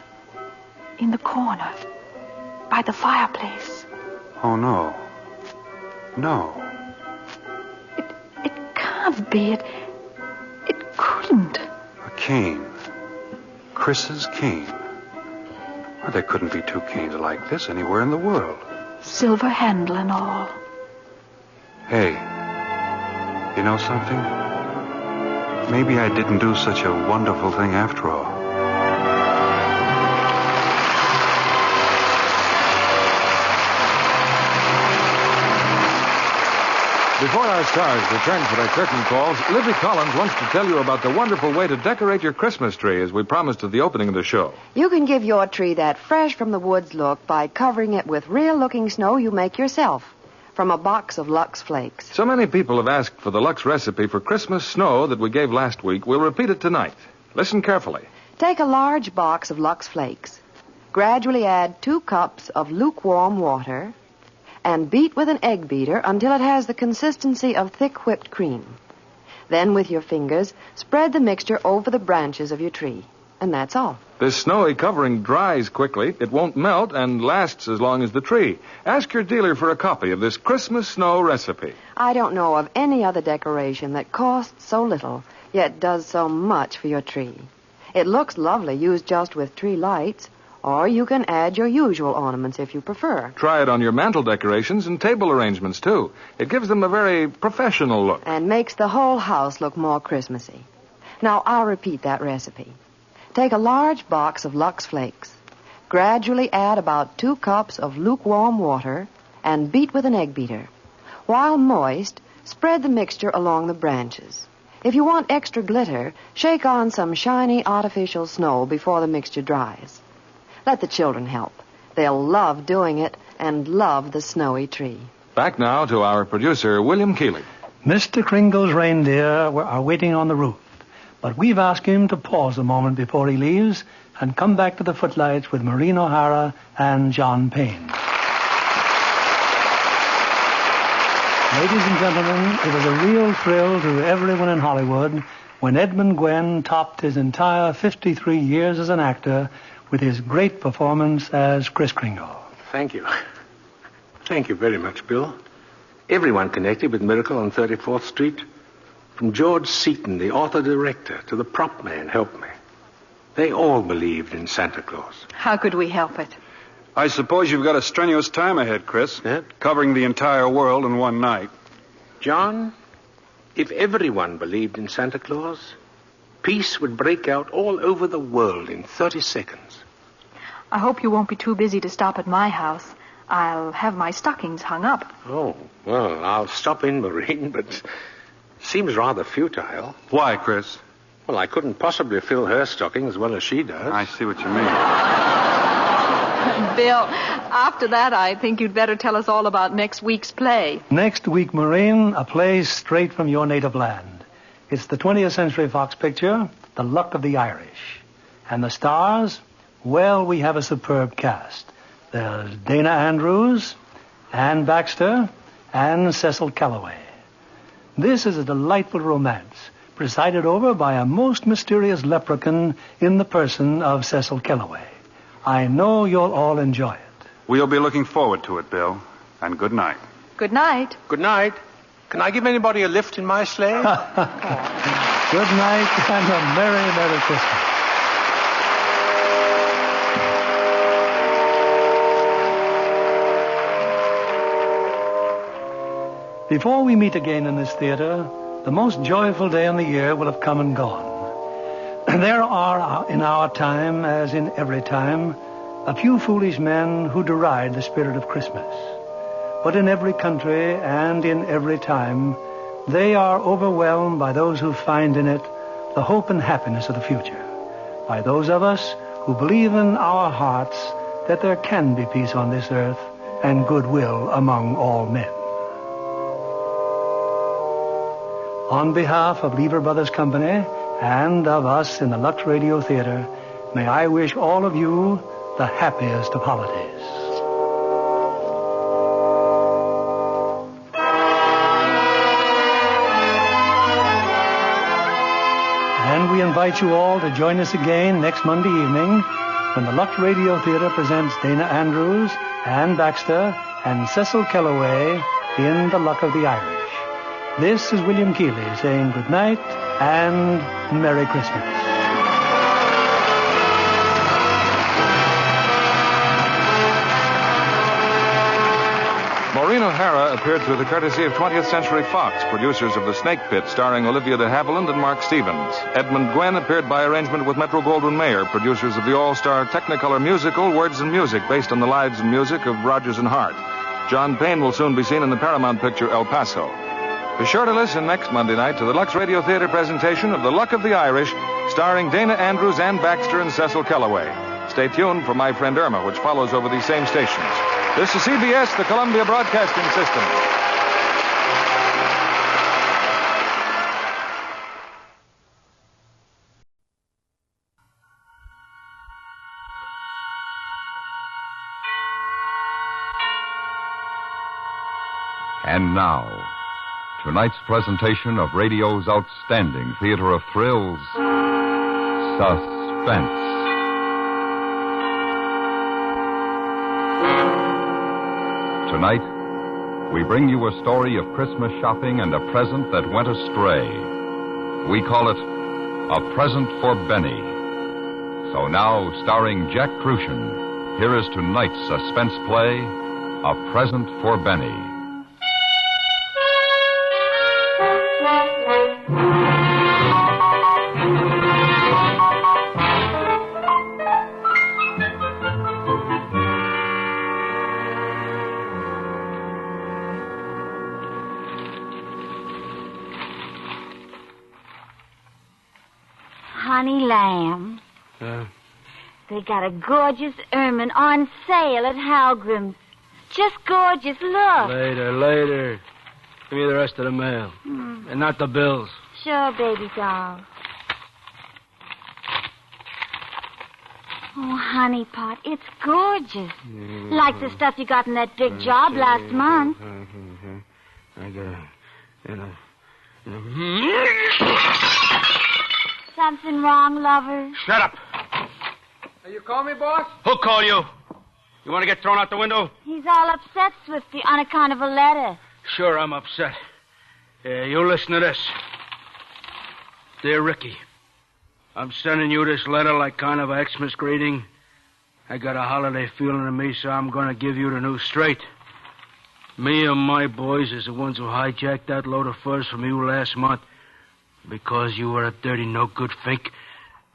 In the corner. By the fireplace. Oh, no. No. It can't be. It couldn't. A cane. Chris's cane. Well, there couldn't be two canes like this anywhere in the world. Silver handle and all. Hey, you know something? maybe I didn't do such a wonderful thing after all. Before our stars return for their curtain calls, Libby Collins wants to tell you about the wonderful way to decorate your Christmas tree, as we promised at the opening of the show. You can give your tree that fresh from the woods look by covering it with real-looking snow you make yourself from a box of Lux Flakes. So many people have asked for the Lux recipe for Christmas snow that we gave last week. We'll repeat it tonight. Listen carefully. Take a large box of Lux Flakes. Gradually add 2 cups of lukewarm water and beat with an egg beater until it has the consistency of thick whipped cream. Then, with your fingers, spread the mixture over the branches of your tree. And that's all. This snowy covering dries quickly, it won't melt, and lasts as long as the tree. Ask your dealer for a copy of this Christmas snow recipe. I don't know of any other decoration that costs so little, yet does so much for your tree. It looks lovely used just with tree lights, or you can add your usual ornaments if you prefer. Try it on your mantel decorations and table arrangements, too. It gives them a very professional look. And makes the whole house look more Christmassy. Now, I'll repeat that recipe. Take a large box of Lux Flakes. Gradually add about 2 cups of lukewarm water and beat with an egg beater. While moist, spread the mixture along the branches. If you want extra glitter, shake on some shiny artificial snow before the mixture dries. Let the children help. They'll love doing it and love the snowy tree. Back now to our producer, William Keeley. Mr. Kringle's reindeer are waiting on the roof, but we've asked him to pause a moment before he leaves and come back to the footlights with Maureen O'Hara and John Payne. Ladies and gentlemen, it was a real thrill to everyone in Hollywood when Edmund Gwenn topped his entire 53 years as an actor with his great performance as Kris Kringle. Thank you. Thank you very much, Bill. Everyone connected with Miracle on 34th Street, from George Seaton, the author-director, to the prop man, helped me. They all believed in Santa Claus. How could we help it? I suppose you've got a strenuous time ahead, Chris. Covering the entire world in one night. John, if everyone believed in Santa Claus, peace would break out all over the world in 30 seconds. I hope you won't be too busy to stop at my house. I'll have my stockings hung up. Oh, well, I'll stop in, Maureen, but seems rather futile. Why, Chris? Well, I couldn't possibly fill her stocking as well as she does. I see what you mean. Bill, after that, I think you'd better tell us all about next week's play. Next week, Maureen, a play straight from your native land. It's the 20th Century Fox picture, The Luck of the Irish. And the stars? Well, we have a superb cast. There's Dana Andrews, Ann Baxter, and Cecil Calloway. This is a delightful romance, presided over by a most mysterious leprechaun in the person of Cecil Calloway. I know you'll all enjoy it. We'll be looking forward to it, Bill. And good night. Good night. Good night. Can I give anybody a lift in my sleigh? Good night and a Merry, Merry Christmas. Before we meet again in this theater, the most joyful day in the year will have come and gone. There are, in our time, as in every time, a few foolish men who deride the spirit of Christmas. But in every country and in every time, they are overwhelmed by those who find in it the hope and happiness of the future. By those of us who believe in our hearts that there can be peace on this earth and goodwill among all men. On behalf of Lever Brothers Company and of us in the Lux Radio Theater, may I wish all of you the happiest of holidays. And we invite you all to join us again next Monday evening when the Lux Radio Theater presents Dana Andrews, Ann Baxter, and Cecil Calloway in The Luck of the Irish. This is William Keeley saying good night and Merry Christmas. Maureen O'Hara appeared through the courtesy of 20th Century Fox, producers of The Snake Pit, starring Olivia de Havilland and Mark Stevens. Edmund Gwenn appeared by arrangement with Metro-Goldwyn-Mayer, producers of the all-star Technicolor musical Words and Music, based on the lives and music of Rodgers and Hart. John Payne will soon be seen in the Paramount picture El Paso. Be sure to listen next Monday night to the Lux Radio Theater presentation of The Luck of the Irish, starring Dana Andrews, Ann Baxter, and Cecil Kellaway. Stay tuned for My Friend Irma, which follows over these same stations. This is CBS, the Columbia Broadcasting System. And now, tonight's presentation of radio's outstanding theater of thrills, Suspense. Tonight, we bring you a story of Christmas shopping and a present that went astray. We call it A Present for Benny. So now, starring Jack Crucian, here is tonight's suspense play, A Present for Benny. Honey lamb. They got a gorgeous ermine on sale at Halgrim's. Just gorgeous. Look. Later. Give me the rest of the mail. And not the bills. Sure, baby doll. Oh, honey pot, it's gorgeous. Like the stuff you got in that big job last month. I got Something wrong, lover? Shut up. You call me, boss? Who called you? You want to get thrown out the window? He's all upset, Swifty, on account of a letter. Sure, I'm upset. You listen to this. Dear Ricky, I'm sending you this letter like kind of a Xmas greeting. I got a holiday feeling in me, so I'm going to give you the news straight. Me and my boys is the ones who hijacked that load of furs from you last month. Because you were a dirty, no-good fink,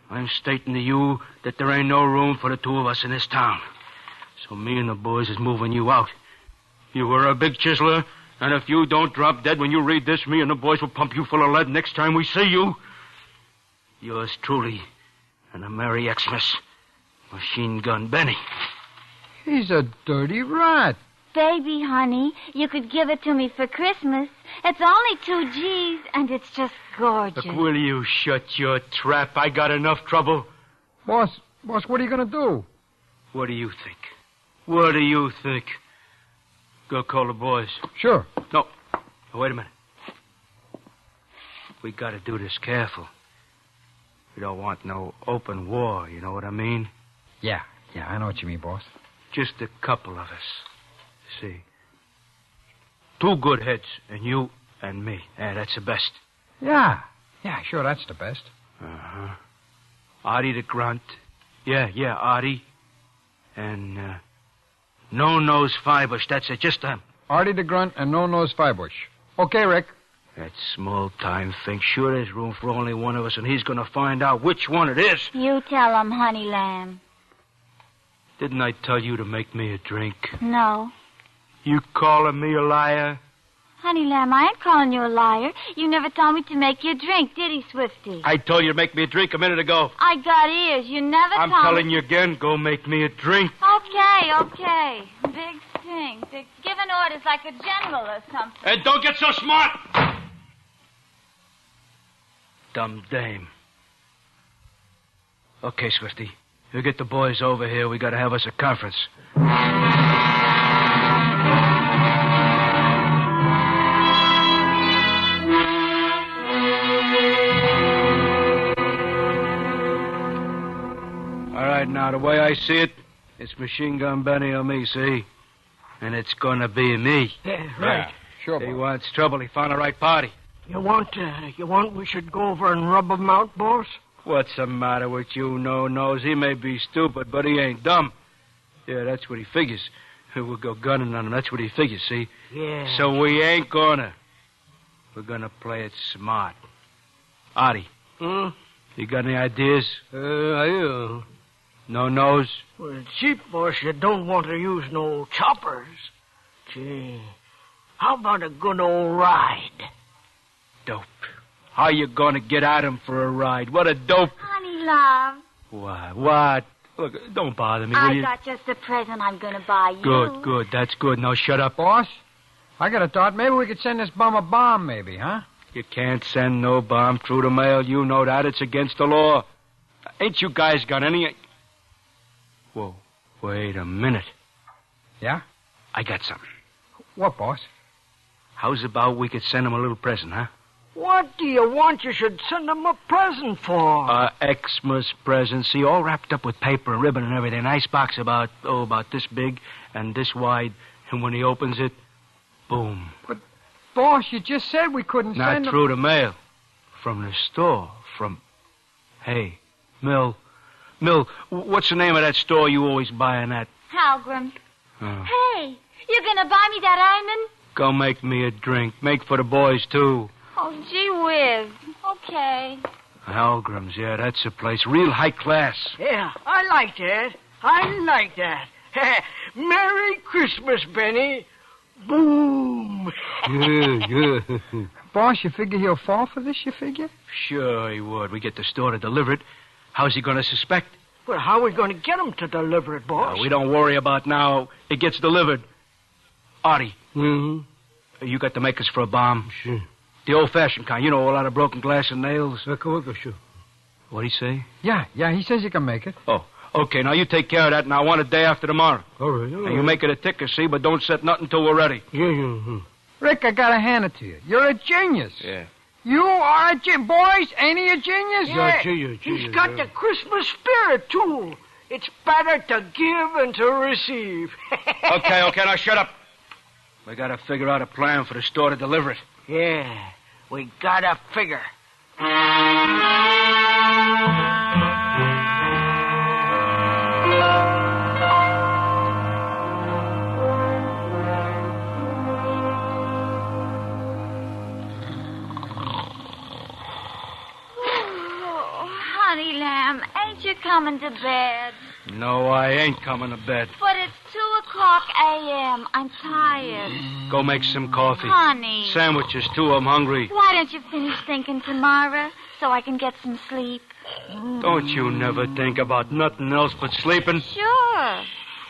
I'm stating to you that there ain't no room for the two of us in this town. So me and the boys is moving you out. You were a big chiseler, and if you don't drop dead when you read this, me and the boys will pump you full of lead next time we see you. Yours truly, and a Merry Xmas, Machine Gun Benny. He's a dirty rat. Baby, honey, you could give it to me for Christmas. It's only 2 G's, and it's just gorgeous. Look, will you shut your trap? I got enough trouble. Boss, what are you going to do? What do you think? Go call the boys. Sure. No, wait a minute. We got to do this careful. We don't want no open war, you know what I mean? Yeah, I know what you mean, boss. Just a couple of us. See, 2 good heads, and you and me. That's the best. Yeah, sure, that's the best. Artie the Grunt. Yeah, Artie. And No-Nose Firebush. That's it, just them. Artie the Grunt and No-Nose Firebush. Okay, Rick. That small-time thing. Sure, there's room for only one of us, and he's going to find out which one it is. You tell him, honey lamb. Didn't I tell you to make me a drink? No. You calling me a liar? Honey lamb, I ain't calling you a liar. You never told me to make you a drink, did he, Swifty? I told you to make me a drink a minute ago. I got ears. You never I'm told telling me... you again, go make me a drink. Okay. Big thing. Giving orders like a general or something. And don't get so smart! Dumb dame. Okay, Swifty. You get the boys over here. We got to have us a conference. All right, now, the way I see it, it's Machine Gun Benny or me, see? And it's gonna be me. Yeah, right. Yeah. Sure. He wants trouble. He found the right party. You want we should go over and rub him out, boss? What's the matter with you, No-Nose? He may be stupid, but he ain't dumb. Yeah, that's what he figures. We'll go gunning on him. That's what he figures, see? Yeah. So we ain't gonna. We're gonna play it smart. Artie. Hmm? You got any ideas? I No nose? Well, cheap, boss, you don't want to use no choppers. Gee, how about a good old ride? Dope. How you gonna get at him for a ride? What a dope. Honey, love, What? Look, don't bother me, will I you? got just the present I'm going to buy you. Good. That's good. Now shut up. Boss, I got a thought. Maybe we could send this bum a bomb, maybe, huh? You can't send no bomb through the mail. You know that. It's against the law. Ain't you guys got any... Whoa, wait a minute. Yeah? I got something. What, boss? How's about we could send him a little present, huh? What do you want you should send him a present for? Xmas present. See, all wrapped up with paper and ribbon and everything. Nice box about this big and this wide. And when he opens it, boom. But, boss, you just said we couldn't Not send him... through the mail. From the store. Hey, Mill, what's the name of that store you always buying at? Halgrim. Oh. Hey, you going to buy me that ermine? Go make me a drink. Make for the boys, too. Oh, gee whiz. Okay. Halgrim's, yeah, that's the place. Real high class. Yeah, I like that. Merry Christmas, Benny. Boom. Yeah. Boss, you figure he'll fall for this, you figure? Sure he would. We get the store to deliver it. How's he going to suspect? Well, how are we going to get him to deliver it, boss? We don't worry about now. It gets delivered. Artie. Mm-hmm. You got the makers for a bomb? Sure. The old-fashioned kind. You know, a lot of broken glass and nails. Sure. What'd he say? Yeah, he says you can make it. Oh, okay. Now you take care of that, and I want it day after tomorrow. All right. And you make it a ticker, see, but don't set nothing till we're ready. Yeah. Rick, I gotta hand it to you. You're a genius. Yeah. You are a genius. Boys, ain't he a genius? Yeah, he's got the Christmas spirit, too. It's better to give than to receive. Okay, now shut up. We gotta figure out a plan for the store to deliver it. Yeah, we gotta figure. Honey lamb, ain't you coming to bed? No, I ain't coming to bed. But it's 2:00 a.m. I'm tired. Go make some coffee. Honey. Sandwiches, too. I'm hungry. Why don't you finish thinking tomorrow so I can get some sleep? Don't you never think about nothing else but sleeping? Sure.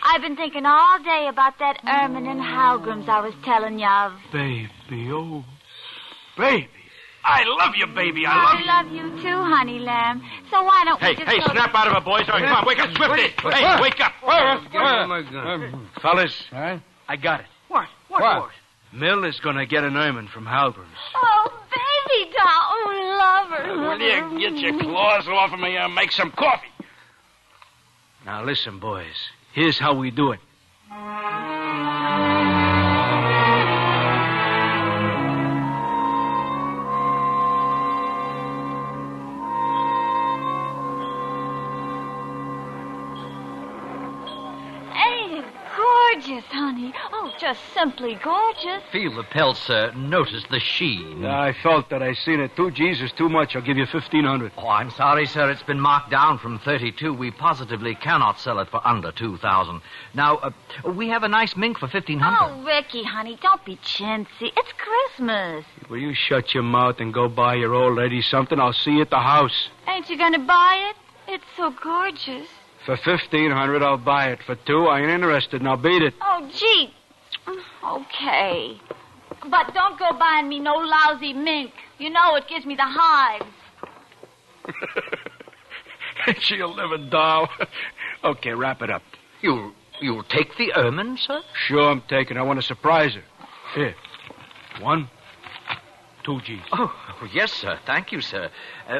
I've been thinking all day about that ermine and Halgrim's I was telling you of. Baby, oh, baby. I love you, baby. I love you. I love you too, honey lamb. So why don't we just go snap out of it, boys. All right, come on, wake up swiftly. Hey, wake up. Fellas, I got it. What, boss? Mill is going to get an ermine from Halgrim's. Oh, baby doll. Oh, lover. Will you get your claws off of me and make some coffee? Now, listen, boys. Here's how we do it. Gorgeous, honey. Oh, just simply gorgeous. Feel the pelt, sir. Notice the sheen. I felt that. I seen it. 2 G's is too much. I'll give you 1,500. Oh, I'm sorry, sir. It's been marked down from 32. We positively cannot sell it for under 2,000. Now, we have a nice mink for 1,500. Oh, Ricky, honey, don't be chintzy. It's Christmas. Will you shut your mouth and go buy your old lady something? I'll see you at the house. Ain't you gonna buy it? It's so gorgeous. For 1,500, I'll buy it. For 2, I ain't interested. Now beat it. Oh, gee. Okay. But don't go buying me no lousy mink. You know it gives me the hives. She'll never doll. Okay, wrap it up. You'll take the ermine, sir? Sure, I'm taking. I want to surprise her. Here. 1, 2 G's. Oh, yes, sir. Thank you, sir.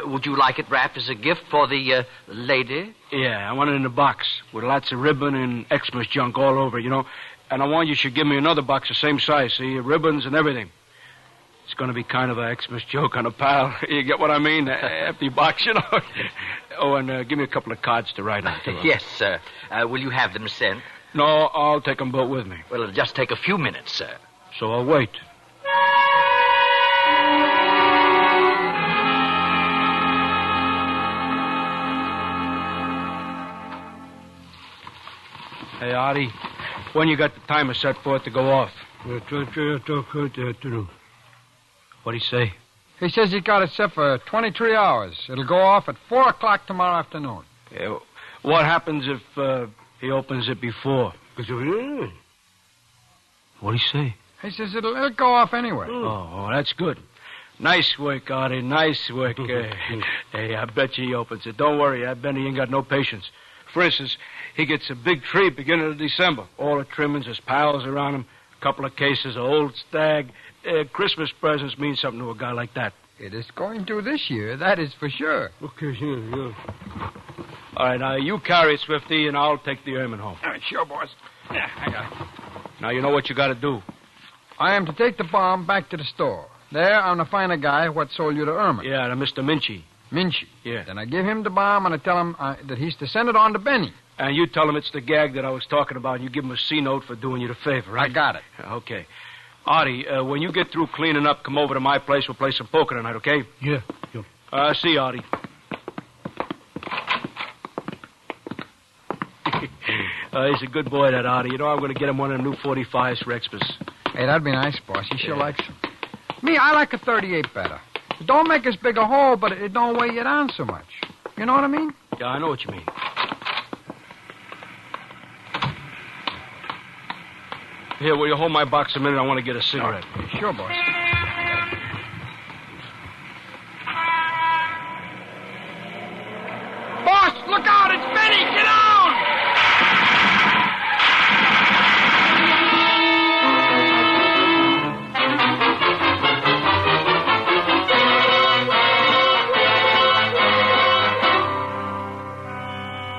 Would you like it wrapped as a gift for the lady? Yeah, I want it in a box with lots of ribbon and Xmas junk all over, you know. And I want you should give me another box the same size, see, ribbons and everything. It's going to be kind of a Xmas joke on a pal. You get what I mean? Empty box, you know. Oh, and give me a couple of cards to write on, too. Yes, sir. Will you have them sent? No, I'll take 'em both with me. Well, it'll just take a few minutes, sir. So I'll wait. Hey, Artie, when you got the timer set for it to go off? What'd he say? He says he got it set for 23 hours. It'll go off at 4 o'clock tomorrow afternoon. Yeah, what happens if he opens it before? What'd he say? He says it'll go off anyway. Oh, that's good. Nice work, Artie. Nice work. Hey, I bet you he opens it. Don't worry. I bet he ain't got no patience. For instance, he gets a big tree beginning of December. All the trimmings, his pals around him, a couple of cases of old stag. Christmas presents mean something to a guy like that. It is going to this year, that is for sure. Okay, yeah. All right, now you carry it, Swifty, and I'll take the ermine home. All right, sure, boss. Yeah, I got it. Now you know what you got to do. I am to take the bomb back to the store. There, I'm to find a guy what sold you the ermine. Yeah, the Mr. Minchie. Minchie. Yeah. Then I give him the bomb and I tell him that he's to send it on to Benny. And you tell him it's the gag that I was talking about, and you give him a C-note for doing you the favor, right? I got it. Okay. Artie, when you get through cleaning up, come over to my place. We'll play some poker tonight, okay? Yeah. See you, Artie. He's a good boy, that Artie. You know, I'm going to get him one of the new 45s for Xmas. Hey, that'd be nice, boss. He sure likes them. Me, I like a 38 better. It don't make as big a hole, but it don't weigh you down so much. You know what I mean? Yeah, I know what you mean. Here, will you hold my box a minute? I want to get a cigarette. Oh, sure, boss. Boss, look out! It's Benny! Get down!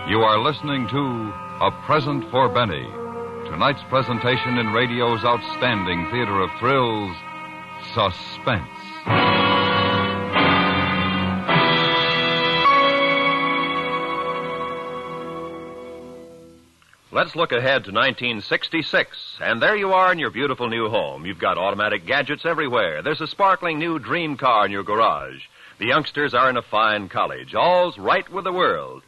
You are listening to A Present for Benny. Tonight's presentation in radio's outstanding theater of thrills, Suspense. Let's look ahead to 1966, and there you are in your beautiful new home. You've got automatic gadgets everywhere. There's a sparkling new dream car in your garage. The youngsters are in a fine college. All's right with the world.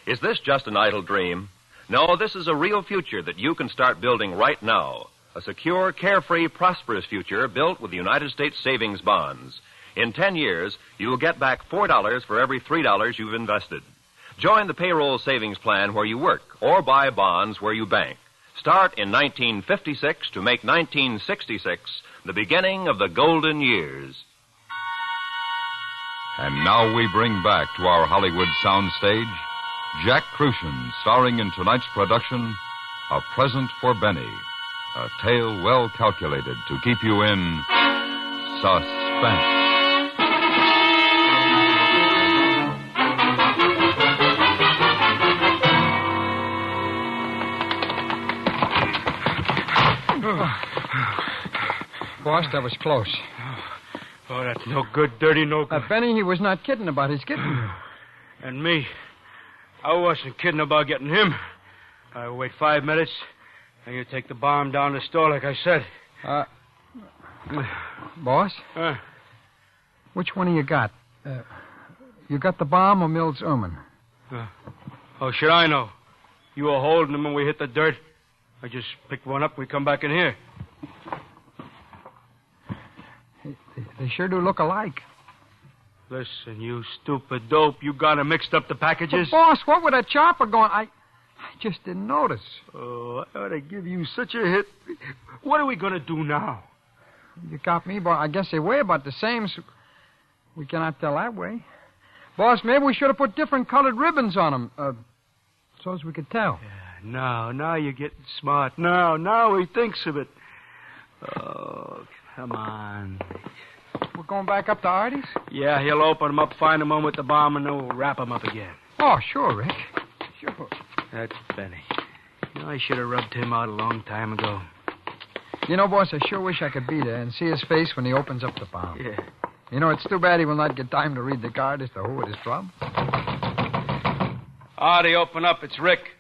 Is this just an idle dream? No, this is a real future that you can start building right now. A secure, carefree, prosperous future built with United States savings bonds. In 10 years, you will get back $4 for every $3 you've invested. Join the payroll savings plan where you work or buy bonds where you bank. Start in 1956 to make 1966 the beginning of the golden years. And now we bring back to our Hollywood soundstage Jack Crucian, starring in tonight's production, A Present for Benny, a tale well calculated to keep you in suspense. Boss, that was close. Oh, that's no good, dirty no good. Benny, he was not kidding about his kitten. And me, I wasn't kidding about getting him. I'll wait 5 minutes, and you take the bomb down the store like I said. Boss? Which one of you got? You got the bomb or Mills Ermine? How should I know? You were holding them when we hit the dirt. I just picked one up and we come back in here. They sure do look alike. Listen, you stupid dope. You got 'em mixed up the packages? But boss, what with that chopper going? I just didn't notice. Oh, I ought to give you such a hit. What are we going to do now? You got me, boss. I guess they weigh about the same, so we cannot tell that way. Boss, maybe we should have put different colored ribbons on them, so as we could tell. Yeah, now you're getting smart. Now he thinks of it. Oh, come on. We're going back up to Artie's? Yeah, he'll open them up, find them one with the bomb, and then we'll wrap them up again. Oh, sure, Rick. Sure. That's Benny. You know, I should have rubbed him out a long time ago. You know, boss, I sure wish I could be there and see his face when he opens up the bomb. Yeah. You know, it's too bad he will not get time to read the card as to who it is from. Artie, open up. It's Rick.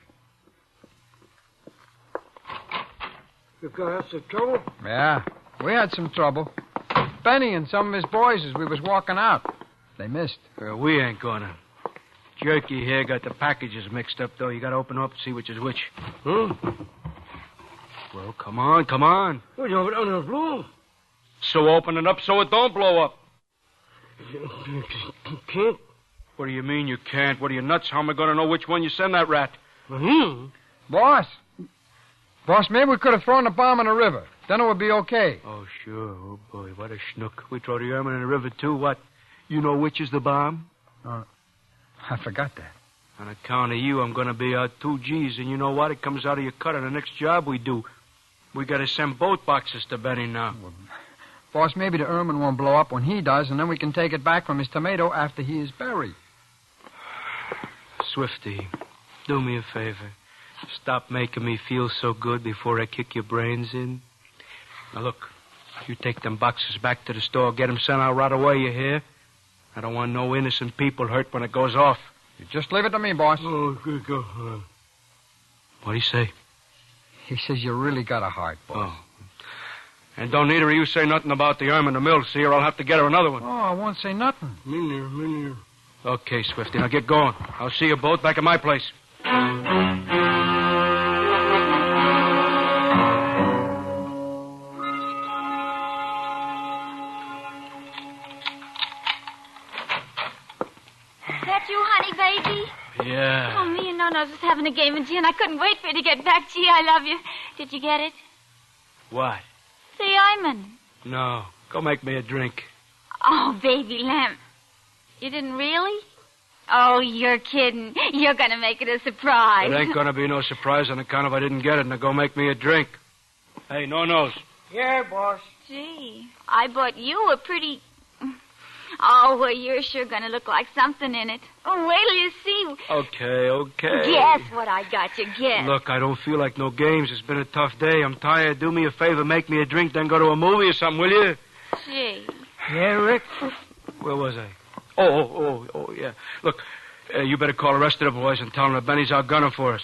You got us some trouble? Yeah, we had some trouble. Benny and some of his boys as we was walking out. They missed. We ain't gonna. Jerky here got the packages mixed up, though. You gotta open up and see which is which. Huh? Well, come on. Where's over on the floor? So open it up so it don't blow up. Can't. What do you mean you can't? What are you, nuts? How am I gonna know which one you send that rat? Boss, maybe we could have thrown the bomb in the river. Then it would be okay. Oh, sure. Oh, boy, what a schnook. We throw the ermine in the river, too. What? You know which is the bomb? I forgot that. On account of you, I'm going to be out 2 G's, and you know what? It comes out of your cut on the next job we do. We got to send both boxes to Benny now. Well, boss, maybe the ermine won't blow up when he does, and then we can take it back from his tomato after he is buried. Swifty, do me a favor. Stop making me feel so good before I kick your brains in. Now, look, you take them boxes back to the store. Get them sent out right away, you hear? I don't want no innocent people hurt when it goes off. You just leave it to me, boss. Oh, good God. What'd he say? He says you really got a heart, boss. Oh. And don't neither of you say nothing about the ermine in the mill, see, or I'll have to get her another one. Oh, I won't say nothing. Me neither. Okay, Swifty, now get going. I'll see you both back at my place. Yeah. Oh, me and No-Nose was having a game of gin. I couldn't wait for you to get back. Gee, I love you. Did you get it? What? The Iman. No. Go make me a drink. Oh, baby lamb. You didn't really? Oh, you're kidding. You're going to make it a surprise. It ain't going to be no surprise on account of I didn't get it. Now go make me a drink. Hey, No-Nose. Yeah, boss. Gee, I bought you a pretty... Oh, well, you're sure going to look like something in it. Oh, wait till you see. Okay. Guess what I got you, guess. Look, I don't feel like no games. It's been a tough day. I'm tired. Do me a favor, make me a drink, then go to a movie or something, will you? Gee. Yeah, Rick? Where was I? Oh, yeah. Look, you better call the rest of the boys and tell them that Benny's out gunning for us.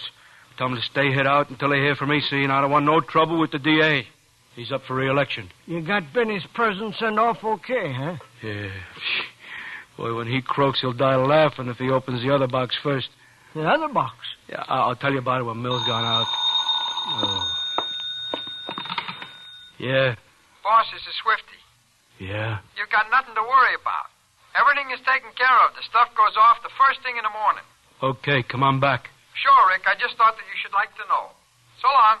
Tell them to stay hid out until they hear from me, see? And I don't want no trouble with the D.A. He's up for re-election. You got Benny's present sent off okay, huh? Yeah. Boy, when he croaks, he'll die laughing if he opens the other box first. The other box? Yeah, I'll tell you about it when Mill's gone out. Oh. Yeah? Boss, this is Swifty. Yeah? You've got nothing to worry about. Everything is taken care of. The stuff goes off the first thing in the morning. Okay, come on back. Sure, Rick. I just thought that you should like to know. So long.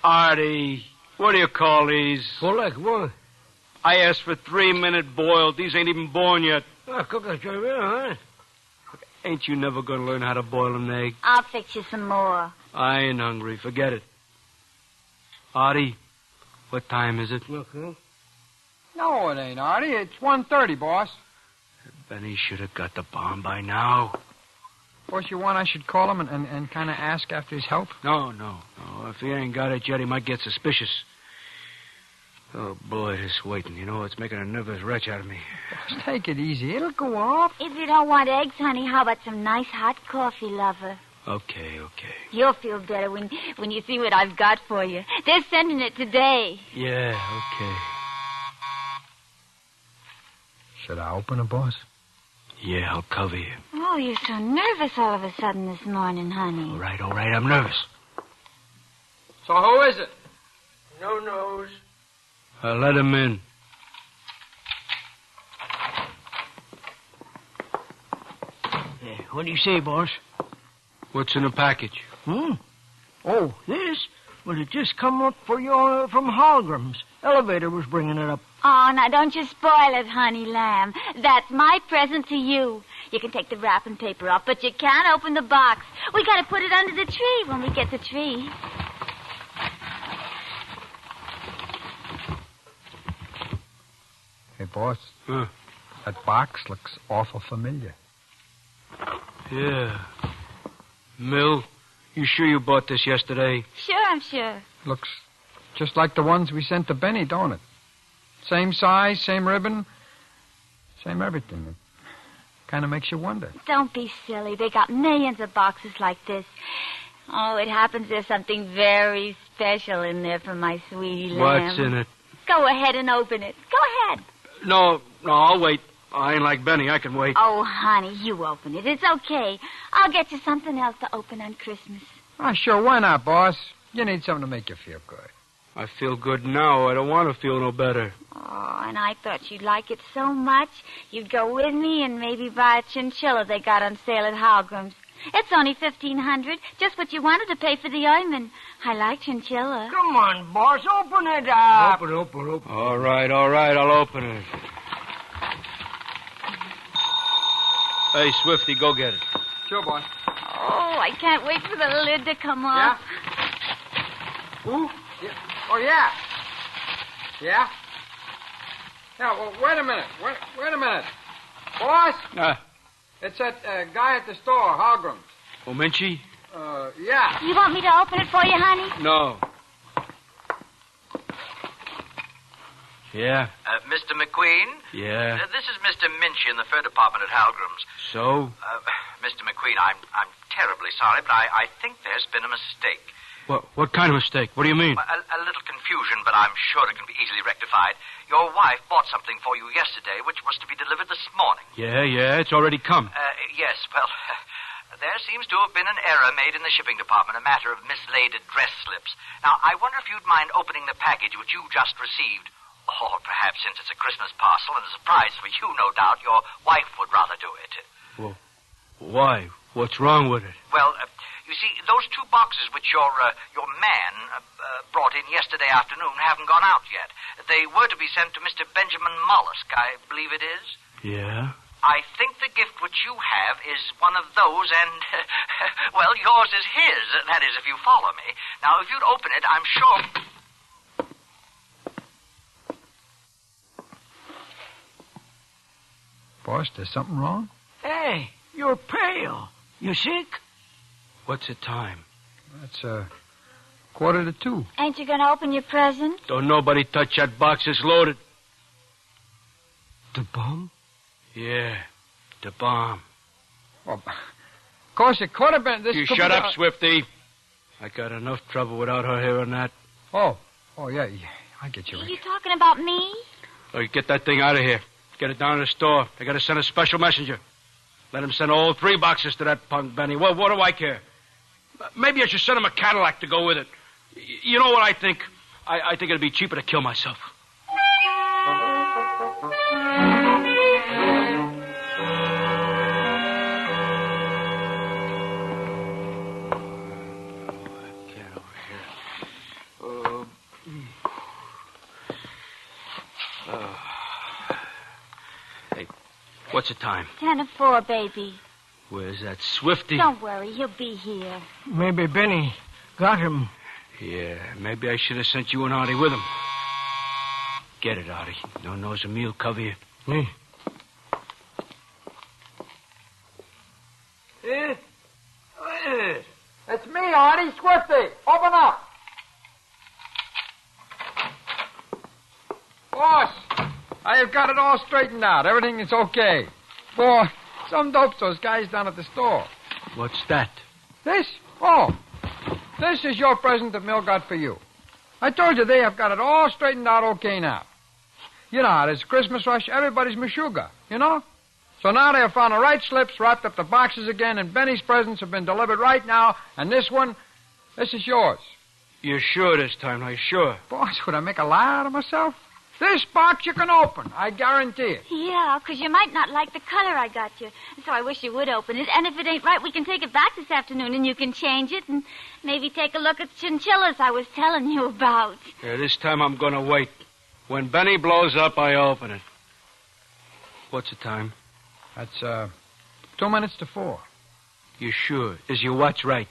Artie, what do you call these? Well, like what? I asked for 3-minute boiled. These ain't even born yet. Cook that job, huh? Ain't you never going to learn how to boil an egg? I'll fix you some more. I ain't hungry. Forget it. Artie, what time is it? Okay. No, it ain't, Artie. It's 1:30, boss. Benny should have got the bomb by now. Boss, you want I should call him and kind of ask after his health? No. If he ain't got it yet, he might get suspicious. Oh, boy, this waiting. You know, it's making a nervous wretch out of me. Boss, take it easy. It'll go off. If you don't want eggs, honey, how about some nice hot coffee, lover? Okay. You'll feel better when you see what I've got for you. They're sending it today. Yeah, okay. Should I open it, boss? Yeah, I'll cover you. Oh, you're so nervous all of a sudden this morning, honey. All right, I'm nervous. So who is it? No-Nose. Let him in. Yeah, what do you say, boss? What's in the package? Oh, this? Well, it just come up for you from Holgram's. Elevator was bringing it up. Oh, now don't you spoil it, honey lamb. That's my present to you. You can take the wrapping paper off, but you can't open the box. We got to put it under the tree when we get the tree. Hey, boss. That box looks awful familiar. Yeah. Mill, you sure you bought this yesterday? Sure, I'm sure. Looks Just like the ones we sent to Benny, don't it? Same size, same ribbon, same everything. It kind of makes you wonder. Don't be silly. They got millions of boxes like this. Oh, it happens there's something very special in there for my sweetie lamb. What's in it? Go ahead and open it. Go ahead. No, I'll wait. I ain't like Benny. I can wait. Oh, honey, you open it. It's okay. I'll get you something else to open on Christmas. Ah, sure, why not, boss? You need something to make you feel good. I feel good now. I don't want to feel no better. Oh, and I thought you'd like it so much, you'd go with me and maybe buy a chinchilla they got on sale at Halgram's. It's only $1,500, just what you wanted to pay for the ointment. I like chinchilla. Come on, boss, open it up. Open. All right, I'll open it. Hey, Swifty, go get it. Sure, boss. Oh, I can't wait for the lid to come off. Yeah? Ooh. Yeah. Oh, yeah. Yeah? Now, well, wait a minute. Wait a minute. Boss? It's that guy at the store, Halgram's. Omenchi? Yeah. You want me to open it for you, honey? No. Yeah? Mr. McQueen? Yeah? This is Mr. Minchy in the fur department at Halgram's. So? Mr. McQueen, I'm terribly sorry, but I think there's been a mistake. What kind of mistake? What do you mean? A little confusion, but I'm sure it can be easily rectified. Your wife bought something for you yesterday, which was to be delivered this morning. Yeah, it's already come. Yes, well, there seems to have been an error made in the shipping department, a matter of mislaid address slips. Now, I wonder if you'd mind opening the package which you just received. Or perhaps since it's a Christmas parcel and a surprise for you, no doubt, your wife would rather do it. Well, why? What's wrong with it? Well, you see, those 2 boxes which your man brought in yesterday afternoon haven't gone out yet. They were to be sent to Mr. Benjamin Mollusk, I believe it is. Yeah? I think the gift which you have is one of those, and, well, yours is his. That is, if you follow me. Now, if you'd open it, I'm sure... Boss, there's something wrong? Hey, you're pale. You sick? What's the time? It's 1:45. Ain't you going to open your present? Don't nobody touch that box. It's loaded. The bomb? Yeah, the bomb. Well, of course, it could have been... You shut up, Swifty. I got enough trouble without her hearing that. Oh, yeah, I get you. Are you talking about me? Oh, you get that thing out of here. Get it down to the store. They got to send a special messenger. Let him send all 3 boxes to that punk Benny. Well, what do I care? Maybe I should send him a Cadillac to go with it. You know what I think? I think it'd be cheaper to kill myself. Get over here. Hey, what's the time? 10:04, baby. Where's that Swifty? Don't worry, he'll be here. Maybe Benny got him. Yeah, maybe I should have sent you and Artie with him. Get it, Artie. No nose of meal cover you. Hey. It's me, Artie. Swifty. Open up. Boss, I have got it all straightened out. Everything is okay. Boy, some dopes those guys down at the store. What's that? This? Oh, this is your present that Mill got for you. I told you they have got it all straightened out okay now. You know how it is, Christmas rush, everybody's meshuggah, you know? So now they have found the right slips, wrapped up the boxes again, and Benny's presents have been delivered right now, and this is yours. You're sure this time, are you sure? Boss, would I make a lie out of myself? This box you can open, I guarantee it. Yeah, 'cause you might not like the color I got you. So I wish you would open it. And if it ain't right, we can take it back this afternoon and you can change it and maybe take a look at the chinchillas I was telling you about. Yeah, this time I'm going to wait. When Benny blows up, I open it. What's the time? That's, 2 minutes to 4. You sure? Is your watch right?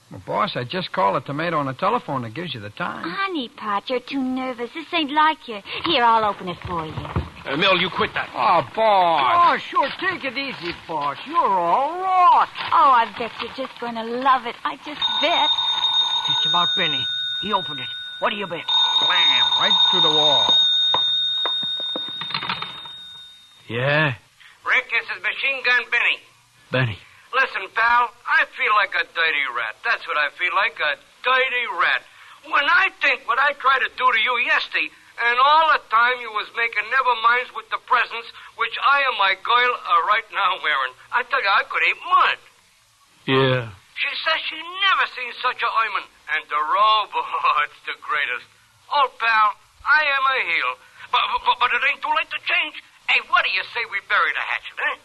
Well, boss, I just called a tomato on the telephone that gives you the time. Honey Pot, you're too nervous. This ain't like you. Here, I'll open it for you. Mill, you quit that. Oh, boss. Oh, sure, take it easy, boss. You're all right. Oh, I bet you're just going to love it. I just bet. It's about Benny. He opened it. What do you bet? Blam! Right through the wall. Yeah? Rick, this is Machine Gun Benny. Benny. Listen, pal, I feel like a dirty rat. That's what I feel like, a dirty rat. When I think what I tried to do to you yesterday, and all the time you was making never minds with the presents, which I and my girl are right now wearing. I tell you, I could eat mud. Yeah. She says she never seen such a ointment. And the robe, oh, it's the greatest. Old pal, I am a heel. But it ain't too late to change. Hey, what do you say we bury the hatchet, eh?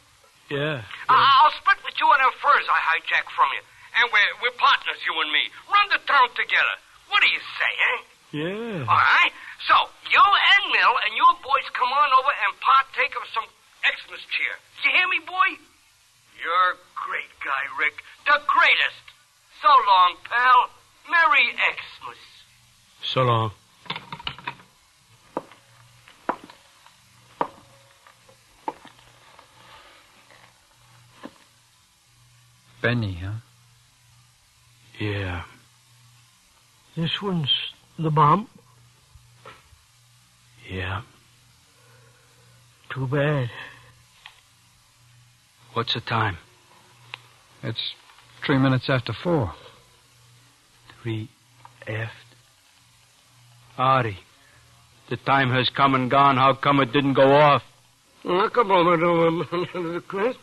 Yeah. I'll split with you on them furs I hijacked from you. And we're partners, you and me. Run the town together. What do you say, eh? Yeah. All right. So, you and Mill and your boys come on over and partake of some Xmas cheer. You hear me, boy? You're a great guy, Rick. The greatest. So long, pal. Merry Xmas. So long. Benny, huh? Yeah. This one's the bomb. Yeah. Too bad. What's the time? It's 3 minutes after 4. 3 after. Artie, the time has come and gone. How come it didn't go off? Come on, Chris.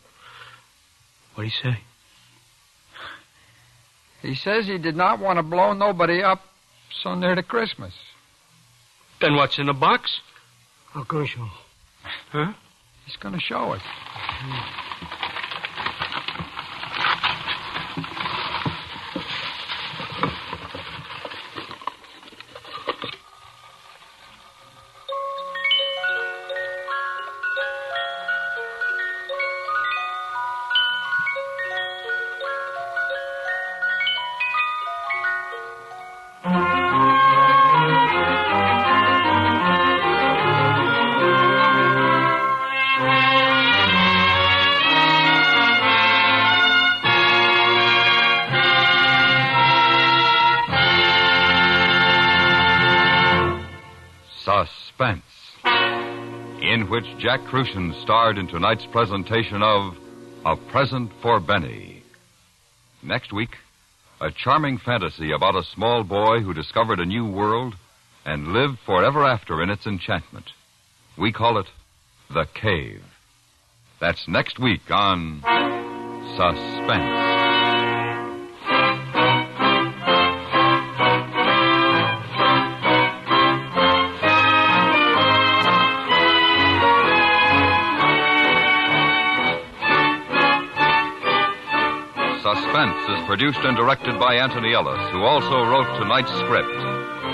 What'd he say? He says he did not want to blow nobody up so near to Christmas. Then what's in the box? I'll go show. Huh? He's going to show us. Suspense, in which Jack Crucian starred in tonight's presentation of A Present for Benny. Next week, a charming fantasy about a small boy who discovered a new world and lived forever after in its enchantment. We call it The Cave. That's next week on Suspense. Suspense is produced and directed by Anthony Ellis, who also wrote tonight's script.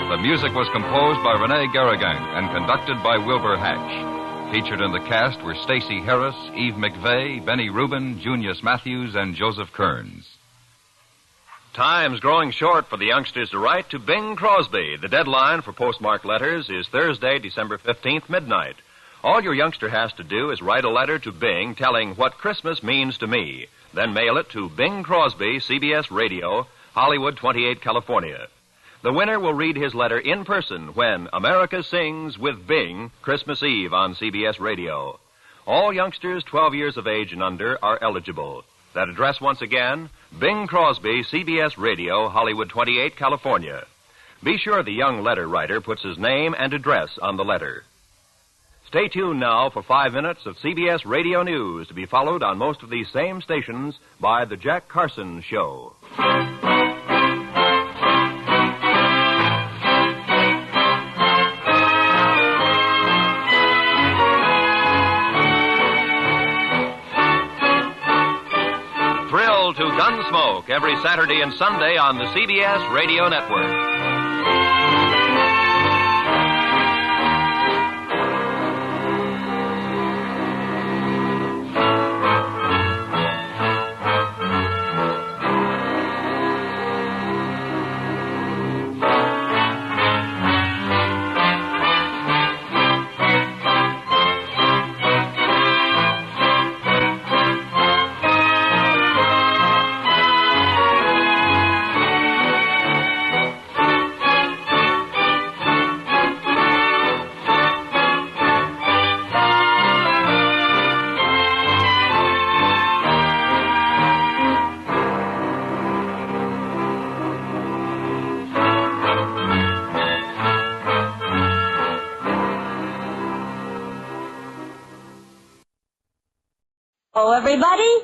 The music was composed by Rene Garrigan and conducted by Wilbur Hatch. Featured in the cast were Stacey Harris, Eve McVeigh, Benny Rubin, Junius Matthews, and Joseph Kearns. Time's growing short for the youngsters to write to Bing Crosby. The deadline for postmarked letters is Thursday, December 15th, midnight. All your youngster has to do is write a letter to Bing telling what Christmas means to me. Then mail it to Bing Crosby, CBS Radio, Hollywood 28, California. The winner will read his letter in person when America Sings with Bing, Christmas Eve on CBS Radio. All youngsters 12 years of age and under are eligible. That address once again, Bing Crosby, CBS Radio, Hollywood 28, California. Be sure the young letter writer puts his name and address on the letter. Stay tuned now for 5 minutes of CBS Radio News to be followed on most of these same stations by The Jack Carson Show. Thrill to Gunsmoke every Saturday and Sunday on the CBS Radio Network. everybody.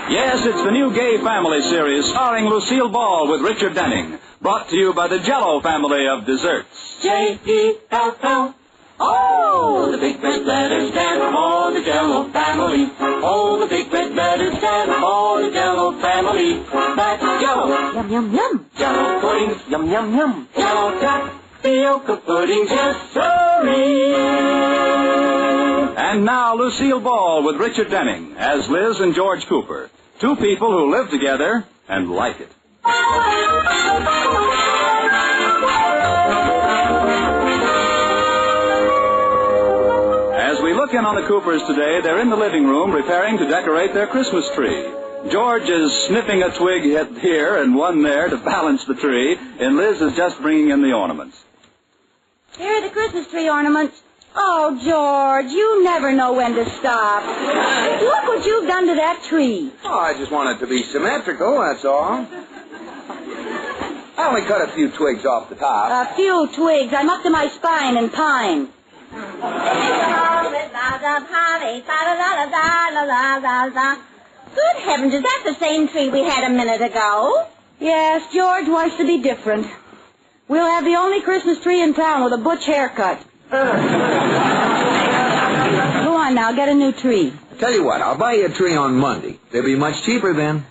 Yes, it's the new Gay Family series starring Lucille Ball with Richard Denning. Brought to you by the Jell-O family of desserts. J-E-L-L. Oh, the big red letters stand for the Jell-O family. Oh, the big red letters stand for the Jell-O family. That's Jell-O. Yum, yum, yum. Jell-O puddings. Yum, yum, yum. Jell-O tapioca puddings. Yes, sirree. And now Lucille Ball with Richard Denning as Liz and George Cooper. Two people who live together and like it. As we look in on the Coopers today, they're in the living room preparing to decorate their Christmas tree. George is snipping a twig here and one there to balance the tree, and Liz is just bringing in the ornaments. Here are the Christmas tree ornaments. Oh, George, you never know when to stop. Look what you've done to that tree. Oh, I just want it to be symmetrical, that's all. I only cut a few twigs off the top. A few twigs. I'm up to my spine in pine. Good heavens, is that the same tree we had a minute ago? Yes, George wants to be different. We'll have the only Christmas tree in town with a butch haircut. Go on now, get a new tree. Tell you what, I'll buy you a tree on Monday. They'll be much cheaper then.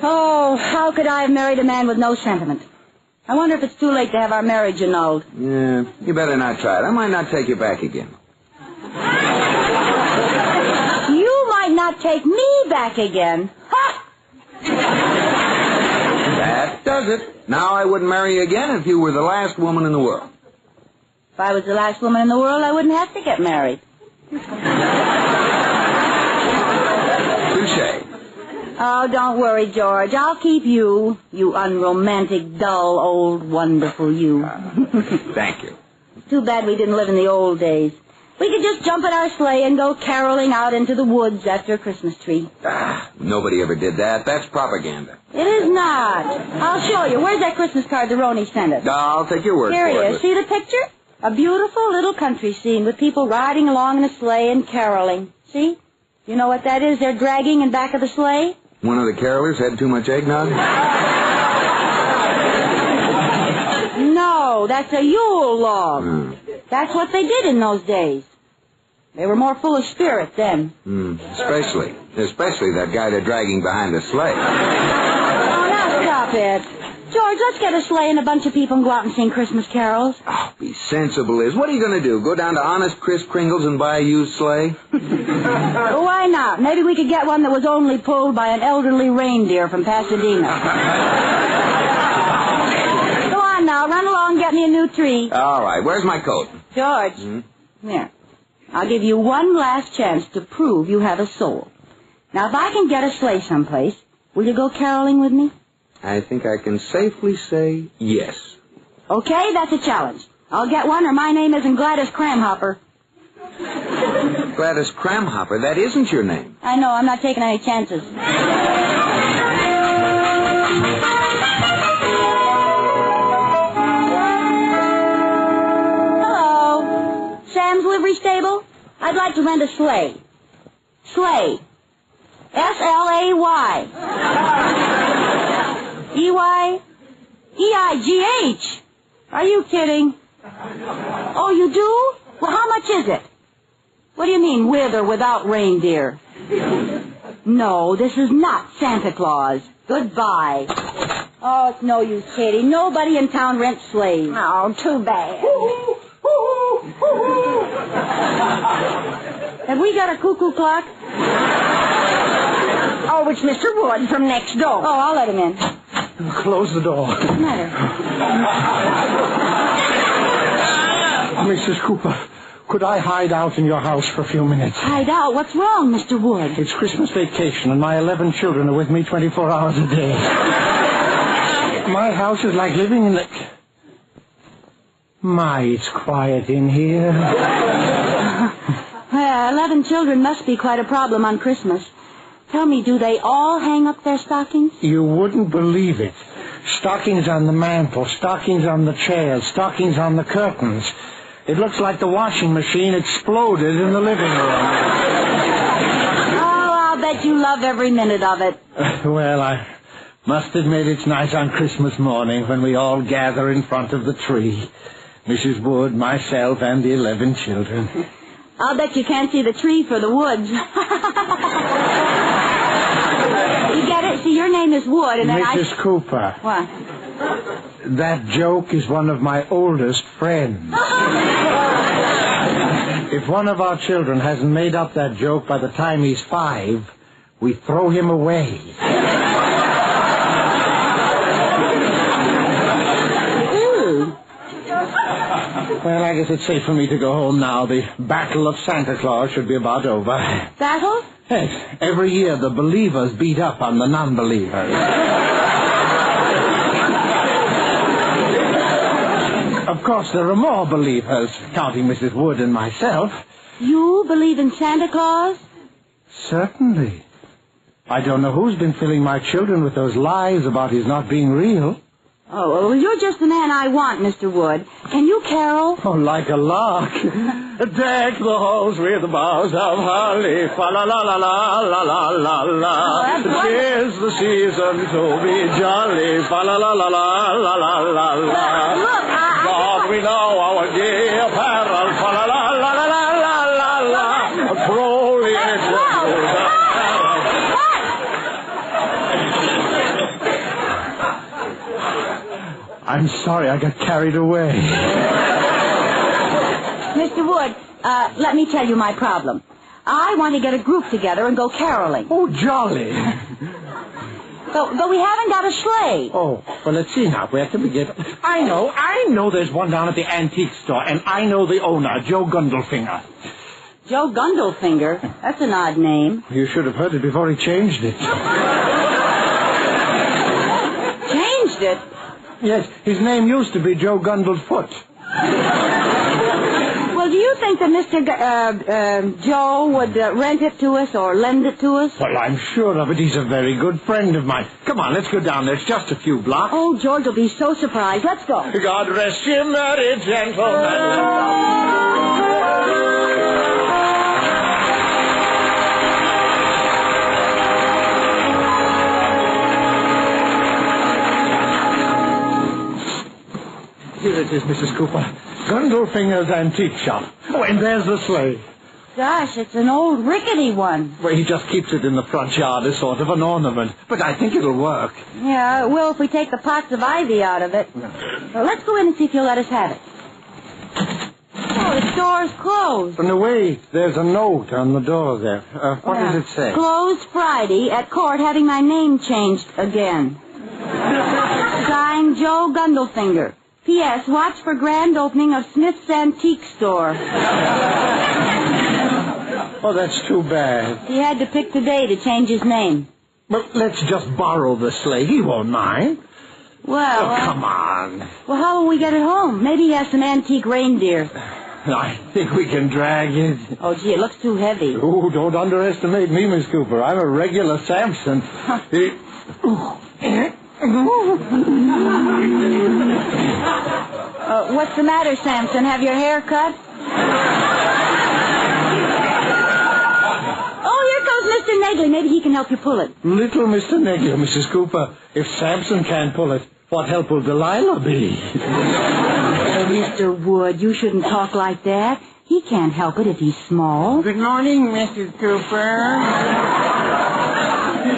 Oh, how could I have married a man with no sentiment? I wonder if it's too late to have our marriage annulled. Yeah, you better not try it. I might not take you back again. You might not take me back again. Ha! That does it. Now I wouldn't marry you again if you were the last woman in the world. If I was the last woman in the world, I wouldn't have to get married. Touché. Oh, don't worry, George. I'll keep you, you unromantic, dull, old, wonderful you. Thank you. Too bad we didn't live in the old days. We could just jump in our sleigh and go caroling out into the woods after a Christmas tree. Nobody ever did that. That's propaganda. It is not. I'll show you. Where's that Christmas card the Roni sent us? I'll take your word for it. Here it is. See the picture? A beautiful little country scene with people riding along in a sleigh and caroling. See? You know what that is they're dragging in back of the sleigh? One of the carolers had too much eggnog? No, that's a Yule log. That's what they did in those days. They were more full of spirit then. Especially that guy they're dragging behind the sleigh. Oh, now stop it. George, let's get a sleigh and a bunch of people and go out and sing Christmas carols. Oh, be sensible, Liz. What are you going to do? Go down to Honest Chris Kringle's and buy a used sleigh? Why not? Maybe we could get one that was only pulled by an elderly reindeer from Pasadena. Go on now. Run along and get me a new tree. All right. Where's my coat? George. Here. I'll give you one last chance to prove you have a soul. Now, if I can get a sleigh someplace, will you go caroling with me? I think I can safely say yes. Okay, that's a challenge. I'll get one or my name isn't Gladys Cramhopper. Gladys Cramhopper? That isn't your name. I know, I'm not taking any chances. Hello. Sam's Livery Stable? I'd like to rent a sleigh. Sleigh. S-L-A-Y. E-Y? E-I-G-H. Are you kidding? Oh, you do? Well, how much is it? What do you mean, with or without reindeer? No, this is not Santa Claus. Goodbye. Oh, it's no use, Katie. Nobody in town rents sleighs. Oh, too bad. Have we got a cuckoo clock? Oh, it's Mr. Wood from next door. Oh, I'll let him in. Close the door. What's the matter? Mrs. Cooper, could I hide out in your house for a few minutes? Hide out? What's wrong, Mr. Wood? It's Christmas vacation, and my 11 children are with me 24 hours a day. My house is like living in the... My, it's quiet in here. 11 children must be quite a problem on Christmas. Tell me, do they all hang up their stockings? You wouldn't believe it. Stockings on the mantel, stockings on the chairs, stockings on the curtains. It looks like the washing machine exploded in the living room. Oh, I'll bet you love every minute of it. Well, I must admit it's nice on Christmas morning when we all gather in front of the tree. Mrs. Wood, myself, and the 11 children. I'll bet you can't see the tree for the woods. You get it? See, your name is Wood, and then Mrs. Cooper. What? That joke is one of my oldest friends. If one of our children hasn't made up that joke by the time he's 5, we throw him away. Well, I guess it's safe for me to go home now. The Battle of Santa Claus should be about over. Battle? Yes. Every year the believers beat up on the non-believers. Of course, there are more believers, counting Mrs. Wood and myself. You believe in Santa Claus? Certainly. I don't know who's been filling my children with those lies about his not being real. Oh, well, you're just the man I want, Mr. Wood. Can you carol? Oh, like a lark. Deck the halls with the boughs of holly. Fa-la-la-la-la-la-la-la-la. Oh, 'tis the season to be jolly. Fa-la-la-la-la-la-la-la-la. Look, God, we know our gay apparel. Fa-la-la-la-la-la-la-la-la. Crowley, I'm sorry, I got carried away. Mr. Wood, let me tell you my problem. I want to get a group together and go caroling. Oh, jolly. But we haven't got a sleigh. Oh, well, let's see now. Where can we get... I know there's one down at the antique store, and I know the owner, Joe Gundlefinger. Joe Gundlefinger? That's an odd name. You should have heard it before he changed it. Changed it? Yes, his name used to be Joe Gundlefoot. Well, do you think that Mr. Joe would rent it to us or lend it to us? Well, I'm sure of it. He's a very good friend of mine. Come on, let's go down there. It's just a few blocks. Oh, George will be so surprised. Let's go. God rest you, merry gentlemen. Here it is, Mrs. Cooper. Gundlefinger's antique shop. Oh, and there's the sleigh. Gosh, it's an old rickety one. Well, he just keeps it in the front yard as sort of an ornament. But I think it'll work. Yeah, it will if we take the pots of ivy out of it. Well, let's go in and see if you'll let us have it. Oh, the store's closed. No, wait. There's a note on the door there. What does it say? Closed Friday at court having my name changed again. Signed Joe Gundlefinger. P.S. Watch for grand opening of Smith's Antique Store. Oh, that's too bad. He had to pick today to change his name. But let's just borrow the sleigh. He won't mind. Well... come on. Well, how will we get it home? Maybe he has some antique reindeer. I think we can drag it. Oh, gee, it looks too heavy. Oh, don't underestimate me, Miss Cooper. I'm a regular Samson. What's the matter, Samson? Have your hair cut? Oh, here comes Mr. Negley. Maybe he can help you pull it. Little Mr. Negley, Mrs. Cooper. If Samson can't pull it, what help will Delilah be? Mr. Wood, you shouldn't talk like that. He can't help it if he's small. Good morning, Mrs. Cooper.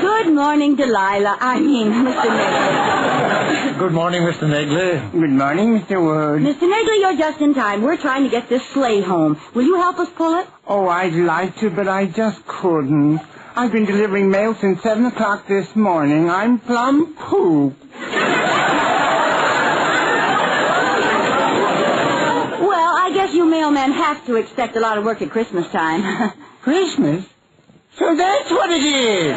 Good morning, Delilah. Mr. Negley. Good morning, Mr. Negley. Good morning, Mr. Wood. Mr. Negley, you're just in time. We're trying to get this sleigh home. Will you help us pull it? Oh, I'd like to, but I just couldn't. I've been delivering mail since 7 o'clock this morning. I'm plumb pooped. Well, I guess you mailmen have to expect a lot of work at Christmas time. Christmas? So that's what it is.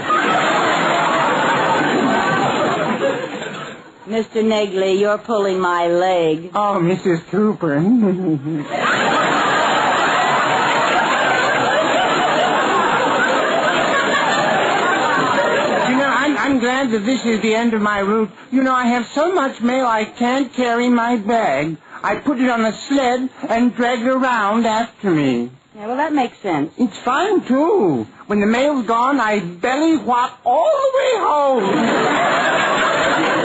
Mr. Negley, you're pulling my leg. Oh, Mrs. Cooper. I'm glad that this is the end of my route. You know, I have so much mail I can't carry my bag. I put it on a sled and drag it around after me. Yeah, well, that makes sense. It's fun, too. When the mail's gone, I belly whop all the way home.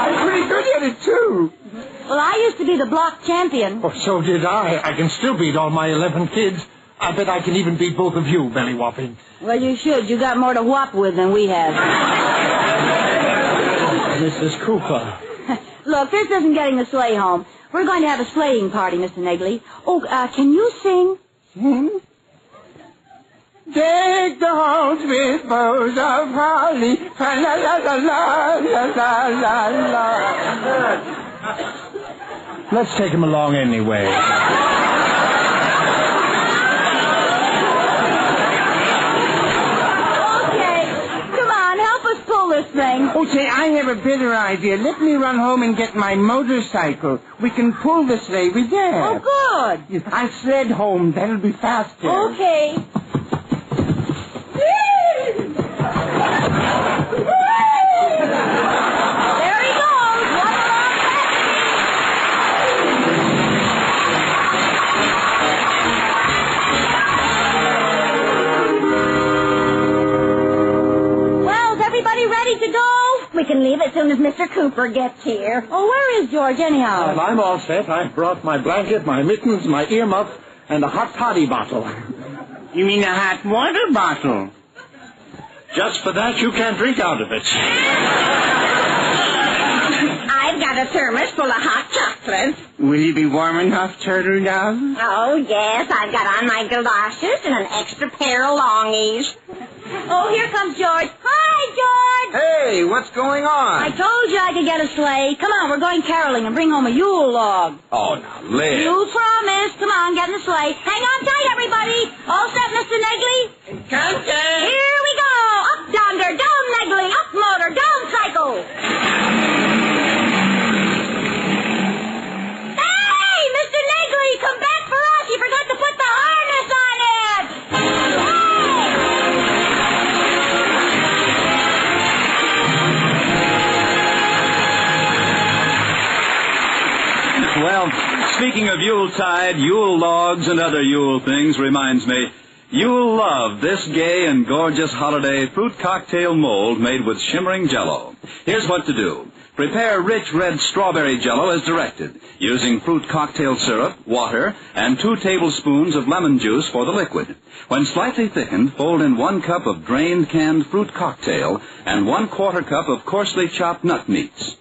I'm pretty good at it, too. Well, I used to be the block champion. Oh, so did I. I can still beat all my 11 kids. I bet I can even beat both of you, belly whopping. Well, you should. You got more to whop with than we have. Mrs. Cooper. Look, this isn't getting the sleigh home. We're going to have a sleighing party, Mr. Negley. Oh, can you sing? Sing? Deck the halls with bows of holly. La la la la la la la la. Let's take him along anyway. Pull this thing. Oh, say, I have a better idea. Let me run home and get my motorcycle. We can pull the sleigh with that. Oh, good. I'll sled home. That'll be faster. Okay. There he goes. Everybody ready to go? We can leave as soon as Mr. Cooper gets here. Oh, where is George, anyhow? Well, I'm all set. I brought my blanket, my mittens, my earmuff, and a hot toddy bottle. You mean a hot water bottle? Just for that, you can't drink out of it. I've got a thermos full of hot chocolate. Will you be warm enough, Turtle Dove? Oh, yes. I've got on my galoshes and an extra pair of longies. Oh, here comes George. Hi, George. Hey, what's going on? I told you I could get a sleigh. Come on, we're going caroling and bring home a Yule log. Oh, now, Liz. You promised. Come on, get in the sleigh. Hang on tight, everybody. All set, Mr. Negley? Captain! Here we go. Up, yonder, down, Negley. Up, motor, down, cycle. Hey, Mr. Negley, come back for us. You forgot to put the harness on it. Well, speaking of Yuletide, Yule logs, and other Yule things reminds me, you'll love this gay and gorgeous holiday fruit cocktail mold made with shimmering Jell-O. Here's what to do. Prepare rich red strawberry Jell-O as directed, using fruit cocktail syrup, water, and 2 tablespoons of lemon juice for the liquid. When slightly thickened, fold in 1 cup of drained canned fruit cocktail and 1/4 cup of coarsely chopped nut meats.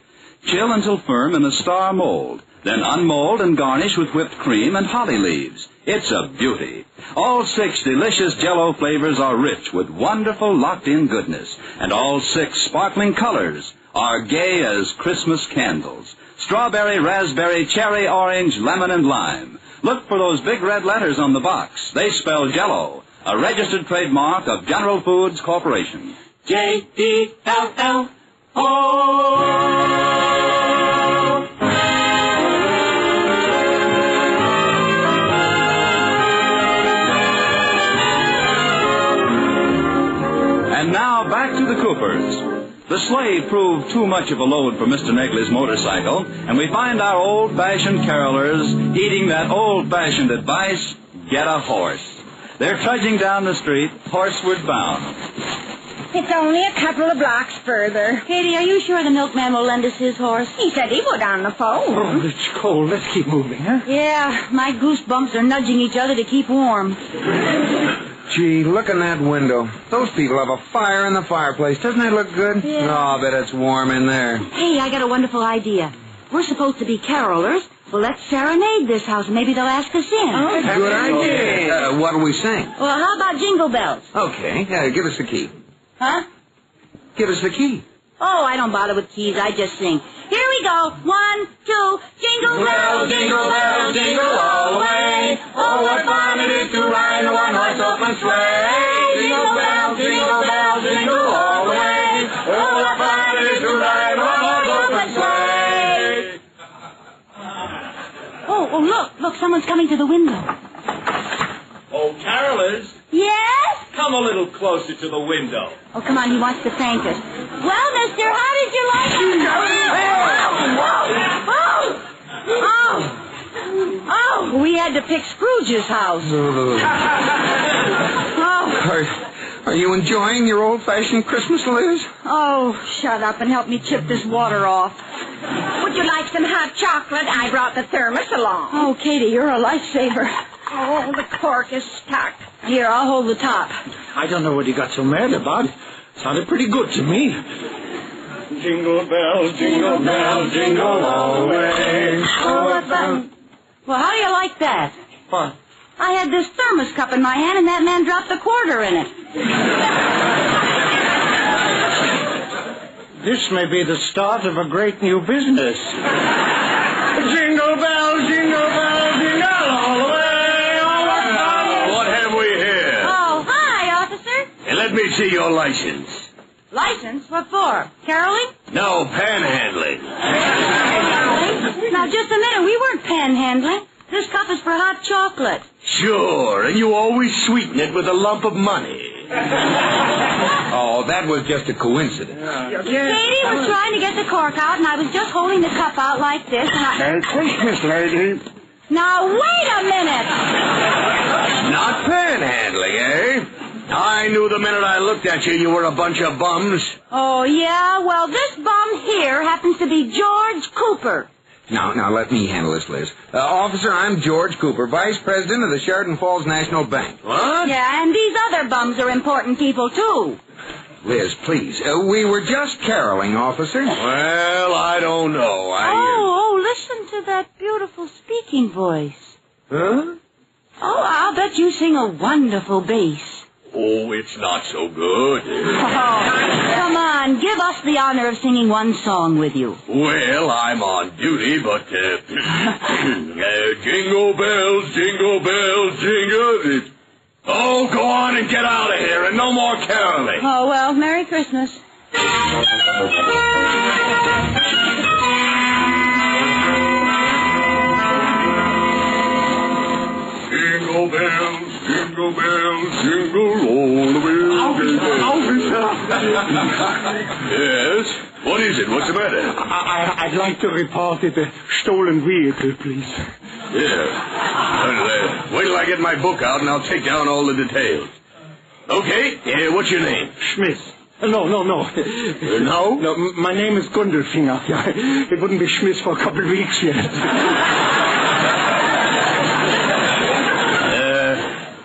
Chill until firm in a star mold. Then unmold and garnish with whipped cream and holly leaves. It's a beauty. All 6 delicious Jell-O flavors are rich with wonderful locked-in goodness, and all 6 sparkling colors are gay as Christmas candles. Strawberry, raspberry, cherry, orange, lemon, and lime. Look for those big red letters on the box. They spell Jell-O, a registered trademark of General Foods Corporation. J-E-L-L-O. And now back to the Coopers. The sleigh proved too much of a load for Mr. Negley's motorcycle, and we find our old-fashioned carolers heeding that old-fashioned advice, get a horse. They're trudging down the street, horseward bound. It's only a couple of blocks further. Katie, are you sure the milkman will lend us his horse? He said he would on the phone. Oh, it's cold. Let's keep moving, huh? Yeah, my goosebumps are nudging each other to keep warm. Gee, look in that window. Those people have a fire in the fireplace. Doesn't that look good? Yeah. Oh, I bet it's warm in there. Hey, I got a wonderful idea. We're supposed to be carolers. Well, let's serenade this house, and maybe they'll ask us in. Oh, good idea. What'll we sing? Well, how about Jingle Bells? Okay, give us the key. Huh? Give us the key. Oh, I don't bother with keys. I just sing. Here we go. 1, 2, jingle bells, jingle bells, jingle all the way. Oh, what fun it is to ride in a one-horse open sleigh. Jingle bells, jingle bells, jingle all the way. Oh, what fun it is to ride in a one-horse open sleigh. Oh, look, someone's coming to the window. Oh, carolers. Yes? Come a little closer to the window. Oh, come on, he wants to thank us. Well, mister, how did you like it? Oh, we had to pick Scrooge's house. Are you enjoying your old-fashioned Christmas, Liz? Oh, shut up and help me chip this water off. Would you like some hot chocolate? I brought the thermos along. Oh, Katie, you're a lifesaver. Oh, the cork is stuck. Here, I'll hold the top. I don't know what he got so mad about. Sounded pretty good to me. Jingle bells, jingle bells, jingle all the way. Oh, what fun. Well, how do you like that? What? I had this thermos cup in my hand, and that man dropped a quarter in it. This may be the start of a great new business. Jingle bells, jingle bells, jingle all the way. Oh, what fun. What have we here? Oh, hi, officer. Hey, let me see your license. License? What for? Caroling? No, panhandling. Now, just a minute. We weren't panhandling. This cup is for hot chocolate. Sure, and you always sweeten it with a lump of money. Oh, that was just a coincidence. Katie was trying to get the cork out, and I was just holding the cup out like this, and I... Merry Christmas, lady. Now, wait a minute! Not panhandling, eh? I knew the minute I looked at you were a bunch of bums. Oh, yeah? Well, this bum here happens to be George Cooper. Now, let me handle this, Liz. Officer, I'm George Cooper, Vice President of the Sheridan Falls National Bank. What? Yeah, and these other bums are important people, too. Liz, please. We were just caroling, officer. Well, I don't know. Oh, listen to that beautiful speaking voice. Huh? Oh, I'll bet you sing a wonderful bass. Oh, it's not so good. Oh, come on, give us the honor of singing one song with you. Well, I'm on duty, but, jingle bells, jingle. Oh, go on and get out of here, and no more caroling. Oh, well, Merry Christmas. Jingle bells, jingle all the way. Yes? What is it? What's the matter? I'd like to report it a stolen vehicle, please. Yeah. Well, wait till I get my book out and I'll take down all the details. Okay. What's your name? Schmidt. No. No? No, my name is Gundelfinger. It wouldn't be Schmidt for a couple of weeks yet.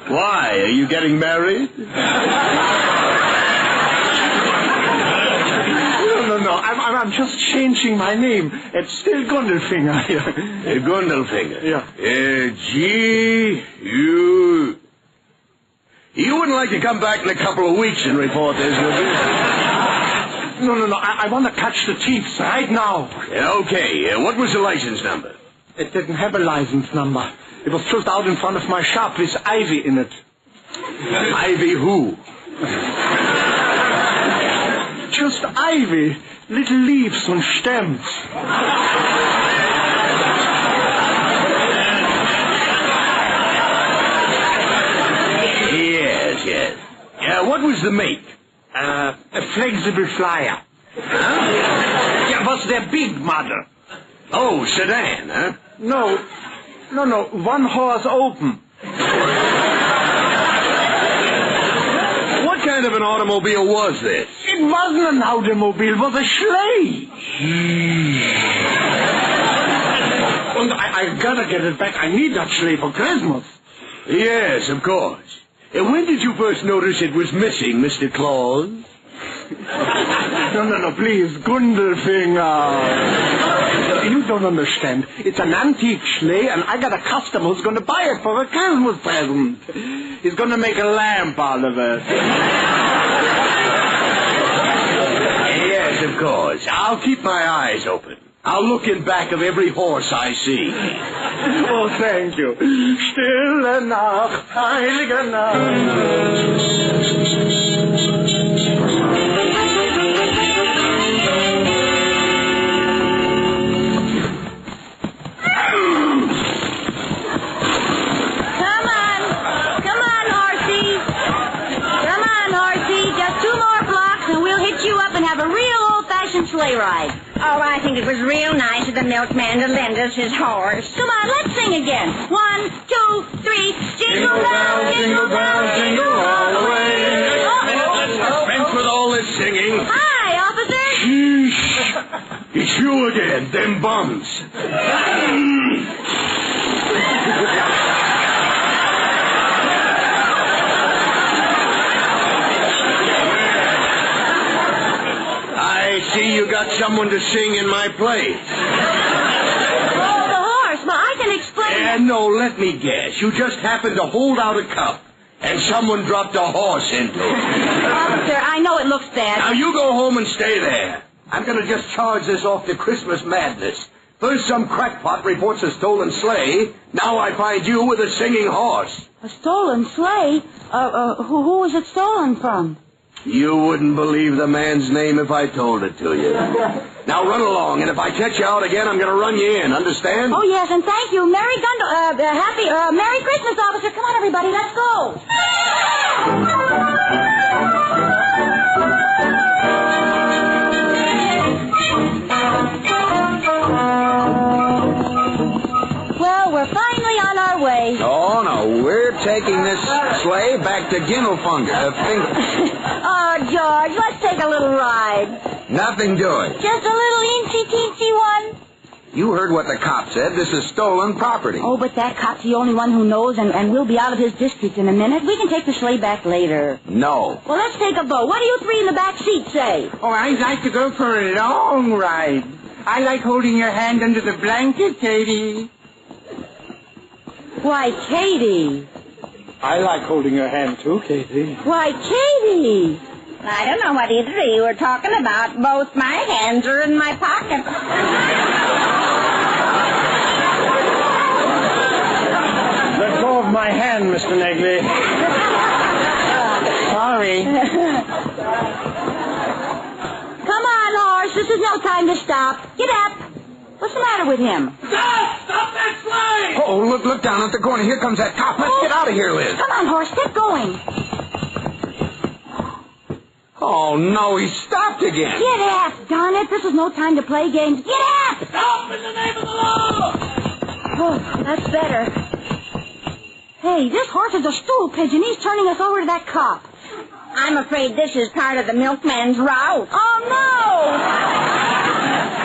Why? Are you getting married? No. I'm just changing my name. It's still Gundelfinger. Gundelfinger? Yeah. You wouldn't like to come back in a couple of weeks and report this, would you? No. I want to catch the thieves right now. Okay. What was the license number? It didn't have a license number. It was put out in front of my shop with ivy in it. Ivy who? Just ivy. Little leaves and stems. Yes. Yeah, what was the make? A flexible flyer. Huh? Yeah, was their big model. Oh, sedan, huh? No, one horse open. What kind of an automobile was this? It wasn't an automobile, it was a sleigh. And I gotta get it back. I need that sleigh for Christmas. Yes, of course. When did you first notice it was missing, Mr. Claus? No, please, Gundelfinger. You don't understand. It's an antique sleigh, and I got a customer who's going to buy it for a Christmas present. He's going to make a lamp out of it. Yes, of course. I'll keep my eyes open. I'll look in back of every horse I see. Oh, thank you. Stille Nacht, heilige Nacht. Come on, horsey. Just 2 more blocks and we'll hit you up and have a real sleigh ride? Oh, I think it was real nice of the milkman to lend us his horse. Come on, let's sing again. 1, 2, 3. Jingle bells, jingle bells, jingle all the way. Let's dispense with all this singing. Hi, officer. Sheesh. It's you again, them bums. I see you got someone to sing in my place. Oh, the horse. Well, I can explain. No, let me guess. You just happened to hold out a cup, and someone dropped a horse into it. Officer, I know it looks bad. Now, you go home and stay there. I'm going to just charge this off to Christmas madness. First, some crackpot reports a stolen sleigh. Now I find you with a singing horse. A stolen sleigh? Who was it stolen from? You wouldn't believe the man's name if I told it to you. Now run along, and if I catch you out again, I'm going to run you in. Understand? Oh, yes, and thank you. Merry Christmas, officer. Come on, everybody, let's go. Well, we're finally on our way. Oh, no, we're taking this sleigh back to Ginnelfunger. Oh, George, let's take a little ride. Nothing doing. Just a little eensy-teensy one. You heard what the cop said. This is stolen property. Oh, but that cop's the only one who knows, and we'll be out of his district in a minute. We can take the sleigh back later. No. Well, let's take a vote. What do you three in the back seat say? Oh, I'd like to go for a long ride. I like holding your hand under the blanket, Katie. Why, Katie. I like holding your hand, too, Katie. Why, Katie. I don't know what either of you are talking about. Both my hands are in my pockets. Let go of my hand, Mr. Negley. Sorry. Come on, horse. This is no time to stop. Get up. What's the matter with him? Stop that sleigh! Oh, look down at the corner. Here comes that cop. Let's get out of here, Liz. Come on, horse. Get going. Oh, no, he stopped again. Get up, darn it. This is no time to play games. Get up! Stop in the name of the law! Oh, that's better. Hey, this horse is a stool pigeon. He's turning us over to that cop. I'm afraid this is part of the milkman's route. Oh, no!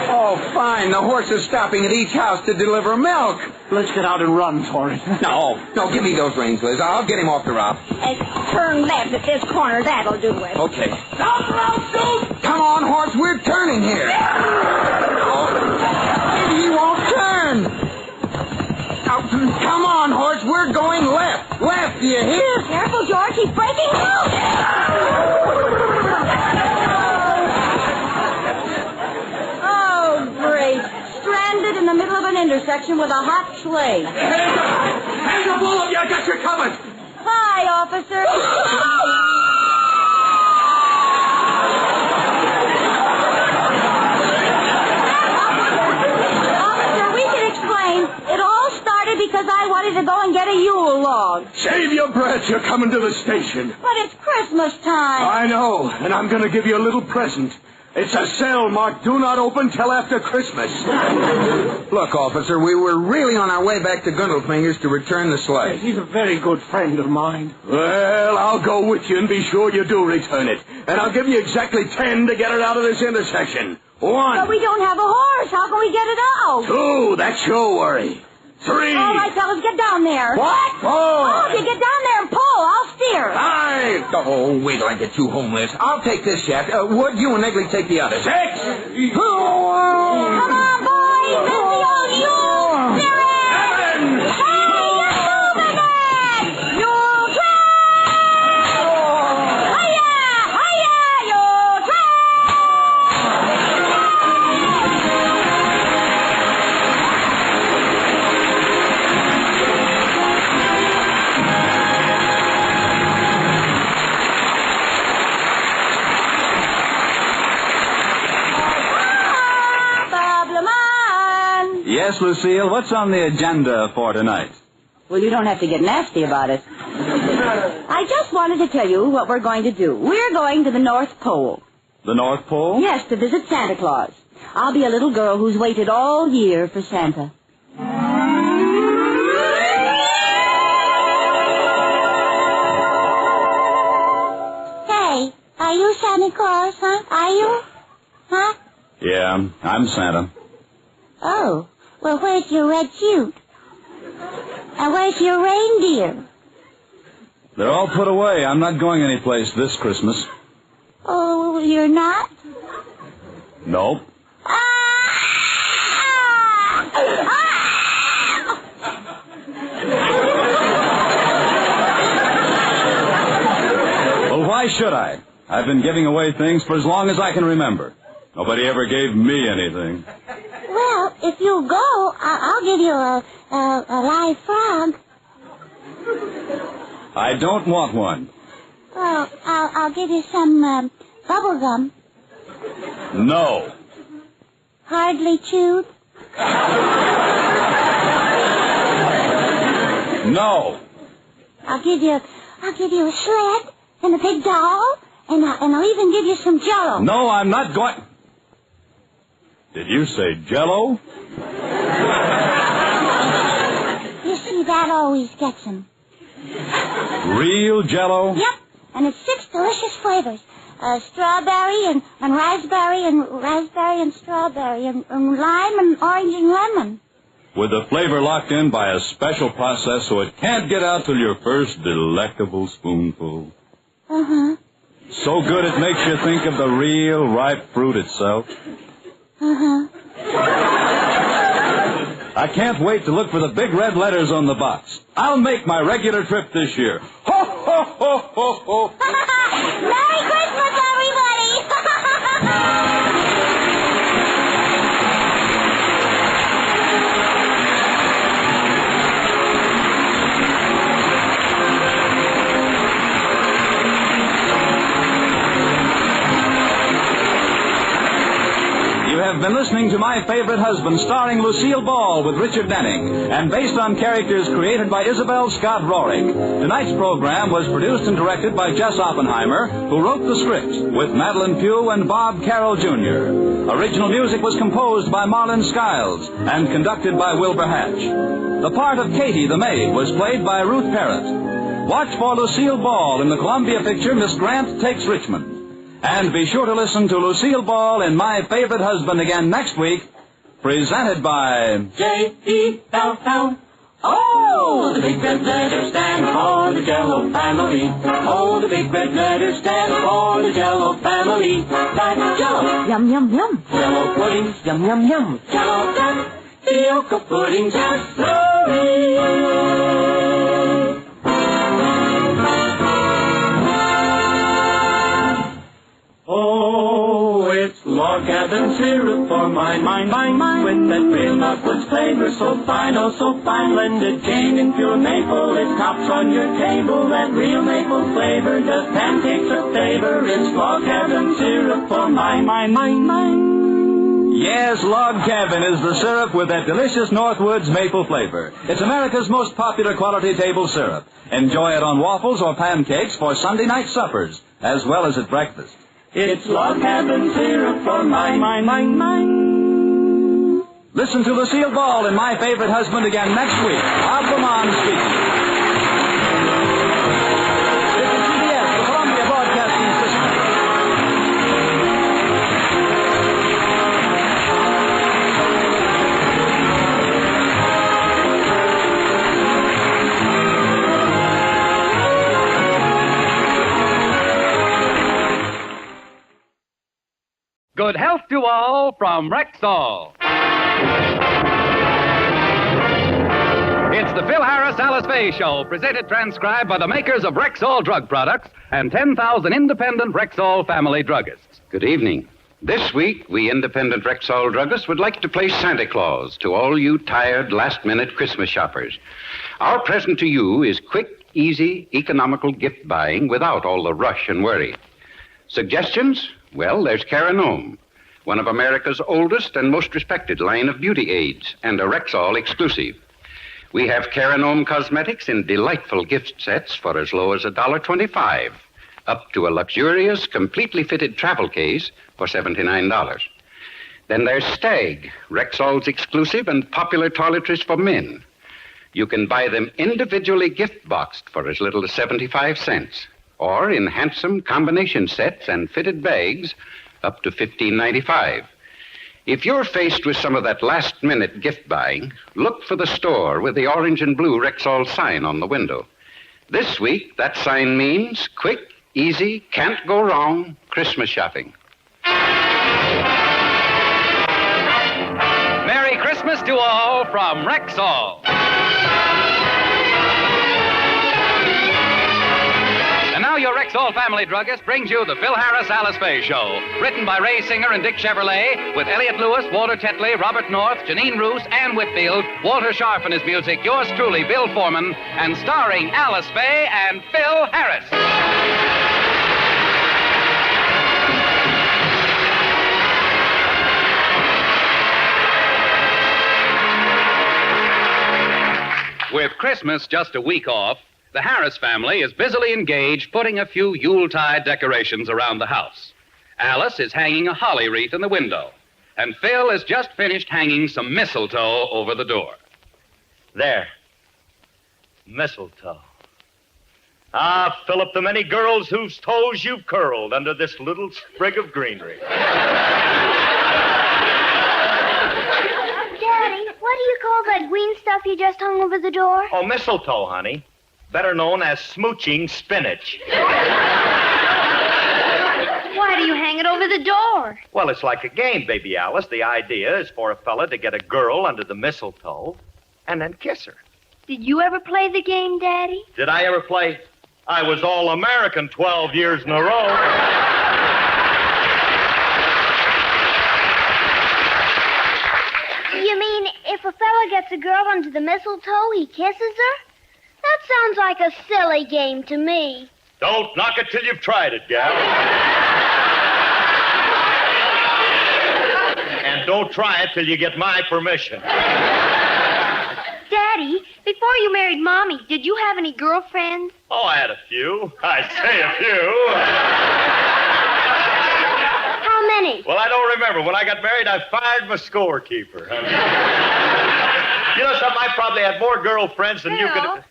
Oh, fine. The horse is stopping at each house to deliver milk. Let's get out and run for it. No, give me those reins, Liz. I'll get him off the route. Turn left at this corner. That'll do it. Okay. Stop around, shoot! Come on, horse. We're turning here. Oh, maybe he won't turn. Oh, come on, horse. We're going left. Left, do you hear? Careful, George. He's breaking loose. Stranded in the middle of an intersection with a hot sleigh. Hands up, all of you! I got you covered! Hi, officer. Officer, we can explain. It all started because I wanted to go and get a Yule log. Save your breath. You're coming to the station. But it's Christmas time. I know, and I'm going to give you a little present. It's a cell marked do not open till after Christmas. Look, officer, we were really on our way back to Gundelfinger's to return the sleigh. He's a very good friend of mine. Well, I'll go with you and be sure you do return it. And I'll give you exactly 10 to get it out of this intersection. 1. But we don't have a horse. How can we get it out? 2. That's your worry. 3. All right, fellas, get down there. What? 4. Oh, if you get down there and pull, I'll steer. 5. Oh, wait till I get you home, Liz. I'll take this shaft. Wood, you and Negley take the other. 6. Come on, boys. This is the old Yule spirit. 7. Hey, you're moving it. Yule train. Hiya, hiya, Yule train. Yes, Lucille, what's on the agenda for tonight? Well, you don't have to get nasty about it. I just wanted to tell you what we're going to do. We're going to the North Pole. The North Pole? Yes, to visit Santa Claus. I'll be a little girl who's waited all year for Santa. Hey, are you Santa Claus, huh? Are you? Huh? Yeah, I'm Santa. Oh, well, where's your red suit? And where's your reindeer? They're all put away. I'm not going anyplace this Christmas. Oh, you're not? Nope. Well, why should I? I've been giving away things for as long as I can remember. Nobody ever gave me anything. Well, if you'll go, I'll give you a live frog. I don't want one. Well, I'll give you some bubble gum. No. Hardly chewed. No. I'll give you a sled and a big doll, and I'll even give you some Jell-O. No, I'm not going. Did you say Jell-O? You see, that always gets them. Real Jell-O? Yep, and it's 6 delicious flavors. Strawberry and raspberry and strawberry and lime and orange and lemon. With the flavor locked in by a special process so it can't get out till your first delectable spoonful. Uh-huh. So good it makes you think of the real ripe fruit itself. Uh-huh. I can't wait to look for the big red letters on the box. I'll make my regular trip this year. Ho, ho, ho, ho, ho. Merry Christmas, everybody! You have been listening to My Favorite Husband, starring Lucille Ball with Richard Denning, and based on characters created by Isabel Scott Rorick. Tonight's program was produced and directed by Jess Oppenheimer, who wrote the script, with Madeline Pugh and Bob Carroll, Jr. Original music was composed by Marlon Skiles and conducted by Wilbur Hatch. The part of Katie, the maid, was played by Ruth Parrott. Watch for Lucille Ball in the Columbia picture Miss Grant Takes Richmond. And be sure to listen to Lucille Ball in My Favorite Husband again next week, presented by J-E-L-L. Oh, the big red letters stand for the Jell-O family. Oh, the big red letters stand for the Jell-O family. That's Jell-O. Yum, yum, yum. Jell-O puddings. Yum, yum, yum. Jell-O duck. Fioca pudding just slowly. Oh, it's log cabin syrup for mine. With that real Northwoods flavor so fine, oh so fine, blended cane and pure maple. It tops on your table. That real maple flavor does pancakes a favor. It's log cabin syrup for mine. Yes, Log Cabin is the syrup with that delicious Northwoods maple flavor. It's America's most popular quality table syrup. Enjoy it on waffles or pancakes for Sunday night suppers, as well as at breakfast. It's log cabin syrup for mine. Listen to Lucille Ball in My Favorite Husband again next week. Bob Lamont speaking. This is CBS, the Columbia Broadcasting System. Good health to all from Rexall. It's the Phil Harris Alice Faye Show, presented transcribed by the makers of Rexall drug products and 10,000 independent Rexall family druggists. Good evening. This week, we independent Rexall druggists would like to play Santa Claus to all you tired, last-minute Christmas shoppers. Our present to you is quick, easy, economical gift buying without all the rush and worry. Suggestions? Well, there's Caranome, one of America's oldest and most respected line of beauty aids, and a Rexall exclusive. We have Caranome cosmetics in delightful gift sets for as low as $1.25. up to a luxurious, completely fitted travel case for $79. Then there's Stag, Rexall's exclusive and popular toiletries for men. You can buy them individually gift boxed for as little as 75 cents, or in handsome combination sets and fitted bags up to $15.95. If you're faced with some of that last-minute gift buying, look for the store with the orange and blue Rexall sign on the window. This week, that sign means quick, easy, can't go wrong Christmas shopping. Merry Christmas to all from Rexall. And now your Rexall family druggist brings you the Phil Harris Alice Faye Show. Written by Ray Singer and Dick Chevrolet, with Elliot Lewis, Walter Tetley, Robert North, Janine Roos, Ann Whitfield, Walter Sharp and his music, yours truly, Bill Foreman, and starring Alice Faye and Phil Harris. With Christmas just a week off, the Harris family is busily engaged putting a few Yuletide decorations around the house. Alice is hanging a holly wreath in the window, and Phil has just finished hanging some mistletoe over the door. There. Mistletoe. Ah, Philip, the many girls whose toes you've curled under this little sprig of greenery. Daddy, what do you call that green stuff you just hung over the door? Oh, mistletoe, honey. Better known as smooching spinach. Why do you hang it over the door? Well, it's like a game, baby Alice. The idea is for a fella to get a girl under the mistletoe and then kiss her. Did you ever play the game, Daddy? Did I ever play? I was All-American 12 years in a row. You mean if a fella gets a girl under the mistletoe, he kisses her? That sounds like a silly game to me. Don't knock it till you've tried it, gal. And don't try it till you get my permission. Daddy, before you married Mommy, did you have any girlfriends? Oh, I had a few. I say a few. How many? Well, I don't remember. When I got married, I fired my scorekeeper. You know something? I probably had more girlfriends than you could...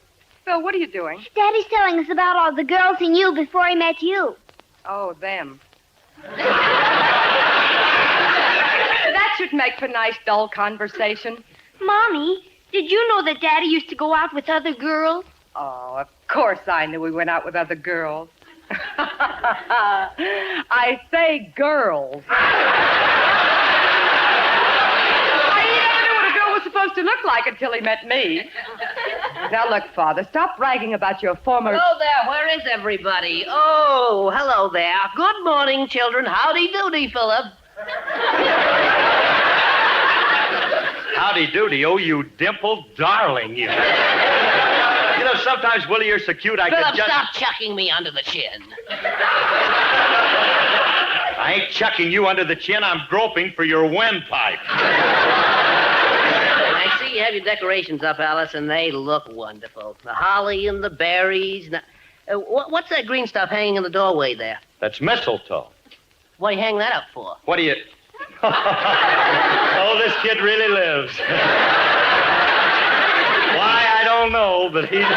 Phil, what are you doing? Daddy's telling us about all the girls he knew before he met you. Oh, them. That should make for nice, dull conversation. Mommy, did you know that Daddy used to go out with other girls? Oh, of course I knew we went out with other girls. I say girls. Supposed to look like until he met me. Now, look, Father, stop bragging about your former... Hello there. Where is everybody? Oh, hello there. Good morning, children. Howdy doody, Philip. Howdy doody. Oh, you dimpled darling, you. You know, sometimes, Willie, you're so cute I Philip, could just... stop chucking me under the chin. I ain't chucking you under the chin. I'm groping for your windpipe. You have your decorations up, Alice, and they look wonderful. The holly and the berries. What's that green stuff hanging in the doorway there? That's mistletoe. What do you hang that up for? What do you... Oh, this kid really lives. Why, I don't know, but he does.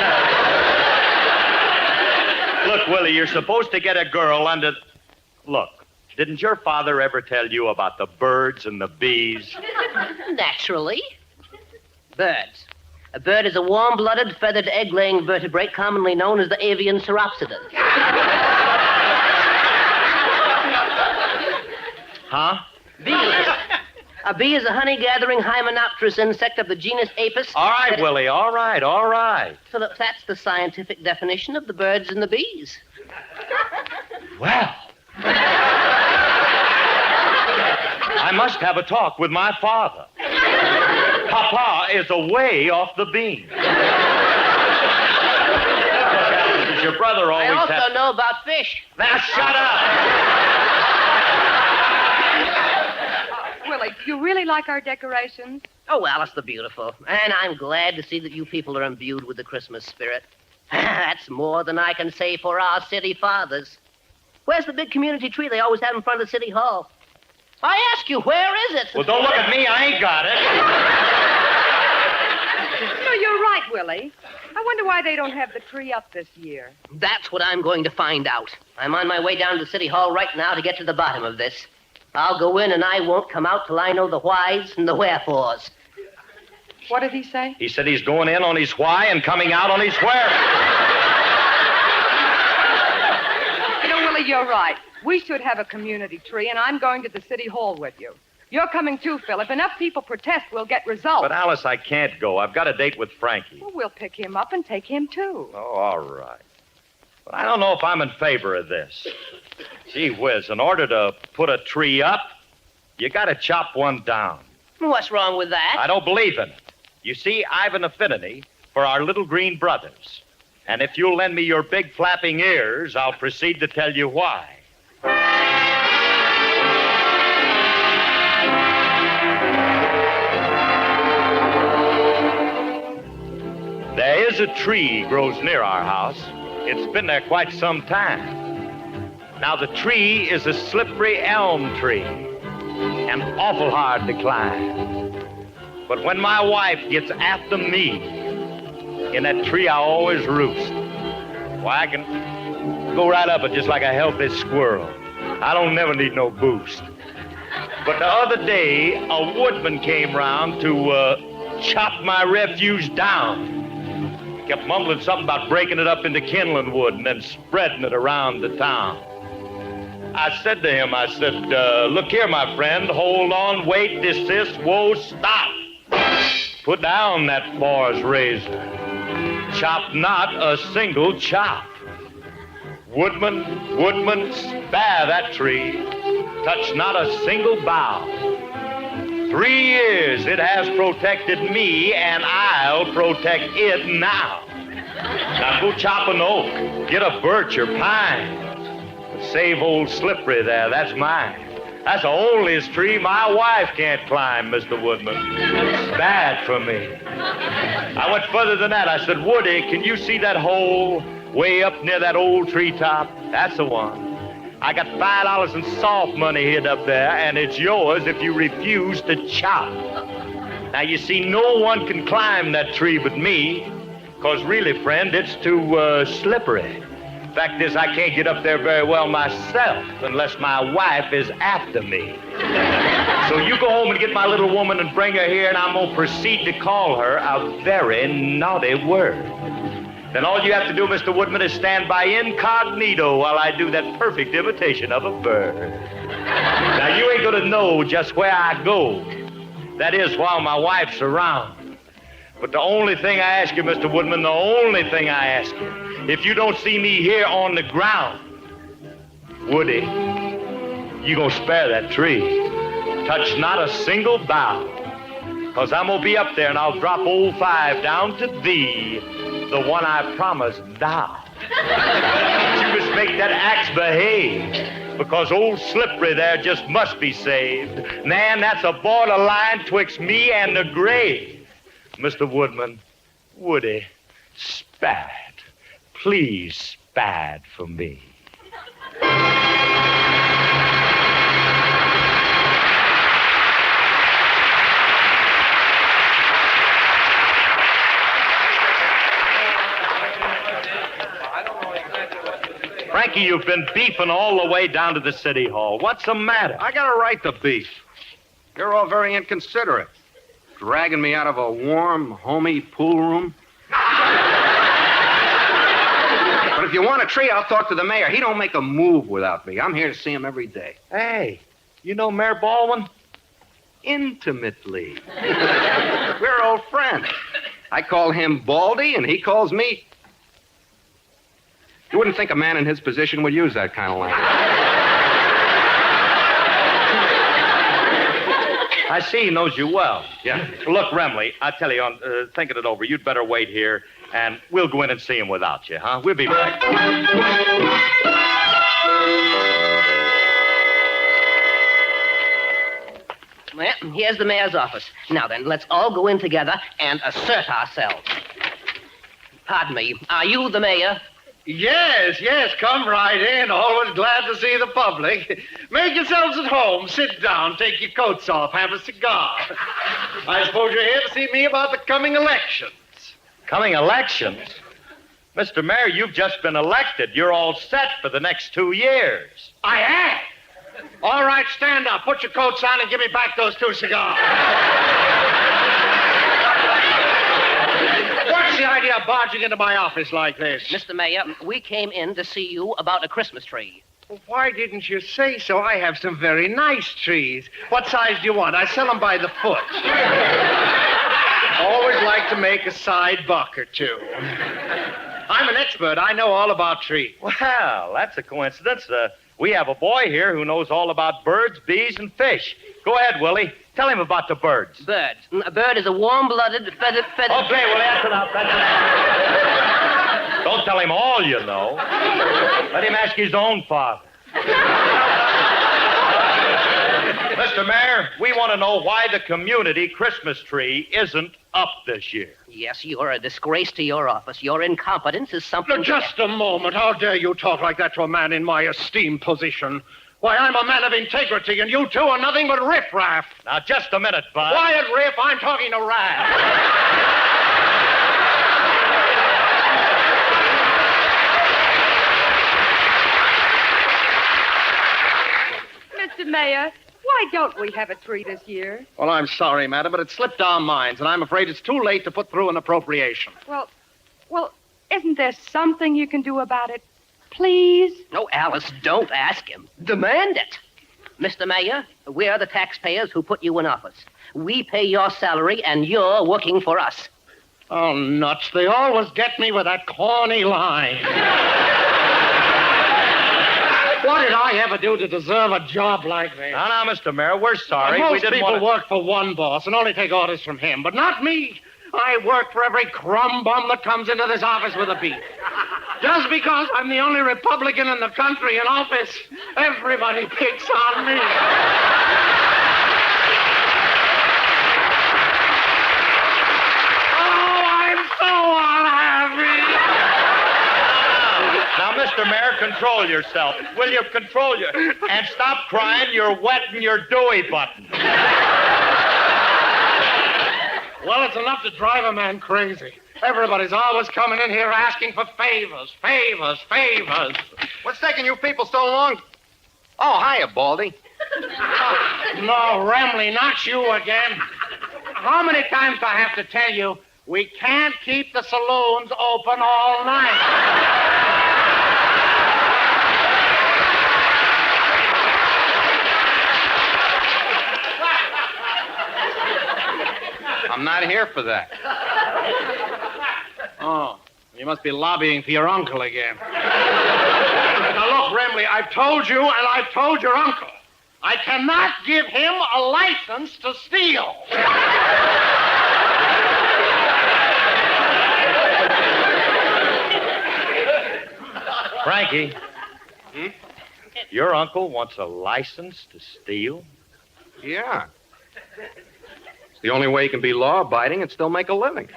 Look, Willie, you're supposed to get a girl under... Look, didn't your father ever tell you about the birds and the bees? Naturally. Birds. A bird is a warm-blooded, feathered, egg-laying vertebrate commonly known as the avian sauropsida. Huh? Bees. A bee is a honey-gathering hymenopterous insect of the genus Apis. All right, Willie, all right. So that's the scientific definition of the birds and the bees. Well... I must have a talk with my father. Papa is away off the beam. Look, Alice, your brother always I also know about fish. Now, shut up! Willie, do you really like our decorations? Oh, Alice the Beautiful. And I'm glad to see that you people are imbued with the Christmas spirit. That's more than I can say for our city fathers. Where's the big community tree they always have in front of City Hall? I ask you, where is it? Well, don't look at me. I ain't got it. No, you're right, Willie. I wonder why they don't have the tree up this year. That's what I'm going to find out. I'm on my way down to City Hall right now to get to the bottom of this. I'll go in and I won't come out till I know the whys and the wherefores. What did he say? He said he's going in on his why and coming out on his where. You know, Willie, you're right. We should have a community tree, and I'm going to the City Hall with you. You're coming too, Phil. If enough people protest, we'll get results. But, Alice, I can't go. I've got a date with Frankie. Well, we'll pick him up and take him, too. Oh, all right. But I don't know if I'm in favor of this. Gee whiz, in order to put a tree up, you got to chop one down. What's wrong with that? I don't believe in it. You see, I've an affinity for our little green brothers. And if you'll lend me your big flapping ears, I'll proceed to tell you why. There is a tree grows near our house. It's been there quite some time. Now, the tree is a slippery elm tree and awful hard to climb. But when my wife gets after me, in that tree I always roost. Why, I can go right up it just like a healthy squirrel. I don't never need no boost. But the other day, a woodman came round to chop my refuse down. Kept mumbling something about breaking it up into kindling wood and then spreading it around the town. I said to him, look here, my friend, hold on, wait, desist, whoa, stop. Put down that forest razor. Chop not a single chop. Woodman, spare that tree. Touch not a single bough. 3 years it has protected me, and I'll protect it now. Now go chop an oak, get a birch or pine. But save old Slippery there, that's mine. That's the onlyest tree my wife can't climb, Mr. Woodman. It's bad for me. I went further than that. I said, Woody, can you see that hole way up near that old treetop? That's the one. I got $5 in soft money hid up there, and it's yours if you refuse to chop. Now, you see, no one can climb that tree but me, because really, friend, it's too slippery. Fact is, I can't get up there very well myself unless my wife is after me. So you go home and get my little woman and bring her here, and I'm going to proceed to call her a very naughty word. Then all you have to do, Mr. Woodman, is stand by incognito while I do that perfect imitation of a bird. Now, you ain't going to know just where I go. That is, while my wife's around. But the only thing I ask you, Mr. Woodman, the only thing I ask you, if you don't see me here on the ground, Woody, you gonna spare that tree. Touch not a single bough, because I'm gonna be up there and I'll drop old 5 down to thee, the one I promised thou. You must make that axe behave, because old Slippery there just must be saved. Man, that's a borderline twixt me and the grave. Mr. Woodman, Woody, spad. Please spad for me. Frankie, you've been beefing all the way down to the city hall. What's the matter? I got a right to beef. You're all very inconsiderate. Dragging me out of a warm, homey pool room. But if you want a tree, I'll talk to the mayor. He don't make a move without me. I'm here to see him every day. Hey, you know Mayor Baldwin? Intimately. We're old friends. I call him Baldy, and he calls me... You wouldn't think a man in his position would use that kind of language. I see he knows you well. Yeah. Look, Remley, I tell you, on thinking it over, you'd better wait here, and we'll go in and see him without you, huh? We'll be back. Well, here's the mayor's office. Now then, let's all go in together and assert ourselves. Pardon me, are you the mayor? Yes, come right in. Always glad to see the public. Make yourselves at home. Sit down, take your coats off, have a cigar. I suppose you're here to see me about the coming elections. Coming elections? Mr. Mayor, you've just been elected. You're all set for the next 2 years. I am? All right, stand up. Put your coats on and give me back those 2 cigars. What's the idea of barging into my office like this? Mr. Mayor, we came in to see you about a Christmas tree. Well, why didn't you say so? I have some very nice trees. What size do you want? I sell them by the foot. Always like to make a side buck or two. I'm an expert. I know all about trees. Well, that's a coincidence. We have a boy here who knows all about birds, bees, and fish. Go ahead, Willie. Tell him about the birds. Birds. A bird is a warm-blooded, feathered... Okay, well, that's enough. Don't tell him all you know. Let him ask his own father. Mr. Mayor, we want to know why the community Christmas tree isn't up this year. Yes, you're a disgrace to your office. Your incompetence is something... Now, just a moment. How dare you talk like that to a man in my esteemed position? Why, I'm a man of integrity, and you two are nothing but riffraff. Now, just a minute, Bud. Quiet, Riff. I'm talking to Raff. Mr. Mayor, why don't we have a tree this year? Well, I'm sorry, madam, but it slipped our minds, and I'm afraid it's too late to put through an appropriation. Well, isn't there something you can do about it? Please? No, Alice, don't ask him. Demand it. Mr. Mayor, we're the taxpayers who put you in office. We pay your salary, and you're working for us. Oh, nuts. They always get me with that corny line. What did I ever do to deserve a job like this? Now, Mr. Mayor, we're sorry. Most we didn't people want work for one boss and only take orders from him, but not me. I work for every crumb bum that comes into this office with a beat. Just because I'm the only Republican in the country in office, everybody picks on me. Oh, I'm so unhappy. Now, Mr. Mayor, control yourself. Will you control your... And stop crying. You're wetting your dewy button. Well, it's enough to drive a man crazy. Everybody's always coming in here asking for favors. What's taking you people so long? Oh, hiya, Baldy. No, Remley, not you again. How many times do I have to tell you we can't keep the saloons open all night? I'm not here for that. Oh, you must be lobbying for your uncle again. Now, look, Remley, I've told you and I've told your uncle. I cannot give him a license to steal. Frankie, your uncle wants a license to steal? Yeah. It's the only way you can be law-abiding and still make a living.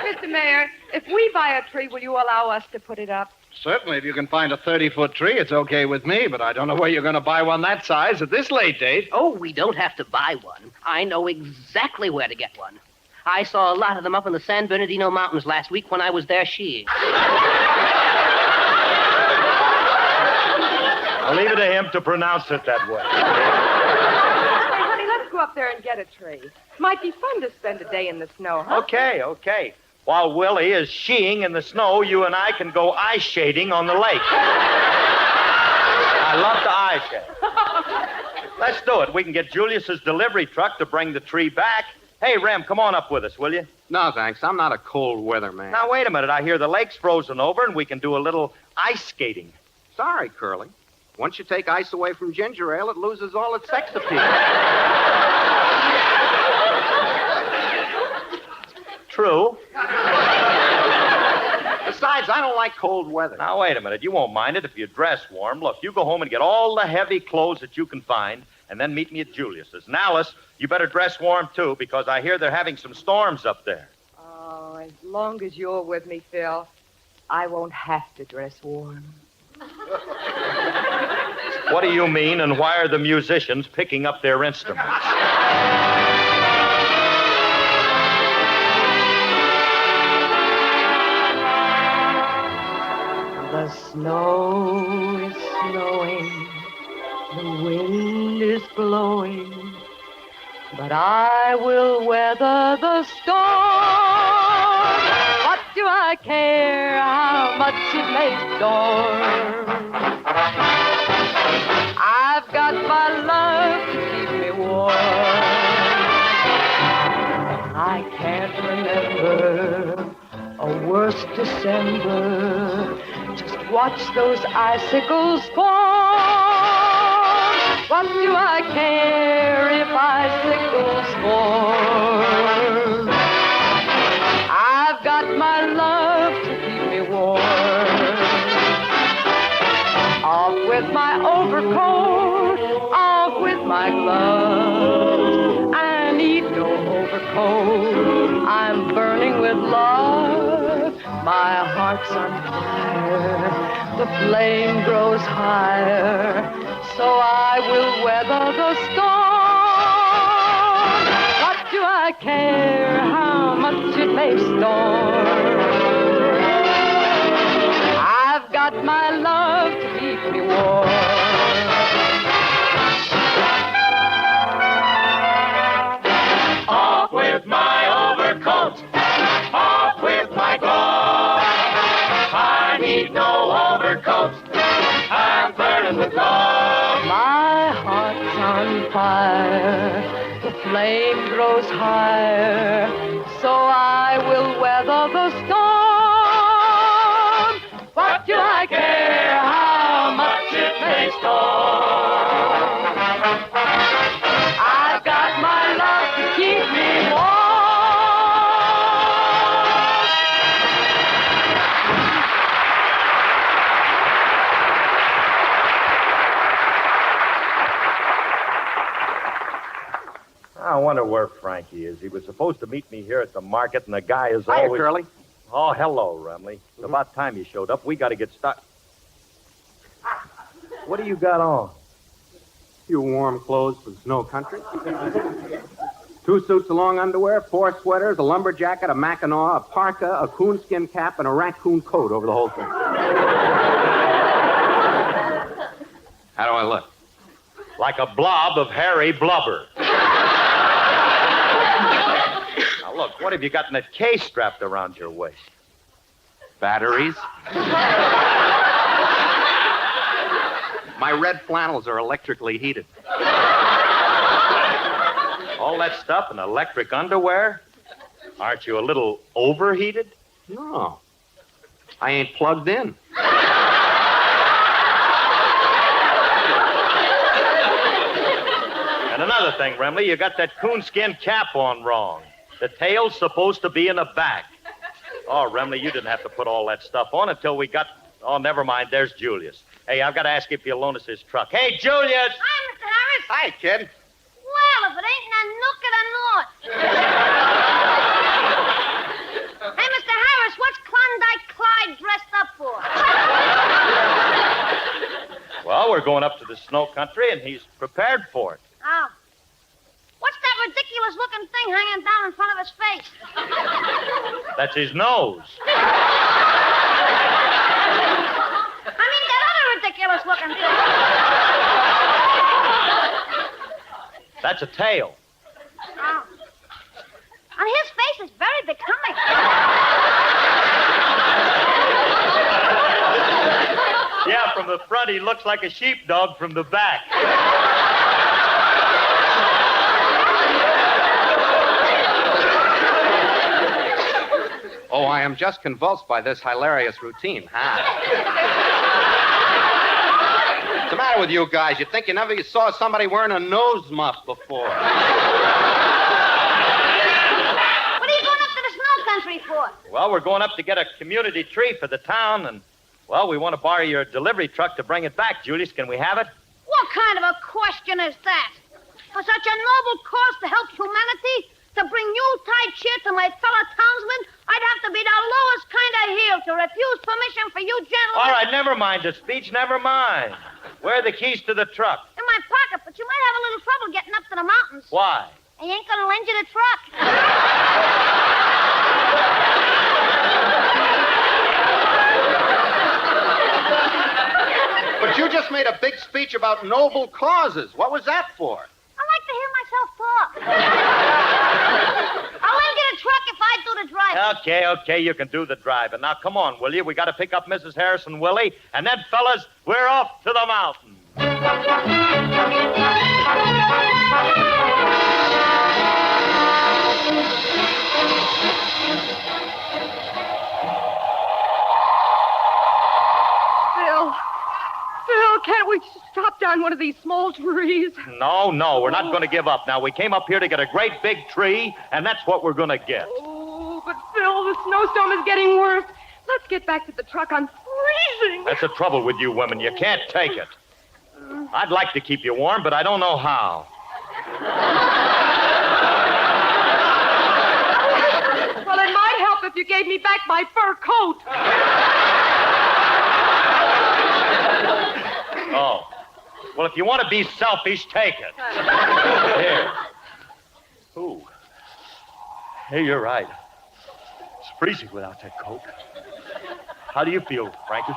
Mr. Mayor, if we buy a tree, will you allow us to put it up? Certainly, if you can find a 30-foot tree, it's okay with me, but I don't know where you're going to buy one that size at this late date. Oh, we don't have to buy one. I know exactly where to get one. I saw a lot of them up in the San Bernardino Mountains last week when I was there skiing. I'll leave it to him to pronounce it that way. Hey, honey, let's go up there and get a tree. Might be fun to spend a day in the snow, huh? Okay. While Willie is skiing in the snow, you and I can go ice shading on the lake. I love to ice shade. Let's do it. We can get Julius's delivery truck to bring the tree back. Hey, Rem, come on up with us, will you? No, thanks. I'm not a cold weather man. Now, wait a minute. I hear the lake's frozen over, and we can do a little ice skating. Sorry, Curly. Once you take ice away from ginger ale, it loses all its sex appeal. True. Besides, I don't like cold weather. Now, wait a minute. You won't mind it if you dress warm. Look, you go home and get all the heavy clothes that you can find, and then meet me at Julius's. And Alice, you better dress warm, too, because I hear they're having some storms up there. Oh, as long as you're with me, Phil, I won't have to dress warm. What do you mean, and why are the musicians picking up their instruments? The snow is snowing, the wind is blowing, but I will weather the storm. What do I care how much it may storm? I've got my love to keep me warm. I can't remember a worse December. Just watch those icicles fall. What do I care if icicles fall? I've got my love to keep me warm. Off with my overcoat, off with my gloves. I need no overcoat, I'm burning with love. My heart's on fire, the flame grows higher, so I will weather the storm. What do I care how much it may storm? I've got my love to keep me warm. Off with my overcoat, off with my gloves. I need no overcoat, I'm burning with love. My heart's on fire, the flame grows higher, so I will weather the storm. What do I care how much it may storm? I've got my love to keep me warm. I wonder where Frankie is. He was supposed to meet me here at the market, and the guy is Hiya, always... Curly. Oh, hello, Remley. It's about time you showed up. We got to get started. What do you got on? Few warm clothes for the snow country. 2 suits of long underwear, 4 sweaters, a lumber jacket, a mackinaw, a parka, a coonskin cap, and a raccoon coat over the whole thing. How do I look? Like a blob of hairy blubber. Now, look, what have you got in that case strapped around your waist? Batteries. My red flannels are electrically heated. All that stuff in electric underwear? Aren't you a little overheated? No. I ain't plugged in. And another thing, Remley, you got that coonskin cap on wrong. The tail's supposed to be in the back. Oh, Remley, you didn't have to put all that stuff on until we got... Oh, never mind. There's Julius. Hey, I've got to ask you if you'll loan us his truck. Hey, Julius! Hi, Mr. Harris. Hi, kid. Well, if it ain't none nook at a north. Hey, Mr. Harris, what's Klondike Clyde dressed up for? Well, we're going up to the snow country, and he's prepared for it. Oh. What's that ridiculous-looking thing hanging down in front of his face? That's his nose. I mean, that other ridiculous-looking thing. That's a tail. Oh. On his face, it's very becoming. Yeah, from the front, he looks like a sheepdog from the back. Oh, I am just convulsed by this hilarious routine, huh? What's the matter with you guys? You think you never saw somebody wearing a nose muff before? What are you going up to the snow country for? Well, we're going up to get a community tree for the town, and, well, we want to borrow your delivery truck to bring it back. Julius, can we have it? What kind of a question is that? For such a noble cause to help humanity, To bring Yuletide cheer to my fellow townsmen, I'd have to be the lowest kind of heel to refuse permission for you gentlemen. All right, never mind the speech, never mind. Where are the keys to the truck? In my pocket, but you might have a little trouble getting up to the mountains. Why? I ain't gonna lend you the truck. But you just made a big speech about noble causes. What was that for? I like to hear myself talk. I'll lend you the truck if I do the driving. Okay, you can do the driving. Now, come on, will you? We got to pick up Mrs. Harrison, Willie, and then, fellas, we're off to the mountains. Phil, can't we just chop down one of these small trees? No, we're not going to give up. Now, we came up here to get a great big tree, and that's what we're going to get. Oh, but Phil, the snowstorm is getting worse. Let's get back to the truck. I'm freezing. That's the trouble with you women. You can't take it. I'd like to keep you warm, but I don't know how. Well, it might help if you gave me back my fur coat. Oh. Well, if you want to be selfish, take it. Here. Ooh. Hey, you're right. It's freezing without that coat. How do you feel, Frankie?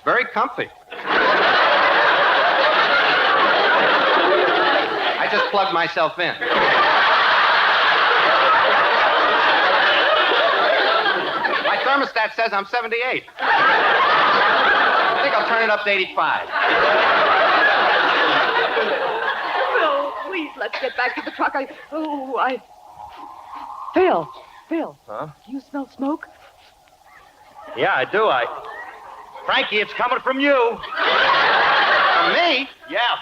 Very comfy. I just plugged myself in. My thermostat says I'm 78. I think I'll turn it up to 85. Phil, please, let's get back to the truck. Phil. Huh? Do you smell smoke? Yeah, I do. Frankie, it's coming from you. From me? Yeah.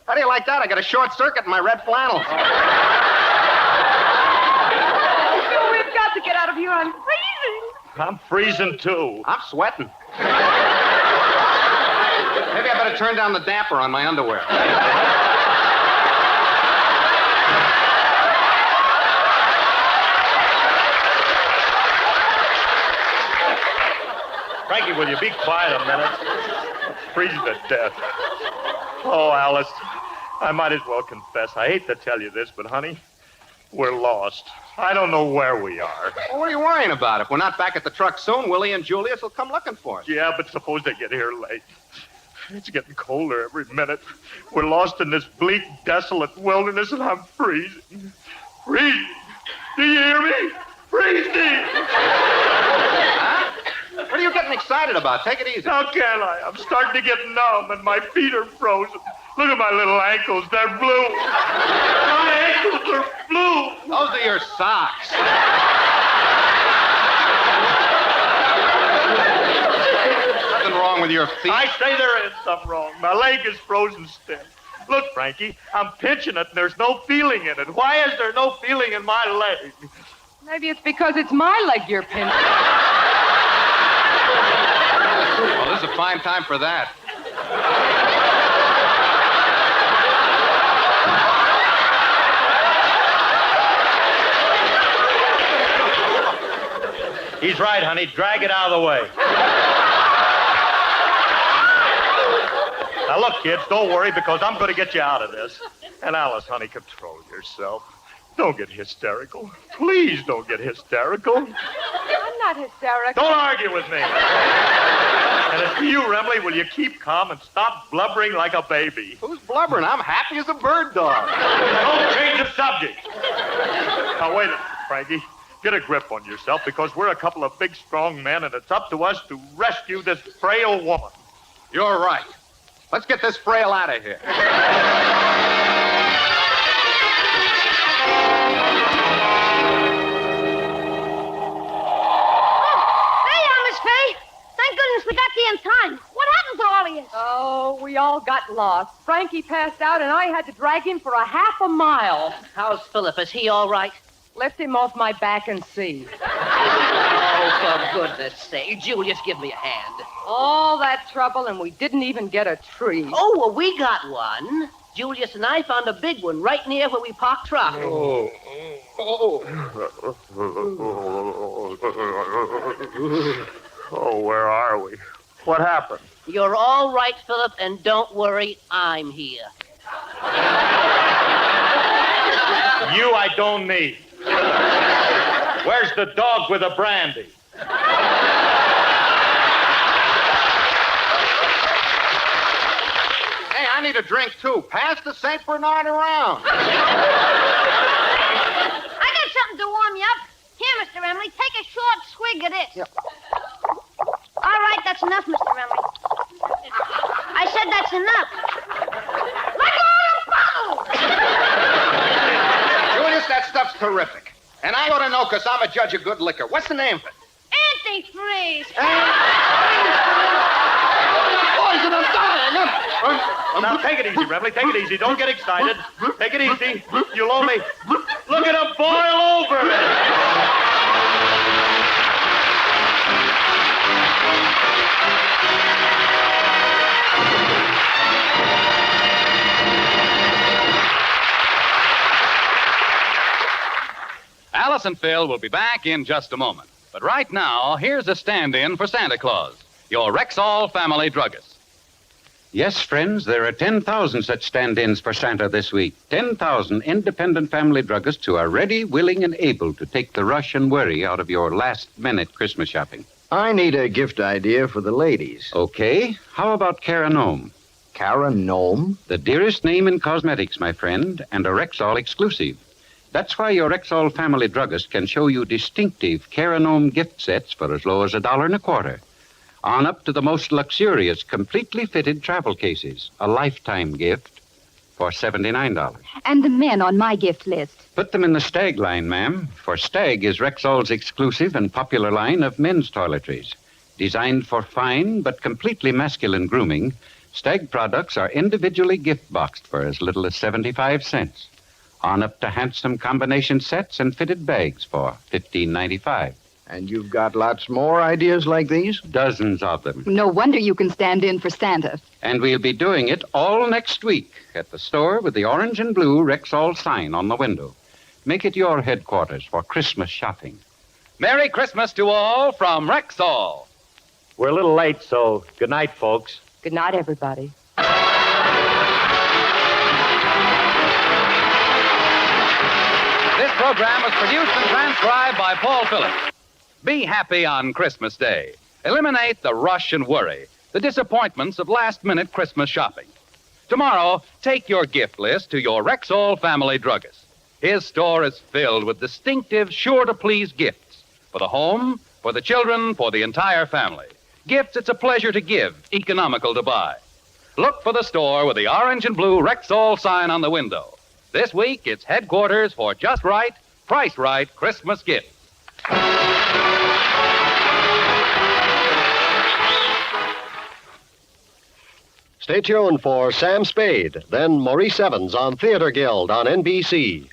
How do you like that? I got a short circuit in my red flannels. Phil, we've got to get out of here. I'm freezing. I'm freezing, too. I'm sweating. Maybe I better turn down the damper on my underwear. Frankie, will you be quiet a minute? I'm freezing to death. Oh, Alice, I might as well confess. I hate to tell you this, but, honey, we're lost. I don't know where we are. Well, what are you worrying about? If we're not back at the truck soon, Willie and Julius will come looking for us. Yeah, but suppose they get here late. It's getting colder every minute. We're lost in this bleak, desolate wilderness, and I'm freezing. Freezing. Do you hear me? Freezing. Huh? What are you getting excited about? Take it easy. How can I? I'm starting to get numb, and my feet are frozen. Look at my little ankles. They're blue. My ankles are blue. Those are your socks. Nothing wrong with your feet. I say there is something wrong. My leg is frozen stiff. Look, Frankie, I'm pinching it, and there's no feeling in it. Why is there no feeling in my leg? Maybe it's because it's my leg you're pinching. Well, this is a fine time for that. He's right, honey. Drag it out of the way. Now, look, kids, don't worry, because I'm going to get you out of this. And Alice, honey, control yourself. Don't get hysterical. Please don't get hysterical. I'm not hysterical. Don't argue with me. And as for you, Remley, will you keep calm and stop blubbering like a baby? Who's blubbering? I'm happy as a bird dog. Don't change the subject. Now, wait a minute, Frankie. Get a grip on yourself, because we're a couple of big, strong men, and it's up to us to rescue this frail woman. You're right. Let's get this frail out of here. We got you in time. What happened to all of you? Oh, we all got lost. Frankie passed out, and I had to drag him for a half a mile. How's Philip? Is he all right? Lift him off my back and see. Oh, for goodness sake. Julius, give me a hand. All that trouble, and we didn't even get a tree. Oh, well, we got one. Julius and I found a big one right near where we parked truck. Oh, where are we? What happened? You're all right, Philip, and don't worry, I'm here. You I don't need. Where's the dog with the brandy? Hey, I need a drink, too. Pass the St. Bernard around. I got something to warm you up. Here, Mr. Emily, take a short swig of this. Yep. All right, that's enough, Mr. Emily. I said that's enough. Let go of the bottle! Julius, that stuff's terrific. And I ought to know because I'm a judge of good liquor. What's the name of it? Antifreeze. Poison, I'm dying. Now, take it easy, Remley. Take it easy. Don't get excited. Take it easy. You'll only... Look at him boil over. Alice and Phil will be back in just a moment. But right now, here's a stand-in for Santa Claus, your Rexall family druggist. Yes, friends, there are 10,000 such stand-ins for Santa this week. 10,000 independent family druggists who are ready, willing, and able to take the rush and worry out of your last-minute Christmas shopping. I need a gift idea for the ladies. Okay. How about Cara Gnome? Cara Gnome? The dearest name in cosmetics, my friend, and a Rexall exclusive. That's why your Rexall family druggist can show you distinctive Cara Gnome gift sets for as low as $1.25. On up to the most luxurious, completely fitted travel cases. A lifetime gift for $79. And the men on my gift list. Put them in the Stag line, ma'am, for Stag is Rexall's exclusive and popular line of men's toiletries. Designed for fine but completely masculine grooming, Stag products are individually gift boxed for as little as 75 cents. On up to handsome combination sets and fitted bags for $15.95. And you've got lots more ideas like these? Dozens of them. No wonder you can stand in for Santa. And we'll be doing it all next week at the store with the orange and blue Rexall sign on the window. Make it your headquarters for Christmas shopping. Merry Christmas to all from Rexall. We're a little late, so good night, folks. Good night, everybody. This program was produced and transcribed by Paul Phillips. Be happy on Christmas Day. Eliminate the rush and worry, the disappointments of last-minute Christmas shopping. Tomorrow, take your gift list to your Rexall family druggist. His store is filled with distinctive, sure-to-please gifts for the home, for the children, for the entire family. Gifts it's a pleasure to give, economical to buy. Look for the store with the orange and blue Rexall sign on the window. This week, it's headquarters for just right, price right Christmas gifts. Stay tuned for Sam Spade, then Maurice Evans on Theater Guild on NBC.